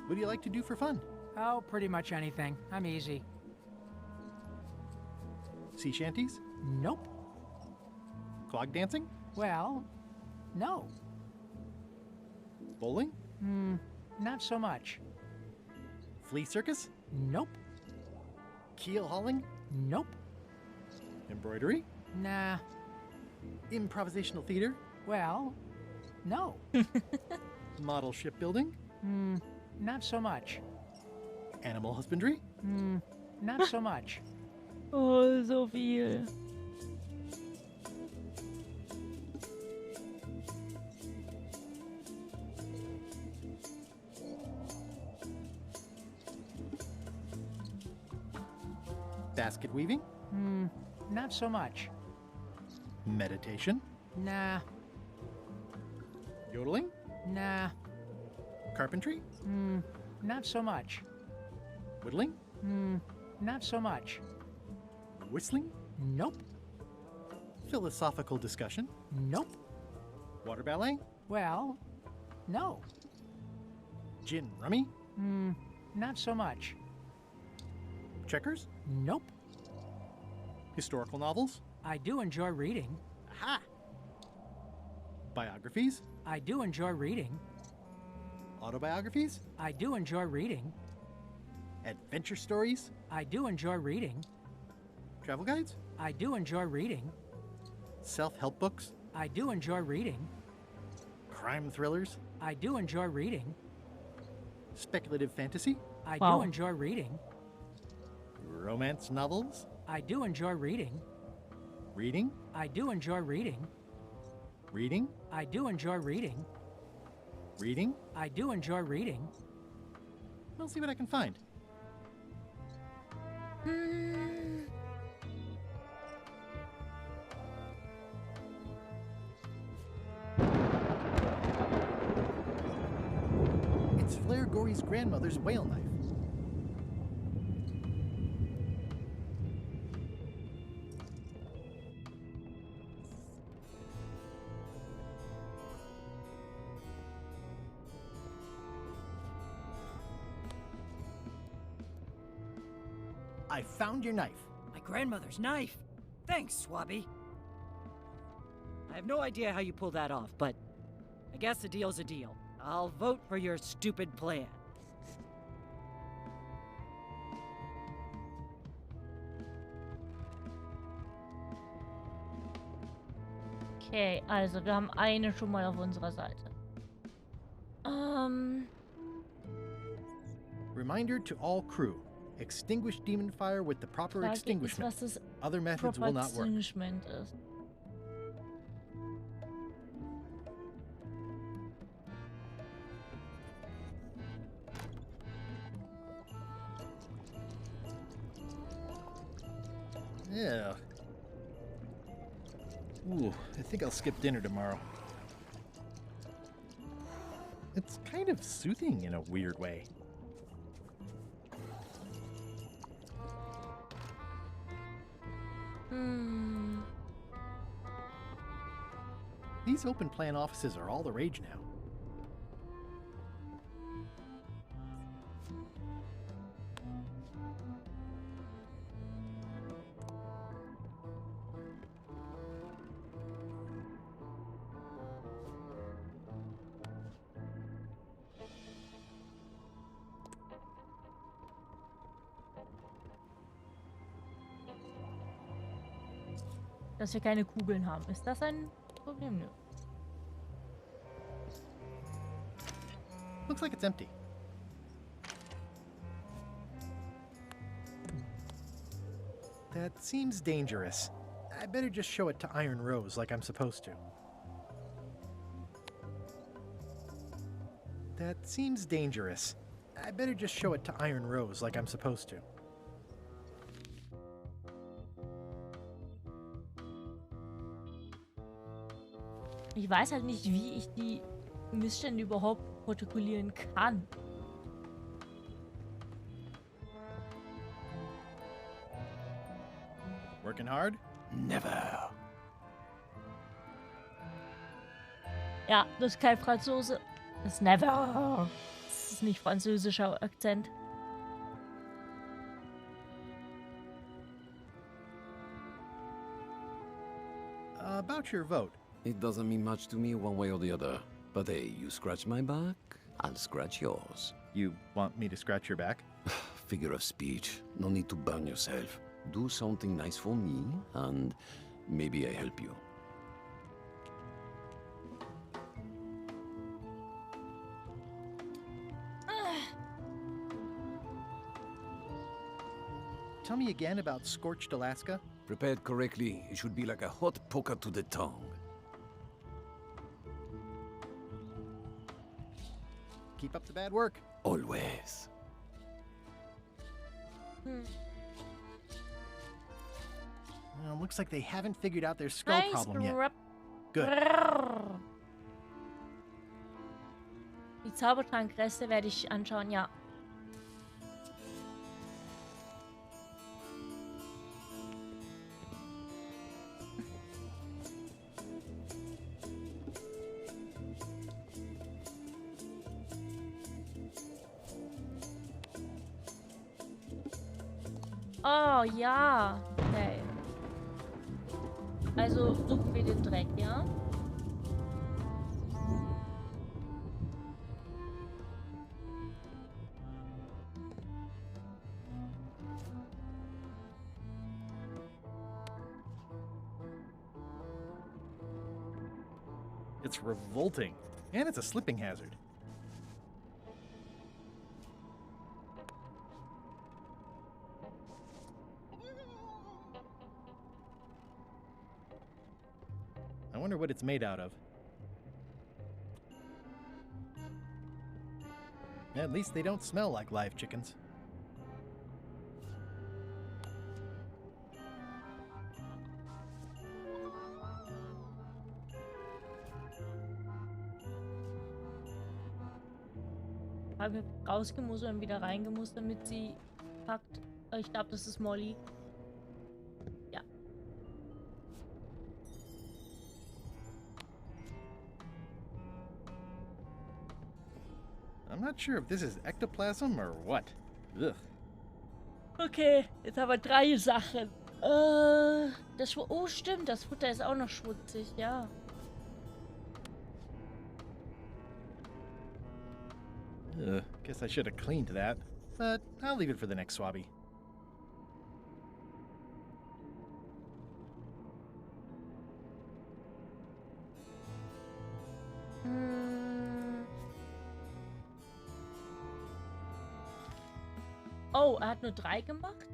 What do you like to do for fun? Oh, pretty much anything. I'm easy. Sea shanties? Nope. Clog dancing? Well, no. Bowling? Not so much. Flea circus? Nope. Keel hauling? Nope. Embroidery? Nah. Improvisational theater? Well, no. Model shipbuilding? Not so much. Animal husbandry? Not so much. Oh, so viel. Basket weaving? Not so much. Meditation? Nah. Yodeling? Nah. Carpentry? Not so much. Whittling? Not so much. Whistling? Nope. Philosophical discussion? Nope. Water ballet? Well, no. Gin rummy? Not so much. Checkers? Nope. Historical novels? I do enjoy reading. Aha! Biographies? I do enjoy reading. Autobiographies? I do enjoy reading. Adventure stories? I do enjoy reading. Travel guides? I do enjoy reading. Self-help books? I do enjoy reading. Crime thrillers? I do enjoy reading. Speculative fantasy? I do enjoy reading. Romance novels? I do enjoy reading. Reading? I do enjoy reading. Reading? I do enjoy reading. Reading? I do enjoy reading. I'll see what I can find. It's Flair Gory's grandmother's whale knife. I found your knife. My grandmother's knife. Thanks, Swabby. I have no idea how you pulled that off, but I guess a deal's a deal. I'll vote for your stupid plan. Okay, also wir haben eine schon mal auf unserer Seite. Reminder to all crew. Extinguish demon fire with the proper Frage extinguishment. ist, was das Other methods Proper will not work. Extinguishment ist. Yeah. Ooh, I think I'll skip dinner tomorrow. It's kind of soothing in a weird way. These open plan offices are all the rage now. Dass wir keine Kugeln haben. Ist das ein Problem? Nö. Looks like it's empty. That seems dangerous. I better just show it to Iron Rose like I'm supposed to. That seems dangerous. I better just show it to Iron Rose like I'm supposed to. Ich weiß halt nicht, wie ich die Missstände überhaupt protokollieren kann. Working hard? Never. Ja, das ist kein Franzose. Das ist never. Das ist nicht französischer Akzent. About your vote. It doesn't mean much to me one way or the other. But hey, you scratch my back, I'll scratch yours. You want me to scratch your back? Figure of speech. No need to burn yourself. Do something nice for me, and maybe I help you. tell me again about scorched Alaska? Prepared correctly, it should be like a hot poker to the tongue. Keep up the bad work. Always. Well, looks like they haven't figured out their skull problem yet. Good. Die Zaubertrankreste werde ich anschauen, ja. Oh, ja. Okay. Also suchen wir den Dreck, ja? It's revolting. And it's a slipping hazard. I wonder what it's made out of. At least they don't smell like live chickens. Habe rausgemustert und wieder reingemustert, damit sie packt. Ich glaube, das ist Molly. Ja. I'm not sure if this is ectoplasm or what. Ugh. Okay, jetzt haben wir 3 Sachen. Oh, stimmt, das Futter ist auch noch schmutzig, ja. Guess I should have cleaned that, but I'll leave it for the next swabby. Oh, er hat nur 3 gemacht?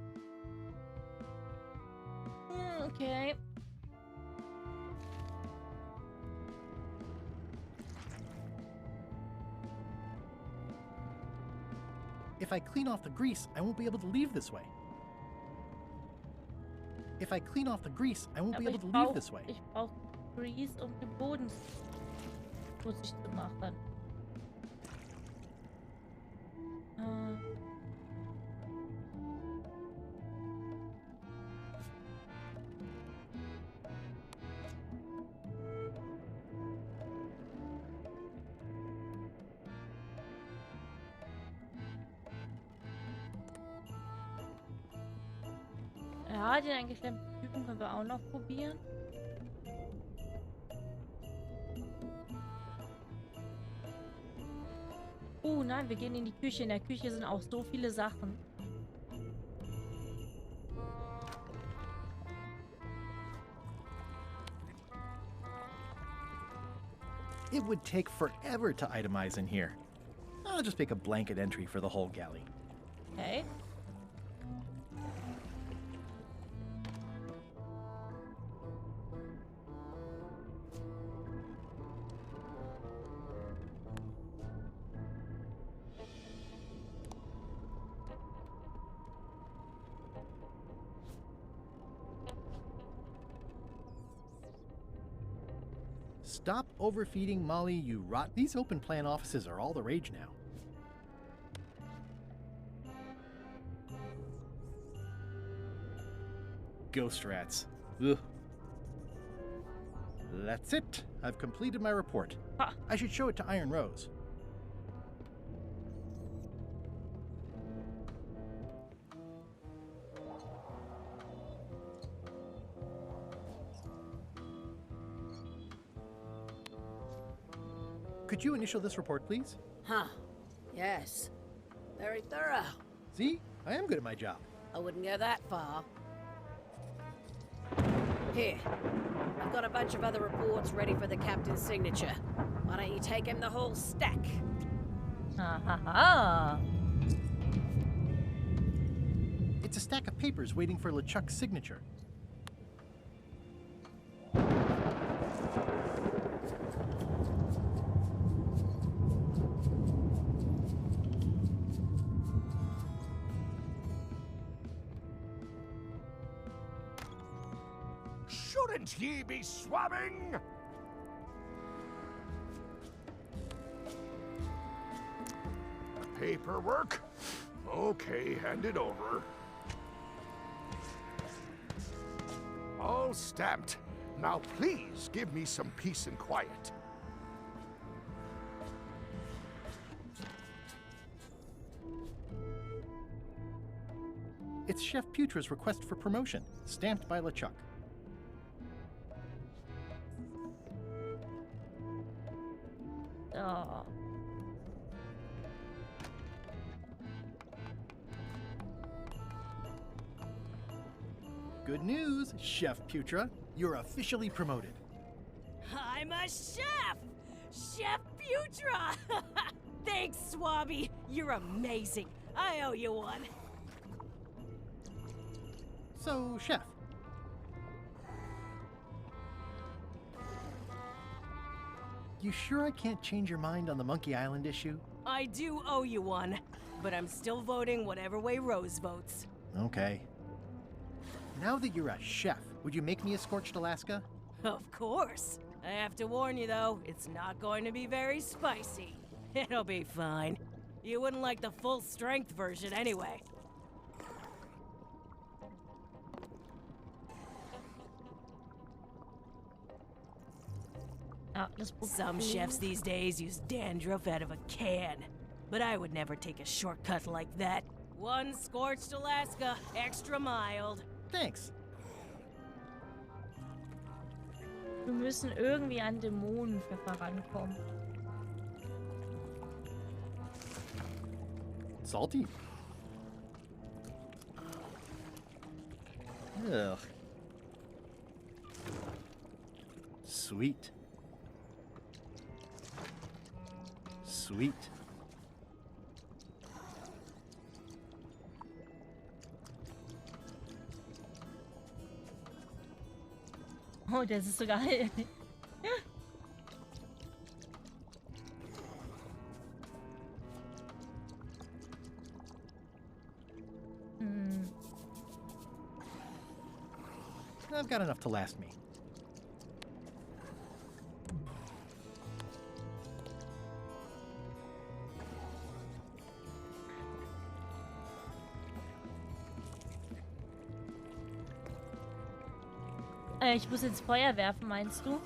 Okay. If I clean off the grease, I won't be able to leave this way. If I clean off the grease, I won't be able to leave this way. Ich brauche Grease, um den Boden schmutzig zu machen. Ja, den eingeklemmten Typen können wir auch noch probieren. Nein, wir gehen in die Küche. In der Küche sind auch so viele Sachen. It would take forever to itemize in here. I'll just make a blanket entry for the whole galley. Okay. Stop overfeeding Molly, you rot. These open plan offices are all the rage now. Ghost rats. Ugh. That's it. I've completed my report. I should show it to Iron Rose. Could you initial this report, please? Huh. Yes. Very thorough. See? I am good at my job. I wouldn't go that far. Here. I've got a bunch of other reports ready for the captain's signature. Why don't you take him the whole stack? Ha ha ha. It's a stack of papers waiting for LeChuck's signature. Shouldn't ye be swabbing? Paperwork? Okay, hand it over. All stamped. Now please give me some peace and quiet. It's Chef Putra's request for promotion, stamped by LeChuck. Oh. Good news, Chef Putra. You're officially promoted. I'm a chef! Chef Putra! Thanks, Swabby. You're amazing. I owe you one. So, Chef. You sure I can't change your mind on the Monkey Island issue? I do owe you one, but I'm still voting whatever way Rose votes. Okay. Now that you're a chef, would you make me a scorched Alaska? Of course. I have to warn you, though, it's not going to be very spicy. It'll be fine. You wouldn't like the full-strength version anyway. Some chefs these days use dandruff out of a can, but I would never take a shortcut like that. One scorched Alaska, extra mild. Thanks. Wir müssen irgendwie an Dämonenpfeffer rankommen. Salty. Ugh. Sweet. Sweet. Oh, das ist so geil. I've got enough to last me. Ich muss ins Feuer werfen, meinst du?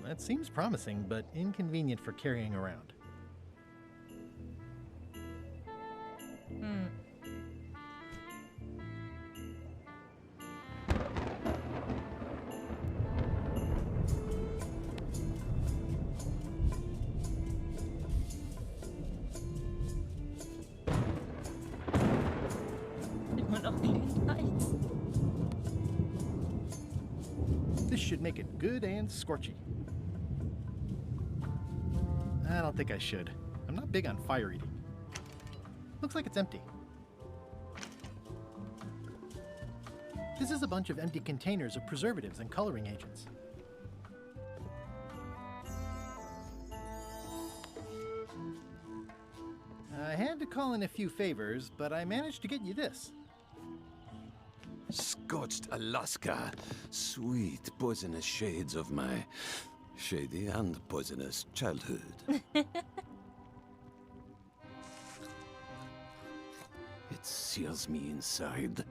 That seems promising, but inconvenient for carrying around. This should make it good and scorchy. I don't think I should. I'm not big on fire eating. Looks like it's empty. This is a bunch of empty containers of preservatives and coloring agents. I had to call in a few favors, but I managed to get you this. Scorched Alaska. Sweet, poisonous shades of my shady and poisonous childhood. It seals me inside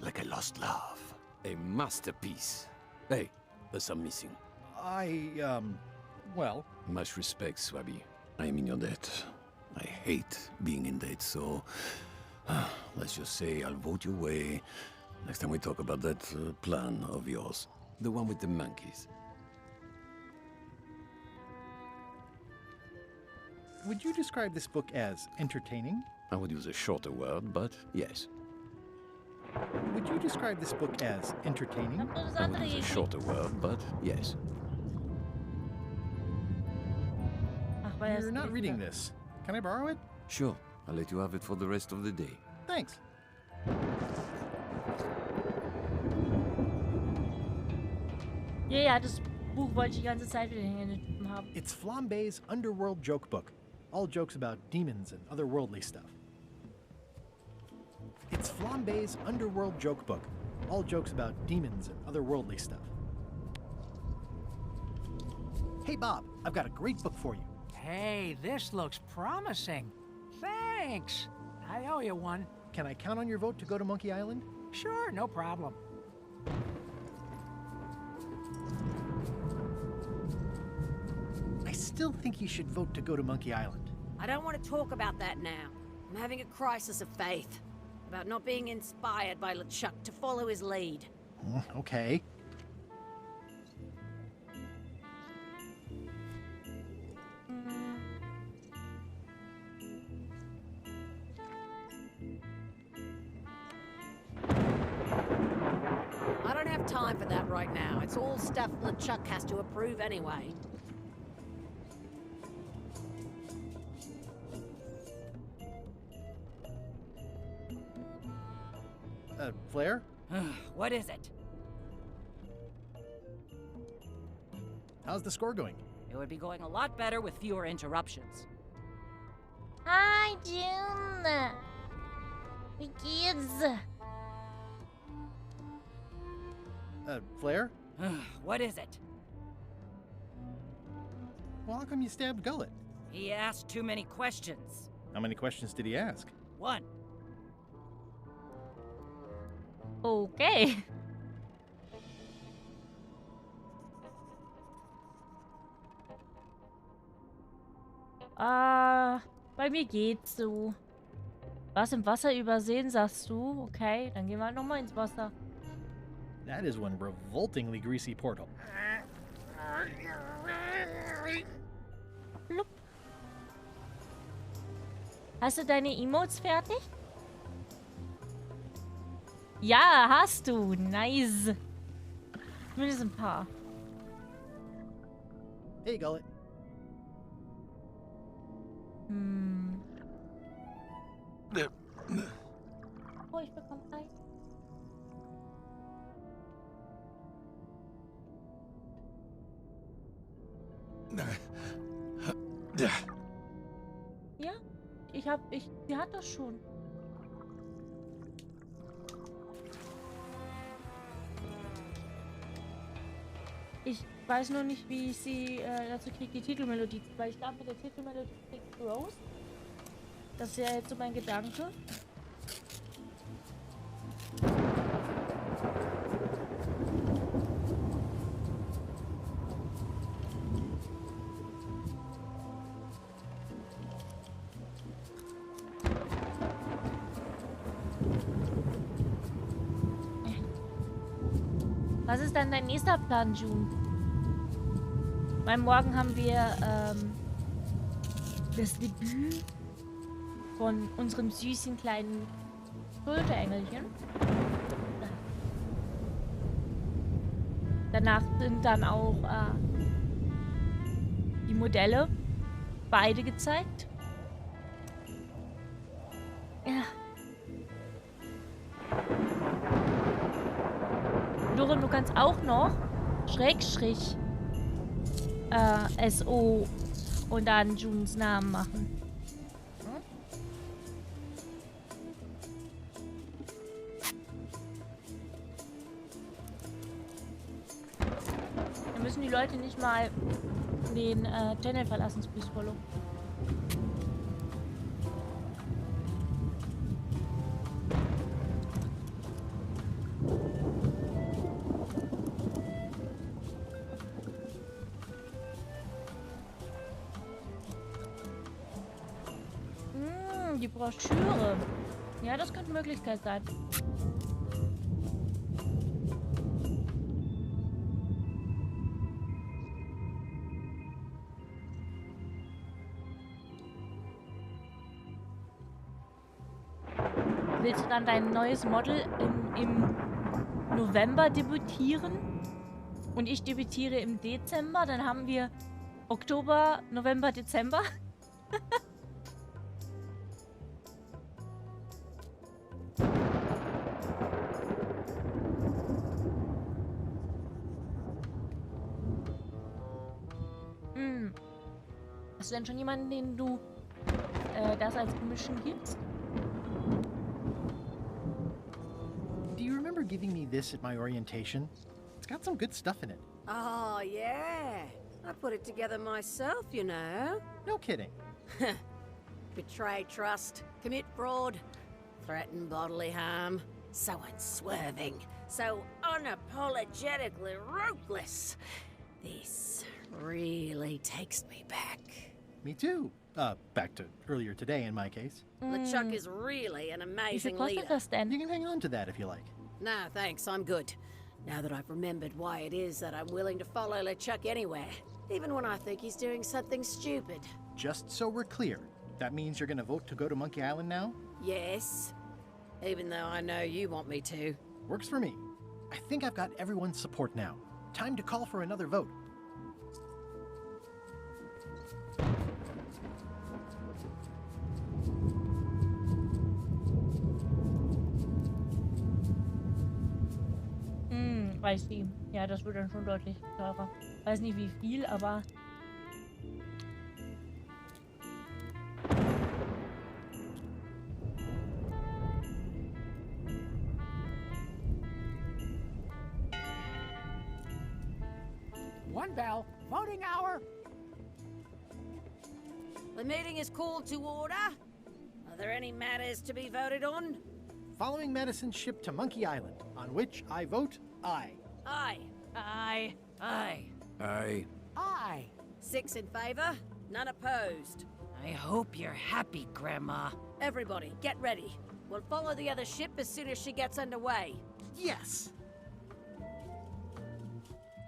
like a lost love. A masterpiece. Hey, there's some missing. Well... Much respect, Swabby. I am in your debt. I hate being in debt, so... let's just say I'll vote your way next time we talk about that plan of yours. The one with the monkeys. Would you describe this book as entertaining? I would use a shorter word, but yes. Would you describe this book as entertaining? I would use a shorter word, but yes. Ach, weil You're not reading this. Can I borrow it? Sure, I'll let you have it for the rest of the day. Thanks. Ja, ja, das Buch wollte ich die ganze Zeit wieder in den Typen haben. It's Flambe's Underworld Joke Book. All jokes about demons and otherworldly stuff. It's Flambe's Underworld Joke Book. All jokes about demons and otherworldly stuff. Hey, Bob, I've got a great book for you. Hey, this looks promising. Thanks. I owe you one. Can I count on your vote to go to Monkey Island? Sure, no problem. I still think you should vote to go to Monkey Island. I don't want to talk about that now. I'm having a crisis of faith. About not being inspired by LeChuck to follow his lead. Okay. I don't have time for that right now. It's all stuff LeChuck has to approve anyway. Flair? What is it? How's the score going? It would be going a lot better with fewer interruptions. Hi, June. Wie geht's? Flair? What is it? Well, how come you stabbed Gullet? He asked too many questions. How many questions did he ask? One. Okay. Bei mir geht's so. Was im Wasser übersehen, sagst du? Okay, dann gehen wir halt nochmal ins Wasser. That is one revoltingly greasy portal. Blub. Hast du deine Emotes fertig? Ja, hast du. Nice. Zumindest ein paar. Hey, Gullet. Oh, ich bekomme Eis. Ja, sie hat das schon. Ich weiß nur nicht, wie ich sie dazu kriege, die Titelmelodie. Weil ich glaube, mit der Titelmelodie kriegt Rose. Das ist ja jetzt so mein Gedanke. Was ist dann dein nächster Plan, June? Weil morgen haben wir das Debüt von unserem süßen kleinen Schulterengelchen. Danach sind dann auch die Modelle beide gezeigt. Ja. Dorin, du kannst auch noch Schrägstrich SO und dann Junes Namen machen. Dann müssen die Leute nicht mal den Channel verlassen, Please Follow. Die Broschüre. Ja, das könnte eine Möglichkeit sein. willst du dann dein neues Model im November debütieren? Und ich debütiere im Dezember. Dann haben wir Oktober, November, Dezember. Hast du denn schon jemanden, den du das als Commission gibst? Do you remember giving me this at my orientation? It's got some good stuff in it. Oh, yeah. I put it together myself, you know. No kidding. Betray trust, commit fraud, threaten bodily harm. So unswerving, so unapologetically ruthless. This really takes me back. Me too. Back to earlier today in my case. LeChuck is really an amazing leader. You can hang on to that if you like. No, thanks, I'm good. Now that I've remembered why it is that I'm willing to follow LeChuck anywhere, even when I think he's doing something stupid. Just so we're clear, that means you're gonna vote to go to Monkey Island now? Yes. Even though I know you want me to. Works for me. I think I've got everyone's support now. Time to call for another vote. I see. Ja, das wird dann schon deutlich teurer. Weiß nicht wie viel, aber... One bell. Voting hour. The meeting is called to order. Are there any matters to be voted on? Following Madison's ship to Monkey Island, on which I vote aye. Aye. Aye. Aye. Aye. Aye. 6 in favor, none opposed. I hope you're happy, Grandma. Everybody, get ready. We'll follow the other ship as soon as she gets underway. Yes!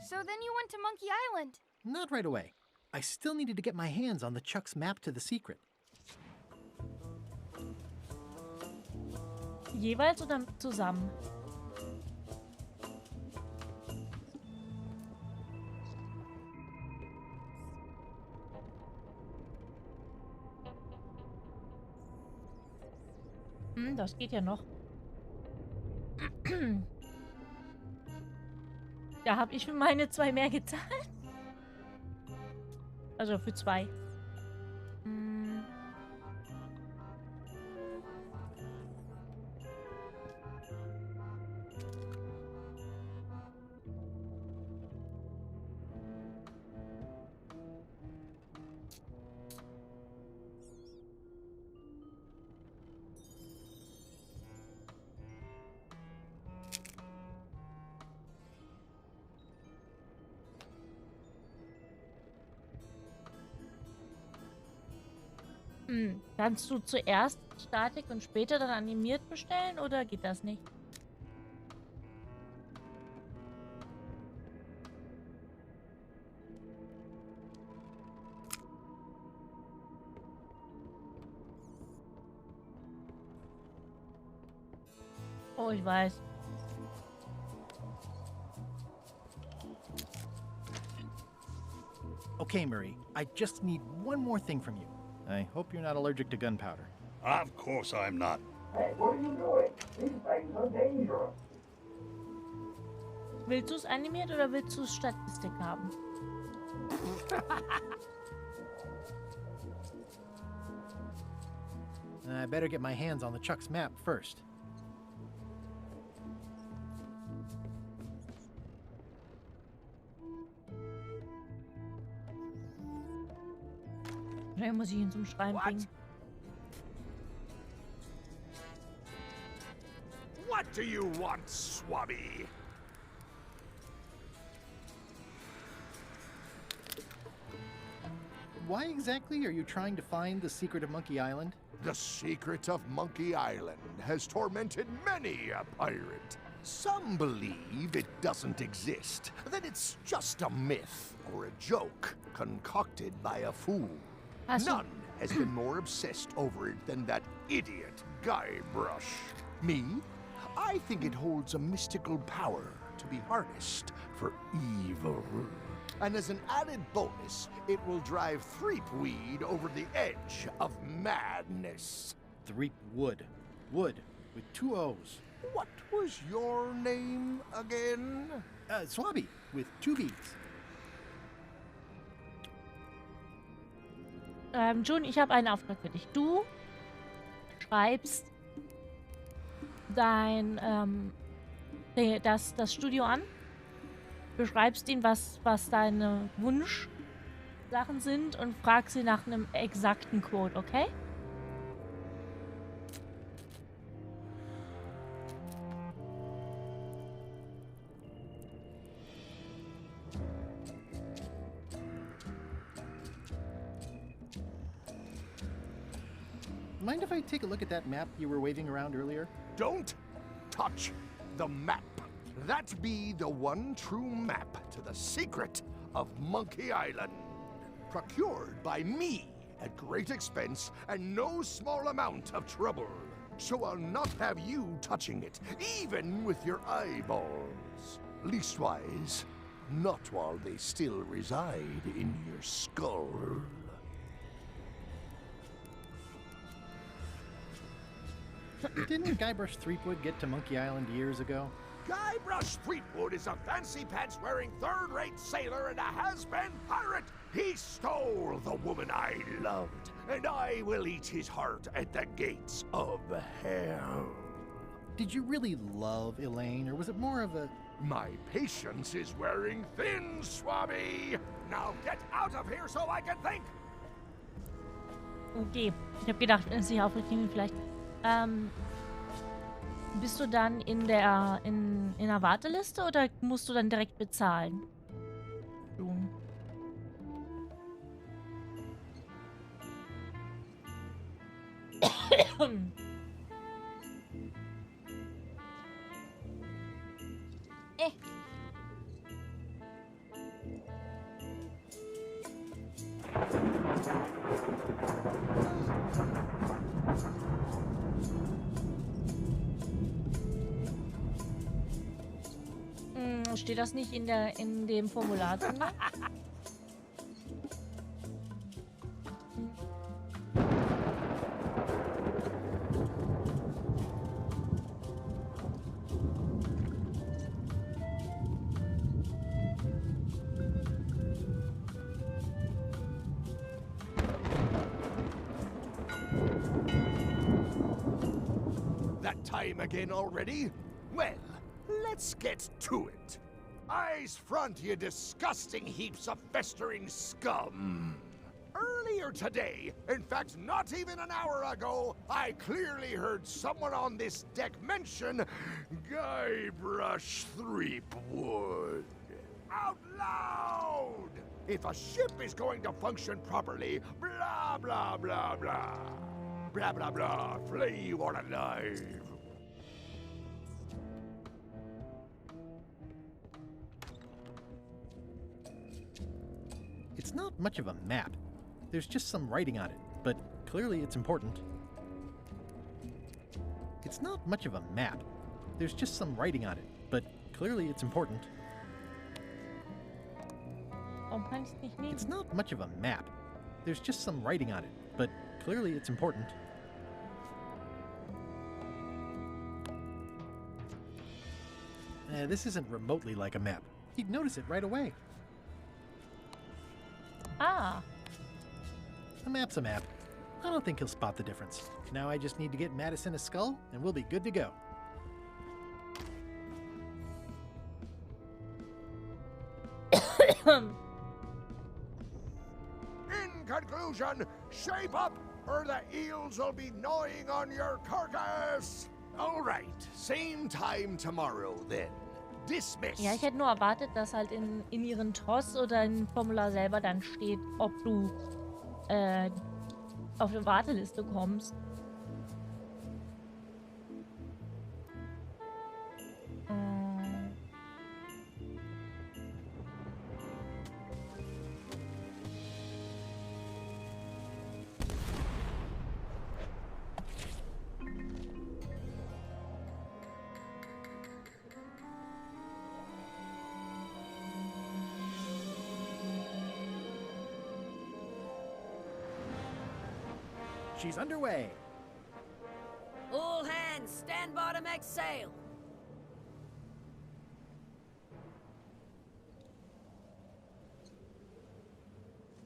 So then you went to Monkey Island? Not right away. I still needed to get my hands on LeChuck's map to the secret. Jeweils oder zusammen? Das geht ja noch. Da habe ich für meine 2 mehr gezahlt. Also für 2. Kannst du zuerst Statik und später dann animiert bestellen oder geht das nicht? Oh, ich weiß. Okay, Murray, I just need one more thing from you. I hope you're not allergic to gunpowder. Of course I'm not. Hey, what are you doing? These things are dangerous. Willst du es animiert oder willst du Statistik haben? I better get my hands on LeChuck's map first. Vielleicht muss ich ihn zum Schreien bringen. What do you want, Swabby? Why exactly are you trying to find the secret of Monkey Island? The secret of Monkey Island has tormented many a pirate. Some believe it doesn't exist, that it's just a myth or a joke concocted by a fool. None has been more obsessed over it than that idiot Guybrush. Me? I think it holds a mystical power to be harnessed for evil. And as an added bonus, it will drive Threepweed over the edge of madness. Threepwood. Wood, with 2 O's. What was your name again? Swabby, with 2 B's. June, ich habe einen Auftrag für dich. Du schreibst das Studio an, beschreibst ihnen, was deine Wunschsachen sind und fragst sie nach einem exakten Quote, okay? Mind if I take a look at that map you were waving around earlier? Don't touch the map. That be the one true map to the secret of Monkey Island. Procured by me at great expense and no small amount of trouble. So I'll not have you touching it, even with your eyeballs. Leastwise, not while they still reside in your skull. Didn't Guybrush Threepwood get to Monkey Island years ago? Guybrush Threepwood is a fancy-pants-wearing third-rate sailor and a has-been pirate. He stole the woman I loved, and I will eat his heart at the gates of hell. Did you really love Elaine, or was it more of a... My patience is wearing thin, Swabby. Now get out of here so I can think. Okay, ich habe gedacht, wenn es sich aufregt, vielleicht... bist du dann in der Warteliste oder musst du dann direkt bezahlen? Steht das nicht in dem Formular drin? That time again already? Well, let's get to it. Eyes front, you disgusting heaps of festering scum. Earlier today, in fact, not even an hour ago, I clearly heard someone on this deck mention Guybrush Threepwood. Out loud! If a ship is going to function properly, blah, blah, blah, blah. Blah, blah, blah, flay you all alive. It's not much of a map. There's just some writing on it, but clearly it's important. It's not much of a map. There's just some writing on it, but clearly it's important. It's not much of a map. There's just some writing on it, but clearly it's important. This isn't remotely like a map. You'd notice it right away. Ah. A map's a map. I don't think he'll spot the difference. Now I just need to get Madison a skull, and we'll be good to go. In conclusion, shape up, or the eels will be gnawing on your carcass. All right, same time tomorrow then. Dismissed. Ja, ich hätte nur erwartet, dass halt in ihren TOS oder im Formular selber dann steht, ob du auf eine Warteliste kommst. She's underway. All hands, stand by to make sail.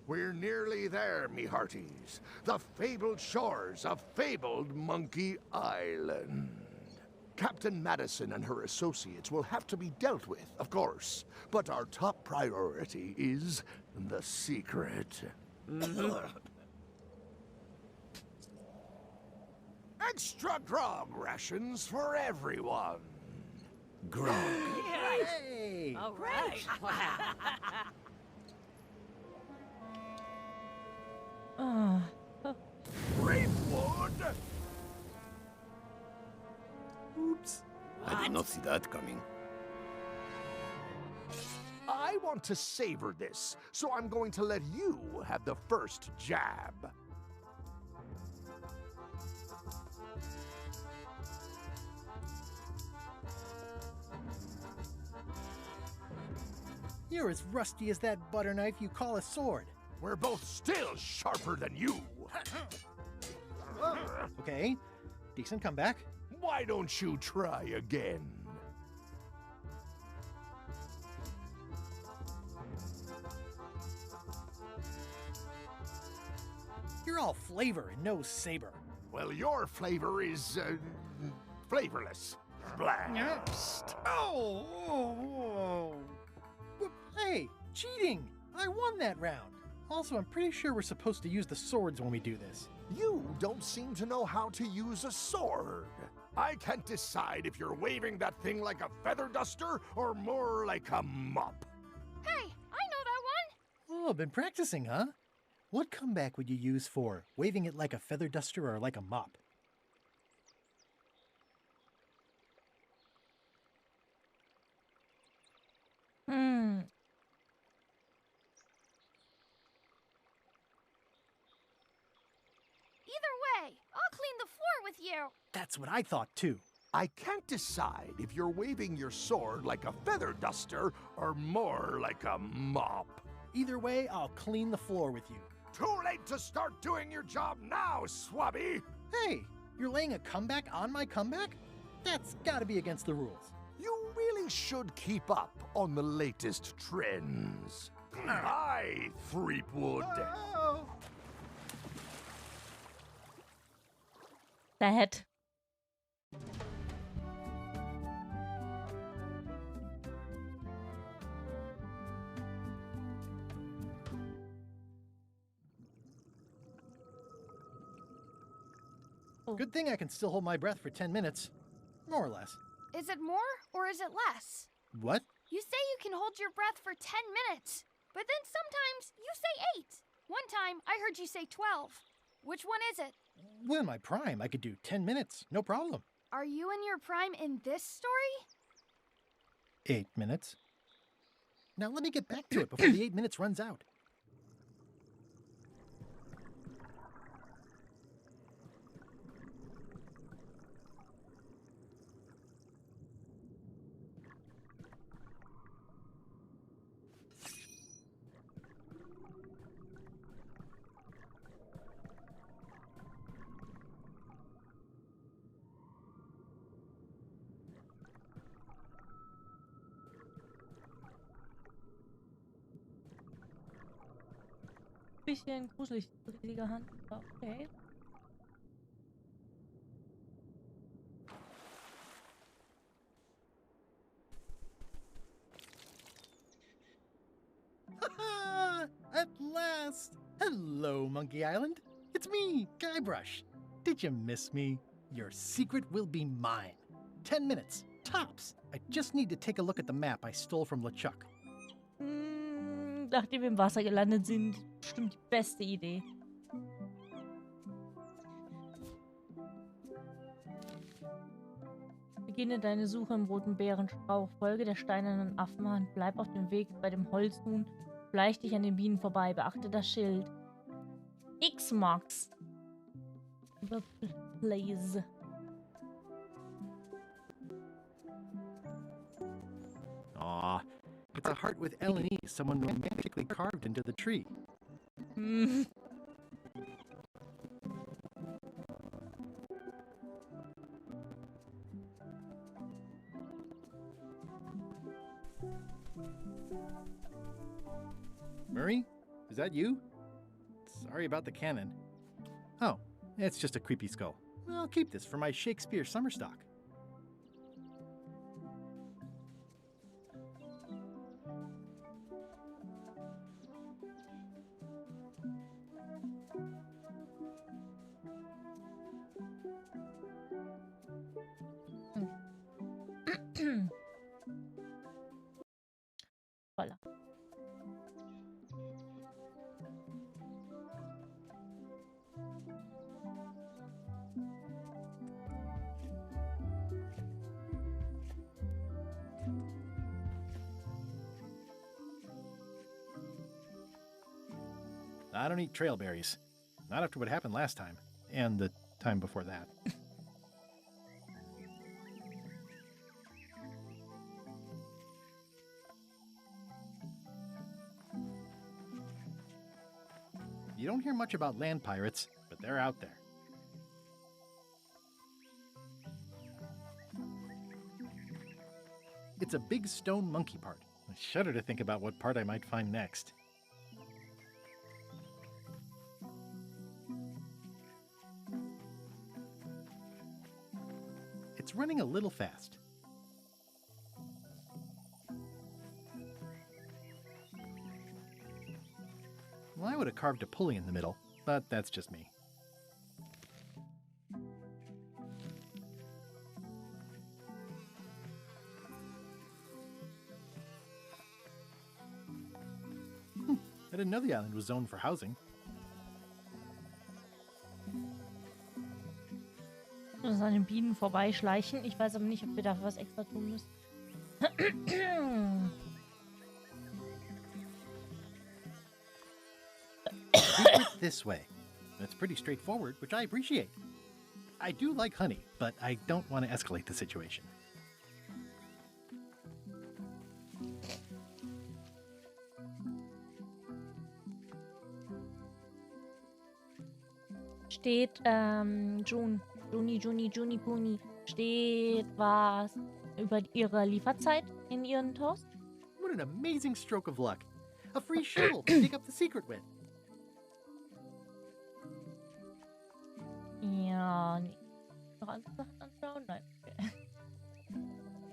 We're nearly there, me hearties. The fabled shores of fabled Monkey Island. Captain Madison and her associates will have to be dealt with, of course. But our top priority is the secret. Extra grog rations for everyone. Grog. Hey! All right. Freibeuter! Oops. I did not see that coming. I want to savor this, so I'm going to let you have the first jab. You're as rusty as that butter knife you call a sword. We're both still sharper than you. Okay, decent comeback. Why don't you try again? You're all flavor and no saber. Well, your flavor is, flavorless. Blast. Oh. Hey, cheating! I won that round. Also, I'm pretty sure we're supposed to use the swords when we do this. You don't seem to know how to use a sword. I can't decide if you're waving that thing like a feather duster or more like a mop. Hey, I know that one! Oh, been practicing, huh? What comeback would you use for waving it like a feather duster or like a mop? Either way, I'll clean the floor with you. That's what I thought too. I can't decide if you're waving your sword like a feather duster or more like a mop. Either way, I'll clean the floor with you. Too late to start doing your job now, Swabby! Hey, you're laying a comeback on my comeback? That's gotta be against the rules. You really should keep up on the latest trends. Aye, Freibeuter. Sad. Good thing I can still hold my breath for 10 minutes. More or less. Is it more or is it less? What? You say you can hold your breath for 10 minutes, but then sometimes you say 8. One time I heard you say 12. Which one is it? Well, in my prime, I could do 10 minutes. No problem. Are you in your prime in this story? 8 minutes. Now let me get back to it before the 8 minutes runs out. Bisschen gruselig, rieselige Hand. Okay. At last! Hello, Monkey Island. It's me, Guybrush. Did you miss me? Your secret will be mine. 10 minutes, tops. I just need to take a look at the map I stole from LeChuck. Nachdem wir im Wasser gelandet sind, bestimmt die beste Idee. Beginne deine Suche im roten Bärenstrauch, folge der steinernen Affenhand, bleib auf dem Weg bei dem Holzhuhn, schleich dich an den Bienen vorbei, beachte das Schild. X marks the place. Aw, it's a heart with L and E someone romantically carved into the tree. Murray? Is that you? Sorry about the cannon. Oh, it's just a creepy skull. I'll keep this for my Shakespeare summer stock. Voilà. I don't eat trailberries. Not after what happened last time, and the time before that. You don't hear much about land pirates, but they're out there. It's a big stone monkey part. I shudder to think about what part I might find next. It's running a little fast. Well, I would have carved a pulley in the middle, but that's just me. I didn't know the island was zoned for housing. Uns an den Bienen vorbeischleichen. Ich weiß aber nicht, ob wir dafür was extra tun müssen. This way. That's pretty straightforward, which I appreciate. I do like honey, but I don't want to escalate the situation. Steht, Juni, Puni. Steht was über ihre Lieferzeit in ihren Toast? What an amazing stroke of luck. A free shovel to dig up the secret with. Ja, nee. Noch andere Sachen anschauen? Nein.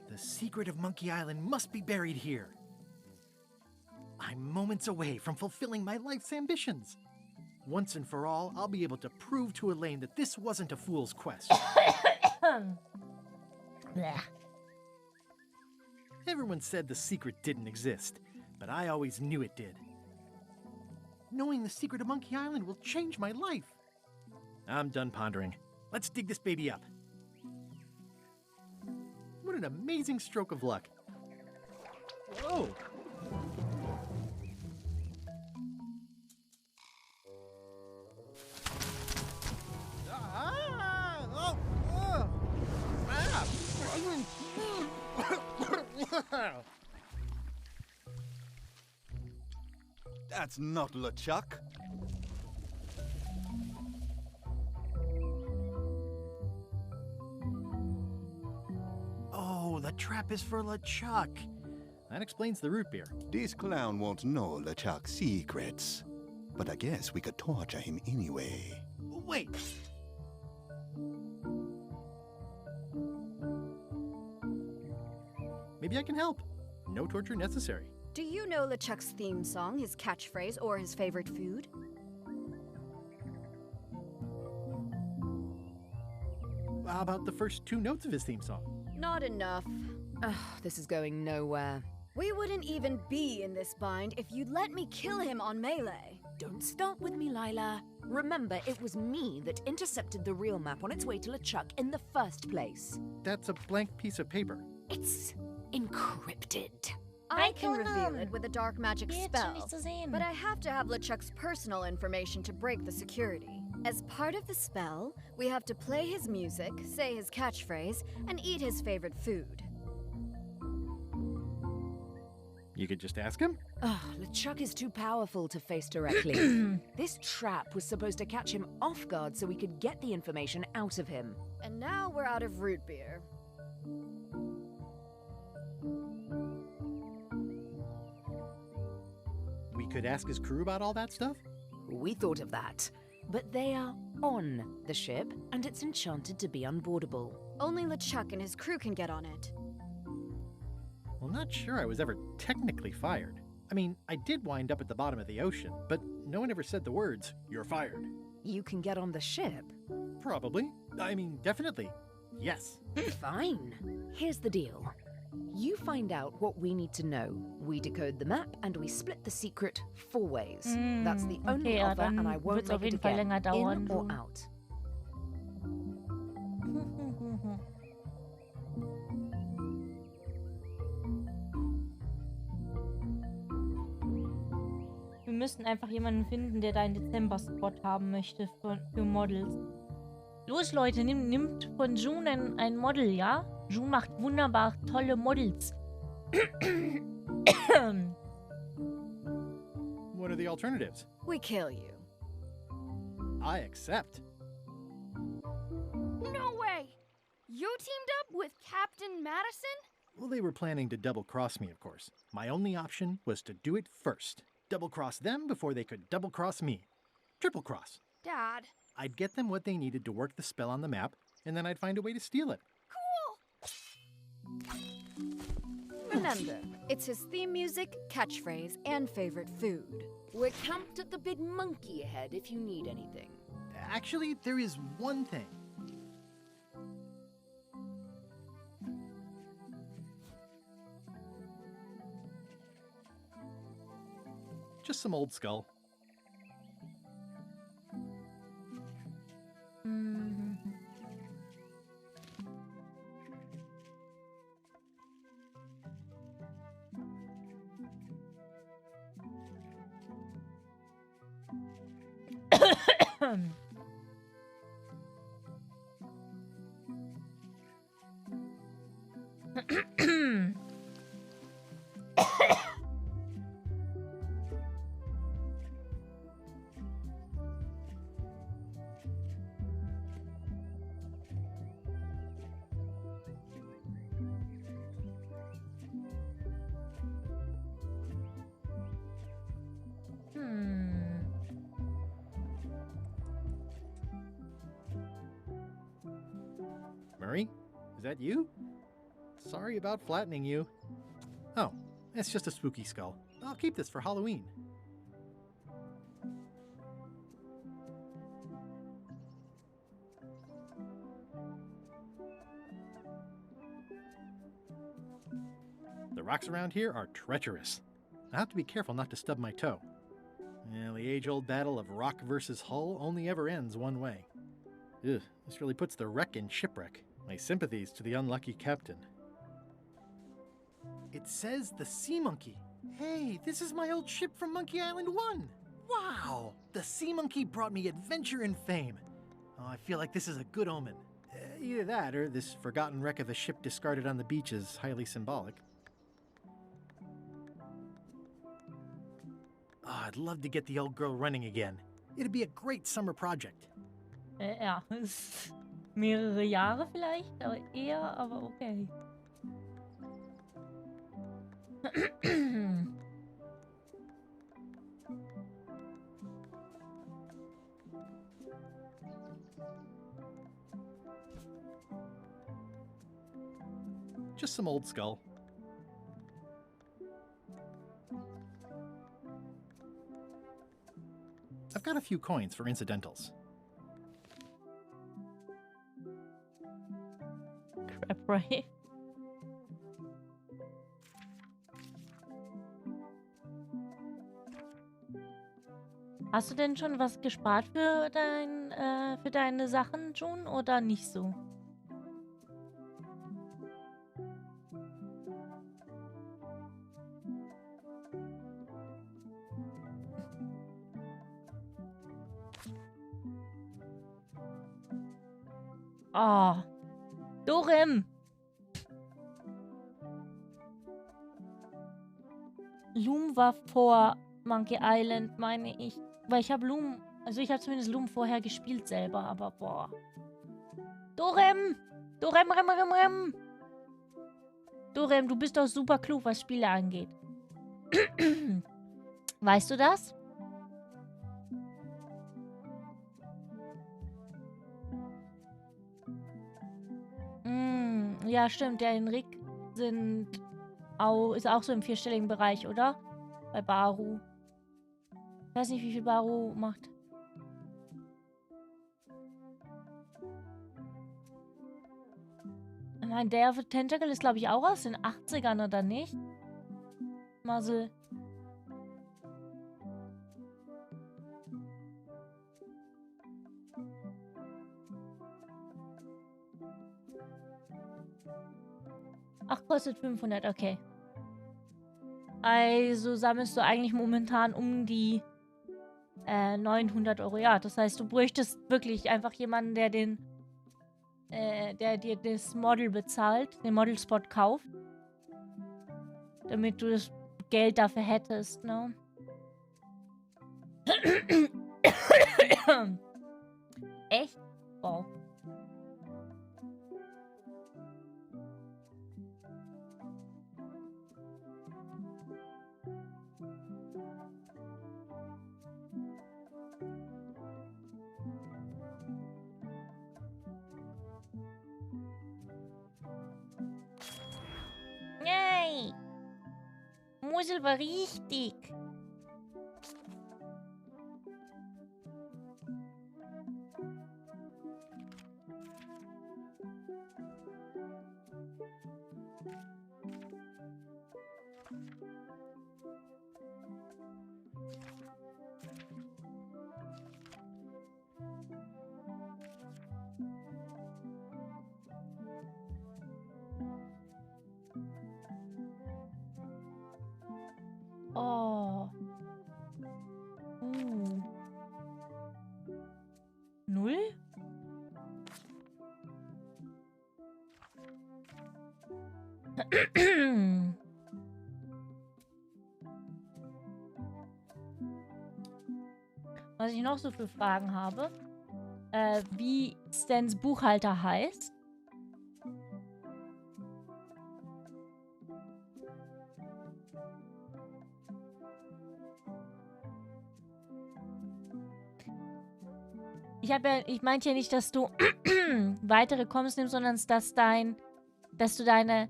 The secret of Monkey Island must be buried here. I'm moments away from fulfilling my life's ambitions. Once and for all, I'll be able to prove to Elaine that this wasn't a fool's quest. Everyone said the secret didn't exist, but I always knew it did. Knowing the secret of Monkey Island will change my life. I'm done pondering. Let's dig this baby up. What an amazing stroke of luck. Whoa! That's not LeChuck. Oh, the trap is for LeChuck. That explains the root beer. This clown won't know LeChuck's secrets. But I guess we could torture him anyway. Wait! Maybe I can help. No torture necessary. Do you know LeChuck's theme song, his catchphrase, or his favorite food? How about the first two notes of his theme song? Not enough. Ugh, this is going nowhere. We wouldn't even be in this bind if you'd let me kill him on Melee. Don't start with me, Lila. Remember, it was me that intercepted the real map on its way to LeChuck in the first place. That's a blank piece of paper. It's encrypted. I can reveal it with a dark magic spell, but I have to have LeChuck's personal information to break the security. As part of the spell, we have to play his music, say his catchphrase, and eat his favorite food. You could just ask him? Ugh, LeChuck is too powerful to face directly. This trap was supposed to catch him off guard so we could get the information out of him. And now we're out of root beer. could ask his crew about all that stuff? We thought of that. But they are on the ship, and it's enchanted to be unboardable. Only LeChuck and his crew can get on it. Well, not sure I was ever technically fired. I mean, I did wind up at the bottom of the ocean, but no one ever said the words, "You're fired." You can get on the ship? Probably. I mean, definitely. Yes. Fine. Here's the deal. You find out what we need to know. We decode the map, and we split the secret 4 ways. That's the only offer, and I won't make it again. In or out. Wir müssen einfach jemanden finden, der da einen Dezember-Spot haben möchte für Models. Los, Leute, nimmt von June ein Model, ja? June macht wunderbar tolle Models. What are the alternatives? We kill you. I accept. No way! You teamed up with Captain Madison? Well, they were planning to double-cross me, of course. My only option was to do it first. Double-cross them before they could double-cross me. Triple-cross. Dad. I'd get them what they needed to work the spell on the map, and then I'd find a way to steal it. Cool! Remember, it's his theme music, catchphrase, and favorite food. We're camped at the Big Monkey ahead if you need anything. Actually, there is one thing. Just some old skull. Murray, is that you? Sorry about flattening you. Oh, it's just a spooky skull. I'll keep this for Halloween. The rocks around here are treacherous. I have to be careful not to stub my toe. Well, the age-old battle of rock versus hull only ever ends one way. Ugh, this really puts the wreck in shipwreck. My sympathies to the unlucky captain. It says the Sea Monkey. Hey, this is my old ship from Monkey Island 1. Wow! The Sea Monkey brought me adventure and fame. Oh, I feel like this is a good omen. Either that, or this forgotten wreck of a ship discarded on the beach is highly symbolic. Oh, I'd love to get the old girl running again. It'd be a great summer project. Ja, mehrere Jahre vielleicht, aber eher, aber okay. Just some old skull. I've got a few coins for incidentals. Crap, right? Hast du denn schon was gespart für deine Sachen, June, oder nicht so? Oh, Dorem! Loom war vor Monkey Island, meine ich. Weil ich habe Loom, also ich habe zumindest Loom vorher gespielt selber, aber boah. Dorem! Dorem, Rem. Dorem, du bist doch super klug, was Spiele angeht. Weißt du das? Ja, stimmt. Der Henrik ist auch so im vierstelligen Bereich, oder? Bei Baru. Ich weiß nicht, wie viel Baru macht. Ich meine, Day of the Tentacle ist, glaube ich, auch aus den 80ern, oder nicht? Muzzle. Ach, kostet 500, okay. Also sammelst du eigentlich momentan um die 900 Euro. Ja, das heißt, du bräuchtest wirklich einfach jemanden, der dir das Model bezahlt, den Model-Spot kauft. Damit du das Geld dafür hättest, ne? Echt? Wow. Yay! Musel war richtig. Oh. Null? Was ich noch so für Fragen habe, wie Stans Buchhalter heißt. Ich meinte ja nicht, dass du weitere Coms nimmst, sondern dass du deine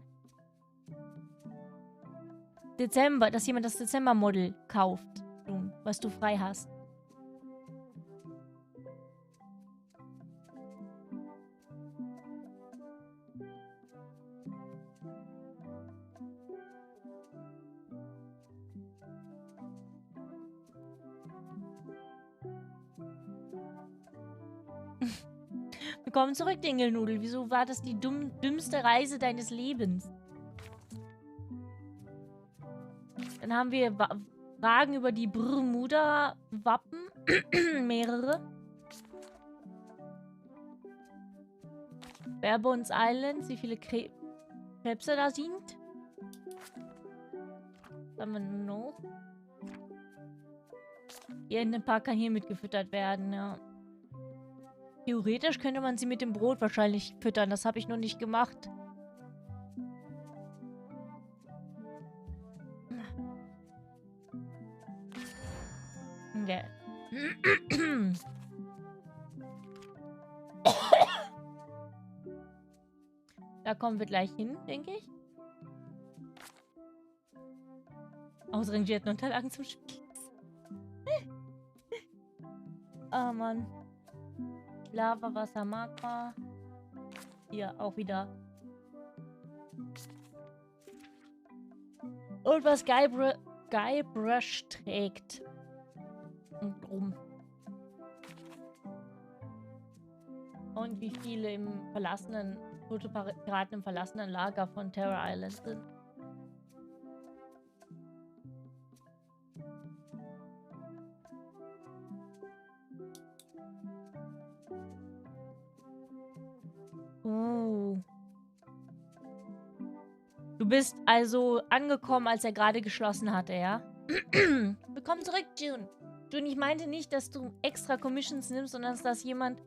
dass jemand das Dezember-Model kauft, was du frei hast. Willkommen zurück, Dingelnudel. Wieso war das die dümmste Reise deines Lebens? Dann haben wir Fragen über die Bermuda-Wappen. Mehrere. Barebones Islands, wie viele Krebse da sind. Was haben wir noch? Irgendein Paar kann hier mitgefüttert werden, ja. Theoretisch könnte man sie mit dem Brot wahrscheinlich füttern. Das habe ich noch nicht gemacht. Okay. Da kommen wir gleich hin, denke ich. Ausrangierten Unterlagen zum Spiel. Oh Mann. Lava, Wasser, Magma. Hier auch wieder. Und was Guybrush trägt. Und drum. Und wie viele tote Piraten im verlassenen Lager von Terror Island sind. Du bist also angekommen, als er gerade geschlossen hatte, ja? Willkommen zurück, June. June, ich meinte nicht, dass du extra Commissions nimmst, sondern dass jemand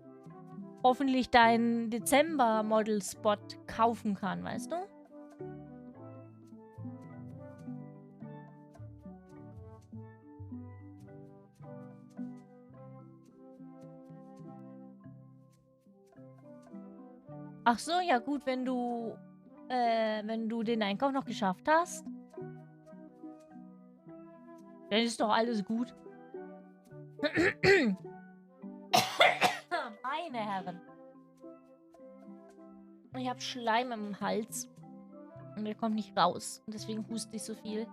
hoffentlich deinen Dezember-Model-Spot kaufen kann, weißt du? Ach so, ja gut, wenn du den Einkauf noch geschafft hast, dann ist doch alles gut. Meine Herren. Ich habe Schleim im Hals. Und der kommt nicht raus. Und deswegen huste ich so viel.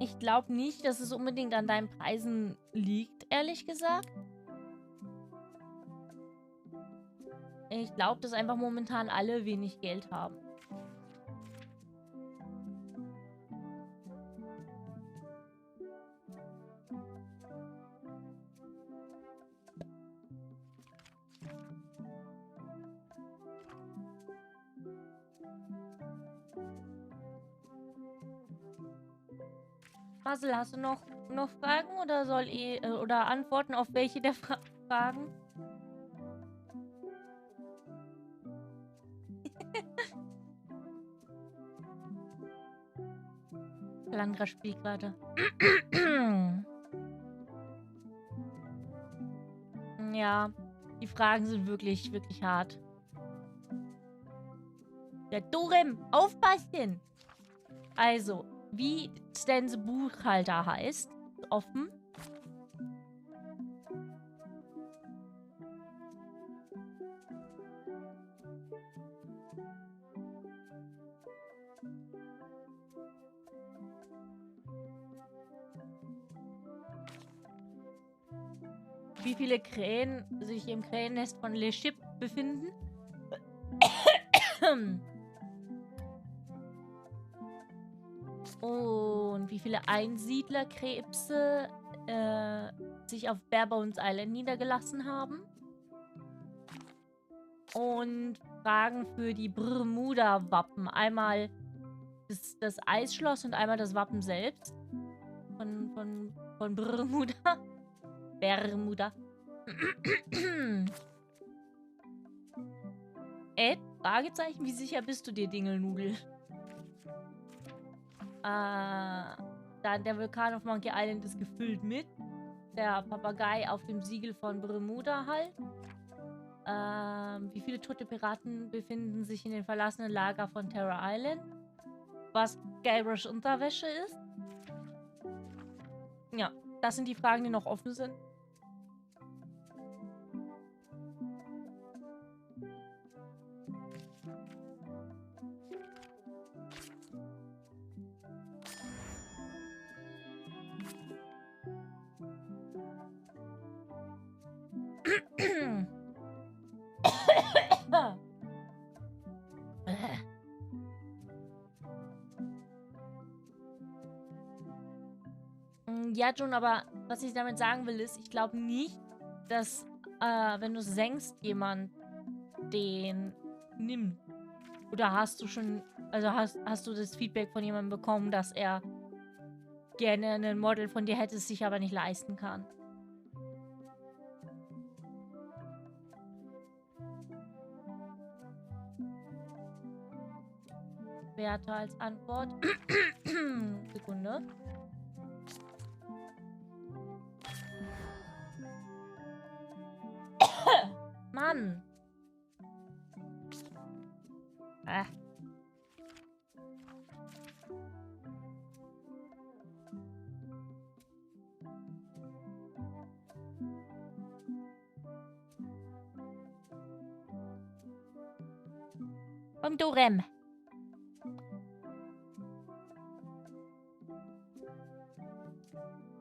Ich glaube nicht, dass es unbedingt an deinen Preisen liegt, ehrlich gesagt. Ich glaube, dass einfach momentan alle wenig Geld haben. Marcel, hast du noch Fragen oder oder Antworten auf welche der Fragen? Langere Spielkarte. Ja, die Fragen sind wirklich, wirklich hart. Ja, Dorem, aufpassen! Also, wie Stans Buchhalter heißt, offen. Wie viele Krähen sich im Krähennest von Le Chip befinden. Und wie viele Einsiedlerkrebse sich auf Barebones Island niedergelassen haben. Und Fragen für die Bermuda-Wappen. Einmal das Eisschloss und einmal das Wappen selbst. Von Bermuda. Bermuda. Ed? Fragezeichen, wie sicher bist du dir, Dingelnudel? Dann der Vulkan auf Monkey Island ist gefüllt mit. Der Papagei auf dem Siegel von Bermuda halt. Wie viele tote Piraten befinden sich in den verlassenen Lager von Terror Island? Was Guybrush Unterwäsche ist? Ja, das sind die Fragen, die noch offen sind. Ja, John, aber was ich damit sagen will, ist, ich glaube nicht, dass, wenn du senkst, jemand den nimmt. Oder hast du schon, also hast du das Feedback von jemandem bekommen, dass er gerne ein Model von dir hätte, es sich aber nicht leisten kann? Werte als Antwort. Sekunde. Mann. Und Dorem.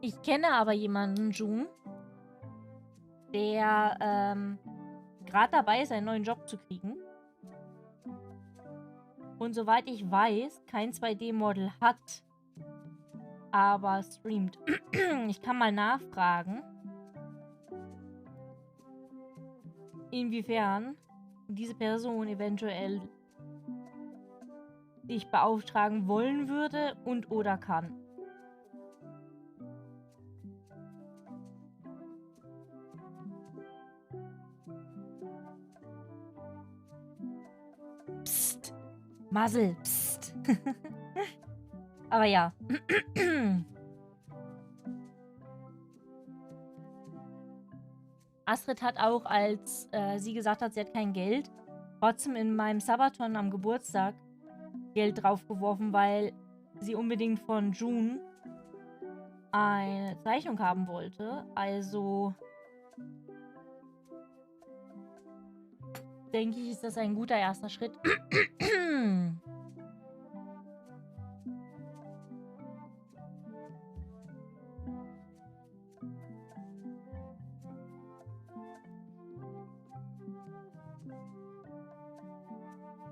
Ich kenne aber jemanden, June, der gerade dabei ist, einen neuen Job zu kriegen. Und soweit ich weiß, kein 2D-Model hat, aber streamt. Ich kann mal nachfragen, inwiefern diese Person eventuell die ich beauftragen wollen würde und oder kann. Psst. Muzzle, psst. Aber ja. Astrid hat auch, als sie gesagt hat, sie hat kein Geld, trotzdem in meinem Sabaton am Geburtstag Geld draufgeworfen, weil sie unbedingt von June eine Zeichnung haben wollte. Also denke ich, ist das ein guter erster Schritt.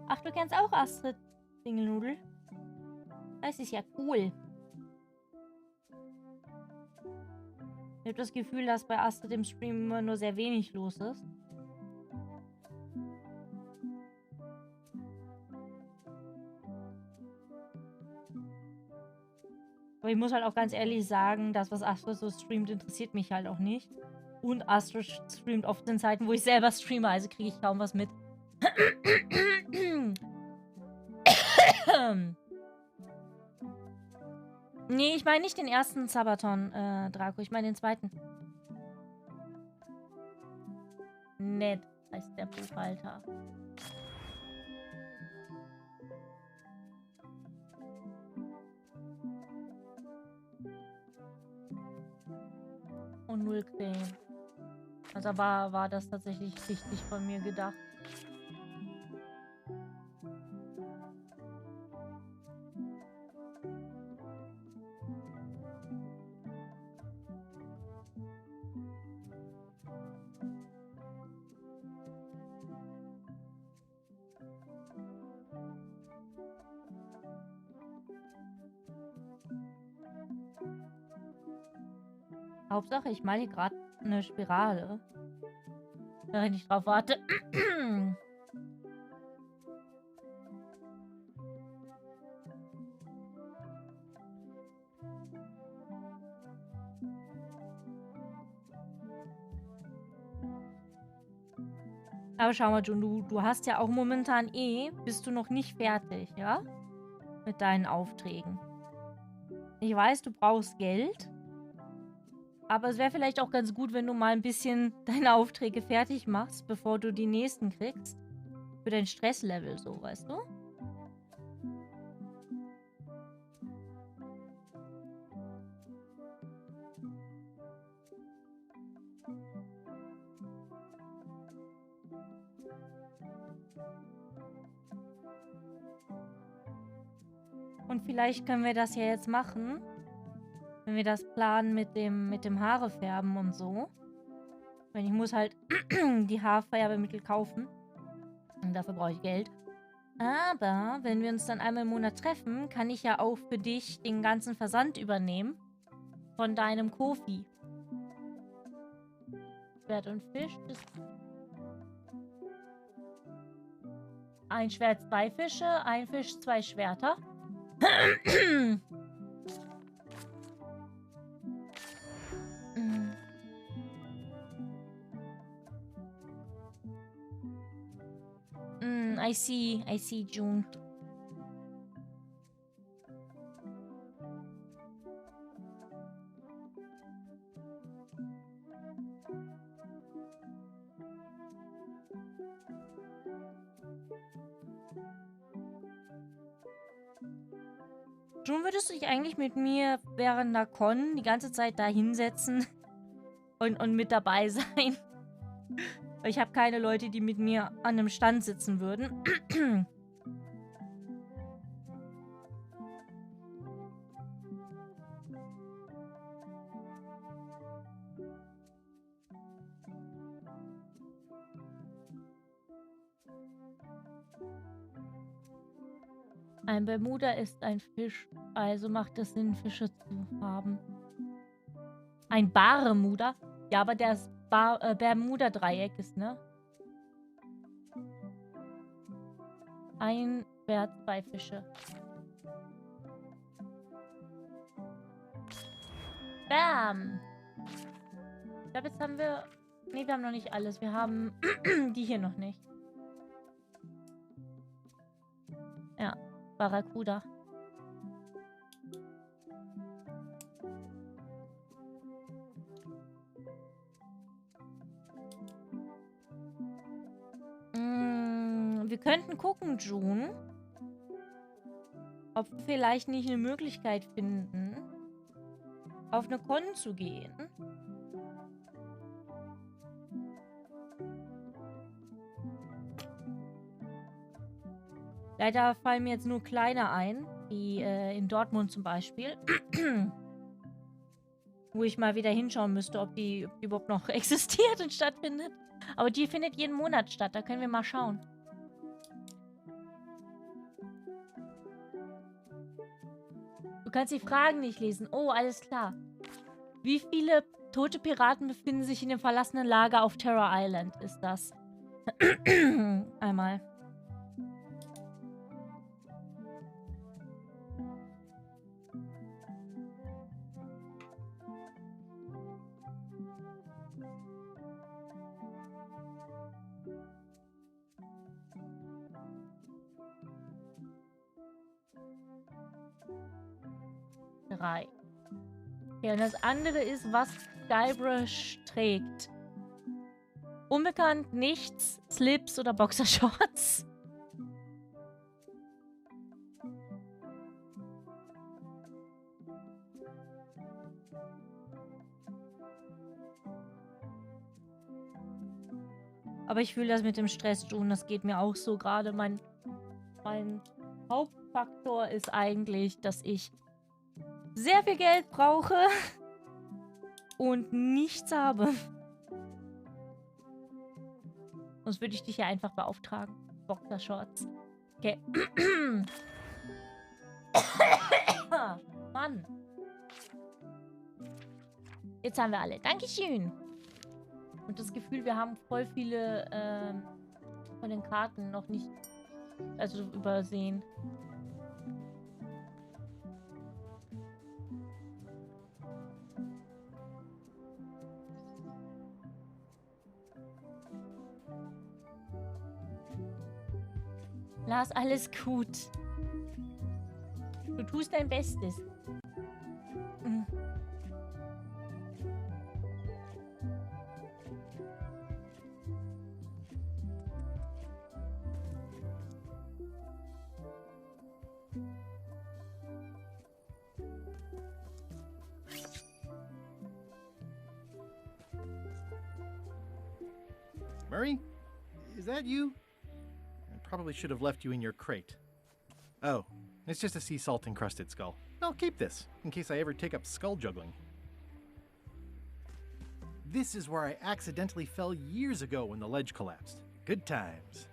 Ach, du kennst auch Astrid, Dingelnudel? Das ist ja cool. Ich habe das Gefühl, dass bei Astrid im Stream immer nur sehr wenig los ist. Aber ich muss halt auch ganz ehrlich sagen, das, was Astrid so streamt, interessiert mich halt auch nicht. Und Astrid streamt oft in Zeiten, wo ich selber streame, also kriege ich kaum was mit. Nee, ich meine nicht den ersten Sabaton, Draco. Ich meine den zweiten. Ned heißt der Buchhalter. Und 0 Creme. Also war das tatsächlich richtig von mir gedacht. Hauptsache, ich male hier gerade eine Spirale. Während ich drauf warte. Aber schau mal, Jun, du hast ja auch momentan bist du noch nicht fertig, ja? Mit deinen Aufträgen. Ich weiß, du brauchst Geld. Aber es wäre vielleicht auch ganz gut, wenn du mal ein bisschen deine Aufträge fertig machst, bevor du die nächsten kriegst. Für dein Stresslevel so, weißt du? Und vielleicht können wir das ja jetzt machen. Wenn wir das planen mit dem Haare färben und so. Weil ich muss halt die Haarfärbemittel kaufen. Und dafür brauche ich Geld. Aber wenn wir uns dann einmal im Monat treffen, kann ich ja auch für dich den ganzen Versand übernehmen. Von deinem Kofi. Schwert und Fisch. Ein Schwert, 2 Fische. Ein Fisch, 2 Schwerter. I see, June. June, würdest du dich eigentlich mit mir während der Con die ganze Zeit da hinsetzen und mit dabei sein? Ich habe keine Leute, die mit mir an einem Stand sitzen würden. Ein Bermuda ist ein Fisch, also macht es Sinn, Fische zu haben. Ein Barmuda? Ja, aber das Bermuda-Dreieck ist, ne? Ein Wer hat 2 Fische? Bam! Ich glaube, jetzt haben wir... Ne, wir haben noch nicht alles. Wir haben die hier noch nicht. Ja, Barracuda. Wir könnten gucken, June, ob wir vielleicht nicht eine Möglichkeit finden, auf eine Con zu gehen. Leider fallen mir jetzt nur kleine ein, wie in Dortmund zum Beispiel. Wo ich mal wieder hinschauen müsste, ob die überhaupt noch existiert und stattfindet. Aber die findet jeden Monat statt, da können wir mal schauen. Du kannst die Fragen nicht lesen. Oh, alles klar. Wie viele tote Piraten befinden sich in dem verlassenen Lager auf Terror Island? Ist das? Einmal. Okay, und das andere ist, was Guybrush trägt. Unbekannt, nichts, Slips oder Boxershorts. Aber ich fühle das mit dem Stress, June, das geht mir auch so gerade. Mein Hauptfaktor ist eigentlich, dass ich sehr viel Geld brauche und nichts habe. Sonst würde ich dich ja einfach beauftragen. Boxershorts. Okay. Mann. Jetzt haben wir alle. Dankeschön. Und das Gefühl, wir haben voll viele von den Karten noch nicht, also übersehen. Lars, alles gut. Du tust dein Bestes. Murray? Is that you? I probably should have left you in your crate. Oh, it's just a sea salt encrusted skull. I'll keep this, in case I ever take up skull juggling. This is where I accidentally fell years ago when the ledge collapsed. Good times.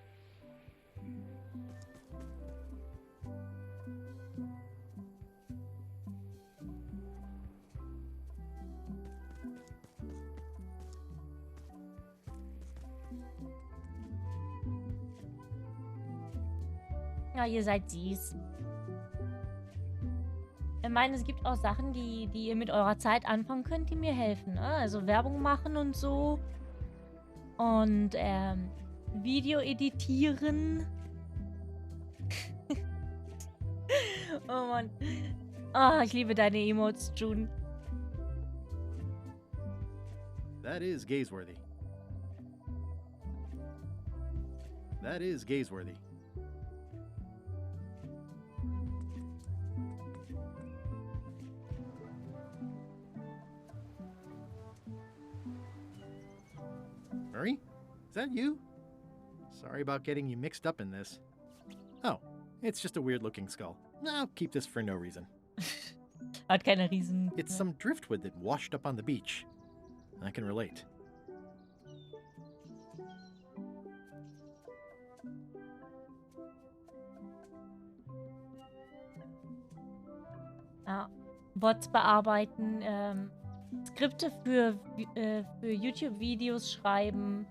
Ja, ihr seid süß. Ich meine, es gibt auch Sachen, die ihr mit eurer Zeit anfangen könnt, die mir helfen. Ne? Also Werbung machen und so. Und Video editieren. Oh Mann. Ah, ich liebe deine Emotes, June. That is gazeworthy. That is gazeworthy. Murray? Is that you? Sorry about getting you mixed up in this. Oh, it's just a weird-looking skull. I'll keep this for no reason. Hat keine Riesen. It's some driftwood that washed up on the beach. I can relate. Ja, Bots bearbeiten, Skripte für YouTube-Videos schreiben.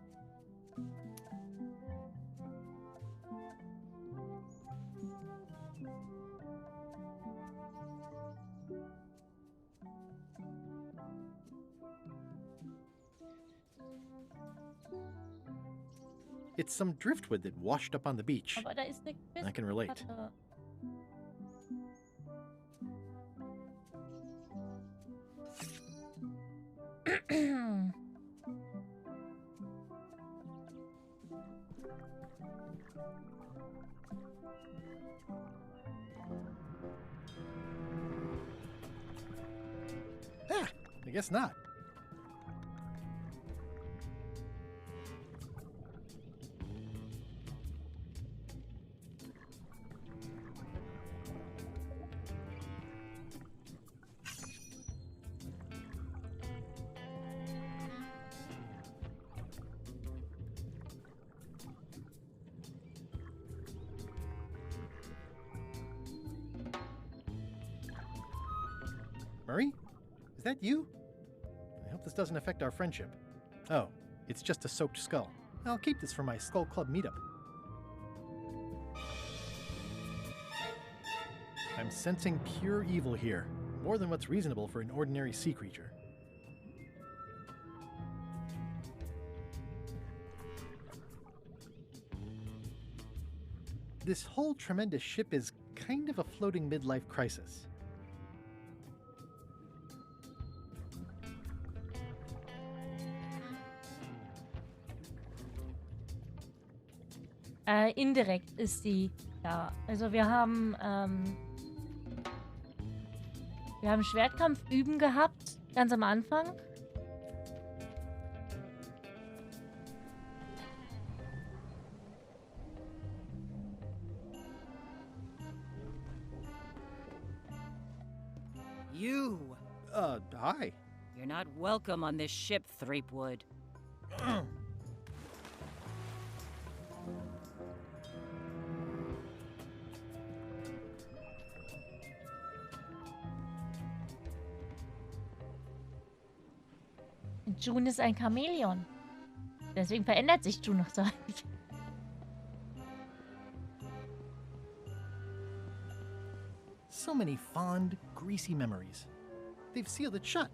It's some driftwood that washed up on the beach. Aber da ist eine I can relate. Festplatte. Ah, I guess not. Murray? Is that you? I hope this doesn't affect our friendship. Oh, it's just a soaked skull. I'll keep this for my Skull Club meetup. I'm sensing pure evil here, more than what's reasonable for an ordinary sea creature. This whole tremendous ship is kind of a floating midlife crisis. Indirekt ist sie, ja. Also wir haben Schwertkampf üben gehabt, ganz am Anfang. You! Hi. You're not welcome on this ship, Threepwood. June ist ein Chamäleon. Deswegen verändert sich June noch so. So many fond, greasy memories. They've sealed it shut.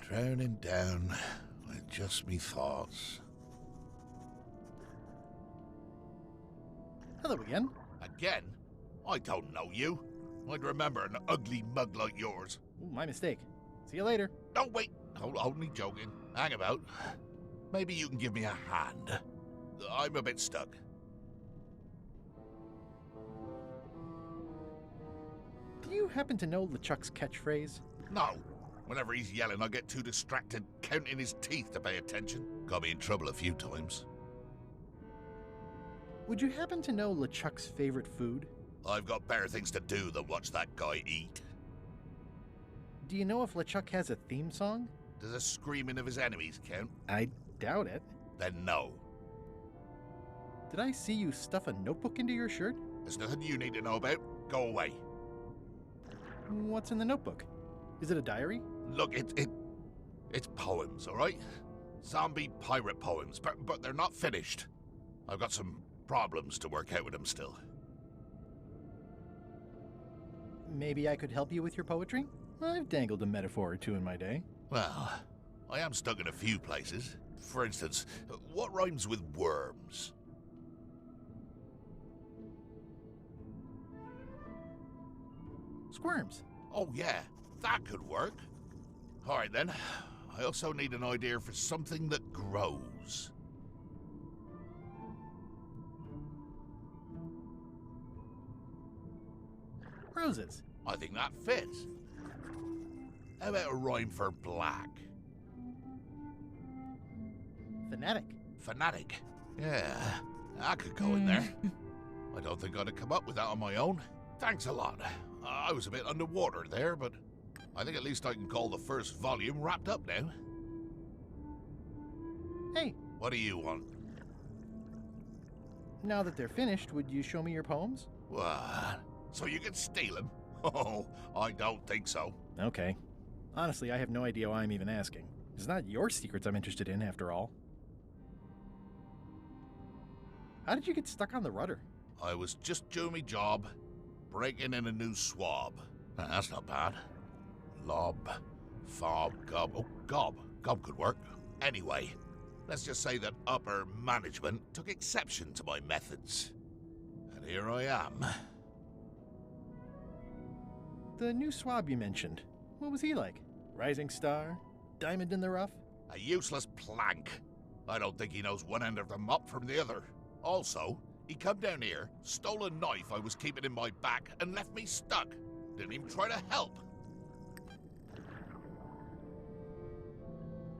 Drowning down with just me thoughts. Hello again. Again? I don't know you. I'd remember an ugly mug like yours. Ooh, my mistake. See you later. No, wait. Only joking. Hang about. Maybe you can give me a hand. I'm a bit stuck. Do you happen to know LeChuck's catchphrase? No. Whenever he's yelling, I get too distracted counting his teeth to pay attention. Got me in trouble a few times. Would you happen to know LeChuck's favorite food? I've got better things to do than watch that guy eat. Do you know if LeChuck has a theme song? Does the screaming of his enemies count? I doubt it. Then no. Did I see you stuff a notebook into your shirt? There's nothing you need to know about. Go away. What's in the notebook? Is it a diary? Look, it's poems, all right? Zombie pirate poems, but they're not finished. I've got some problems to work out with them still. Maybe I could help you with your poetry? I've dangled a metaphor or two in my day. Well, I am stuck in a few places. For instance, what rhymes with worms? Squirms. Oh yeah, that could work. All right then. I also need an idea for something that grows. Roses. I think that fits. How about a rhyme for black? Fanatic. Fanatic. Yeah, I could go in there. I don't think I'd have come up with that on my own. Thanks a lot. I was a bit underwater there, but I think at least I can call the first volume wrapped up now. Hey. What do you want? Now that they're finished, would you show me your poems? What? So you can steal them? Oh, I don't think so. Okay. Honestly, I have no idea why I'm even asking. It's not your secrets I'm interested in, after all. How did you get stuck on the rudder? I was just doing my job, breaking in a new swab. That's not bad. Lob, fob, gob. Oh, gob. Gob could work. Anyway, let's just say that upper management took exception to my methods. And here I am. The new swab you mentioned, what was he like? Rising star? Diamond in the rough? A useless plank. I don't think he knows one end of the mop from the other. Also, he come down here, stole a knife I was keeping in my back, and left me stuck. Didn't even try to help.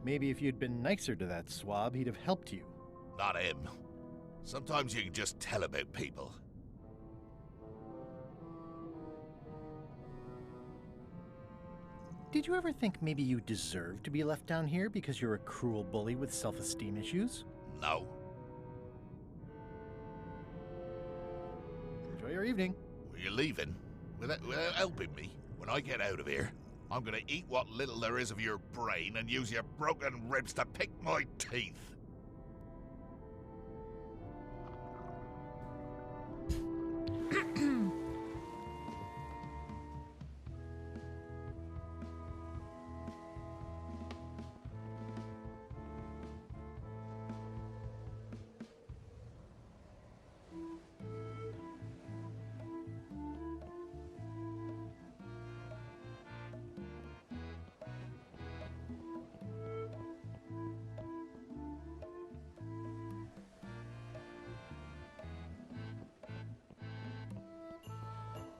Maybe if you'd been nicer to that swab, he'd have helped you. Not him. Sometimes you can just tell about people. Did you ever think maybe you deserve to be left down here because you're a cruel bully with self-esteem issues? No. Enjoy your evening. Were you leaving? Without helping me? When I get out of here, I'm gonna eat what little there is of your brain and use your broken ribs to pick my teeth.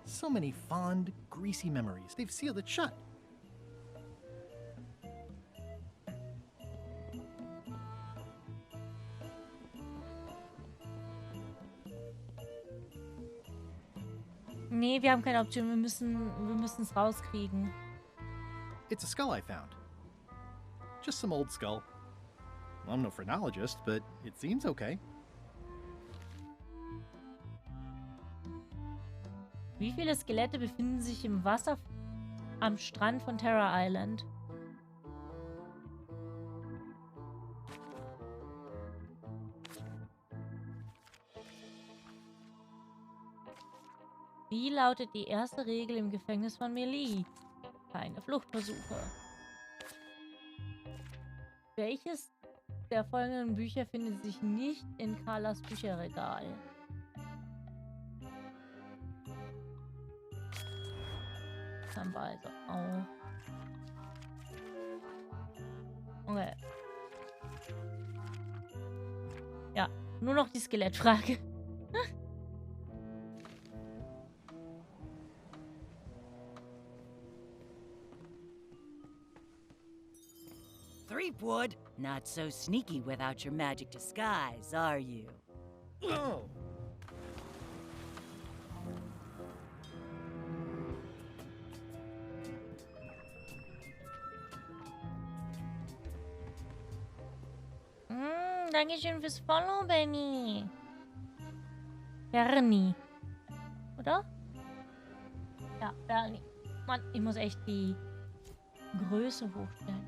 So many fond, greasy memories. They've sealed it shut. Nee, wir haben keine Option. Wir müssen es rauskriegen. It's a skull I found. Just some old skull. I'm no phrenologist, but it seems okay. Wie viele Skelette befinden sich im Wasser am Strand von Terror Island? Wie lautet die erste Regel im Gefängnis von Melee? Keine Fluchtversuche. Welches der folgenden Bücher findet sich nicht in Carlas Bücherregal? Das haben wir also auch. Okay. Ja, nur noch die Skelettfrage. Threepwood, not so sneaky without your magic disguise, are you? Oh. Dankeschön fürs Follow, Benny. Bernie. Oder? Ja, Bernie. Mann, ich muss echt die Größe hochstellen.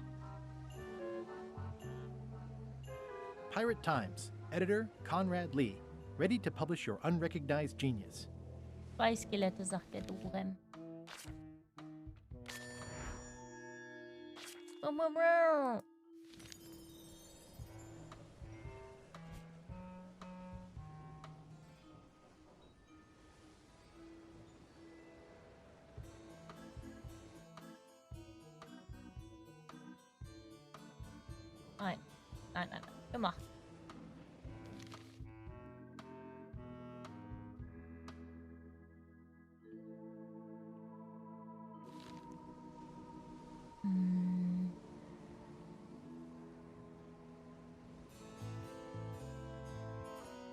Pirate Times. Editor Conrad Lee. Ready to publish your unrecognized genius. 2 Skelette, sagt der Dorem. Nein. Nein, nein, nein. Gemacht.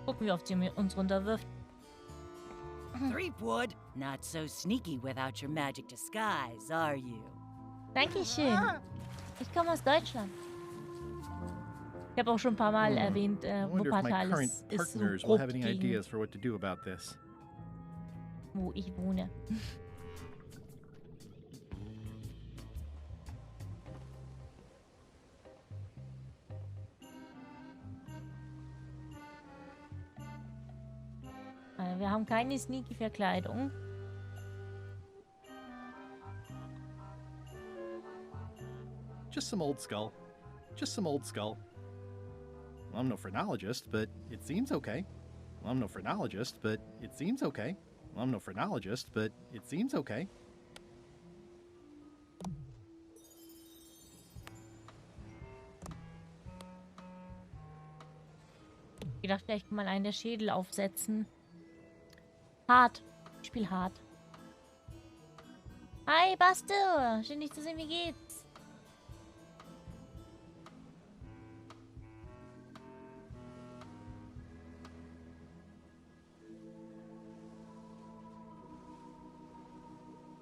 Gucken, wie oft sie uns runterwirft. Threepwood, not so sneaky without your magic disguise, are you? Dankeschön. Ich komme aus Deutschland. Ich habe auch schon ein paar Mal erwähnt, Wuppertal ist so grob gegen, wo ich wohne. Wir haben keine Sneaky-Verkleidung. Just some old skull. Just some old skull. Well, I'm no phrenologist, but it seems okay. Well, I'm no phrenologist, but it seems okay. Well, I'm no phrenologist, but it seems okay. Ich dachte, vielleicht kann man einen der Schädel aufsetzen. Hart. Ich spiel hart. Hi, Baste. Schön, dich zu sehen. Wie geht's?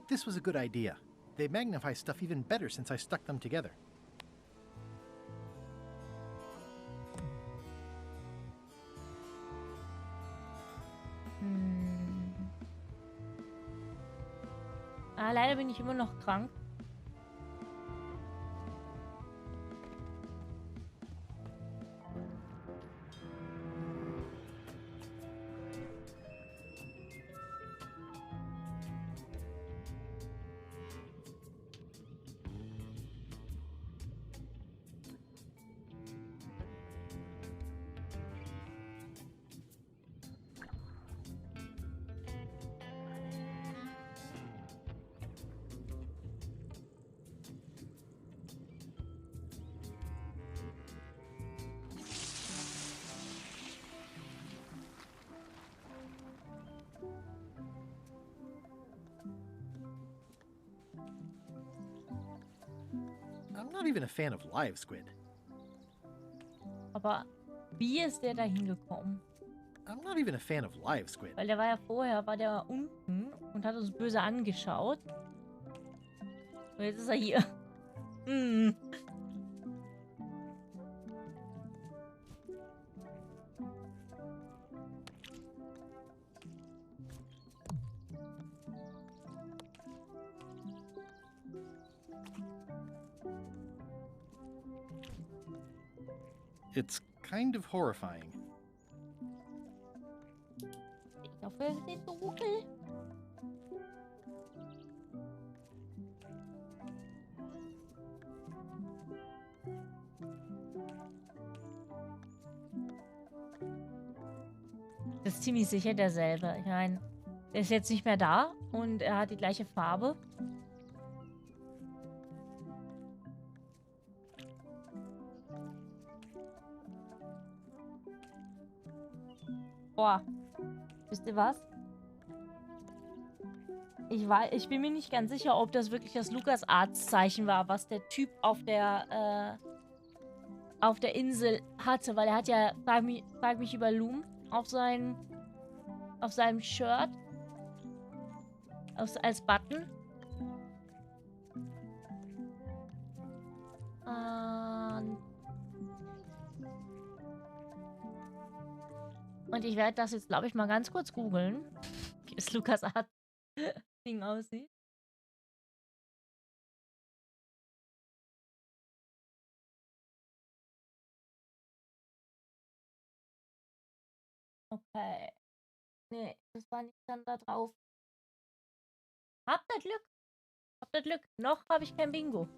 This was a good idea. They magnify stuff even better since I stuck them together. Leider bin ich immer noch krank. I'm not even a fan of live squid. Aber wie ist der da hingekommen? I'm not even a fan of live squid. Weil der war ja vorher, war der unten und hat uns böse angeschaut. Und jetzt ist er hier. Hm. It's kind of horrifying. Ich hoffe, es ist nicht so dunkel. Das ist ziemlich sicher derselbe. Ich meine, der ist jetzt nicht mehr da und er hat die gleiche Farbe. Boah. Wisst ihr was? Ich bin mir nicht ganz sicher, ob das wirklich das LucasArts-Zeichen war, was der Typ auf der Insel hatte, weil er hat ja Frag mich über Loom auf seinem Shirt als Button. Und ich werde das jetzt, glaube ich, mal ganz kurz googeln, wie das LucasArts-Ding aussieht. Okay. Nee, das war nicht dann da drauf. Habt ihr Glück? Habt ihr Glück? Noch habe ich kein Bingo.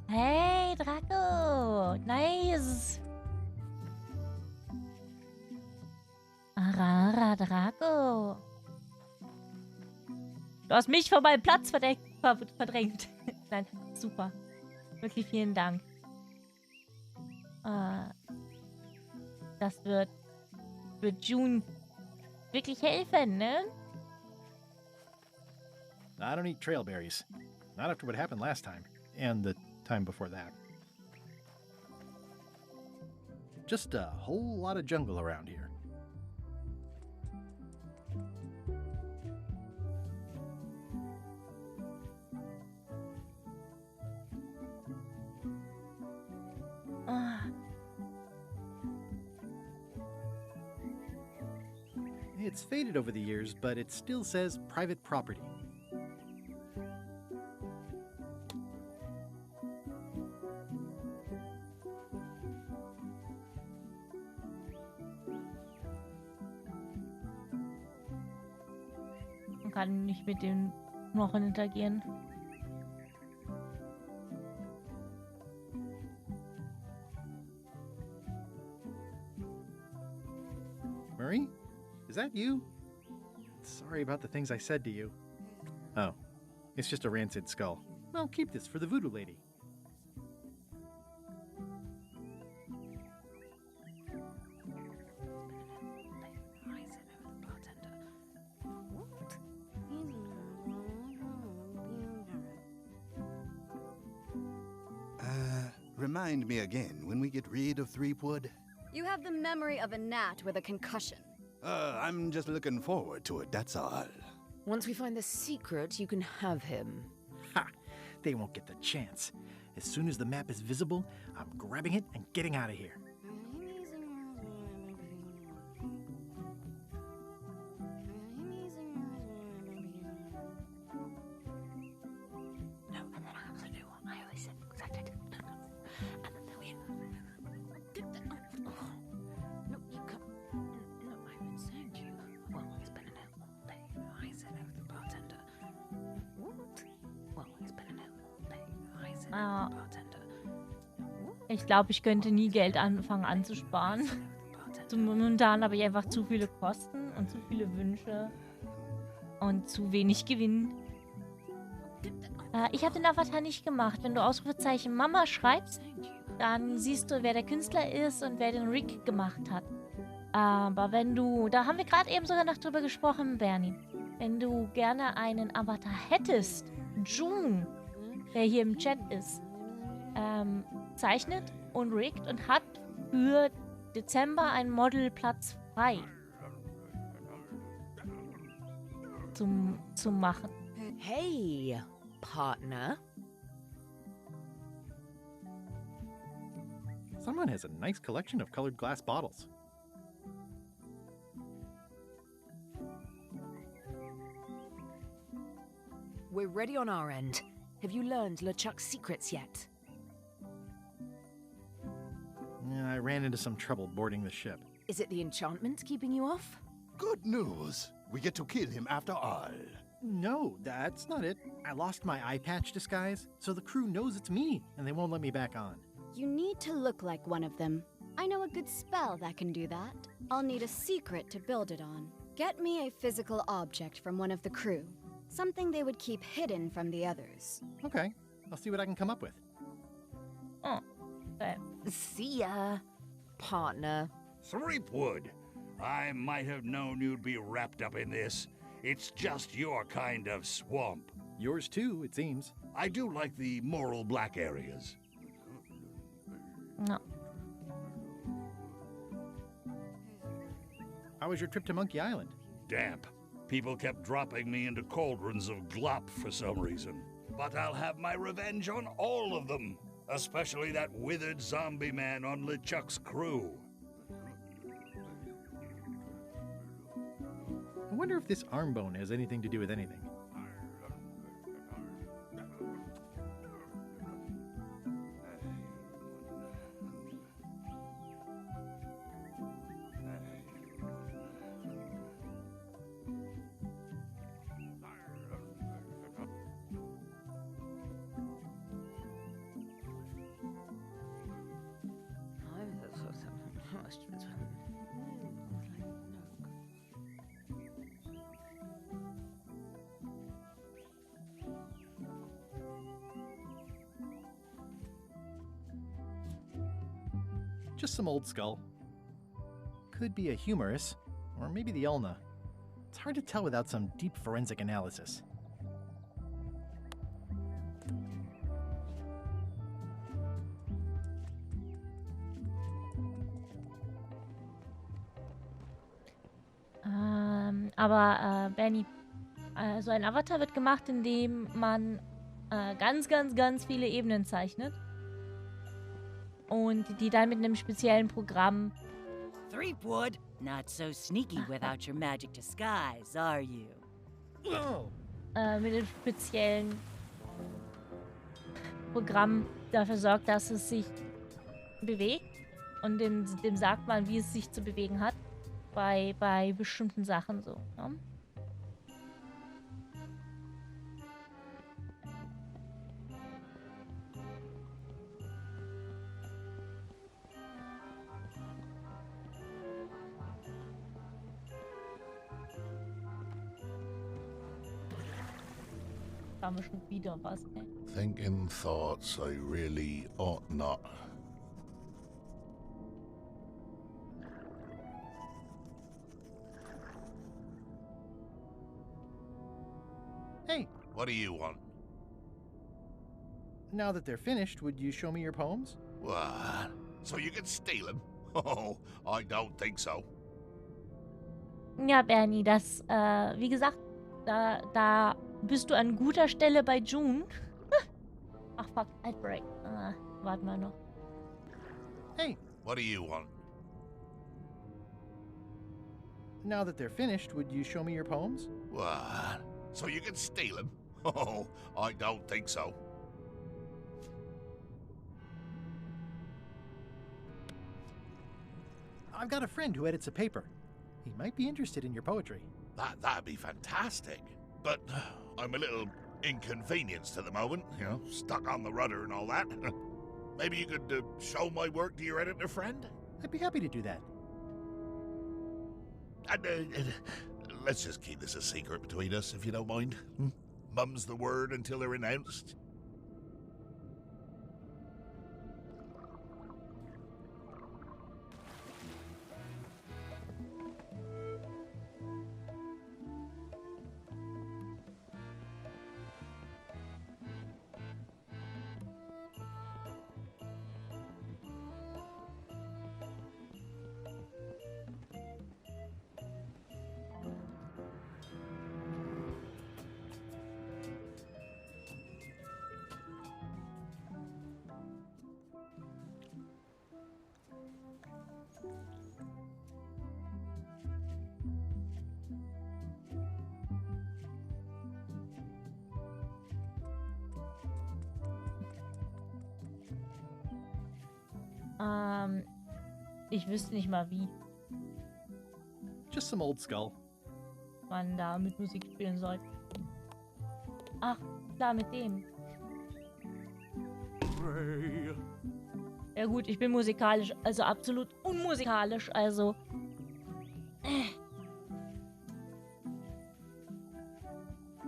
Hey, Draco! Nice! Arara, Draco! Du hast mich von meinem Platz verdrängt. Nein, super. Wirklich vielen Dank. Das wird June wirklich helfen, ne? I don't eat trailberries. Not after what happened last time. And the time before that. Just a whole lot of jungle around here. It's faded over the years, but it still says private property. Man kann nicht mit den Knochen interagieren. Marie? Is that you? Sorry about the things I said to you. Oh, it's just a rancid skull. Well, keep this for the voodoo lady. Remind me again when we get rid of Threepwood. You have the memory of a gnat with a concussion. I'm just looking forward to it, that's all. Once we find the secret, you can have him. Ha! They won't get the chance. As soon as the map is visible, I'm grabbing it and getting out of here. Ich glaube, ich könnte nie Geld anfangen anzusparen. Momentan habe ich einfach zu viele Kosten und zu viele Wünsche und zu wenig Gewinn. Ich habe den Avatar nicht gemacht. Wenn du Ausrufezeichen Mama schreibst, dann siehst du, wer der Künstler ist und wer den Rig gemacht hat. Aber wenn du, da haben wir gerade eben sogar noch drüber gesprochen, Bernie, wenn du gerne einen Avatar hättest, June, der hier im Chat ist, zeichnet und riggt und hat für Dezember einen Modelplatz frei zum Machen. Hey, partner. Someone has a nice collection of colored glass bottles. We're ready on our end. Have you learned LeChuck's secrets yet? Yeah, I ran into some trouble boarding the ship. Is it the enchantment keeping you off? Good news. We get to kill him after all. No, that's not it. I lost my eye patch disguise, so the crew knows it's me, and they won't let me back on. You need to look like one of them. I know a good spell that can do that. I'll need a secret to build it on. Get me a physical object from one of the crew. Something they would keep hidden from the others. Okay, I'll see what I can come up with. Oh, okay. See ya, partner. Threepwood, I might have known you'd be wrapped up in this. It's just your kind of swamp. Yours too, it seems. I do like the moral black areas. No. How was your trip to Monkey Island? Damp. People kept dropping me into cauldrons of glop for some reason. But I'll have my revenge on all of them. Especially that withered zombie man on LeChuck's crew. I wonder if this arm bone has anything to do with anything. Just some old skull. Could be a humerus, or maybe the ulna. It's hard to tell without some deep forensic analysis. Aber Benny, so ein Avatar wird gemacht, indem man ganz viele Ebenen zeichnet und die dann mit einem speziellen Programm Threepwood. Not so sneaky without your magic disguise, are you? Mit dem speziellen Programm dafür sorgt, dass es sich bewegt. Und dem sagt man, wie es sich zu bewegen hat. Bei bestimmten Sachen so. Ne? Da haben wir schon wieder was, ne? Thinking thoughts I really ought not. Hey. What do you want? Now that they're finished, would you show me your poems? What? So you can steal them? Oh, I don't think so. Ja, Bernie, das, wie gesagt, da bist du an guter Stelle bei June. Ach, fuck, Outbreak. Warten wir noch. Hey. What do you want? Now that they're finished, would you show me your poems? What? So you can steal them? Oh, I don't think so. I've got a friend who edits a paper. He might be interested in your poetry. That'd be fantastic. But I'm a little inconvenienced at the moment, you know, stuck on the rudder and all that. Maybe you could show my work to your editor friend? I'd be happy to do that. And, let's just keep this a secret between us, if you don't mind. Mum's the word until they're announced. Ich wüsste nicht mal wie. Just some old skull. Man da mit Musik spielen soll. Ach, klar, mit dem. Ja gut, ich bin musikalisch, also absolut unmusikalisch, also...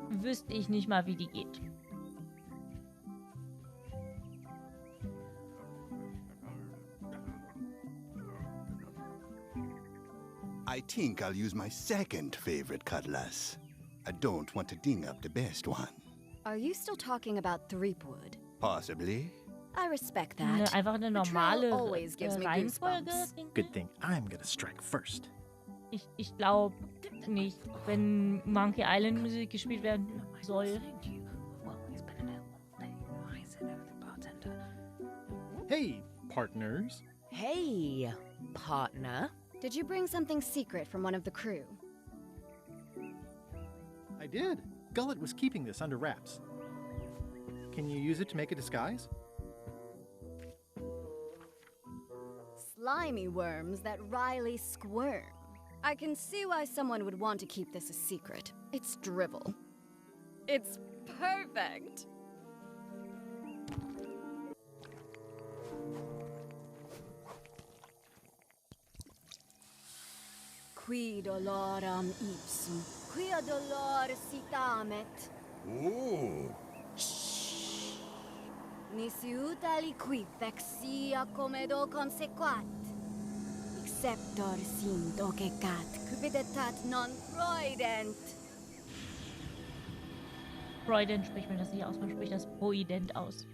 Wüsste ich nicht mal, wie die geht. I think I'll use my second favorite cutlass. I don't want to ding up the best one. Are you still talking about Threepwood? Possibly. I respect that. Einfach eine normale always gives me Reihenfolge. Good thing I'm gonna strike first. Ich glaube nicht, wenn Monkey Island Musik gespielt werden soll. Hey, partners. Hey, partner. Did you bring something secret from one of the crew? I did. Gullet was keeping this under wraps. Can you use it to make a disguise? Slimy worms that wryly squirm. I can see why someone would want to keep this a secret. It's drivel. It's perfect. Qui doloram ipsum, quia dolor sitamet. Ooh. Nisi utali qui vexia comedo consequat. Exceptor sint ocecat, cupiditat non proident. Proident spricht man das nicht aus, man spricht das Proident aus.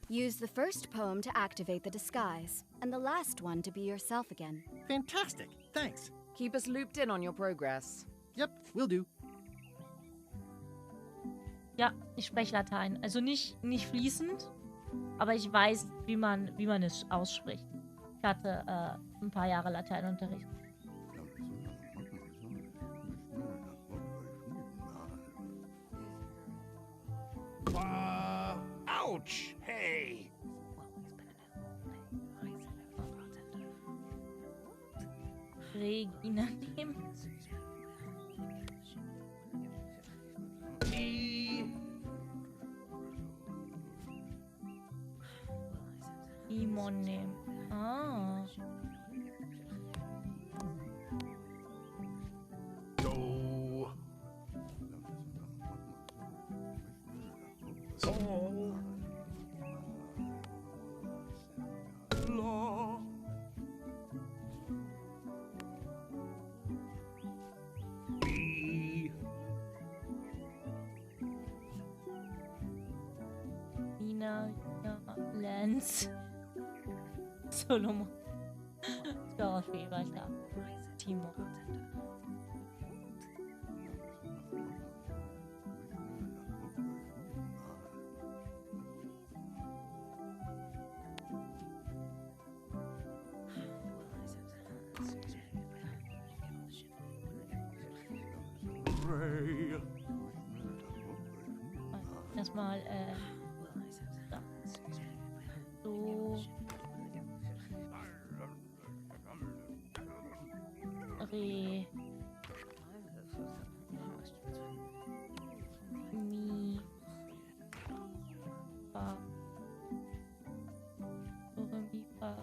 Use the first poem to activate the disguise, and the last one to be yourself again. Fantastic. Thanks. Keep us looped in on your progress. Yep, will do. Ja, ich spreche Latein. Also nicht fließend, aber ich weiß, wie man es ausspricht. Ich hatte ein paar Jahre Lateinunterricht. Ouch! Hey! Regina nehmen. Timon nehmen. Ah. Lens. Solomon. Dorothy war da. Timo. Erstmal, so. Mi. Fa. Mi, fa.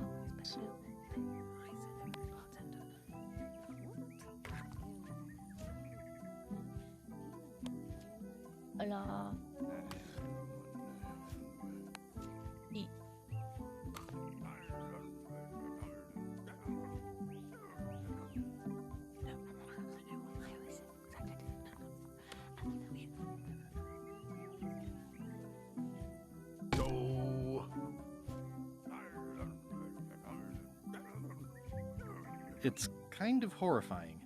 La. I. It's kind of horrifying.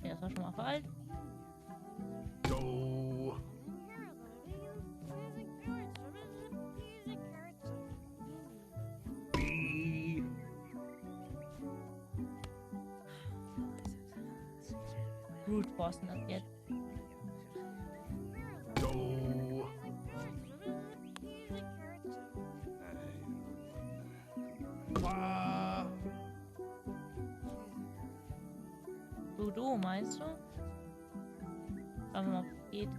Ja, das war schon mal veralt. Brute Forcen das jetzt. Ludo, meinst du? Schauen wir mal, ob es geht.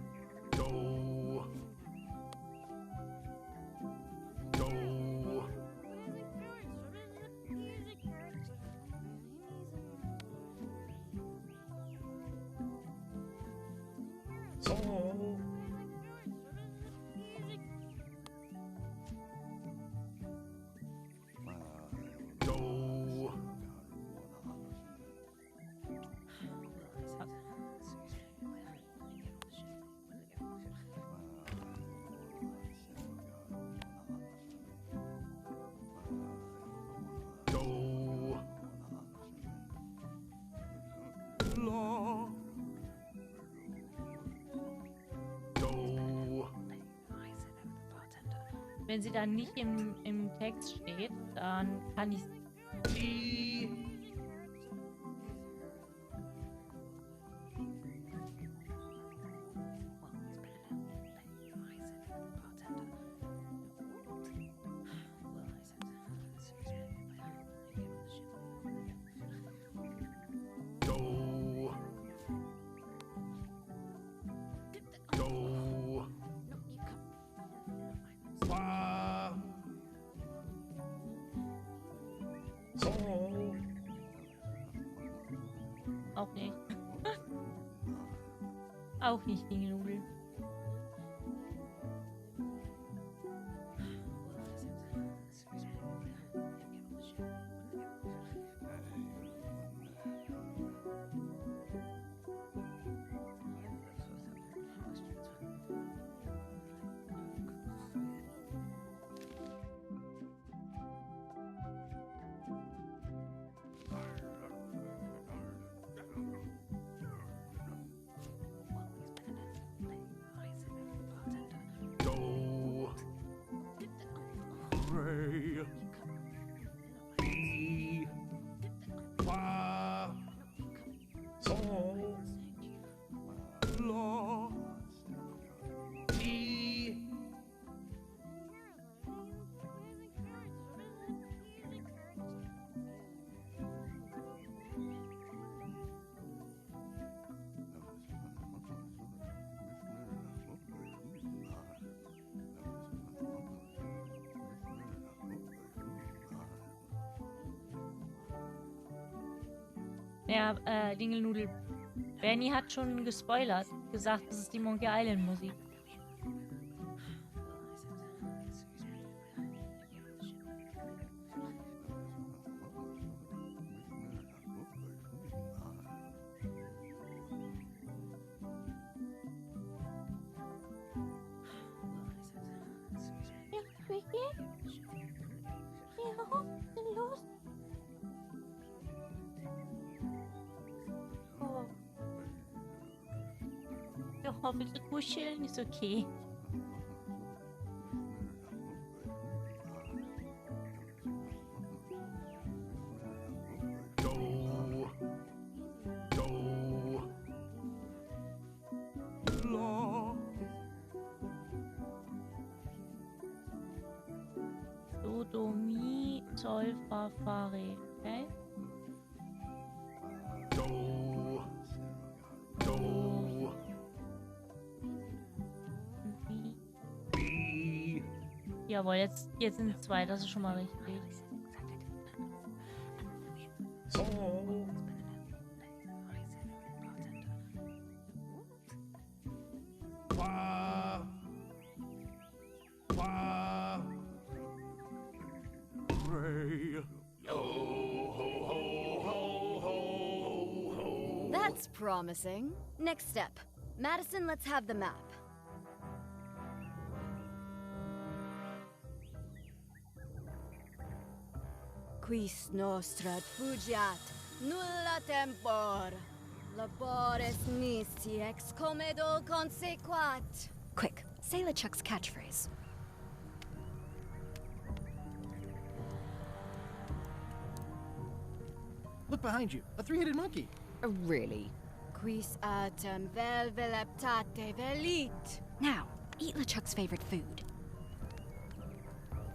Wenn sie dann nicht im Text steht, dann kann ich auch nicht. Auch nicht die Nudel. Ray. E. Fa. Sol. La. Ti. Ja, Dingelnudel. Benny hat schon gespoilert, gesagt, das ist die Monkey Island Musik. Oh, willst du kuscheln? Ist okay. Do, do, mi, sol, fa, fa, re. Okay? Jawohl, jetzt sind 2, das ist schon mal richtig. That's promising. Next step. Madison, let's have the map. Quis nostra fugiat, nulla tempor. Labores nisi ex comedo consequat. Quick, say LeChuck's catchphrase. Look behind you, a three-headed monkey. Really? Quis atem vel veleptate velit. Now, eat LeChuck's favorite food.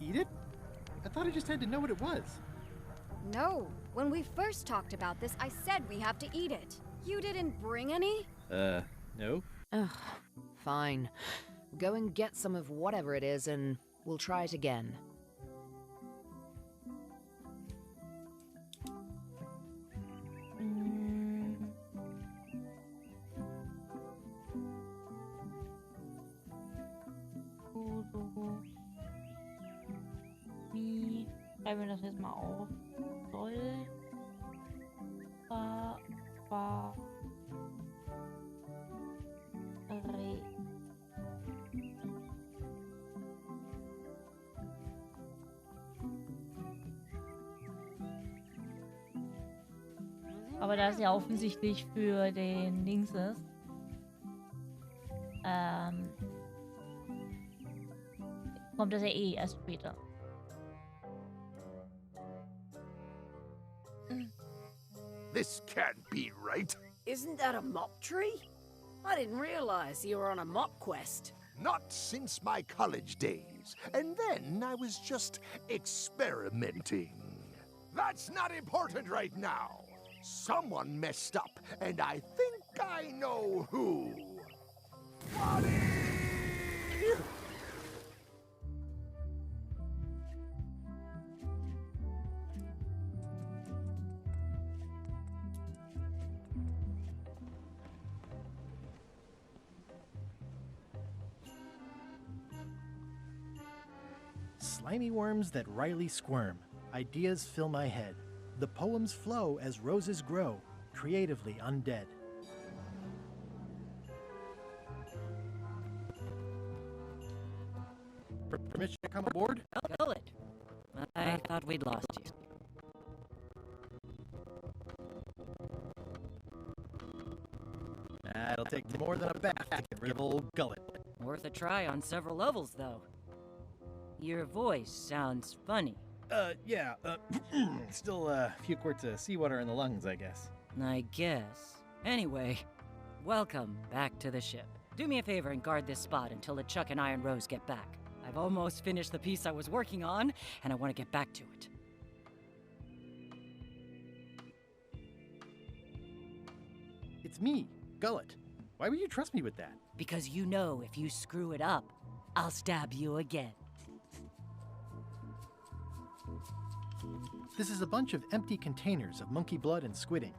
Eat it? I thought I just had to know what it was. No. When we first talked about this, I said we have to eat it. You didn't bring any? No. Ugh, fine. Go and get some of whatever it is and we'll try it again. Schreiben wir das jetzt mal auf. Soll. Fa. Re. Aber da es ja offensichtlich für den Dings ist, kommt das ja eh erst später. This can't be right. Isn't that a mop tree? I didn't realize you were on a mop quest. Not since my college days. And then I was just experimenting. That's not important right now. Someone messed up, and I think I know who. Buddy! Slimy worms that wryly squirm. Ideas fill my head. The poems flow as roses grow, creatively undead. Permission to come aboard? Gullet. I thought we'd lost you. It'll take more than a bath to get rid of old Gullet. Worth a try on several levels, though. Your voice sounds funny. Yeah, still a few quarts of seawater in the lungs, I guess. I guess. Anyway, welcome back to the ship. Do me a favor and guard this spot until LeChuck and Iron Rose get back. I've almost finished the piece I was working on, and I want to get back to it. It's me, Gullet. Why would you trust me with that? Because you know if you screw it up, I'll stab you again. This is a bunch of empty containers of monkey blood and squid ink.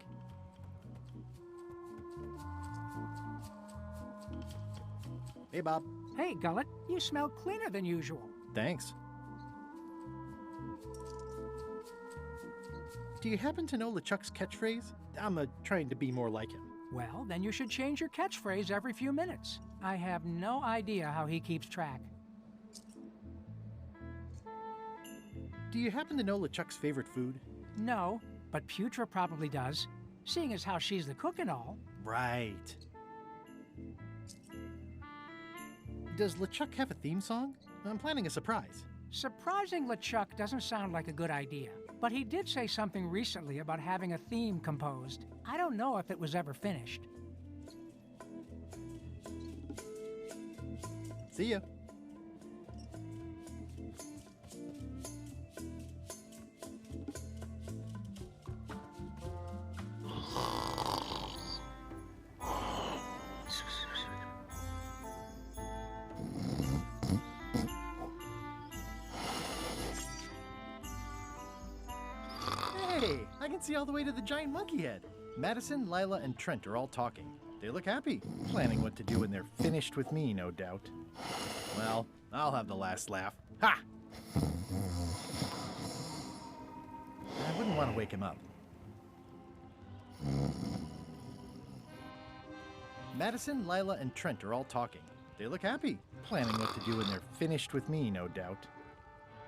Hey, Bob. Hey, Gullet, you smell cleaner than usual. Thanks. Do you happen to know LeChuck's catchphrase? I'm trying to be more like him. Well, then you should change your catchphrase every few minutes. I have no idea how he keeps track. Do you happen to know LeChuck's favorite food? No, but Putra probably does, seeing as how she's the cook and all. Right. Does LeChuck have a theme song? I'm planning a surprise. Surprising LeChuck doesn't sound like a good idea, but he did say something recently about having a theme composed. I don't know if it was ever finished. See ya. Hey, I can see all the way to the giant monkey head. Madison, Lila, and Trent are all talking. They look happy, planning what to do when they're finished with me, no doubt. Well, I'll have the last laugh. Ha! I wouldn't want to wake him up. Madison, Lila, and Trent are all talking. They look happy, planning what to do when they're finished with me, no doubt.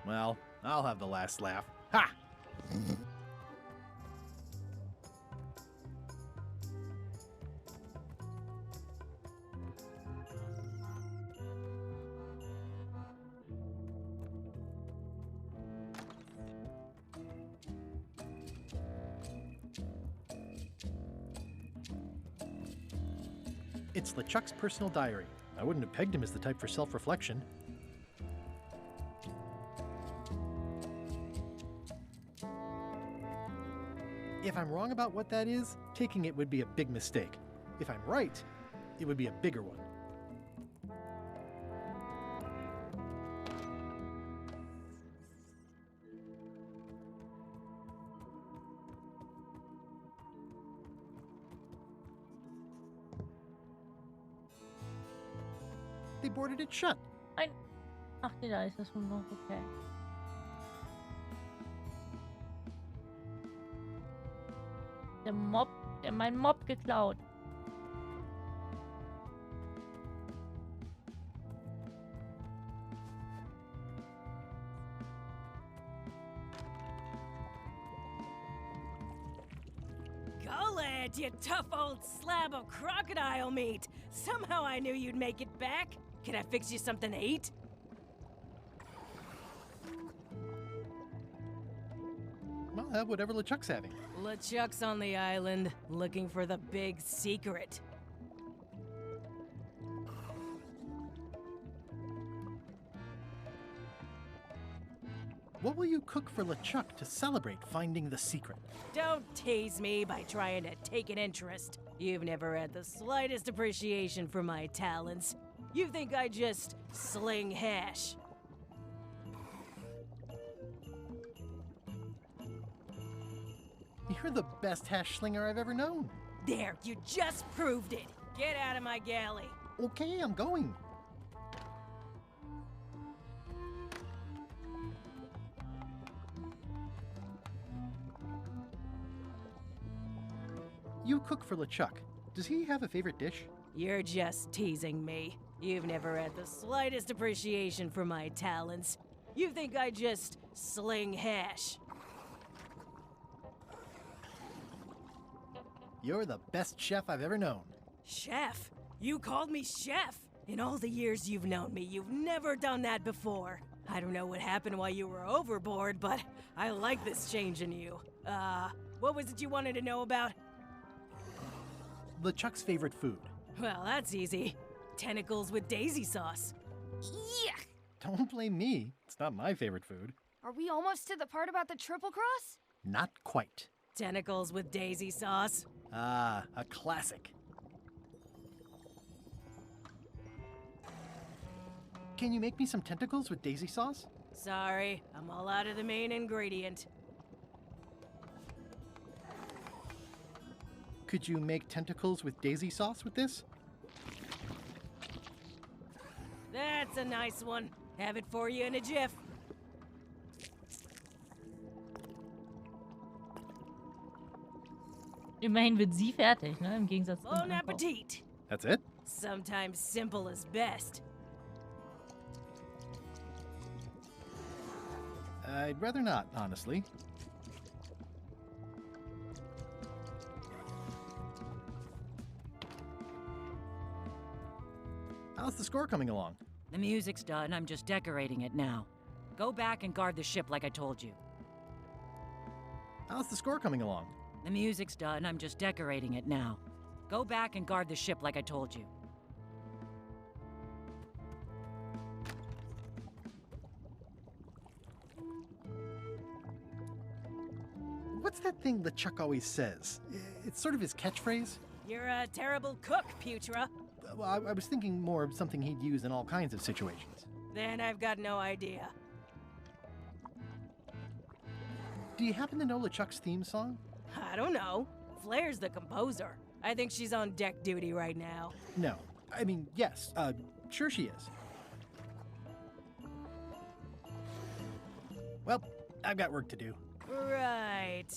Well, I'll have the last laugh. Ha! It's LeChuck's personal diary. I wouldn't have pegged him as the type for self-reflection. If I'm wrong about what that is, taking it would be a big mistake. If I'm right, it would be a bigger one. They boarded it shut. Ach, da ist das wohl noch, okay. Der Mob, der mein Mob geklaut. Gullet, you tough old slab of crocodile meat. Somehow I knew you'd make it back. Can I fix you something to eat? I'll have whatever LeChuck's having. LeChuck's on the island, looking for the big secret. What will you cook for LeChuck to celebrate finding the secret? Don't tease me by trying to take an interest. You've never had the slightest appreciation for my talents. You think I just sling hash. You're the best hash slinger I've ever known. There, you just proved it. Get out of my galley. Okay, I'm going. You cook for LeChuck. Does he have a favorite dish? You're just teasing me. You've never had the slightest appreciation for my talents. You think I just sling hash. You're the best chef I've ever known. Chef? You called me chef? In all the years you've known me, you've never done that before. I don't know what happened while you were overboard, but I like this change in you. What was it you wanted to know about? LeChuck's favorite food. Well, that's easy. Tentacles with daisy sauce. Yuck! Don't blame me. It's not my favorite food. Are we almost to the part about the triple cross? Not quite. Tentacles with daisy sauce. Ah, a classic. Can you make me some tentacles with daisy sauce? Sorry, I'm all out of the main ingredient. Could you make tentacles with daisy sauce with this? That's a nice one. Have it for you in a jiff. Immerhin wird sie fertig, ne? Im Gegensatz zum Bon appetit. That's it? Sometimes simple is best. I'd rather not, honestly. How's the score coming along? The music's done, I'm just decorating it now. Go back and guard the ship like I told you. How's the score coming along? The music's done, I'm just decorating it now. Go back and guard the ship like I told you. What's that thing LeChuck always says? It's sort of his catchphrase. You're a terrible cook, Putra. Well, I was thinking more of something he'd use in all kinds of situations. Then I've got no idea. Do you happen to know LeChuck's theme song? I don't know. Flair's the composer. I think she's on deck duty right now. No. I mean, yes. Sure she is. Well, I've got work to do. Right.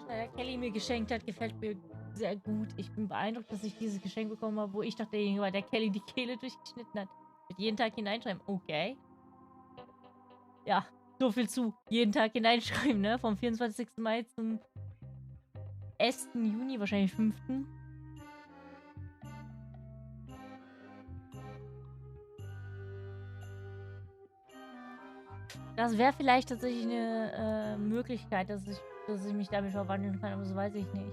Der Kelly mir geschenkt hat, gefällt mir sehr gut. Ich bin beeindruckt, dass ich dieses Geschenk bekommen habe, wo ich doch derjenige war, der Kelly die Kehle durchgeschnitten hat. Wird jeden Tag hineinschreiben. Okay. Ja, so viel zu. Jeden Tag hineinschreiben, ne? Vom 24. Mai zum 1. Juni, wahrscheinlich 5. Das wäre vielleicht tatsächlich eine Möglichkeit, dass ich mich damit verwandeln kann, aber so weiß ich nicht.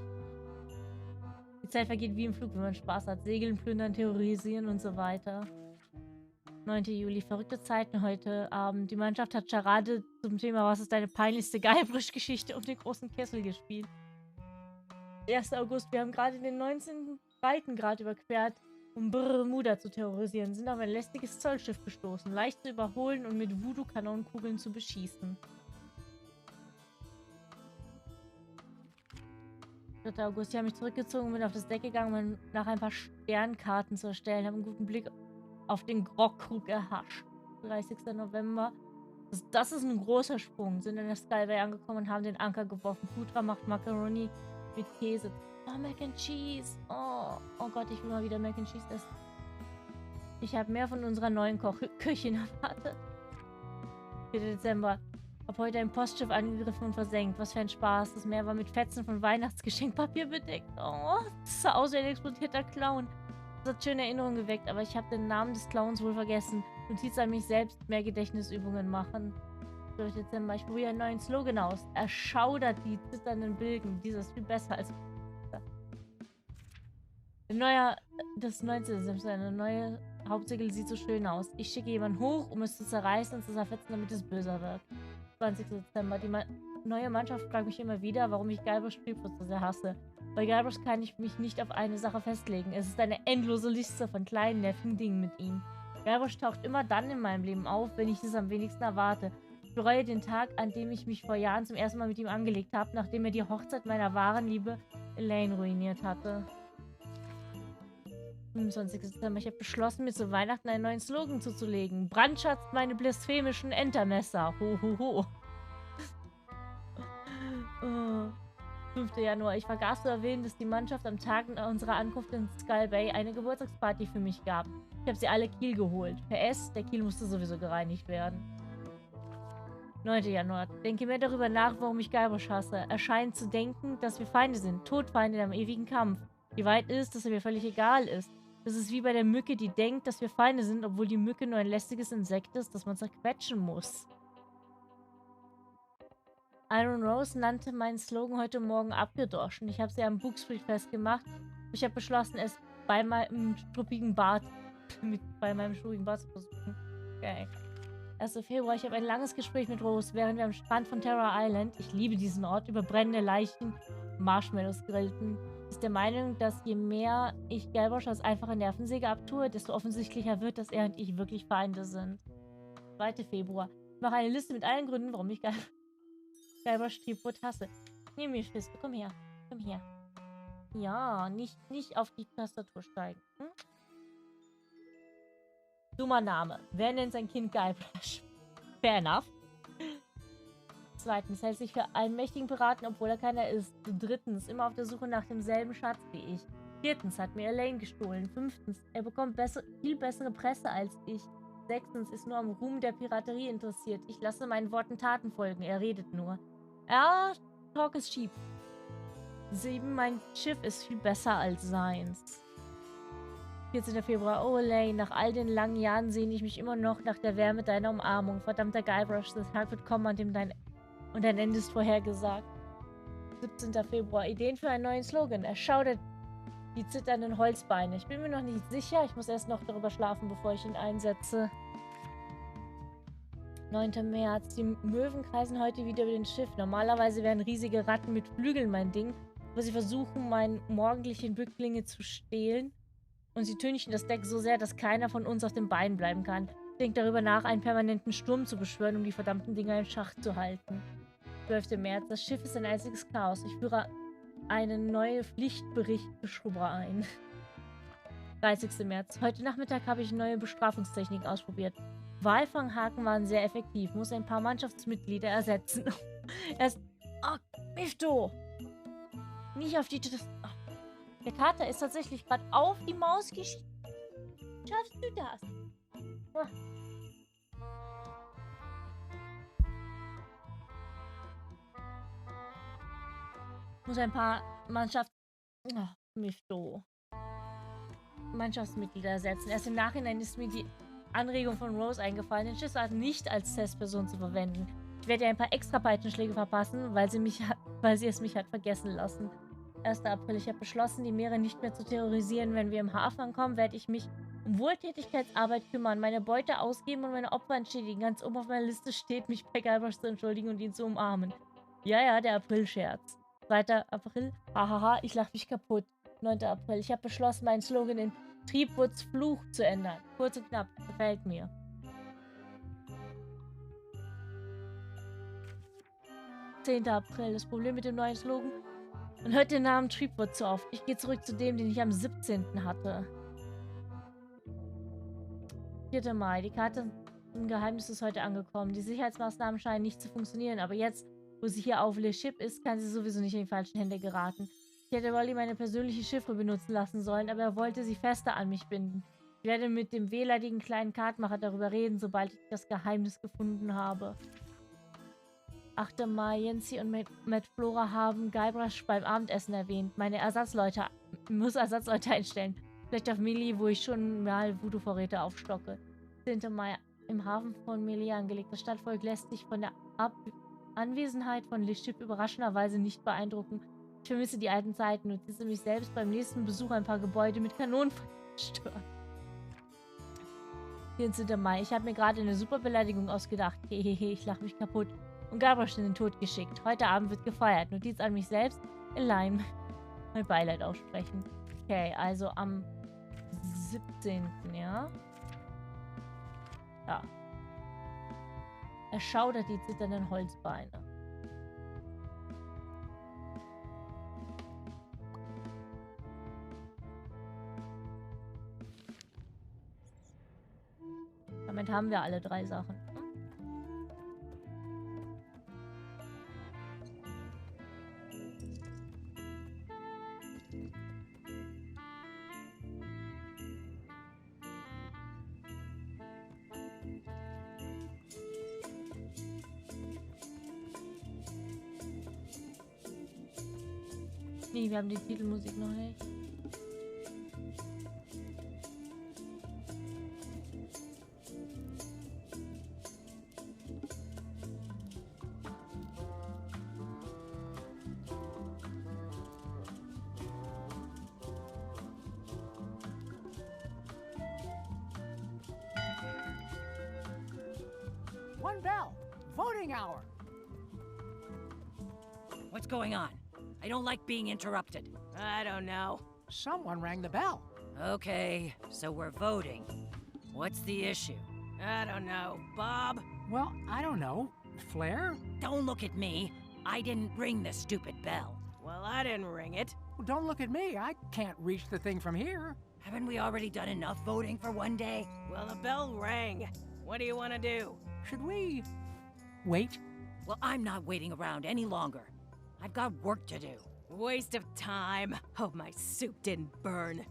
Die Zeit vergeht wie im Flug, wenn man Spaß hat. Segeln, plündern, terrorisieren und so weiter. 9. Juli, verrückte Zeiten heute Abend. Die Mannschaft hat Charade zum Thema „Was ist deine peinlichste Guybrush-Geschichte?" um den großen Kessel gespielt. 1. August, wir haben gerade den 19. Breitengrad überquert, um Bermuda zu terrorisieren, sind auf ein lästiges Zollschiff gestoßen, leicht zu überholen und mit Voodoo-Kanonenkugeln zu beschießen. 3. August, ich habe mich zurückgezogen und bin auf das Deck gegangen, um nach ein paar Sternkarten zu erstellen. Habe einen guten Blick auf den Grogkrug erhascht. 30. November. Das ist ein großer Sprung. Sind in der Skyway angekommen und haben den Anker geworfen. Putra macht Macaroni mit Käse. Oh, Mac and Cheese. Oh Gott, ich will mal wieder Mac and Cheese essen. Ich habe mehr von unserer neuen Köchin erwartet. 4. Dezember. Hab heute ein Postschiff angegriffen und versenkt. Was für ein Spaß. Das Meer war mit Fetzen von Weihnachtsgeschenkpapier bedeckt. Oh, das sah aus wie ein explodierter Clown. Das hat schöne Erinnerungen geweckt, aber ich habe den Namen des Clowns wohl vergessen. Notiz an mich selbst, mehr Gedächtnisübungen machen. 12. Dezember. Ich probiere einen neuen Slogan aus. Erschaudert die zitternden Bilgen. Dieser ist viel besser als... Das 19. Dezember. Eine neue Hauptsegel sieht so schön aus. Ich schicke jemanden hoch, um es zu zerreißen und zu zerfetzen, damit es böser wird. 20. Dezember. Die neue Mannschaft fragt mich immer wieder, warum ich Guybrush Spielplatz so sehr hasse. Bei Guybrush kann ich mich nicht auf eine Sache festlegen. Es ist eine endlose Liste von kleinen, nervigen Dingen mit ihm. Guybrush taucht immer dann in meinem Leben auf, wenn ich es am wenigsten erwarte. Ich bereue den Tag, an dem ich mich vor Jahren zum ersten Mal mit ihm angelegt habe, nachdem er die Hochzeit meiner wahren Liebe Elaine ruiniert hatte. 25. Dezember. Ich habe beschlossen, mir zu Weihnachten einen neuen Slogan zuzulegen. Brandschatz meine blasphemischen Entermesser. Ho, ho, ho. Oh. 5. Januar. Ich vergaß zu erwähnen, dass die Mannschaft am Tag unserer Ankunft in Skull Bay eine Geburtstagsparty für mich gab. Ich habe sie alle Kiel geholt. PS, der Kiel musste sowieso gereinigt werden. 9. Januar. Denke mehr darüber nach, warum ich Guybrush hasse. Er scheint zu denken, dass wir Feinde sind. Todfeinde in einem ewigen Kampf. Wie weit ist, dass er mir völlig egal ist. Das ist wie bei der Mücke, die denkt, dass wir Feinde sind, obwohl die Mücke nur ein lästiges Insekt ist, das man zerquetschen muss. Iron Rose nannte meinen Slogan heute Morgen abgedroschen. Ich habe sie am Booksfried festgemacht. Ich habe beschlossen, es bei meinem struppigen Bart zu versuchen. Okay. 1. Februar. Ich habe ein langes Gespräch mit Rose, während wir am Strand von Terror Island, ich liebe diesen Ort, über brennende Leichen, Marshmallows grillten. Ist der Meinung, dass je mehr ich Guybrush als einfache Nervensäge abtue, desto offensichtlicher wird, dass er und ich wirklich Feinde sind. 2. Februar. Ich mache eine Liste mit allen Gründen, warum ich Guybrush Triebwood hasse. Nimm mir Fist, komm her. Komm her. Ja, nicht auf die Tastatur steigen. Hm? Dummer Name. Wer nennt sein Kind Guybrush? Fair enough. 2. Hält sich für einen mächtigen Piraten, obwohl er keiner ist. 3. Immer auf der Suche nach demselben Schatz wie ich. 4. Hat mir Elaine gestohlen. 5. Er bekommt viel bessere Presse als ich. 6. Ist nur am Ruhm der Piraterie interessiert. Ich lasse meinen Worten Taten folgen. Er redet nur. Ja, Talk is cheap. 7. Mein Schiff ist viel besser als seins. 14. Februar. Oh, Elaine, nach all den langen Jahren sehne ich mich immer noch nach der Wärme deiner Umarmung. Verdammter Guybrush, das Tag wird kommen, an dem dein Ende ist vorhergesagt. 17. Februar. Ideen für einen neuen Slogan. Er schaudert die zitternden Holzbeine. Ich bin mir noch nicht sicher. Ich muss erst noch darüber schlafen, bevor ich ihn einsetze. 9. März. Die Möwen kreisen heute wieder über den Schiff. Normalerweise wären riesige Ratten mit Flügeln mein Ding, aber sie versuchen, meinen morgendlichen Bücklinge zu stehlen. Und sie tünchen das Deck so sehr, dass keiner von uns auf den Beinen bleiben kann. Ich denke darüber nach, einen permanenten Sturm zu beschwören, um die verdammten Dinger in Schach zu halten. 12. März. Das Schiff ist ein einziges Chaos. Ich führe eine neue Pflichtberichtbeschrubber ein. 30. März. Heute Nachmittag habe ich neue Bestrafungstechniken ausprobiert. Walfanghaken waren sehr effektiv. Muss ein paar Mannschaftsmitglieder ersetzen. Erst... Oh, Mifto! Nicht auf die... Oh. Der Kater ist tatsächlich gerade auf die Maus gestiegen. Schaffst du das? Oh. Muss ein paar Mannschaftsmitglieder ersetzen. Erst im Nachhinein ist mir die Anregung von Rose eingefallen, den Schiffsart nicht als Testperson zu verwenden. Ich werde ihr ein paar extra Peitschenschläge verpassen, weil sie es mich hat vergessen lassen. 1. April. Ich habe beschlossen, die Meere nicht mehr zu terrorisieren. Wenn wir im Hafen ankommen, werde ich mich um Wohltätigkeitsarbeit kümmern, meine Beute ausgeben und meine Opfer entschädigen. Ganz oben auf meiner Liste steht, mich bei Guybrush zu entschuldigen und ihn zu umarmen. Ja, der April-Scherz. 2. April. Hahaha, ich lache mich kaputt. 9. April. Ich habe beschlossen, meinen Slogan in Triebwoods Fluch zu ändern. Kurz und knapp. Gefällt mir. 10. April. Das Problem mit dem neuen Slogan. Man hört den Namen Treepwood zu oft. Ich gehe zurück zu dem, den ich am 17. hatte. 4. Mai. Die Karte im Geheimnis ist heute angekommen. Die Sicherheitsmaßnahmen scheinen nicht zu funktionieren, aber jetzt, wo sie hier auf Le Ship ist, kann sie sowieso nicht in die falschen Hände geraten. Ich hätte Rolly meine persönliche Chiffre benutzen lassen sollen, aber er wollte sie fester an mich binden. Ich werde mit dem wehleidigen kleinen Kartmacher darüber reden, sobald ich das Geheimnis gefunden habe. 8. Mai. Yancy und Matt Flora haben Guybrush beim Abendessen erwähnt. Muss Ersatzleute einstellen. Vielleicht auf Melee, wo ich schon mal Voodoo-Vorräte aufstocke. 10. Mai. Im Hafen von Melee angelegt. Das Stadtvolk lässt sich von der Anwesenheit von Le Ship überraschenderweise nicht beeindrucken. Ich vermisse die alten Zeiten und notize mich selbst beim nächsten Besuch ein paar Gebäude mit Kanonen zerstören. 14. Mai. Ich habe mir gerade eine super Beleidigung ausgedacht. Hehehe, ich lache mich kaputt. Und Guybrush in den Tod geschickt. Heute Abend wird gefeiert. Notiz an mich selbst. Elaine. Mein Beileid aussprechen. Okay, also am 17. Ja? Ja. Er schaudert die zitternden Holzbeine. Damit haben wir alle 3 Sachen. Nee, wir haben die Titelmusik noch nicht. One bell. Voting hour. What's going on? I don't like being interrupted. I don't know. Someone rang the bell. Okay, so we're voting. What's the issue? I don't know. Bob? Well, I don't know. Flair? Don't look at me. I didn't ring the stupid bell. Well, I didn't ring it. Well, don't look at me. I can't reach the thing from here. Haven't we already done enough voting for one day? Well, the bell rang. What do you want to do? Should we wait? Well, I'm not waiting around any longer. I've got work to do. Waste of time. Hope my soup didn't burn.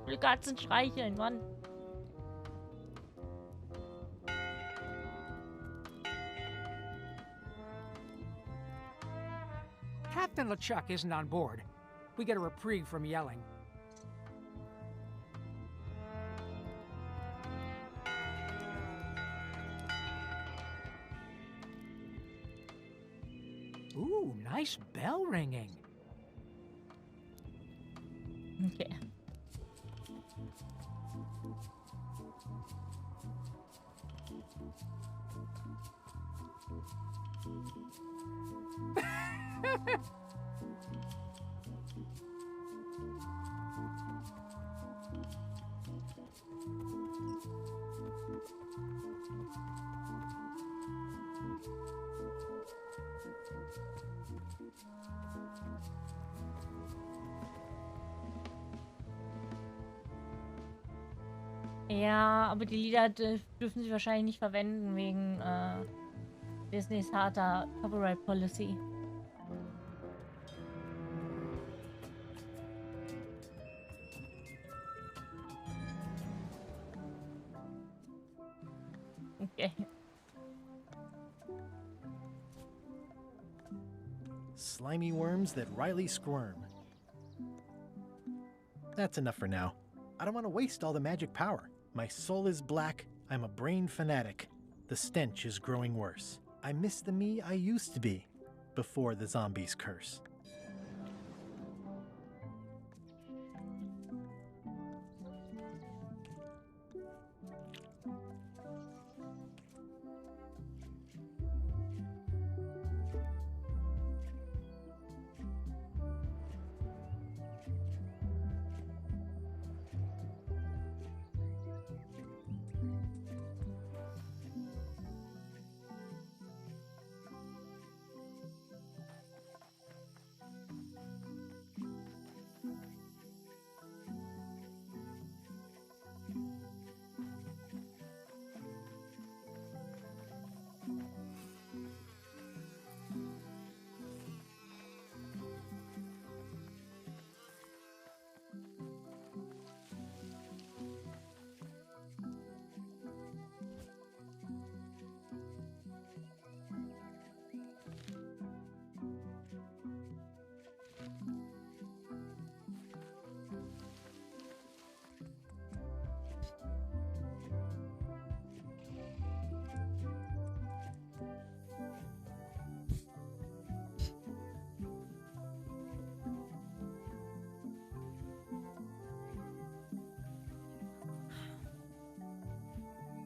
Die Katzen streicheln, Mann. Captain LeChuck isn't on board. We get a reprieve from yelling. Ooh, nice bell ringing. Okay. Ja, aber die Lieder dürfen sie wahrscheinlich nicht verwenden wegen Disneys harter Copyright Policy. Okay. Slimy worms that wryly squirm. That's enough for now. I don't want to waste all the magic power. My soul is black. I'm a brain fanatic. The stench is growing worse. I miss the me I used to be before the zombies curse.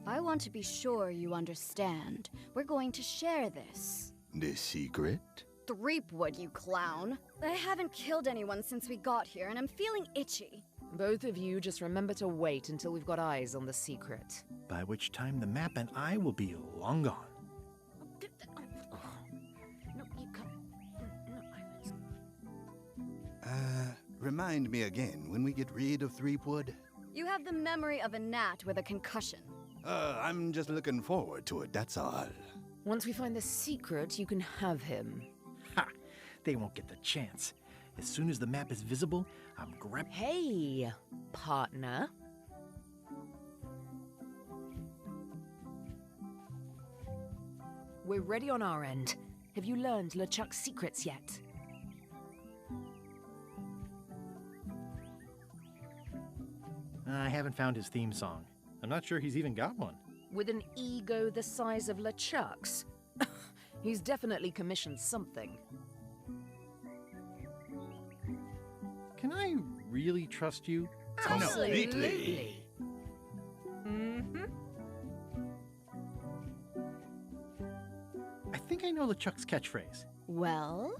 I want to be sure you understand. We're going to share this. The secret? Threepwood, you clown. I haven't killed anyone since we got here, and I'm feeling itchy. Both of you just remember to wait until we've got eyes on the secret. By which time the map and I will be long gone. No, you can't. Remind me again when we get rid of Threepwood? You have the memory of a gnat with a concussion. I'm just looking forward to it, that's all. Once we find the secret, you can have him. Ha! They won't get the chance. As soon as the map is visible, I'm grabbing... Hey, partner. We're ready on our end. Have you learned LeChuck's secrets yet? I haven't found his theme song. I'm not sure he's even got one. With an ego the size of LeChuck's? He's definitely commissioned something. Can I really trust you? Absolutely. I think I know LeChuck's catchphrase. Well?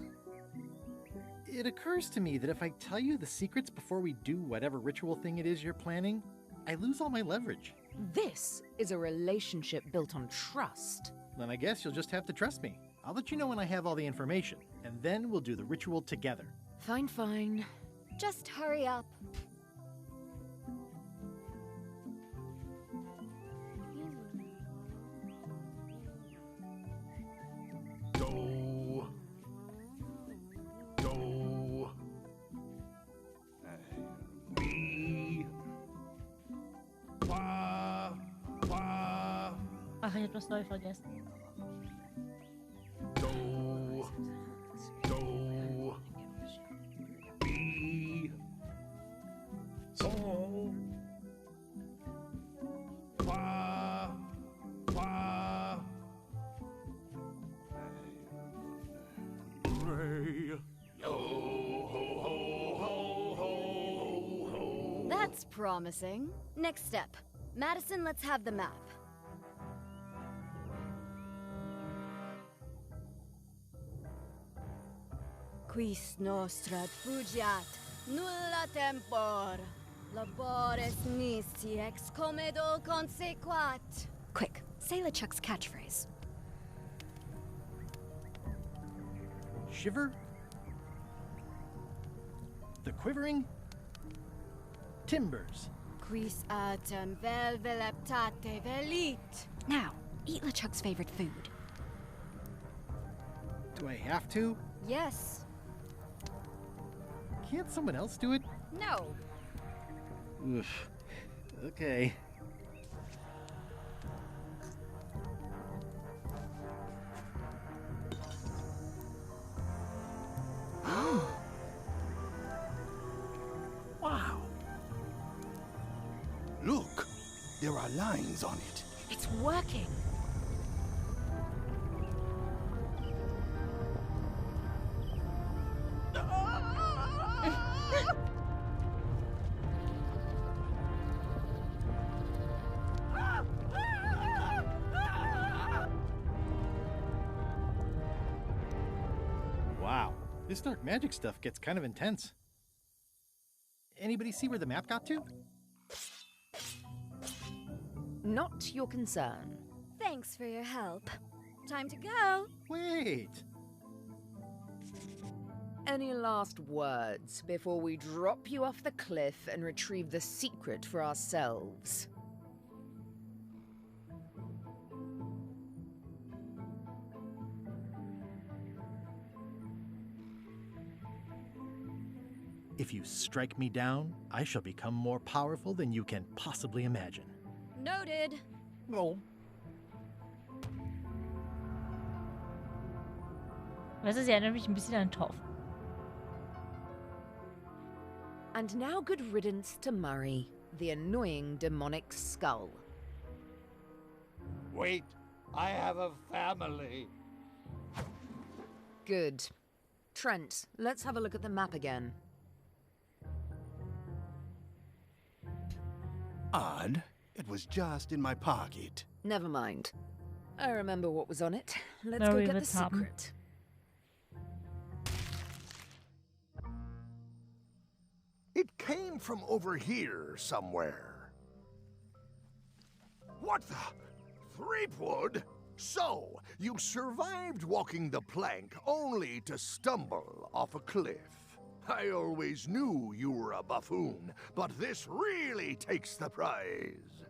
It occurs to me that if I tell you the secrets before we do whatever ritual thing it is you're planning, I lose all my leverage. This is a relationship built on trust. Then I guess you'll just have to trust me. I'll let you know when I have all the information, and then we'll do the ritual together. Fine, fine. Just hurry up. Ach, ich hab das neu vergessen. That's promising. Next step. Madison, let's have the map. Quis nostra fugiat, nulla tempor. Labores nisi ex comedo consequat. Quick, say LeChuck's catchphrase. Shiver? The quivering? Timbers. Quis autem vel veleptate velit. Now, eat LeChuck's favorite food. Do I have to? Yes. Can't someone else do it? No. Oof. Okay. Wow. Look, there are lines on it. It's working. Wow, this dark magic stuff gets kind of intense. Anybody see where the map got to? Not your concern. Thanks for your help. Time to go. Wait. Any last words before we drop you off the cliff and retrieve the secret for ourselves? If you strike me down, I shall become more powerful than you can possibly imagine. Noted. Oh. Weißt du, sie erinnert mich ein bisschen an Toff. And now good riddance to Murray, the annoying demonic skull. Wait, I have a family. Good. Trent, let's have a look at the map again. Odd. It was just in my pocket. Never mind. I remember what was on it. Let's No, go we get will the top. secret. It came from over here somewhere. What the? Threepwood? So, you survived walking the plank only to stumble off a cliff. I always knew you were a buffoon, but this really takes the prize.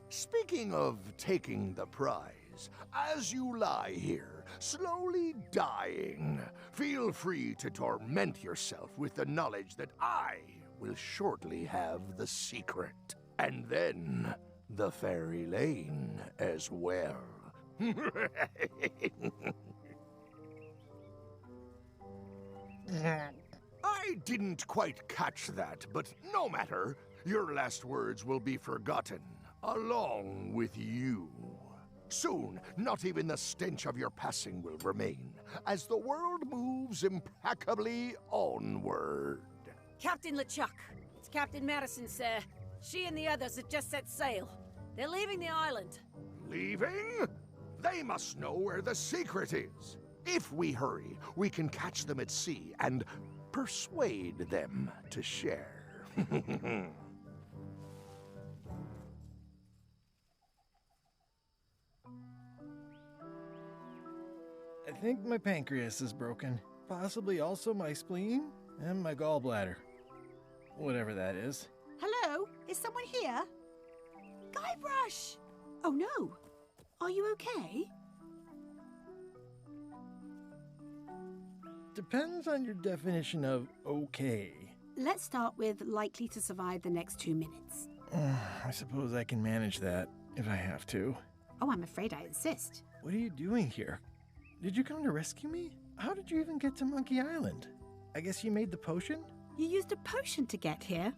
Speaking of taking the prize, please, as you lie here, slowly dying, feel free to torment yourself with the knowledge that I will shortly have the secret. And then the fairy lane as well. I didn't quite catch that, but no matter. Your last words will be forgotten, along with you. Soon, not even the stench of your passing will remain, as the world moves impeccably onward. Captain LeChuck, it's Captain Madison, sir. She and the others have just set sail. They're leaving the island. Leaving? They must know where the secret is. If we hurry, we can catch them at sea and persuade them to share. I think my pancreas is broken. Possibly also my spleen and my gallbladder. Whatever that is. Hello? Is someone here? Guybrush! Oh no. Are you okay? Depends on your definition of okay. Let's start with likely to survive the next 2 minutes. I suppose I can manage that if I have to. Oh, I'm afraid I insist. What are you doing here? Did you come to rescue me? How did you even get to Monkey Island? I guess you made the potion? You used a potion to get here.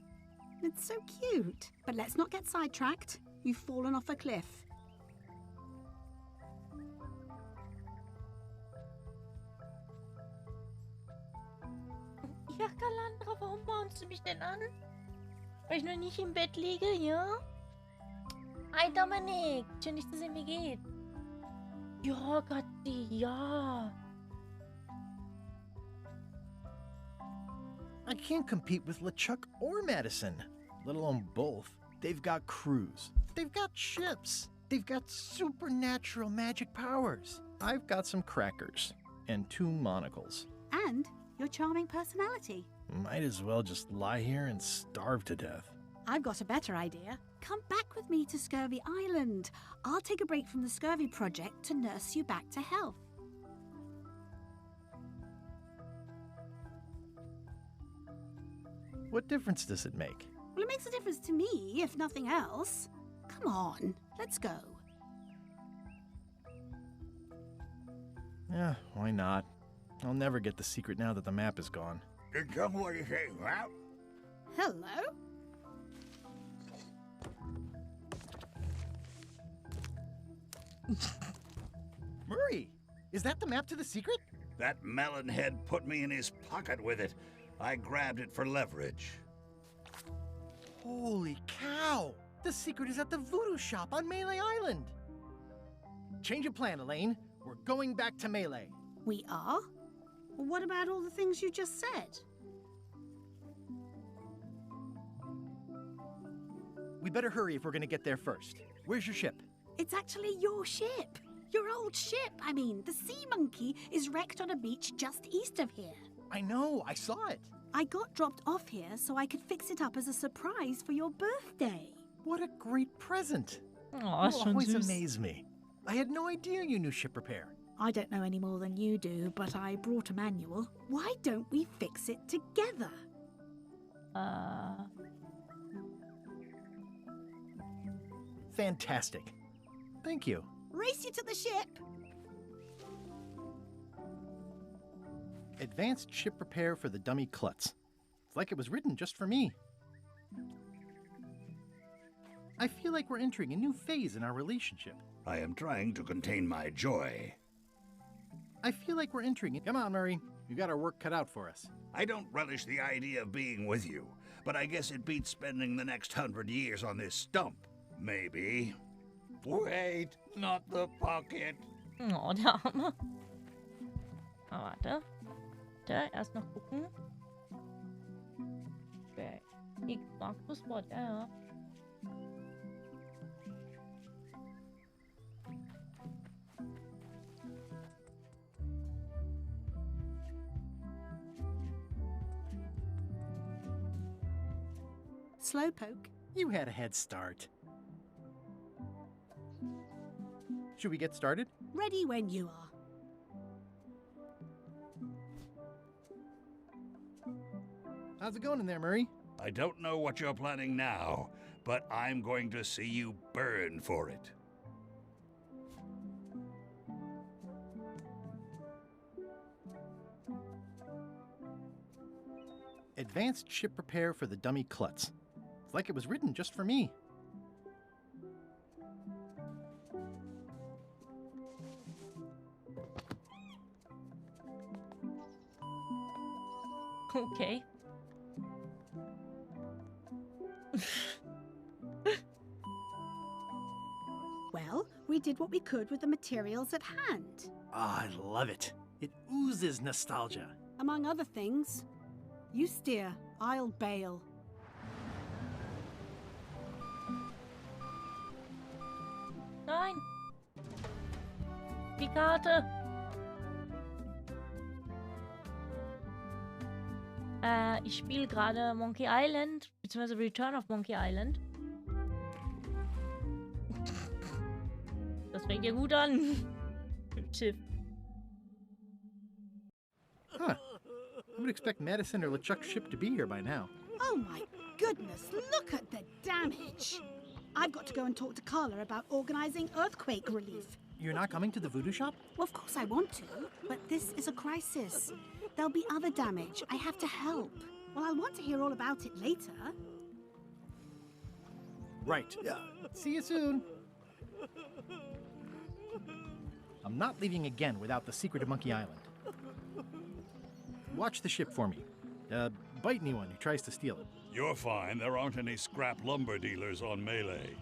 It's so cute. But let's not get sidetracked. You've fallen off a cliff. Ja, Kalandra, warum mahnst du mich denn an? Weil ich noch nicht im Bett liege, ja? Hi, Dominik. Schön, dich zu sehen, wie geht's? Ja, Gotti, ja. I can't compete with LeChuck or Madison, let alone both. They've got crews. They've got ships. They've got supernatural magic powers. I've got some crackers and 2 monocles. And your charming personality. Might as well just lie here and starve to death. I've got a better idea. Come back with me to Scurvy Island. I'll take a break from the Scurvy Project to nurse you back to health. What difference does it make? Well, it makes a difference to me, if nothing else. Come on, let's go. Yeah, why not? I'll never get the secret now that the map is gone. Come what do you say, Ralph? Hello? Murray, is that the map to the secret? That melonhead put me in his pocket with it. I grabbed it for leverage. Holy cow! The secret is at the voodoo shop on Melee Island! Change of plan, Elaine. We're going back to Melee. We are? Well, what about all the things you just said? We better hurry if we're gonna get there first. Where's your ship? It's actually your ship. Your old ship. I mean, the Sea Monkey is wrecked on a beach just east of here. I know, I saw it. I got dropped off here so I could fix it up as a surprise for your birthday. What a great present. Aw, You always amaze me. I had no idea you knew ship repair. I don't know any more than you do, but I brought a manual. Why don't we fix it together? Fantastic. Thank you. Race you to the ship! Advanced ship repair for the dummy klutz. It's like it was written just for me. I feel like we're entering a new phase in our relationship. I am trying to contain my joy. I feel like we're entering it. Come on, Murray. You got our work cut out for us. I don't relish the idea of being with you, but I guess it beats spending the next 100 years on this stump. Maybe. Wait, not the pocket. Oh, der Arme. Ah, warte. Da, erst noch gucken. Okay. Ich mag das Wort, ja. Slowpoke. You had a head start. Should we get started? Ready when you are. How's it going in there, Murray? I don't know what you're planning now, but I'm going to see you burn for it. Advanced ship repair for the dummy klutz. It's like it was written just for me. Okay. Well, we did what we could with the materials at hand. Ah, I love it. It oozes nostalgia. Among other things, you steer, I'll bail. Nein! Die Karte! Ich spiele gerade Monkey Island, beziehungsweise Return of Monkey Island. Das fängt ja gut an. Mit Schiff. Huh. I would expect Madison or LeChuck's ship to be here by now. Oh my goodness, look at the damage! I've got to go and talk to Carla about organizing earthquake relief. You're not coming to the voodoo shop? Well, of course I want to, but this is a crisis. There'll be other damage. I have to help. Well, I'll want to hear all about it later. Right. See you soon. I'm not leaving again without the secret of Monkey Island. Watch the ship for me. Bite anyone who tries to steal it. You're fine. There aren't any scrap lumber dealers on Melee.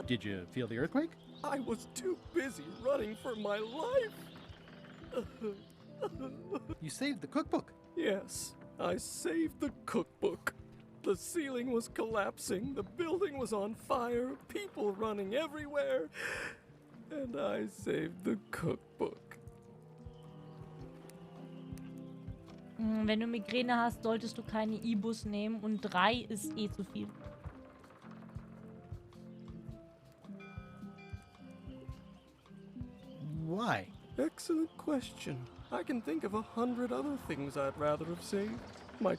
Did you feel the earthquake? I was too busy running for my life. You saved the cookbook. Yes, I saved the cookbook. The ceiling was collapsing, the building was on fire, people running everywhere, and I saved the cookbook. Wenn du Migräne hast, solltest du keine Ibus nehmen und 3 ist eh zu viel. Why? Excellent question. I can think of 100 other things I'd rather have saved. My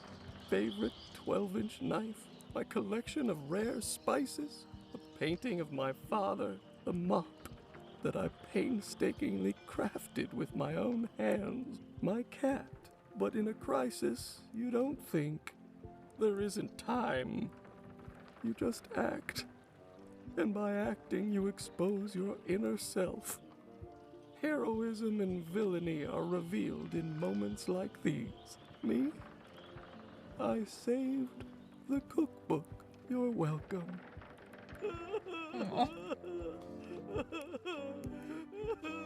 favorite 12-inch knife, my collection of rare spices, a painting of my father, the mop that I painstakingly crafted with my own hands, my cat. But in a crisis, you don't think. There isn't time. You just act. And by acting, you expose your inner self. Heroism and villainy are revealed in moments like these. Me? I saved the cookbook. You're welcome.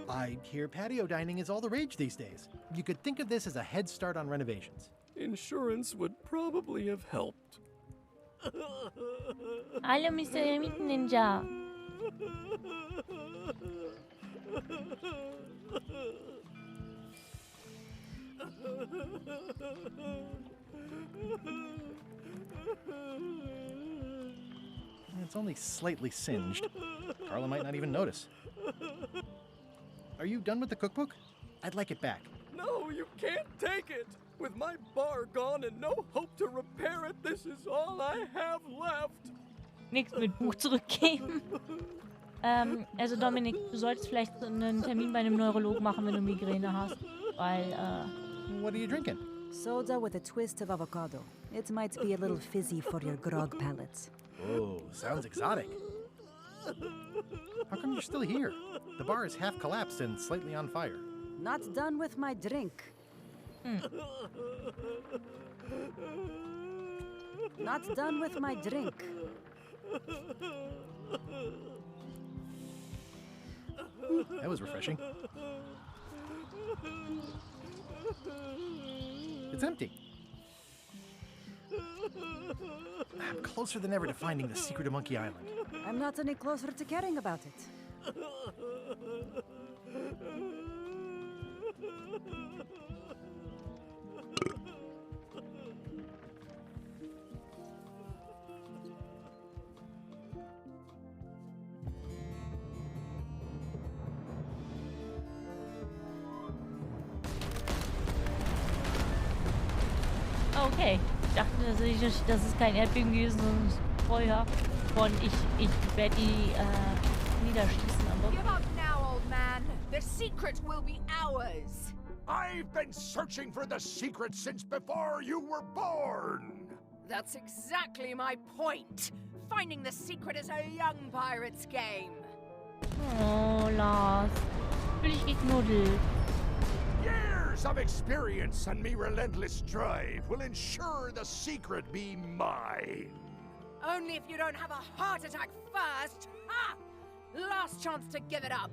I hear patio dining is all the rage these days. You could think of this as a head start on renovations. Insurance would probably have helped. Hallo, Mr. Eremiten Ninja. It's only slightly singed. Carla might not even notice. Are you done with the cookbook? I'd like it back. No, you can't take it! With my bar gone and no hope to repair it, this is all I have left! Nichts mit Buch zurückgeben. Also Dominik, du solltest vielleicht einen Termin bei einem Neurologen machen, wenn du Migräne hast. Weil, What are you drinking? Soda with a twist of avocado. It might be a little fizzy for your grog palates. Oh, sounds exotic. How come you're still here? The bar is half collapsed and slightly on fire. Not done with my drink. Not done with my drink. That was refreshing. It's empty. I'm closer than ever to finding the secret of Monkey Island. I'm not any closer to caring about it. Okay. Ich dachte tatsächlich, das ist kein Erdbeben gewesen, sondern Feuer. Von ich werde die niederschießen, aber... Give up now, old man. The secret will be ours. I've been searching for the secret since before you were born. That's exactly my point. Finding the secret is a young pirate's game. Oh, Lars. Will ich geknuddelt. Years of experience and me relentless drive will ensure the secret be mine. Only if you don't have a heart attack first. Ha! Last chance to give it up.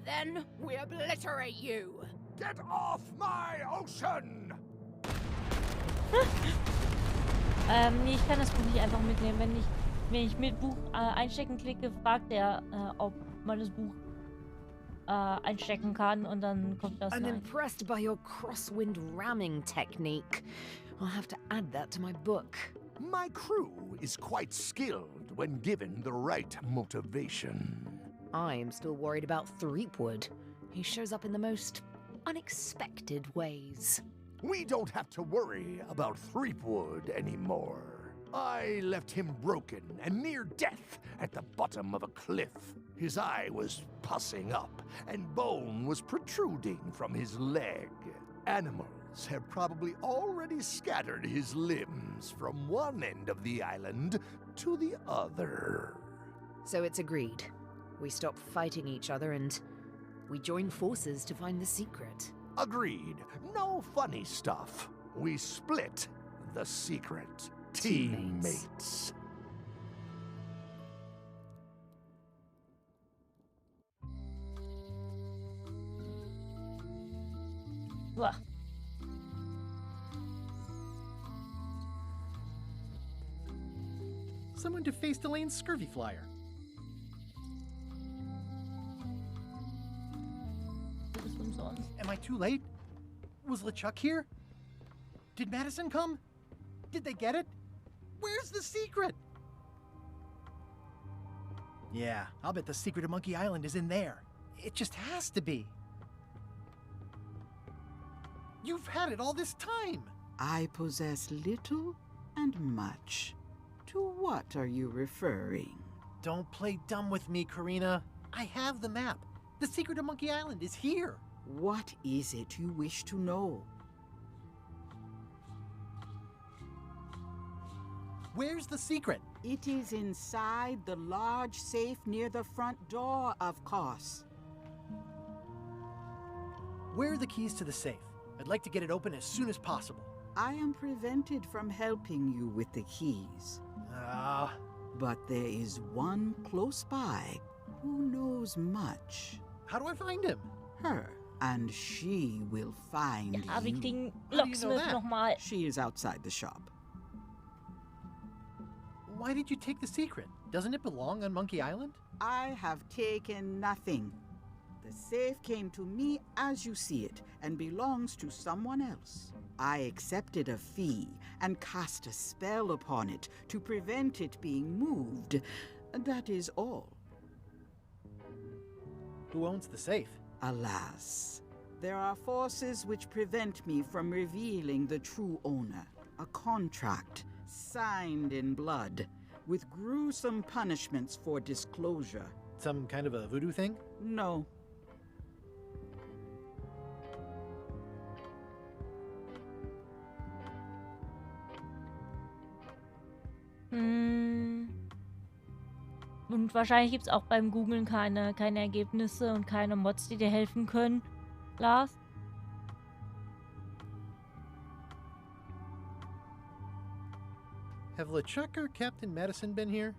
Then we obliterate you. Get off my ocean! Ich kann das Buch nicht einfach mitnehmen. Wenn ich mit Buch einstecken klicke, fragt er, ob man das Buch einstecken kann und dann kommt das. I'm impressed by your crosswind ramming technique. I'll have to add that to my book. My crew is quite skilled when given the right motivation. I'm still worried about Threepwood. He shows up in the most unexpected ways. We don't have to worry about Freibeuter anymore. I left him broken and near death at the bottom of a cliff. His eye was pussing up, and bone was protruding from his leg. Animals have probably already scattered his limbs from one end of the island to the other. So it's agreed. We stop fighting each other and we join forces to find the secret. Agreed. No funny stuff. We split the secret. Teammates. Wow. Someone defaced Elaine's scurvy flyer. Am I too late? Was LeChuck here? Did Madison come? Did they get it? Where's the secret? Yeah, I'll bet the secret of Monkey Island is in there. It just has to be. You've had it all this time. I possess little and much. To what are you referring? Don't play dumb with me, Karina. I have the map. The secret of Monkey Island is here. What is it you wish to know? Where's the secret? It is inside the large safe near the front door, of course. Where are the keys to the safe? I'd like to get it open as soon as possible. I am prevented from helping you with the keys. But there is one close by who knows much. How do I find him? Her. And she will find you. How do you know that? She is outside the shop. Why did you take the secret? Doesn't it belong on Monkey Island? I have taken nothing. The safe came to me as you see it and belongs to someone else. I accepted a fee and cast a spell upon it to prevent it being moved. That is all. Who owns the safe? Alas, there are forces which prevent me from revealing the true owner. A contract signed in blood with gruesome punishments for disclosure. Some kind of a voodoo thing? No. Und wahrscheinlich gibt es auch beim Googlen keine Ergebnisse und keine Mods, die dir helfen können, Lars. Have LeChuck or Captain Madison been here?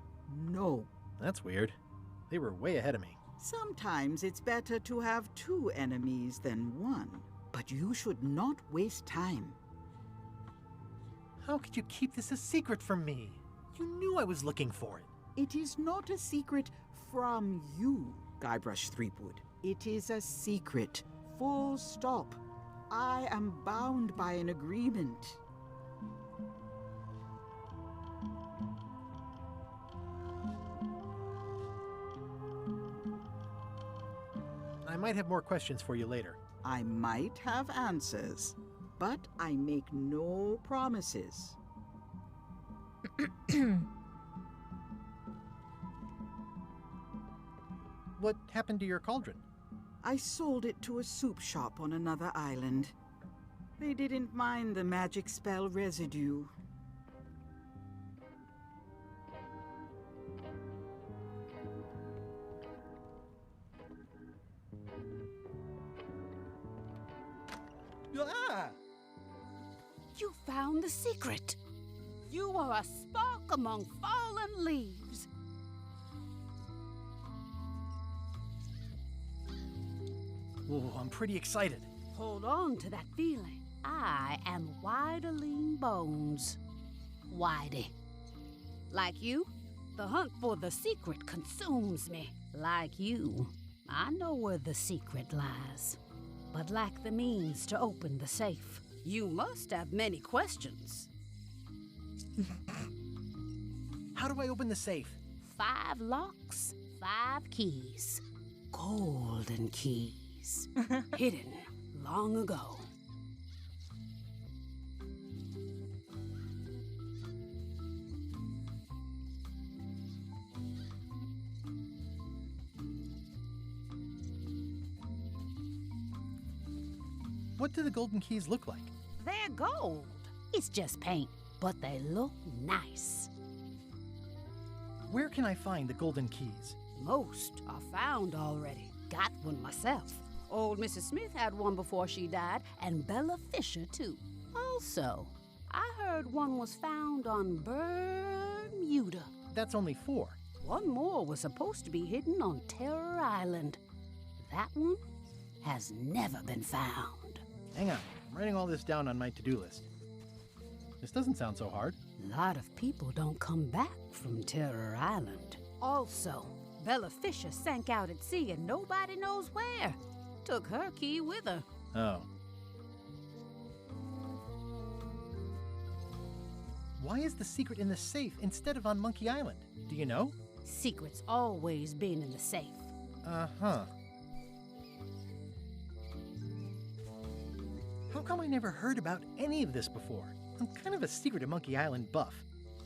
No. That's weird. They were way ahead of me. Sometimes it's better to have two enemies than one. But you should not waste time. How could you keep this a secret from me? You knew I was looking for it. It is not a secret from you, Guybrush Threepwood. It is a secret. Full stop. I am bound by an agreement. I might have more questions for you later. I might have answers. but I make no promises. What happened to your cauldron? I sold it to a soup shop on another island. They didn't mind the magic spell residue. Ah! You found the secret. You are a spark among fallen leaves. Oh, I'm pretty excited. Hold on to that feeling. I am Whiteling Bones. Whitey. Like you, the hunt for the secret consumes me. Like you, I know where the secret lies, but lack the means to open the safe. You must have many questions. How do I open the safe? 5 locks, 5 keys. Golden keys. Hidden long ago. What do the golden keys look like? They're gold. It's just paint, but they look nice. Where can I find the golden keys? Most are found already. Got one myself. Old Mrs. Smith had one before she died, and Bella Fisher, too. Also, I heard one was found on Bermuda. That's only 4. One more was supposed to be hidden on Terror Island. That one has never been found. Hang on, I'm writing all this down on my to-do list. This doesn't sound so hard. A lot of people don't come back from Terror Island. Also, Bella Fisher sank out at sea and nobody knows where. Took her key with her. Oh. Why is the secret in the safe instead of on Monkey Island? Do you know? Secret's always been in the safe. Uh-huh. How come I never heard about any of this before? I'm kind of a secret at Monkey Island buff.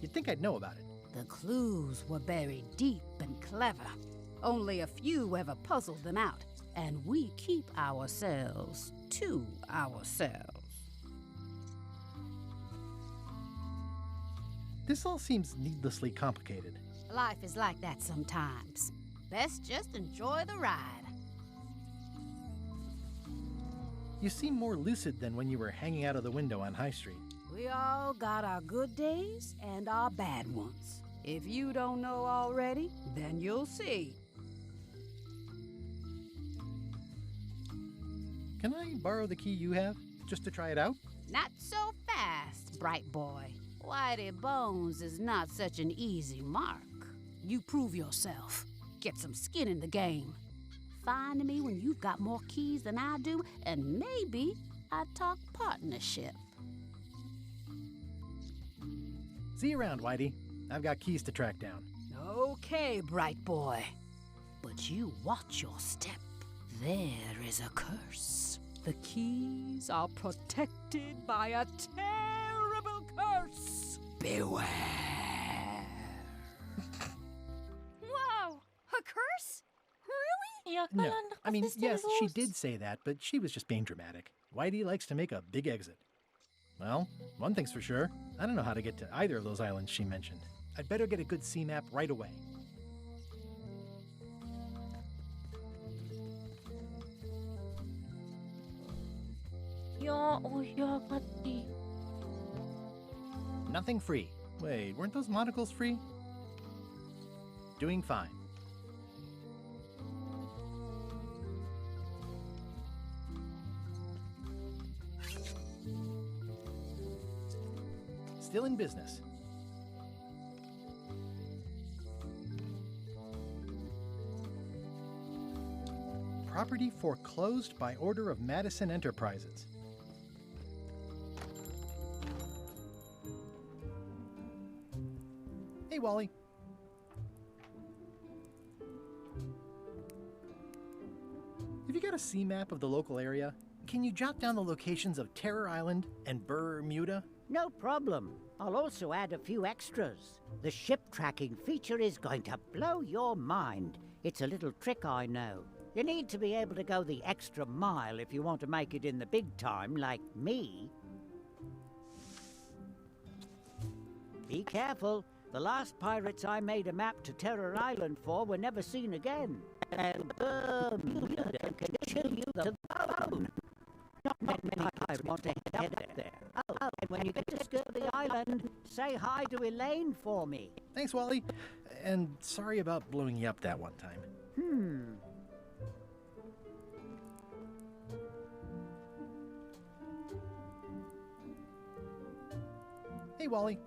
You'd think I'd know about it. The clues were buried deep and clever. Only a few ever puzzled them out, and we keep ourselves to ourselves. This all seems needlessly complicated. Life is like that sometimes. Best just enjoy the ride. You seem more lucid than when you were hanging out of the window on High Street. We all got our good days and our bad ones. If you don't know already, then you'll see. Can I borrow the key you have, just to try it out? Not so fast, bright boy. Whitey Bones is not such an easy mark. You prove yourself. Get some skin in the game. Find me when you've got more keys than I do, and maybe I'd talk partnership. See you around, Whitey. I've got keys to track down. Okay, bright boy. But you watch your step. There is a curse. The keys are protected by a terrible curse. Beware. Whoa! A curse? Really? No, I mean, yes, she did say that, but she was just being dramatic. Whitey likes to make a big exit. Well, one thing's for sure. I don't know how to get to either of those islands she mentioned. I'd better get a good sea map right away. Nothing free. Wait, weren't those monocles free? Doing fine. Still in business. Property foreclosed by order of Madison Enterprises. Hey, Wally. Have you got a sea map of the local area? In can you jot down the locations of Terror Island and Bermuda? No problem. I'll also add a few extras. The ship tracking feature is going to blow your mind. It's a little trick, I know. You need to be able to go the extra mile if you want to make it in the big time, like me. Be careful. The last pirates I made a map to Terror Island for were never seen again. And Bermuda can chill you to the bone. Not many pirates want to head up there. Oh, and when you get to the island, say hi to Elaine for me. Thanks, Wally. And sorry about blowing you up that one time. Hey, Wally.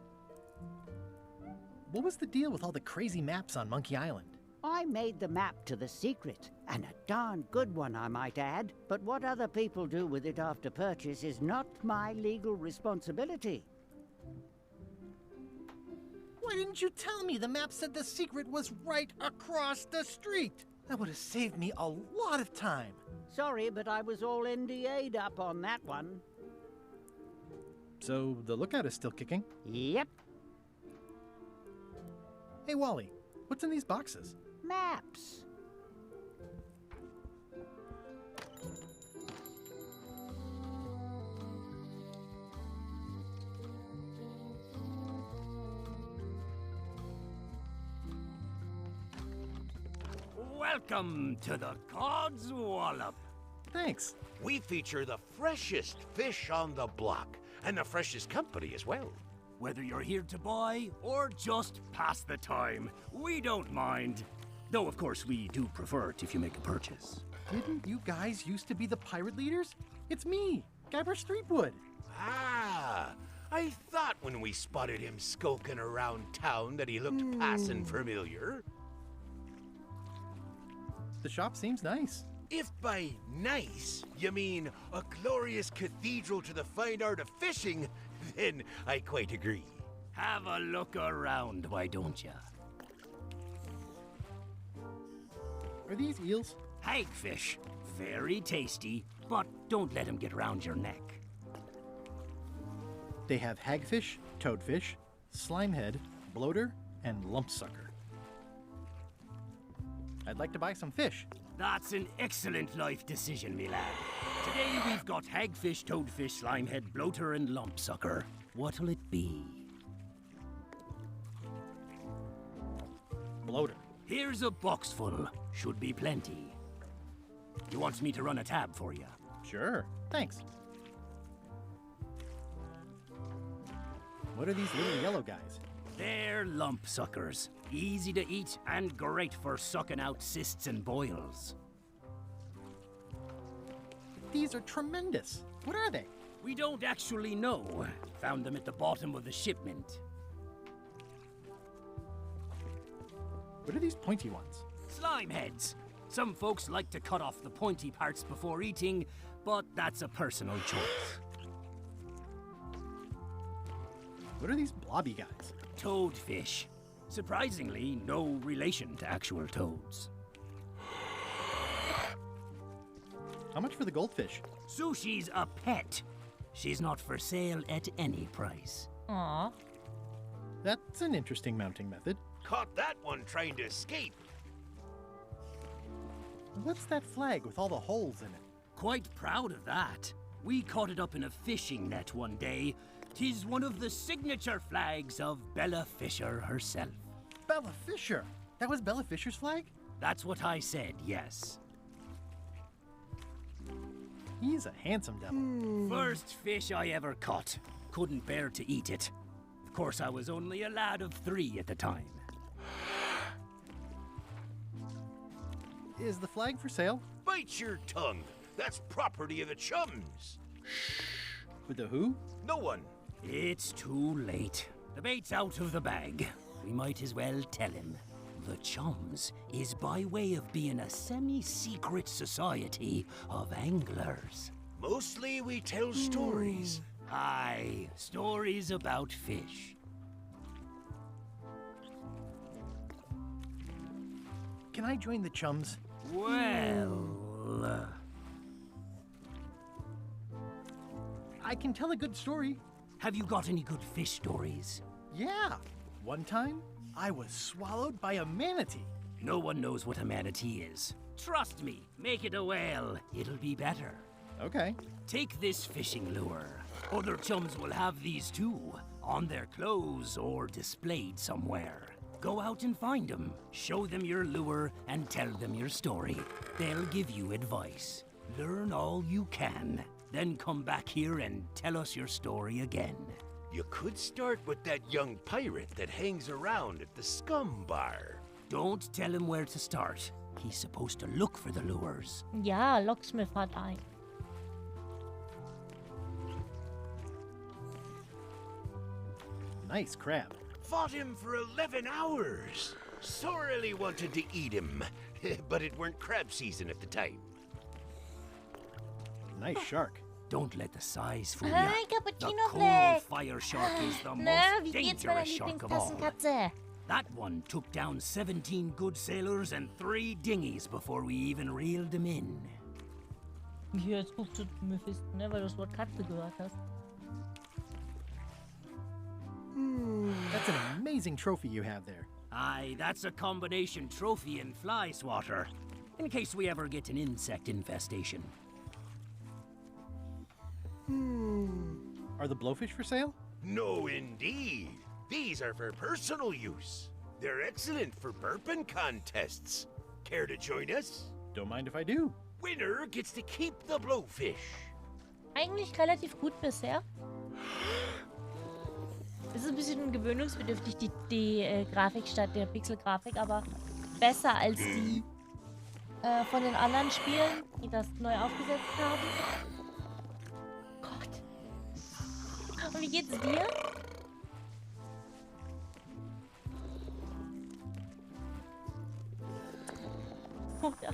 What was the deal with all the crazy maps on Monkey Island? I made the map to the secret, and a darn good one, I might add. But what other people do with it after purchase is not my legal responsibility. Why didn't you tell me the map said the secret was right across the street? That would have saved me a lot of time. Sorry, but I was all NDA'd up on that one. So the lookout is still kicking? Yep. Hey, Wally, what's in these boxes? Maps. Welcome to the Cod's Wallop. Thanks. We feature the freshest fish on the block, and the freshest company as well. Whether you're here to buy or just pass the time, we don't mind. Though, of course, we do prefer it if you make a purchase. Didn't you guys used to be the pirate leaders? It's me, Guybrush Threepwood. Ah, I thought when we spotted him skulking around town that he looked passing familiar. The shop seems nice. If by nice you mean a glorious cathedral to the fine art of fishing, then I quite agree. Have a look around, why don't ya? Are these eels? Hagfish. Very tasty, but don't let him get round your neck. They have hagfish, toadfish, slimehead, bloater, and lumpsucker. I'd like to buy some fish. That's an excellent life decision, me lad. Today we've got hagfish, toadfish, slimehead, bloater, and lumpsucker. What'll it be? Bloater. Here's a box full. Should be plenty. You want me to run a tab for you? Sure. Thanks. What are these little yellow guys? They're lumpsuckers. Easy to eat and great for sucking out cysts and boils. These are tremendous. What are they? We don't actually know. Found them at the bottom of the shipment. What are these pointy ones? Slime heads. Some folks like to cut off the pointy parts before eating, but that's a personal choice. What are these blobby guys? Toadfish. Surprisingly, no relation to actual toads. How much for the goldfish? Sushi's a pet. She's not for sale at any price. Aww. That's an interesting mounting method. Caught that one trying to escape. What's that flag with all the holes in it? Quite proud of that. We caught it up in a fishing net one day. 'Tis one of the signature flags of Bella Fisher herself. Bella Fisher? That was Bella Fisher's flag? That's what I said, yes. He's a handsome devil. First fish I ever caught. Couldn't bear to eat it. Of course, I was only a lad of 3 at the time. Is the flag for sale? Bite your tongue. That's property of the chums. With the who? No one. It's too late. The bait's out of the bag. We might as well tell him. The Chums is by way of being a semi-secret society of anglers. Mostly we tell stories. Aye, stories about fish. Can I join the Chums? Well... I can tell a good story. Have you got any good fish stories? Yeah. One time, I was swallowed by a manatee. No one knows what a manatee is. Trust me, make it a whale. It'll be better. Okay. Take this fishing lure. Other chums will have these too, on their clothes or displayed somewhere. Go out and find them, show them your lure, and tell them your story. They'll give you advice. Learn all you can. Then come back here and tell us your story again. You could start with that young pirate that hangs around at the Scum Bar. Don't tell him where to start. He's supposed to look for the lures. Ja, Locksmith hat ein. Nice crab. Fought him for 11 hours. Sorely wanted to eat him, but it weren't crab season at the time. Nice shark. Don't let the size fool Hi, you. The Cappuccino cold Black. fire shark is the Na, most wie geht's meiner dangerous shark of all. Lieblingstassenkatze? That one took down 17 good sailors and 3 dinghies before we even reeled him in. Hier, jetzt guckst du Mephisto, ne, weil du das Wort Katze gehört hast. That's an amazing trophy you have there. Aye, that's a combination trophy and fly swatter, in case we ever get an insect infestation. Are the blowfish for sale? No, indeed. These are for personal use. They're excellent for burping contests. Care to join us? Don't mind if I do. Winner gets to keep the blowfish. Eigentlich relativ gut bisher. Es ist ein bisschen gewöhnungsbedürftig, die Grafik statt der Pixel-Grafik, aber besser als die von den anderen Spielen, die das neu aufgesetzt haben. Gott. Und wie geht's dir? Oh, ja.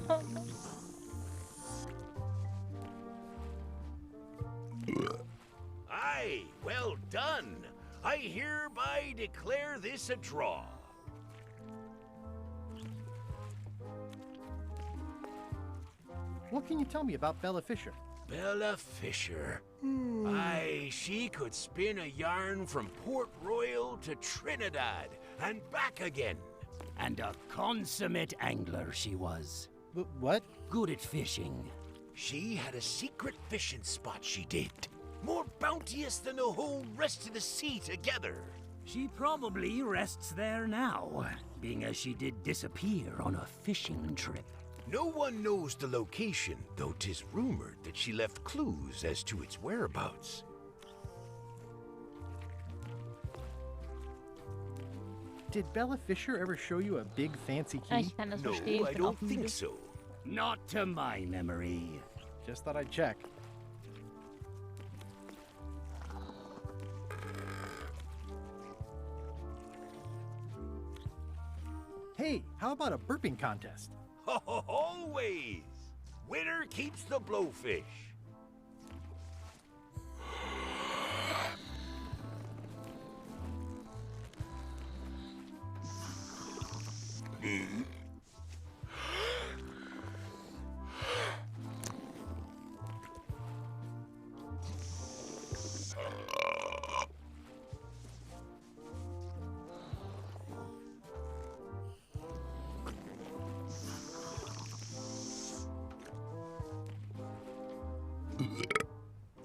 Aye, well done. I hereby declare this a draw. What can you tell me about Bella Fisher? Bella Fisher. Aye, she could spin a yarn from Port Royal to Trinidad and back again. And a consummate angler she was. What? Good at fishing. She had a secret fishing spot, she did. More bounteous than the whole rest of the sea together. She probably rests there now, being as she did disappear on a fishing trip. No one knows the location, though 'tis rumored that she left clues as to its whereabouts. Did Bella Fisher ever show you a big fancy key? Ich kann das verstehen. No, I don't think so. Not to my memory. Just thought I'd check. Hey, how about a burping contest? Always! Winner keeps the blowfish.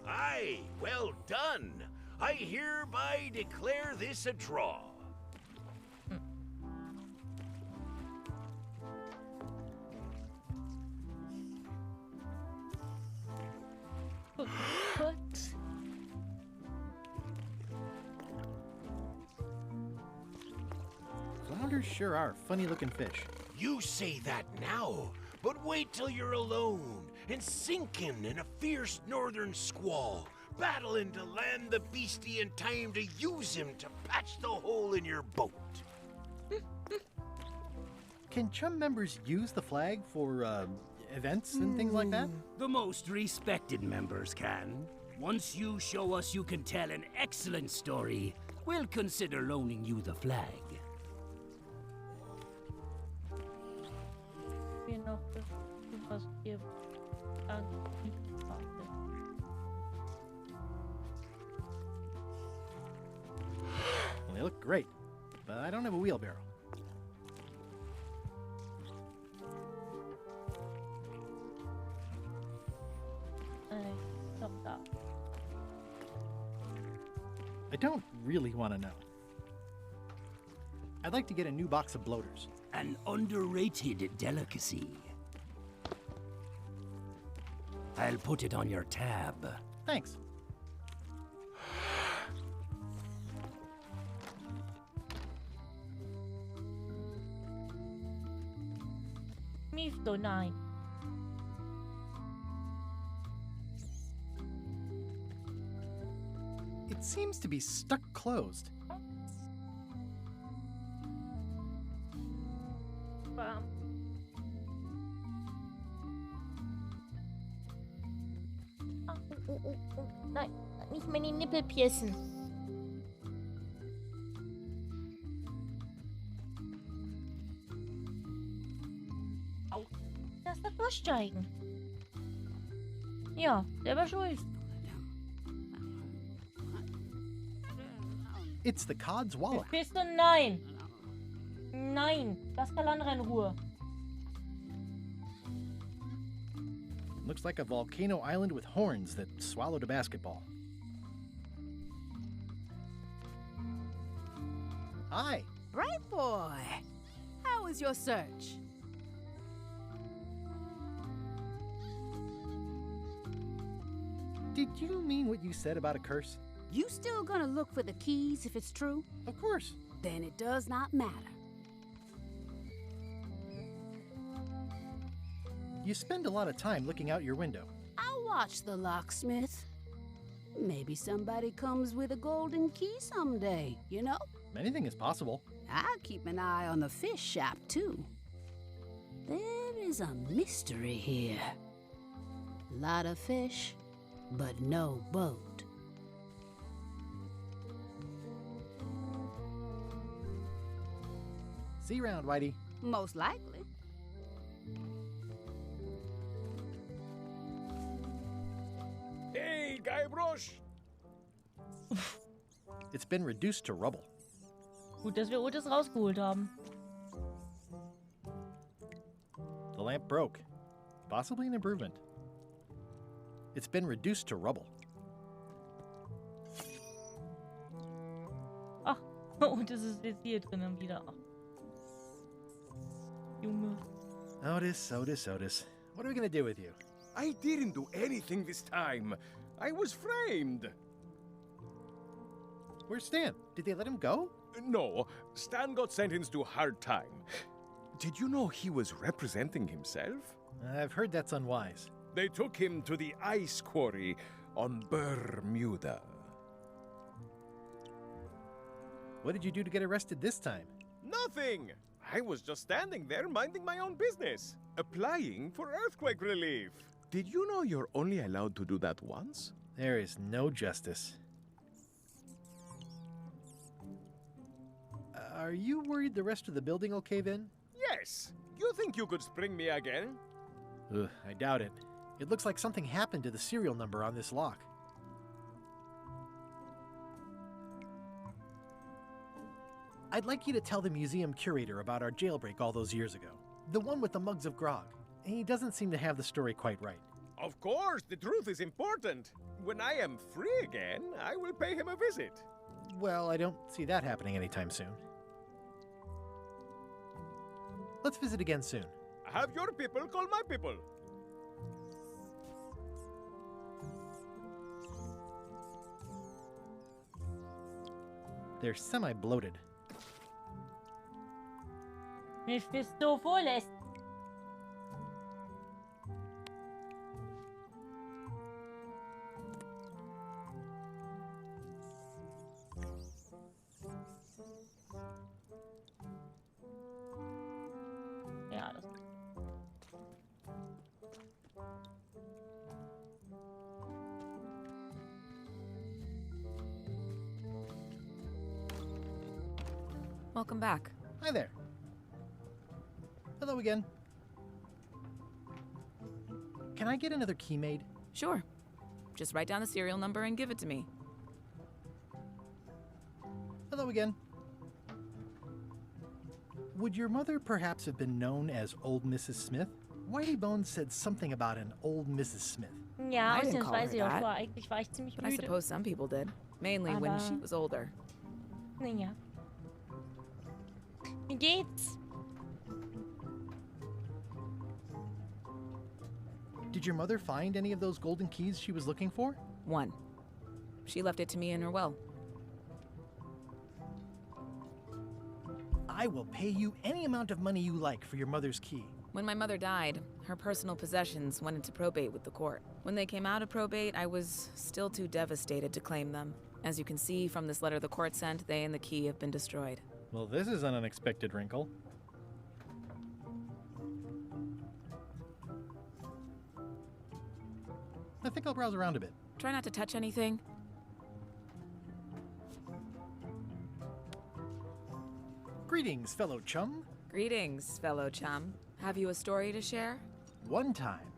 Aye, well done. I hereby declare this a draw. What? Flounders sure are funny-looking fish. You say that now, but wait till you're alone and sinking in a fierce northern squall, battling to land the beastie in time to use him to patch the hole in your boat. Can Chum members use the flag for, events and things like that? The most respected members can. Once you show us you can tell an excellent story, we'll consider loaning you the flag. Wir noch was hier great, but I don't have a wheelbarrow. Stop da. I don't really want to know. I'd like to get a new box of bloaters. An underrated delicacy. I'll put it on your tab. Thanks. Mifto 9. It seems to be stuck closed. Bam. Nein, nicht meine Nippel piercen. Au. Lass da durchsteigen. Ja, selber schuld. It's the Cod's wallet. Mephisto, nein. Nein, lass Kalandra in Ruhe. Looks like a volcano island with horns that swallowed a basketball. Hi. Bright boy. How was your search? Did you mean what you said about a curse? You still gonna look for the keys if it's true? Of course. Then it does not matter. You spend a lot of time looking out your window. I'll watch the locksmith. Maybe somebody comes with a golden key someday, you know? Anything is possible. I'll keep an eye on the fish shop, too. There is a mystery here. Lot of fish, but no boat. See you around, Whitey. Most likely. Hey, Guybrush! It's been reduced to rubble. Gut, dass wir Otis rausgeholt haben. The lamp broke. Possibly an improvement. It's been reduced to rubble. Ach, Otis ist jetzt hier drinnen wieder. Ach. Junge. Otis, Otis, Otis. What are we gonna do with you? I didn't do anything this time. I was framed. Where's Stan? Did they let him go? No, Stan got sentenced to hard time. Did you know he was representing himself? I've heard that's unwise. They took him to the ice quarry on Bermuda. What did you do to get arrested this time? Nothing! I was just standing there minding my own business, applying for earthquake relief. Did you know you're only allowed to do that once? There is no justice. Are you worried the rest of the building will cave in? Yes. You think you could spring me again? Ugh, I doubt it. It looks like something happened to the serial number on this lock. I'd like you to tell the museum curator about our jailbreak all those years ago. The one with the mugs of grog. He doesn't seem to have the story quite right. Of course, the truth is important. When I am free again, I will pay him a visit. Well, I don't see that happening anytime soon. Let's visit again soon. Have your people call my people. They're semi-bloated. Mephisto vorlässt. Ja, das. Welcome back. Hi there. Hello again. Can I get another key made? Sure. Just write down the serial number and give it to me. Hello again. Would your mother perhaps have been known as Old Mrs. Smith? Whitey Bones said something about an old Mrs. Smith. Ja, I didn't call her ausnahmsweise. that. Eigentlich war ich ziemlich But I müde. suppose some people did. Mainly when she was older. Naja. Wie geht's? Did your mother find any of those golden keys she was looking for? One. She left it to me in her will. I will pay you any amount of money you like for your mother's key. When my mother died, her personal possessions went into probate with the court. When they came out of probate, I was still too devastated to claim them. As you can see from this letter the court sent, they and the key have been destroyed. Well, this is an unexpected wrinkle. I think I'll browse around a bit. Try not to touch anything. Greetings, fellow chum. Greetings, fellow chum. Have you a story to share? One time.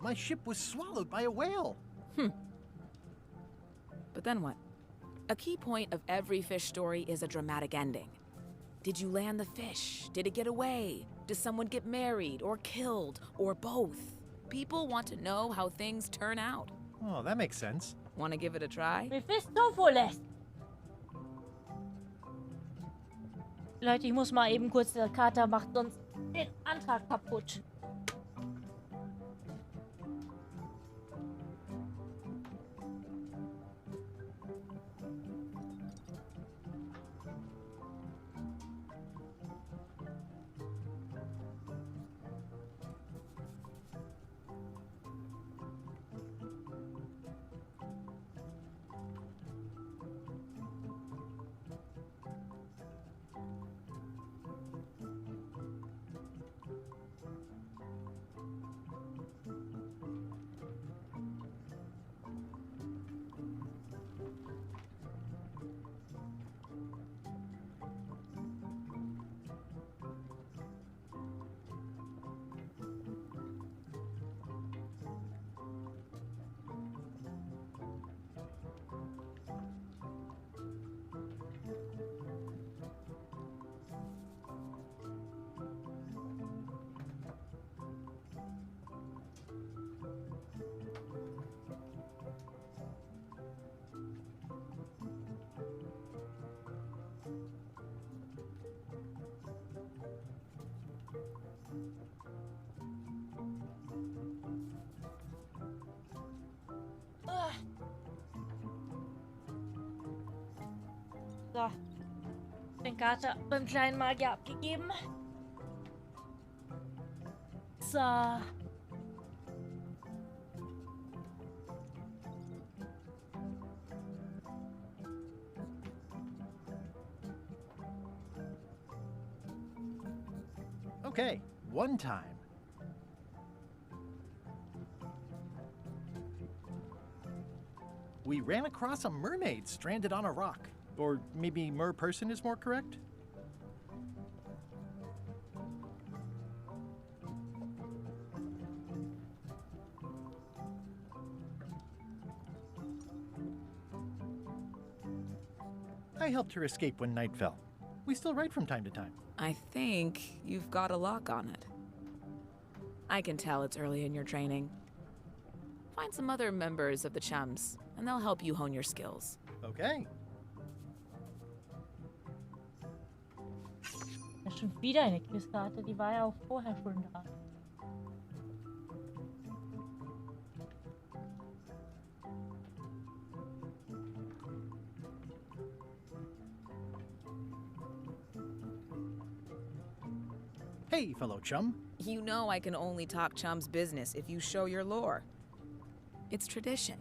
My ship was swallowed by a whale. But then what? A key point of every fish story is a dramatic ending. Did you land the fish? Did it get away? Does someone get married or killed or both? People want to know how things turn out. Oh, that makes sense. Want to give it a try? Mephistopheles. Leute, ich muss mal eben kurz, der Kater macht sonst den Antrag kaputt. So. Den Kater beim kleinen Magier abgegeben. So. Okay, one time. We ran across a mermaid stranded on a rock. Or maybe mer-person is more correct? I helped her escape when night fell. We still write from time to time. I think you've got a lock on it. I can tell it's early in your training. Find some other members of the Chums, and they'll help you hone your skills. Okay. Das ist schon wieder eine Quizkarte, die war ja auch vorher schon da. Hey, fellow chum. You know I can only talk Chum's business if you show your lore. It's tradition.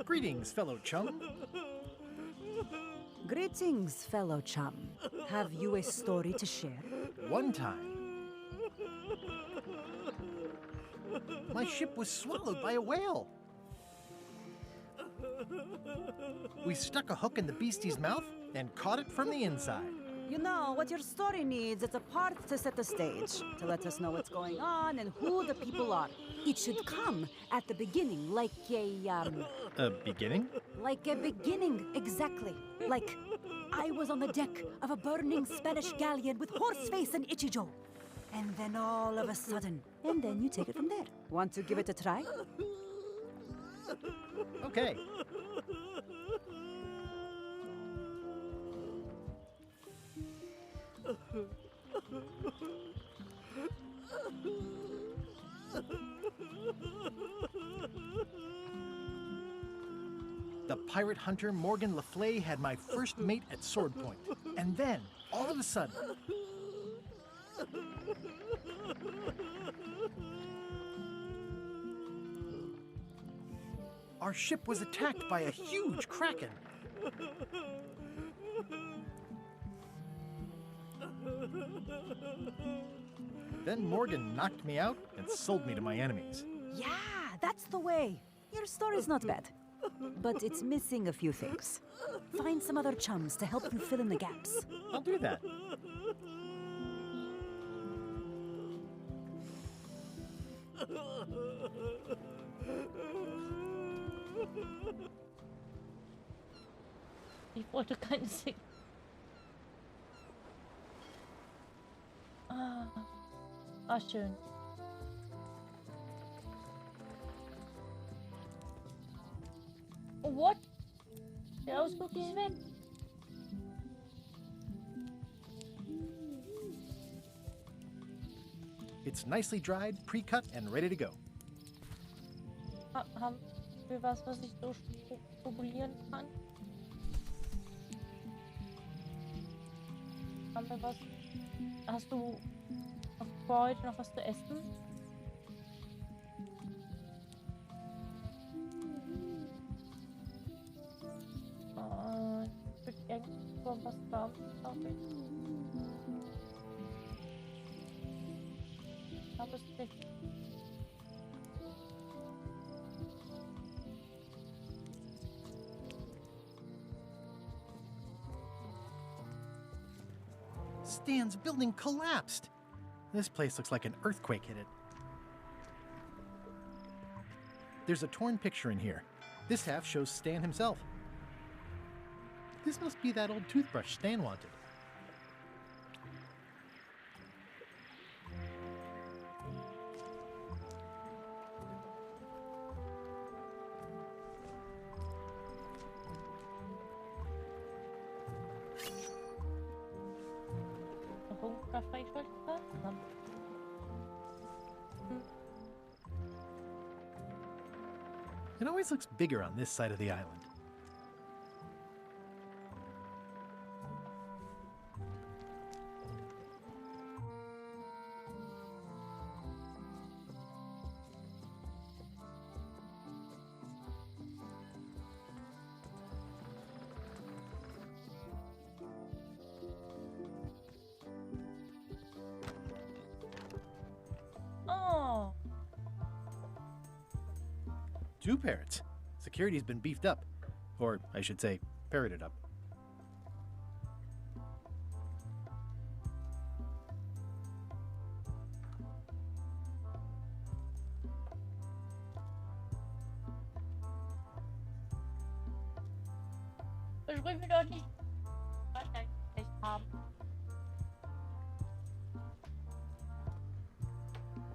Greetings, fellow chum. Greetings, fellow chum. Have you a story to share? One time, my ship was swallowed by a whale. We stuck a hook in the beastie's mouth and caught it from the inside. You know, what your story needs is a part to set the stage, to let us know what's going on and who the people are. It should come at the beginning, like A beginning? Like a beginning, exactly. Like, I was on the deck of a burning Spanish galleon with Horseface and Ichijo. And then all of a sudden, and then you take it from there. Want to give it a try? Okay. The pirate hunter Morgan Le Fay had my first mate at sword point. And then, all of a sudden, our ship was attacked by a huge kraken. Then Morgan knocked me out and sold me to my enemies. Yeah, that's the way. Your story's not bad, but it's missing a few things. Find some other chums to help you fill in the gaps. I'll do that. Ich wollte keine singen. Ah, schön. What? Der Ausguck ist weg. It's nicely dried, pre-cut, and ready to go. Haben wir was ich so formulieren kann? Haben wir was? Hast du vor heute noch was zu essen? Ich würde irgendwo was warm, glaube ich. Aber es ist nicht. Stan's building collapsed. This place looks like an earthquake hit it. There's a torn picture in here. This half shows Stan himself. This must be that old toothbrush Stan wanted. It always looks bigger on this side of the island. Oh. 2 parrots. Security's been beefed up. Or, I should say, parroted up. Ich will mich doch nicht echt haben.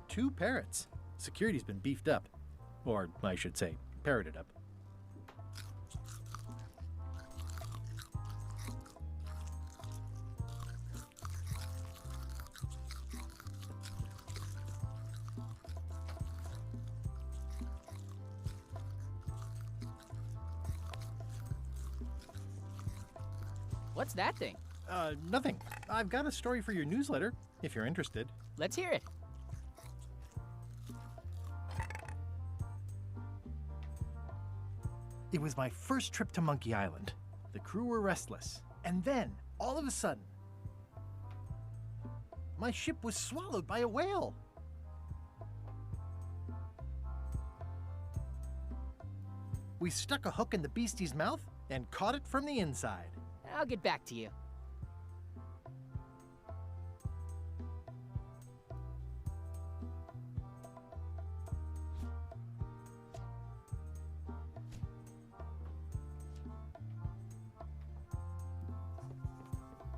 2 parrots. Security's been beefed up. Or, I should say, parroted up. What's that thing? Nothing. I've got a story for your newsletter, if you're interested. Let's hear it. It was my first trip to Monkey Island. The crew were restless. And then, all of a sudden, my ship was swallowed by a whale. We stuck a hook in the beastie's mouth and caught it from the inside. I'll get back to you.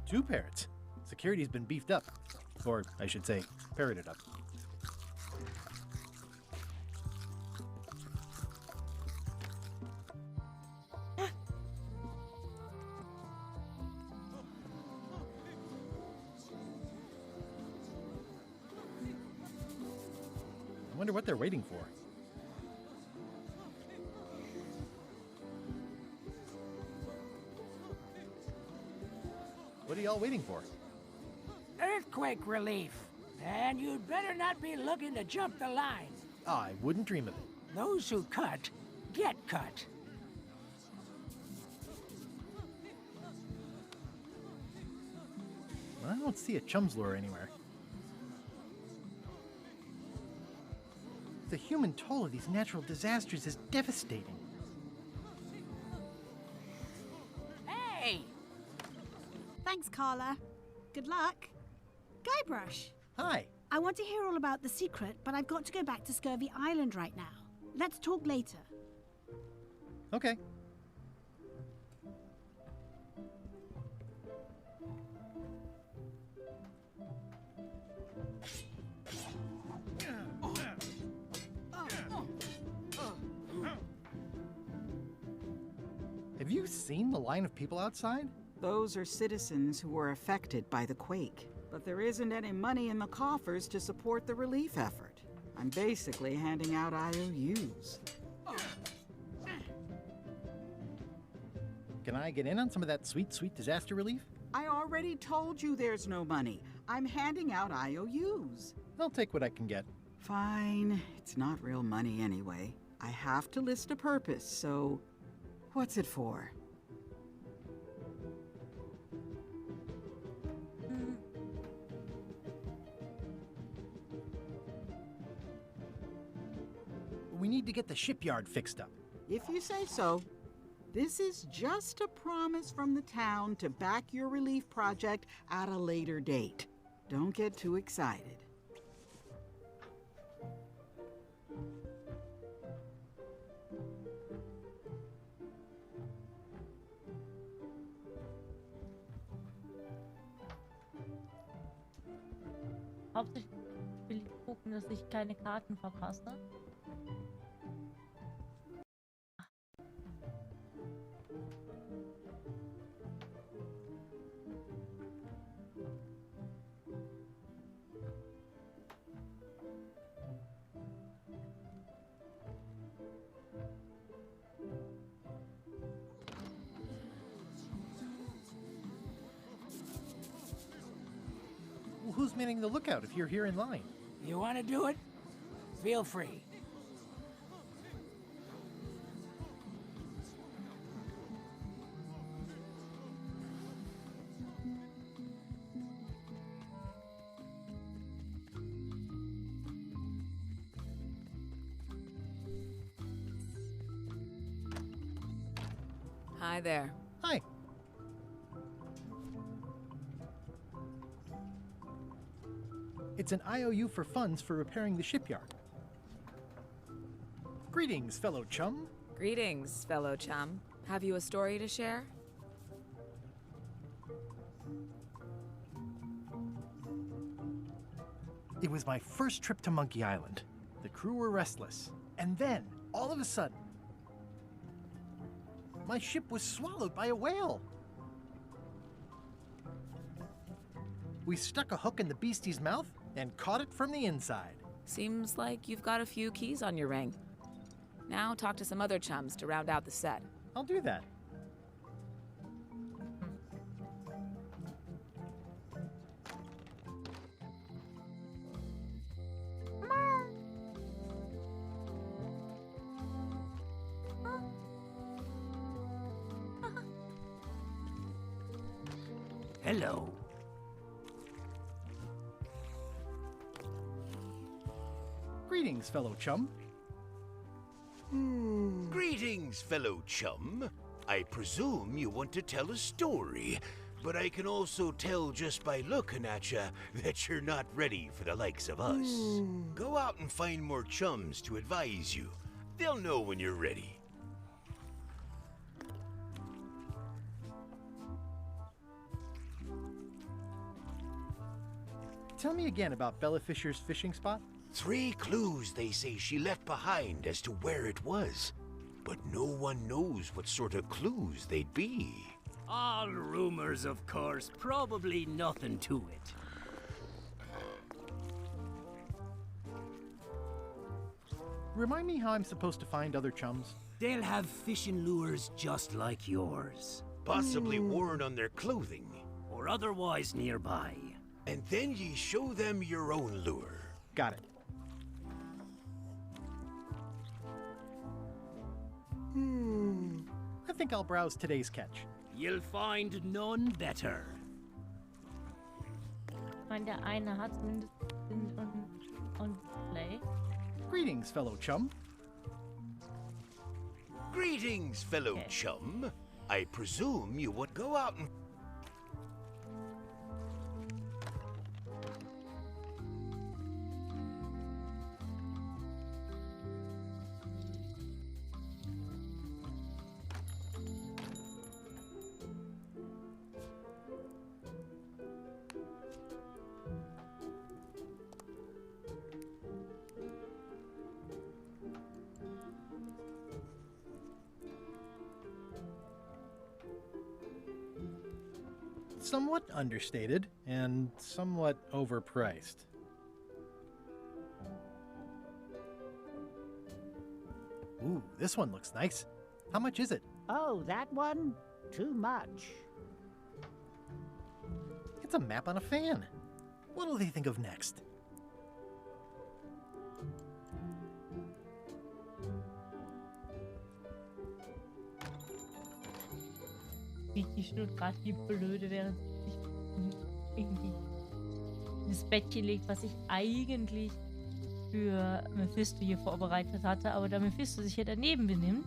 Two parrots. Security's been beefed up. Or, I should say, parroted up. I wonder what they're waiting for. What are y'all waiting for? Earthquake relief. And you'd better not be looking to jump the line. I wouldn't dream of it. Those who cut, get cut. I don't see a chum's lure anywhere. The human toll of these natural disasters is devastating. Hey! Thanks, Carla. Good luck. Guybrush. Hi. I want to hear all about the secret, but I've got to go back to Scurvy Island right now. Let's talk later. Okay. Have you seen the line of people outside? Those are citizens who were affected by the quake. But there isn't any money in the coffers to support the relief effort. I'm basically handing out IOUs. Can I get in on some of that sweet, sweet disaster relief? I already told you there's no money. I'm handing out IOUs. I'll take what I can get. Fine. It's not real money anyway. I have to list a purpose, so what's it for? We need to get the shipyard fixed up. If you say so. This is just a promise from the town to back your relief project at a later date. Don't get too excited. Hauptsächlich will ich gucken, dass ich keine Karten verpasse. Well, who's manning the lookout if you're here in line? You want to do it? Feel free. Hi there. Hi. It's an IOU for funds for repairing the shipyard. Greetings, fellow chum. Greetings, fellow chum. Have you a story to share? It was my first trip to Monkey Island. The crew were restless. And then, all of a sudden, my ship was swallowed by a whale. We stuck a hook in the beastie's mouth and caught it from the inside. Seems like you've got a few keys on your ring. Now talk to some other chums to round out the set. I'll do that. Hello. Greetings, fellow chum. Greetings, fellow chum. I presume you want to tell a story, but I can also tell just by looking at you that you're not ready for the likes of us. Go out and find more chums to advise you. They'll know when you're ready. Tell me again about Bella Fisher's fishing spot. 3 clues they say she left behind as to where it was, but no one knows what sort of clues they'd be. All rumors, of course. Probably nothing to it. Remind me how I'm supposed to find other chums. They'll have fishing lures just like yours. Possibly worn on their clothing. Or otherwise nearby. And then ye show them your own lure. Got it. I think I'll browse today's catch. You'll find none better. Ich meine, der eine hat zumindest on Play. Greetings, fellow chum. Greetings, fellow chum. I presume you would go out and... Somewhat understated and somewhat overpriced. Ooh, this one looks nice. How much is it? Oh, that one? Too much. It's a map on a fan. What'll they think of next? Richtig schön gerade die Blöde, während sich irgendwie ins Bettchen legt, was ich eigentlich für Mephisto hier vorbereitet hatte, aber da Mephisto sich hier daneben benimmt.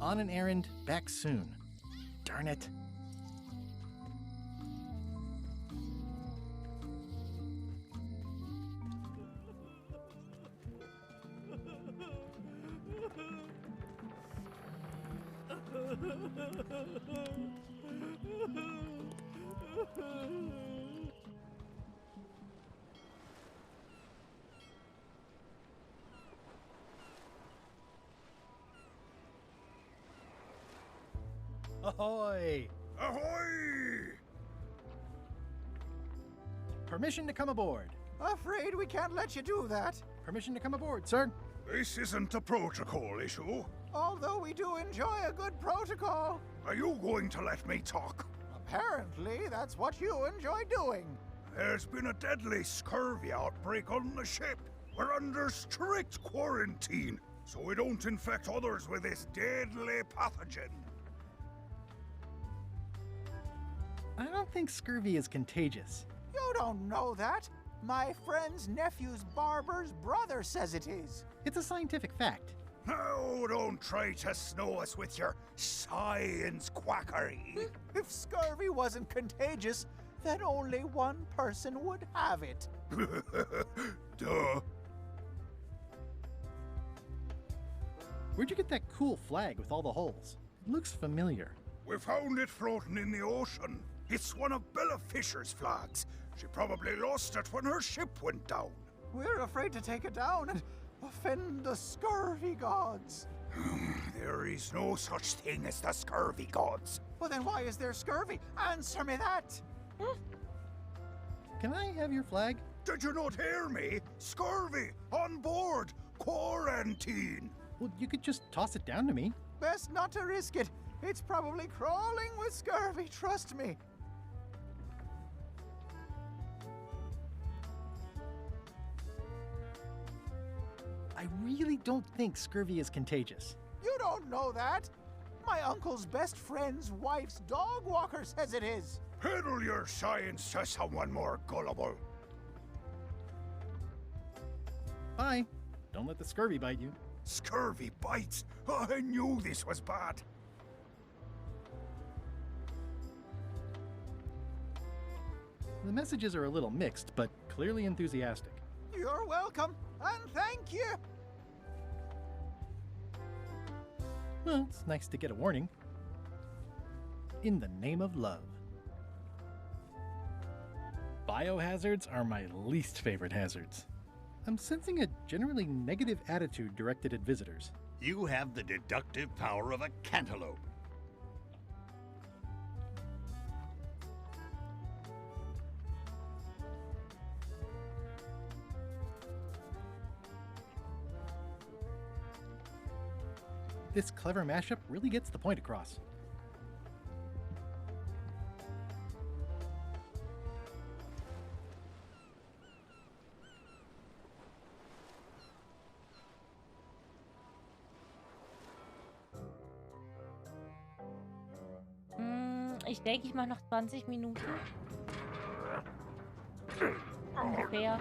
On an errand, back soon. Darn it. Ahoy! Ahoy! Permission to come aboard. Afraid we can't let you do that. Permission to come aboard, sir. This isn't a protocol issue. Although we do enjoy a good protocol. Are you going to let me talk? Apparently, that's what you enjoy doing. There's been a deadly scurvy outbreak on the ship. We're under strict quarantine, so we don't infect others with this deadly pathogen. I don't think scurvy is contagious. You don't know that. My friend's nephew's barber's brother says it is. It's a scientific fact. No, don't try to snow us with your science quackery. If scurvy wasn't contagious, then only one person would have it. Duh. Where'd you get that cool flag with all the holes? It looks familiar. We found it floating in the ocean. It's one of Bella Fisher's flags. She probably lost it when her ship went down. We're afraid to take it down and offend the scurvy gods. There is no such thing as the scurvy gods. Well, then why is there scurvy? Answer me that. Can I have your flag? Did you not hear me? Scurvy! On board! Quarantine! Well, you could just toss it down to me. Best not to risk it. It's probably crawling with scurvy, trust me. I really don't think scurvy is contagious. You don't know that. My uncle's best friend's wife's dog walker says it is. Peddle your science to someone more gullible. Bye. Don't let the scurvy bite you. Scurvy bites? I knew this was bad. The messages are a little mixed, but clearly enthusiastic. You're welcome, and thank you. Well, it's nice to get a warning. In the name of love. Biohazards are my least favorite hazards. I'm sensing a generally negative attitude directed at visitors. You have the deductive power of a cantaloupe. This clever mashup really gets the point across. Ich denke, ich mache noch 20 Minuten. Ungefähr.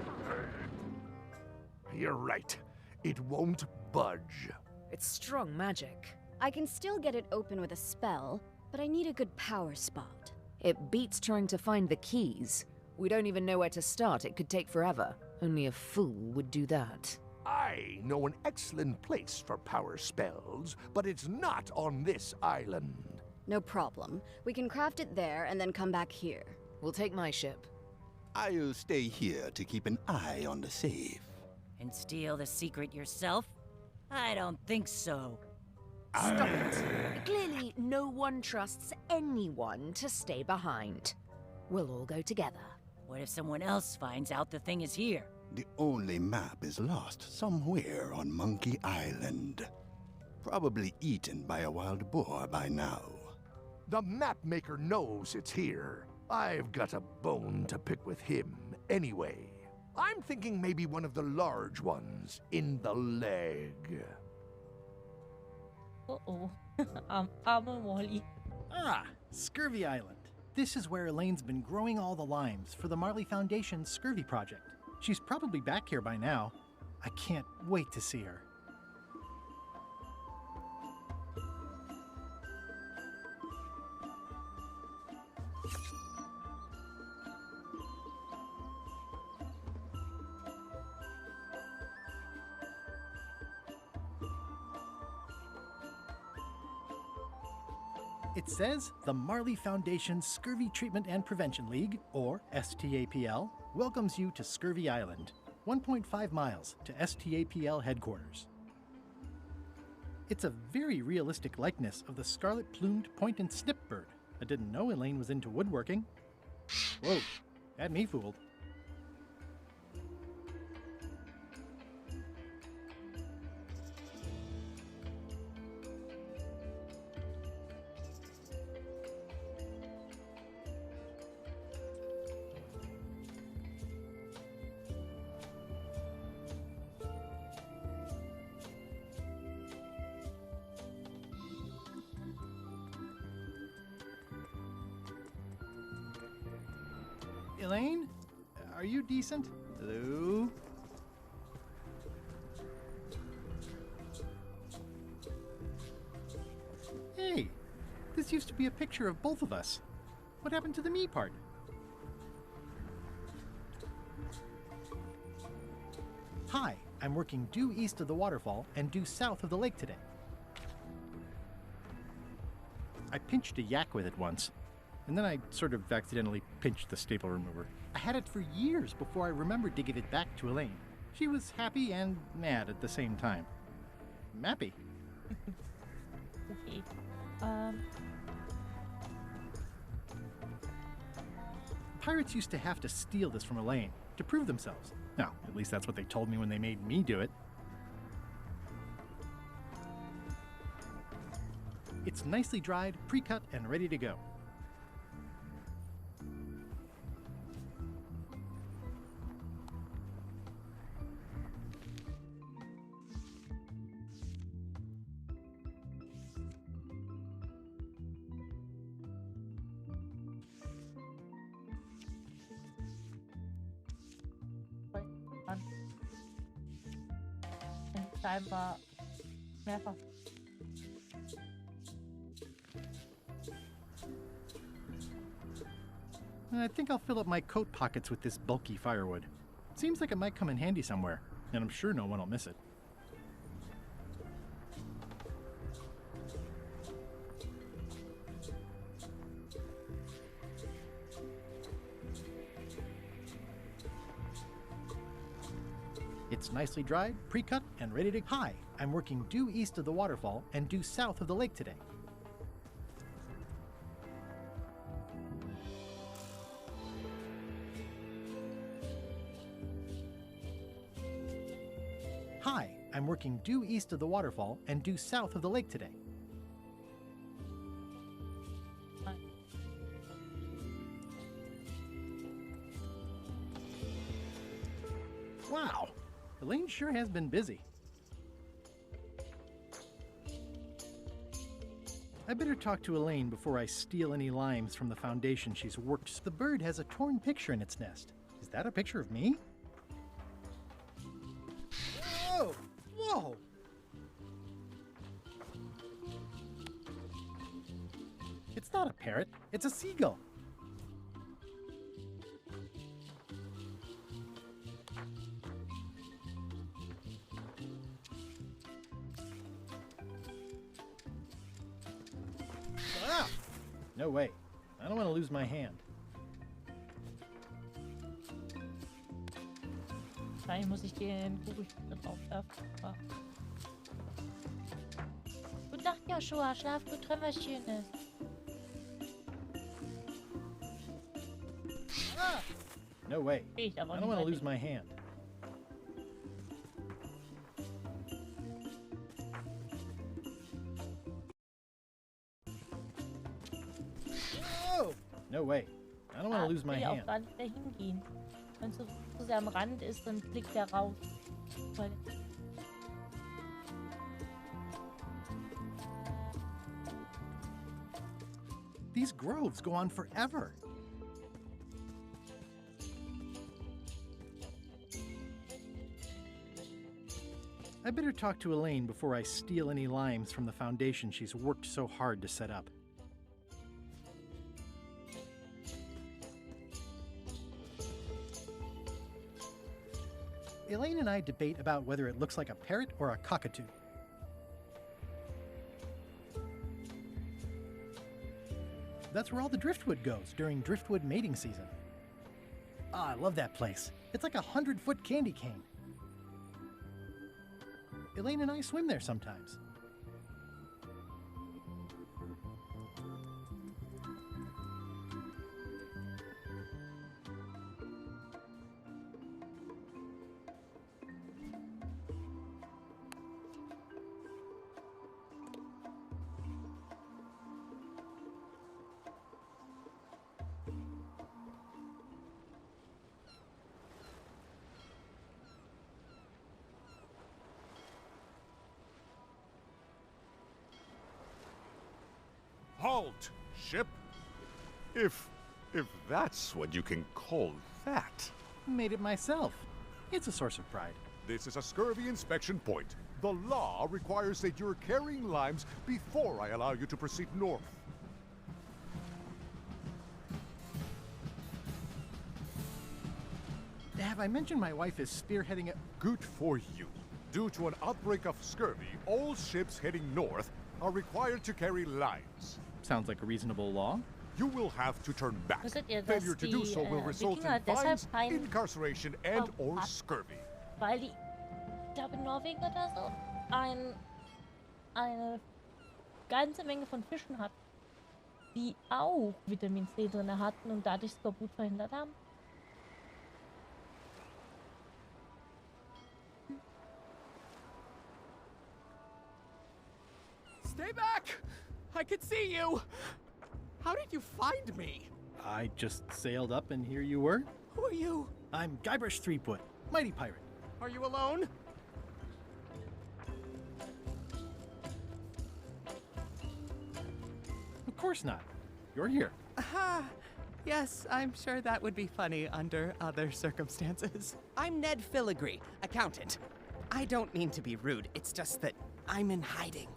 You're right. It won't budge. It's strong magic. I can still get it open with a spell, but I need a good power spot. It beats trying to find the keys. We don't even know where to start. It could take forever. Only a fool would do that. I know an excellent place for power spells, but it's not on this island. No problem. We can craft it there and then come back here. We'll take my ship. I'll stay here to keep an eye on the safe. And steal the secret yourself? I don't think so. Stop it. Clearly, no one trusts anyone to stay behind. We'll all go together. What if someone else finds out the thing is here? The only map is lost somewhere on Monkey Island. Probably eaten by a wild boar by now. The map maker knows it's here. I've got a bone to pick with him anyway. I'm thinking maybe one of the large ones in the leg. Uh-oh. Arme Wally. Ah, Scurvy Island. This is where Elaine's been growing all the limes for the Marley Foundation's Scurvy project. She's probably back here by now. I can't wait to see her. It says the Marley Foundation Scurvy Treatment and Prevention League, or STAPL, welcomes you to Scurvy Island, 1.5 miles to STAPL headquarters. It's a very realistic likeness of the scarlet-plumed point and snip bird. I didn't know Elaine was into woodworking. Whoa, had me fooled. Elaine? Are you decent? Hello? Hey, this used to be a picture of both of us. What happened to the me part? Hi, I'm working due east of the waterfall and due south of the lake today. I pinched a yak with it once. And then I sort of accidentally pinched the staple remover. I had it for years before I remembered to give it back to Elaine. She was happy and mad at the same time. Mappy. Okay. Pirates used to have to steal this from Elaine to prove themselves. Now, at least that's what they told me when they made me do it. It's nicely dried, pre-cut, and ready to go. Time war mehrfach. I think I'll fill up my coat pockets with this bulky firewood. Seems like it might come in handy somewhere, and I'm sure no one will miss it. It's nicely dried, pre-cut, and ready to... Hi, I'm working due east of the waterfall and due south of the lake today. Hi, I'm working due east of the waterfall and due south of the lake today. Wow, Elaine sure has been busy. I better talk to Elaine before I steal any limes from the foundation she's worked. The bird has a torn picture in its nest. Is that a picture of me? Whoa! Whoa! It's not a parrot, it's a seagull. Ah! No way. I don't want to lose my hand. Wahrscheinlich muss ich den Kugelschreiber draufwerfen. Ah. Gute Nacht, Joshua. Schlaf gut, träum was Schönes. Ah! No way. I aber don't want to lose my hand. Oh! No way. I don't want to lose my Ich will hand. auch gar nicht mehr hingehen. Wenn es so sehr am Rand ist, dann fliegt der raus. Weil These groves go on forever. I better talk to Elaine before I steal any limes from the foundation she's worked so hard to set up. Elaine and I debate about whether it looks like a parrot or a cockatoo. That's where all the driftwood goes during driftwood mating season. Ah, I love that place. It's like a 100-foot candy cane. Elaine and I swim there sometimes. Halt, ship! If that's what you can call that. Made it myself. It's a source of pride. This is a scurvy inspection point. The law requires that you're carrying limes before I allow you to proceed north. Have I mentioned my wife is spearheading a... Good for you. Due to an outbreak of scurvy, all ships heading north are required to carry limes. Sounds like a reasonable law. You will have to turn back. Wusstet ihr, dass Failure to do so will result Wikinger in deshalb fines, kein incarceration, and Haupt or hat? scurvy. Weil die, ich glaube in Norwegen oder so, eine ganze Menge von Fischen hat, die auch Vitamin C drin hatten und dadurch Skorbut verhindert haben. Stay back! I can see you! How did you find me? I just sailed up and here you were. Who are you? I'm Guybrush Threepwood, mighty pirate. Are you alone? Of course not. You're here. Yes, I'm sure that would be funny under other circumstances. I'm Ned Filigree, accountant. I don't mean to be rude. It's just that I'm in hiding.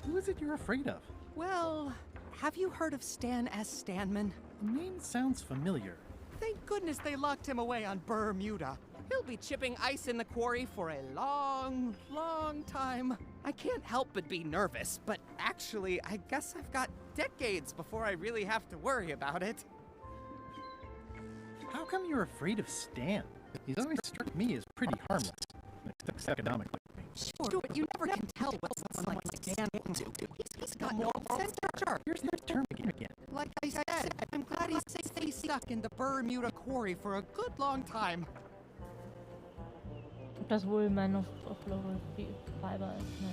Who is it you're afraid of? Well, have you heard of Stan S. Stanman? The name sounds familiar. Thank goodness they locked him away on Bermuda. He'll be chipping ice in the quarry for a long, long time. I can't help but be nervous, but actually, I guess I've got decades before I really have to worry about it. How come you're afraid of Stan? He's always struck me as pretty harmless, except economically. Sure, but you never can tell what someone like Stan will do. He's got no sense of charm. Here's that term again. Like I said, I'm glad he stays stuck in the Bermuda quarry for a good long time. Ob das wohl Man of Fiber ist, ne.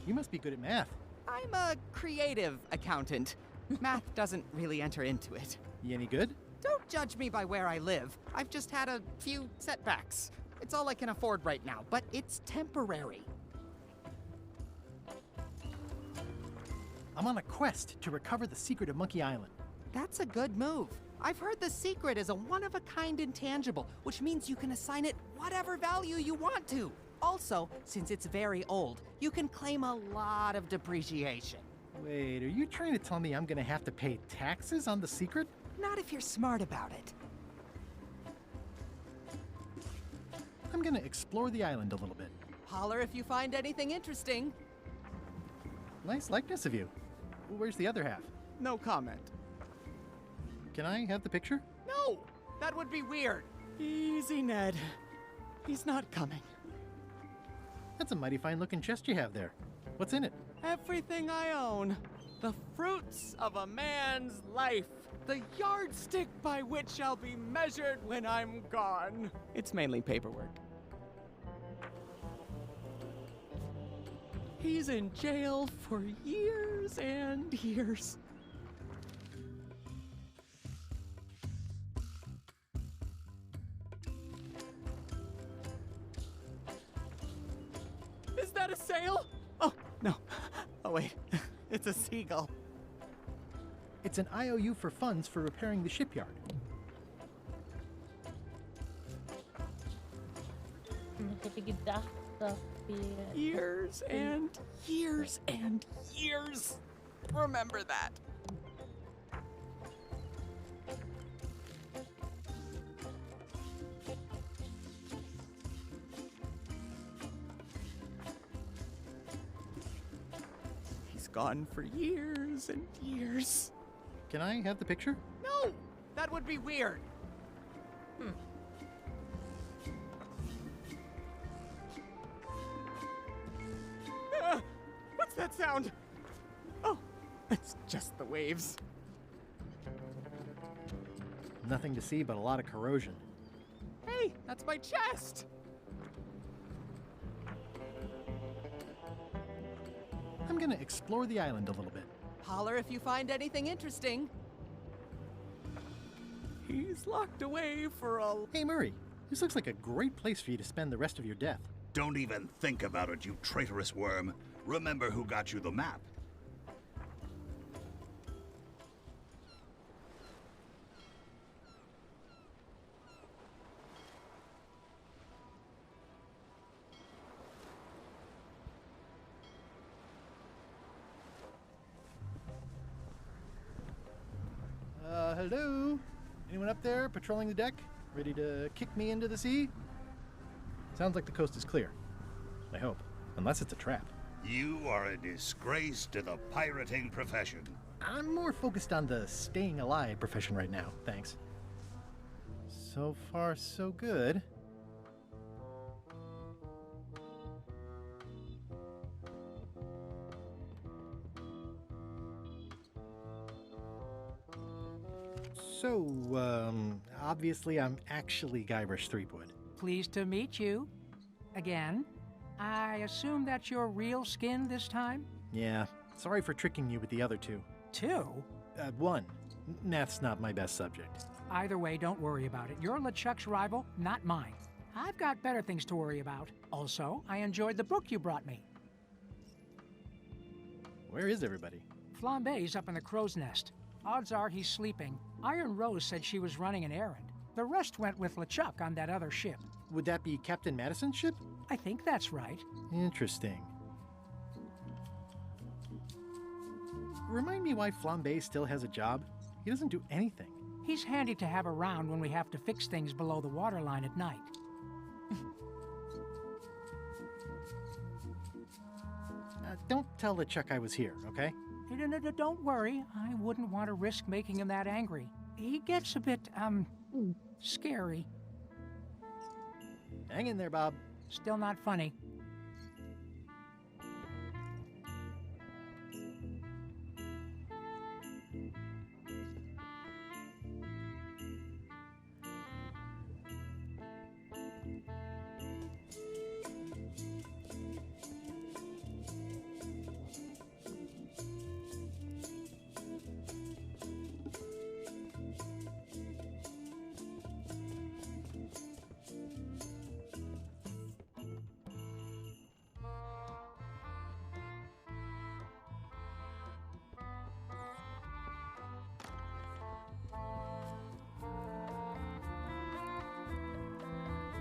You must be good at math. I'm a creative accountant. Math doesn't really enter into it. You any good? Don't judge me by where I live. I've just had a few setbacks. It's all I can afford right now, but it's temporary. I'm on a quest to recover the secret of Monkey Island. That's a good move. I've heard the secret is a one-of-a-kind intangible, which means you can assign it whatever value you want to. Also, since it's very old, you can claim a lot of depreciation. Wait, are you trying to tell me I'm gonna have to pay taxes on the secret? Not if you're smart about it. I'm gonna explore the island a little bit. Holler if you find anything interesting. Nice likeness of you. Where's the other half? No comment. Can I have the picture? No! That would be weird. Easy, Ned. He's not coming. That's a mighty fine-looking chest you have there. What's in it? Everything I own. The fruits of a man's life. The yardstick by which I'll be measured when I'm gone. It's mainly paperwork. He's in jail for years and years. Is that a sail? Oh, no. Oh, wait. It's a seagull. It's an IOU for funds for repairing the shipyard. Ich hätte gedacht, dass wir... Years and years and years. Remember that. He's gone for years and years. Can I have the picture? No! That would be weird. What's that sound? Oh, it's just the waves. Nothing to see but a lot of corrosion. Hey, that's my chest! I'm gonna explore the island a little bit. Holler if you find anything interesting. He's locked away for a... Hey, Murray, this looks like a great place for you to spend the rest of your death. Don't even think about it, you traitorous worm. Remember who got you the map. Hello? Anyone up there patrolling the deck? Ready to kick me into the sea? Sounds like the coast is clear. I hope. Unless it's a trap. You are a disgrace to the pirating profession. I'm more focused on the staying alive profession right now, thanks. So far, so good. So, obviously I'm actually Guybrush Threepwood. Pleased to meet you. Again. I assume that's your real skin this time? Yeah, sorry for tricking you with the other two. Two? One. Math's not my best subject. Either way, don't worry about it. You're LeChuck's rival, not mine. I've got better things to worry about. Also, I enjoyed the book you brought me. Where is everybody? Flambe's up in the crow's nest. Odds are he's sleeping. Iron Rose said she was running an errand. The rest went with LeChuck on that other ship. Would that be Captain Madison's ship? I think that's right. Interesting. Remind me why Flambe still has a job? He doesn't do anything. He's handy to have around when we have to fix things below the waterline at night. Don't tell LeChuck I was here, okay? Don't worry. I wouldn't want to risk making him that angry. He gets a bit, scary. Hang in there, Bob. Still not funny.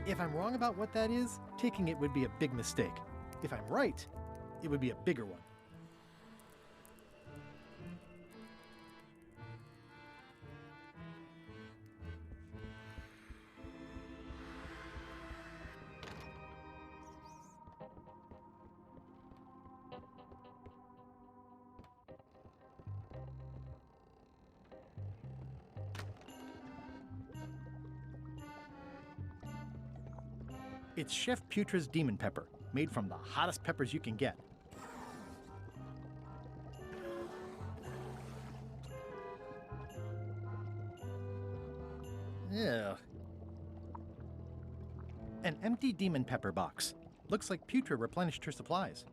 If I'm wrong about what that is, taking it would be a big mistake. If I'm right, it would be a bigger one. It's Chef Putra's Demon Pepper, made from the hottest peppers you can get. Yeah. An empty demon pepper box. Looks like Putra replenished her supplies.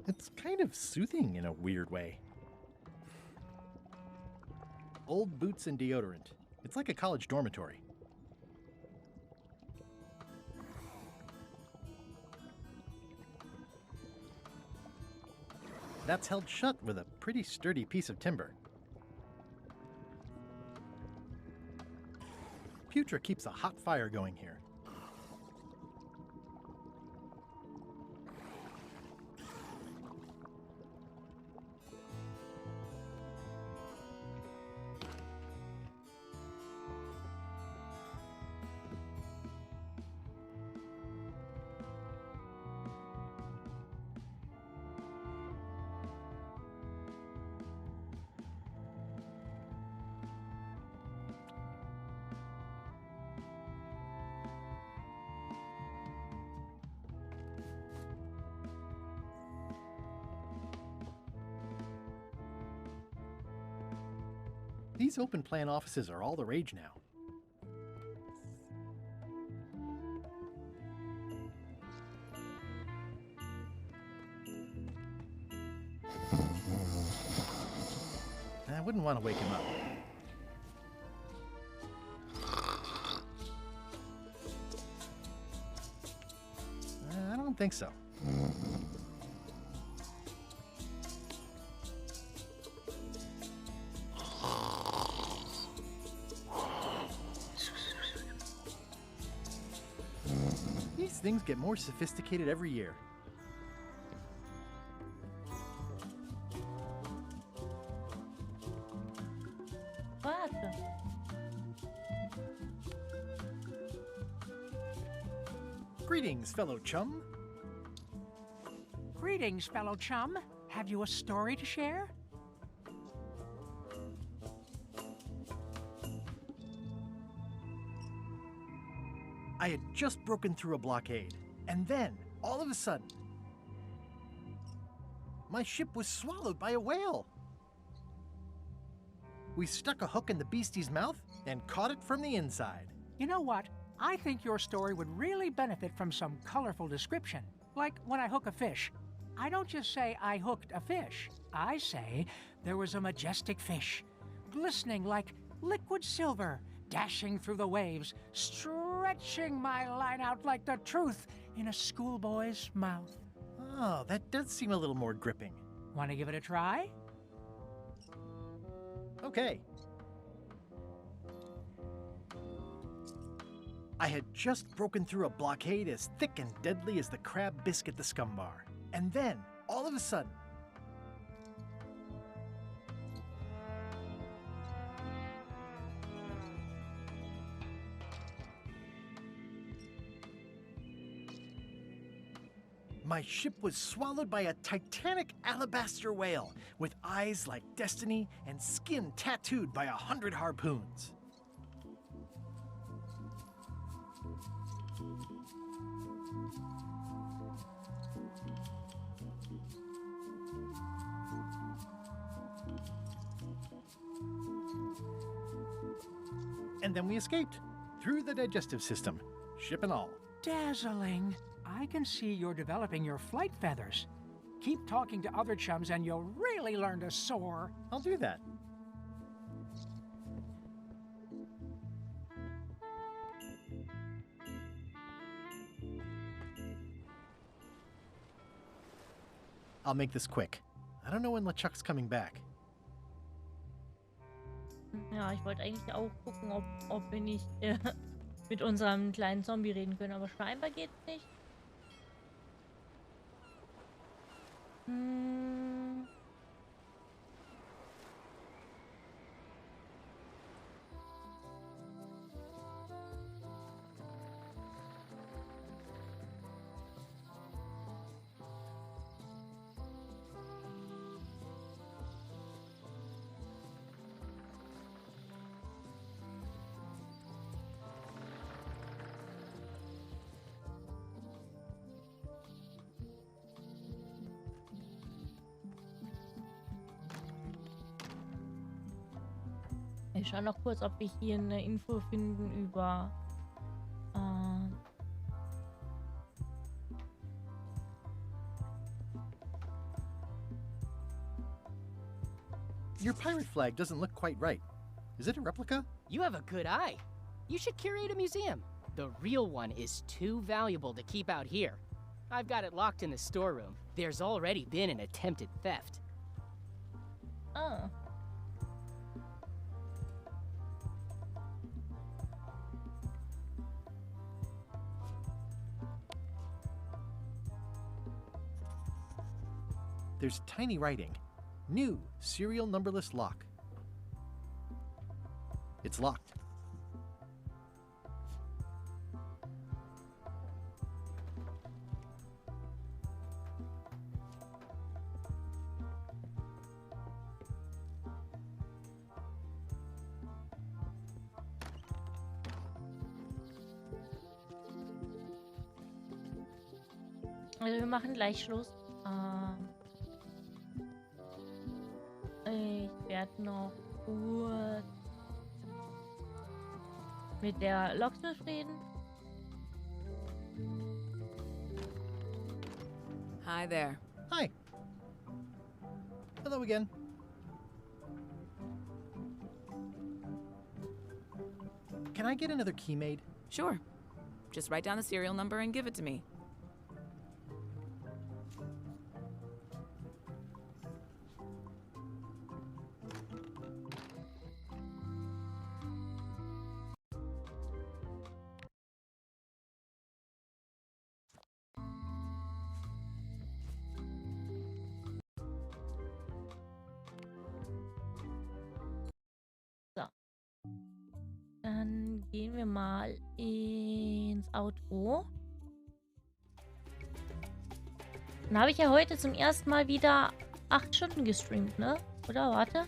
It's kind of soothing in a weird way. Old boots and deodorant. It's like a college dormitory. That's held shut with a pretty sturdy piece of timber. Putra keeps a hot fire going here. These open plan offices are all the rage now. I wouldn't want to wake him up. I don't think so. These things get more sophisticated every year. What? Greetings, fellow chum. Greetings, fellow chum. Have you a story to share? I had just broken through a blockade, and then, all of a sudden, my ship was swallowed by a whale. We stuck a hook in the beastie's mouth and caught it from the inside. You know what? I think your story would really benefit from some colorful description. Like when I hook a fish. I don't just say I hooked a fish. I say there was a majestic fish, glistening like liquid silver, dashing through the waves, stretching my line out like the truth in a schoolboy's mouth. Oh, that does seem a little more gripping. Want to give it a try? Okay. I had just broken through a blockade as thick and deadly as the crab biscuit the scum bar. And then, all of a sudden, my ship was swallowed by a titanic alabaster whale with eyes like destiny and skin tattooed by 100 harpoons. And then we escaped through the digestive system, ship and all. Dazzling. I can see you're developing your flight feathers. Keep talking to other chums and you'll really learn to soar. I'll do that. I'll make this quick. I don't know when LeChuck's coming back. Ja, ich wollte eigentlich auch gucken, ob wir nicht mit unserem kleinen Zombie reden können, aber scheinbar geht's nicht. Ich schaue noch kurz, ob wir hier eine Info finden über Your pirate flag doesn't look quite right. Is it a replica? You have a good eye. You should curate a museum. The real one is too valuable to keep out here. I've got it locked in the storeroom. There's already been an attempted theft. Oh. There's tiny writing. New serial numberless lock. It's locked. Also wir machen gleich Schluss. Ich werde noch kurz mit der Locksmith reden. Hi there. Hi. Hello again. Can I get another key made? Sure. Just write down the serial number and give it to me. Dann gehen wir mal ins Outro. Dann habe ich ja heute zum ersten Mal wieder 8 Stunden gestreamt, ne? Oder? Warte.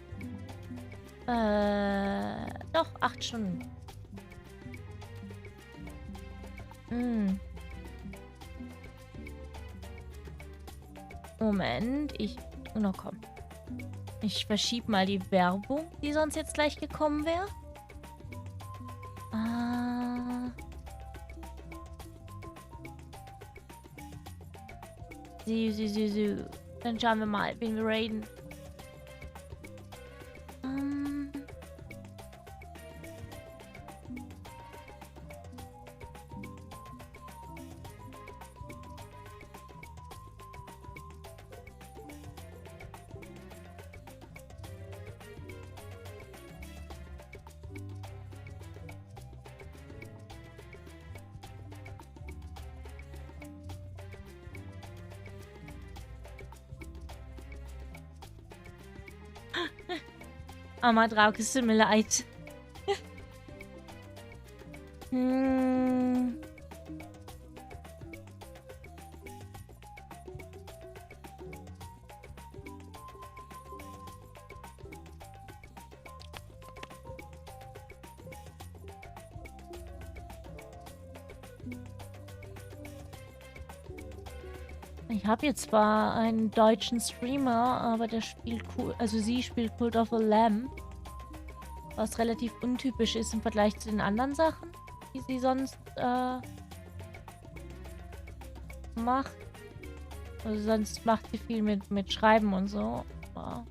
Doch, 8 Stunden. Moment, na komm. Ich verschiebe mal die Werbung, die sonst jetzt gleich gekommen wäre. So. Dann schauen wir mal, wen wir raiden. Armer Drake, es tut mir leid. Ich habe jetzt zwar einen deutschen Streamer, aber der spielt cool, also sie spielt Cult of the Lamb, was relativ untypisch ist im Vergleich zu den anderen Sachen, die sie sonst macht. Also sonst macht sie viel mit Schreiben und so. Aber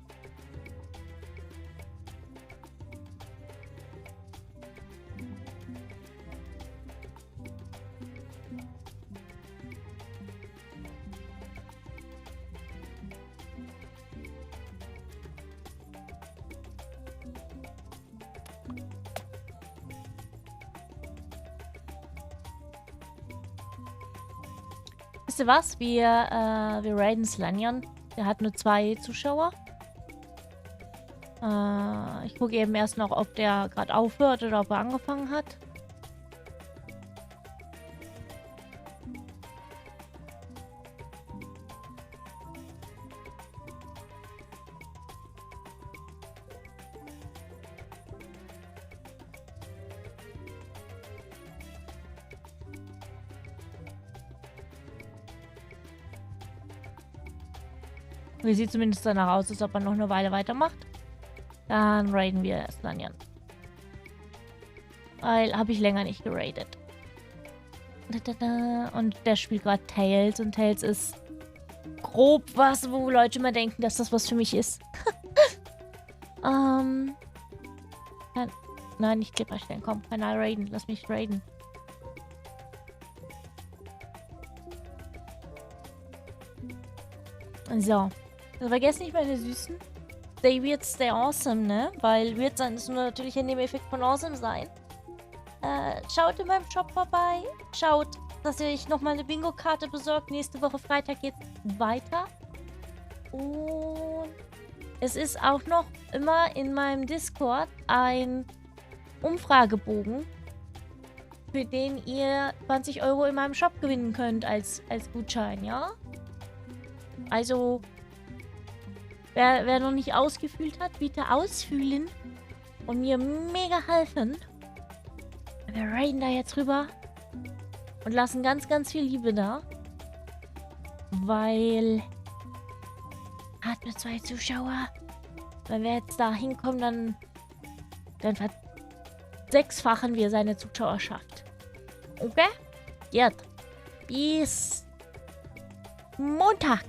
wisst ihr was? Wir raiden Slanion. Der hat nur 2 Zuschauer. Ich gucke eben erst noch, ob der gerade aufhört oder ob er angefangen hat. Wie sieht zumindest danach aus, als ob er noch eine Weile weitermacht. Dann raiden wir Slanion. Weil habe ich länger nicht geradet. Und der spielt gerade Tails. Und Tails ist grob was, wo Leute immer denken, dass das was für mich ist. Nein, nicht Clipper stellen. Komm, keiner raiden. Lass mich raiden. So. Also vergesst nicht, meine Süßen. Stay weird, stay awesome, ne? Weil weird sein ist nur natürlich ein Nebeneffekt von awesome sein. Schaut in meinem Shop vorbei. Schaut, dass ihr euch nochmal eine Bingo-Karte besorgt. Nächste Woche Freitag geht's weiter. Und es ist auch noch immer in meinem Discord ein Umfragebogen, für den ihr 20 € in meinem Shop gewinnen könnt als Gutschein, ja? Also, wer noch nicht ausgefüllt hat, bitte ausfüllen und mir mega helfen. Wir raiden da jetzt rüber und lassen ganz, ganz viel Liebe da. Weil hat nur 2 Zuschauer. Wenn wir jetzt da hinkommen, dann versechsfachen wir seine Zuschauerschaft. Okay? Jetzt. Bis Montag.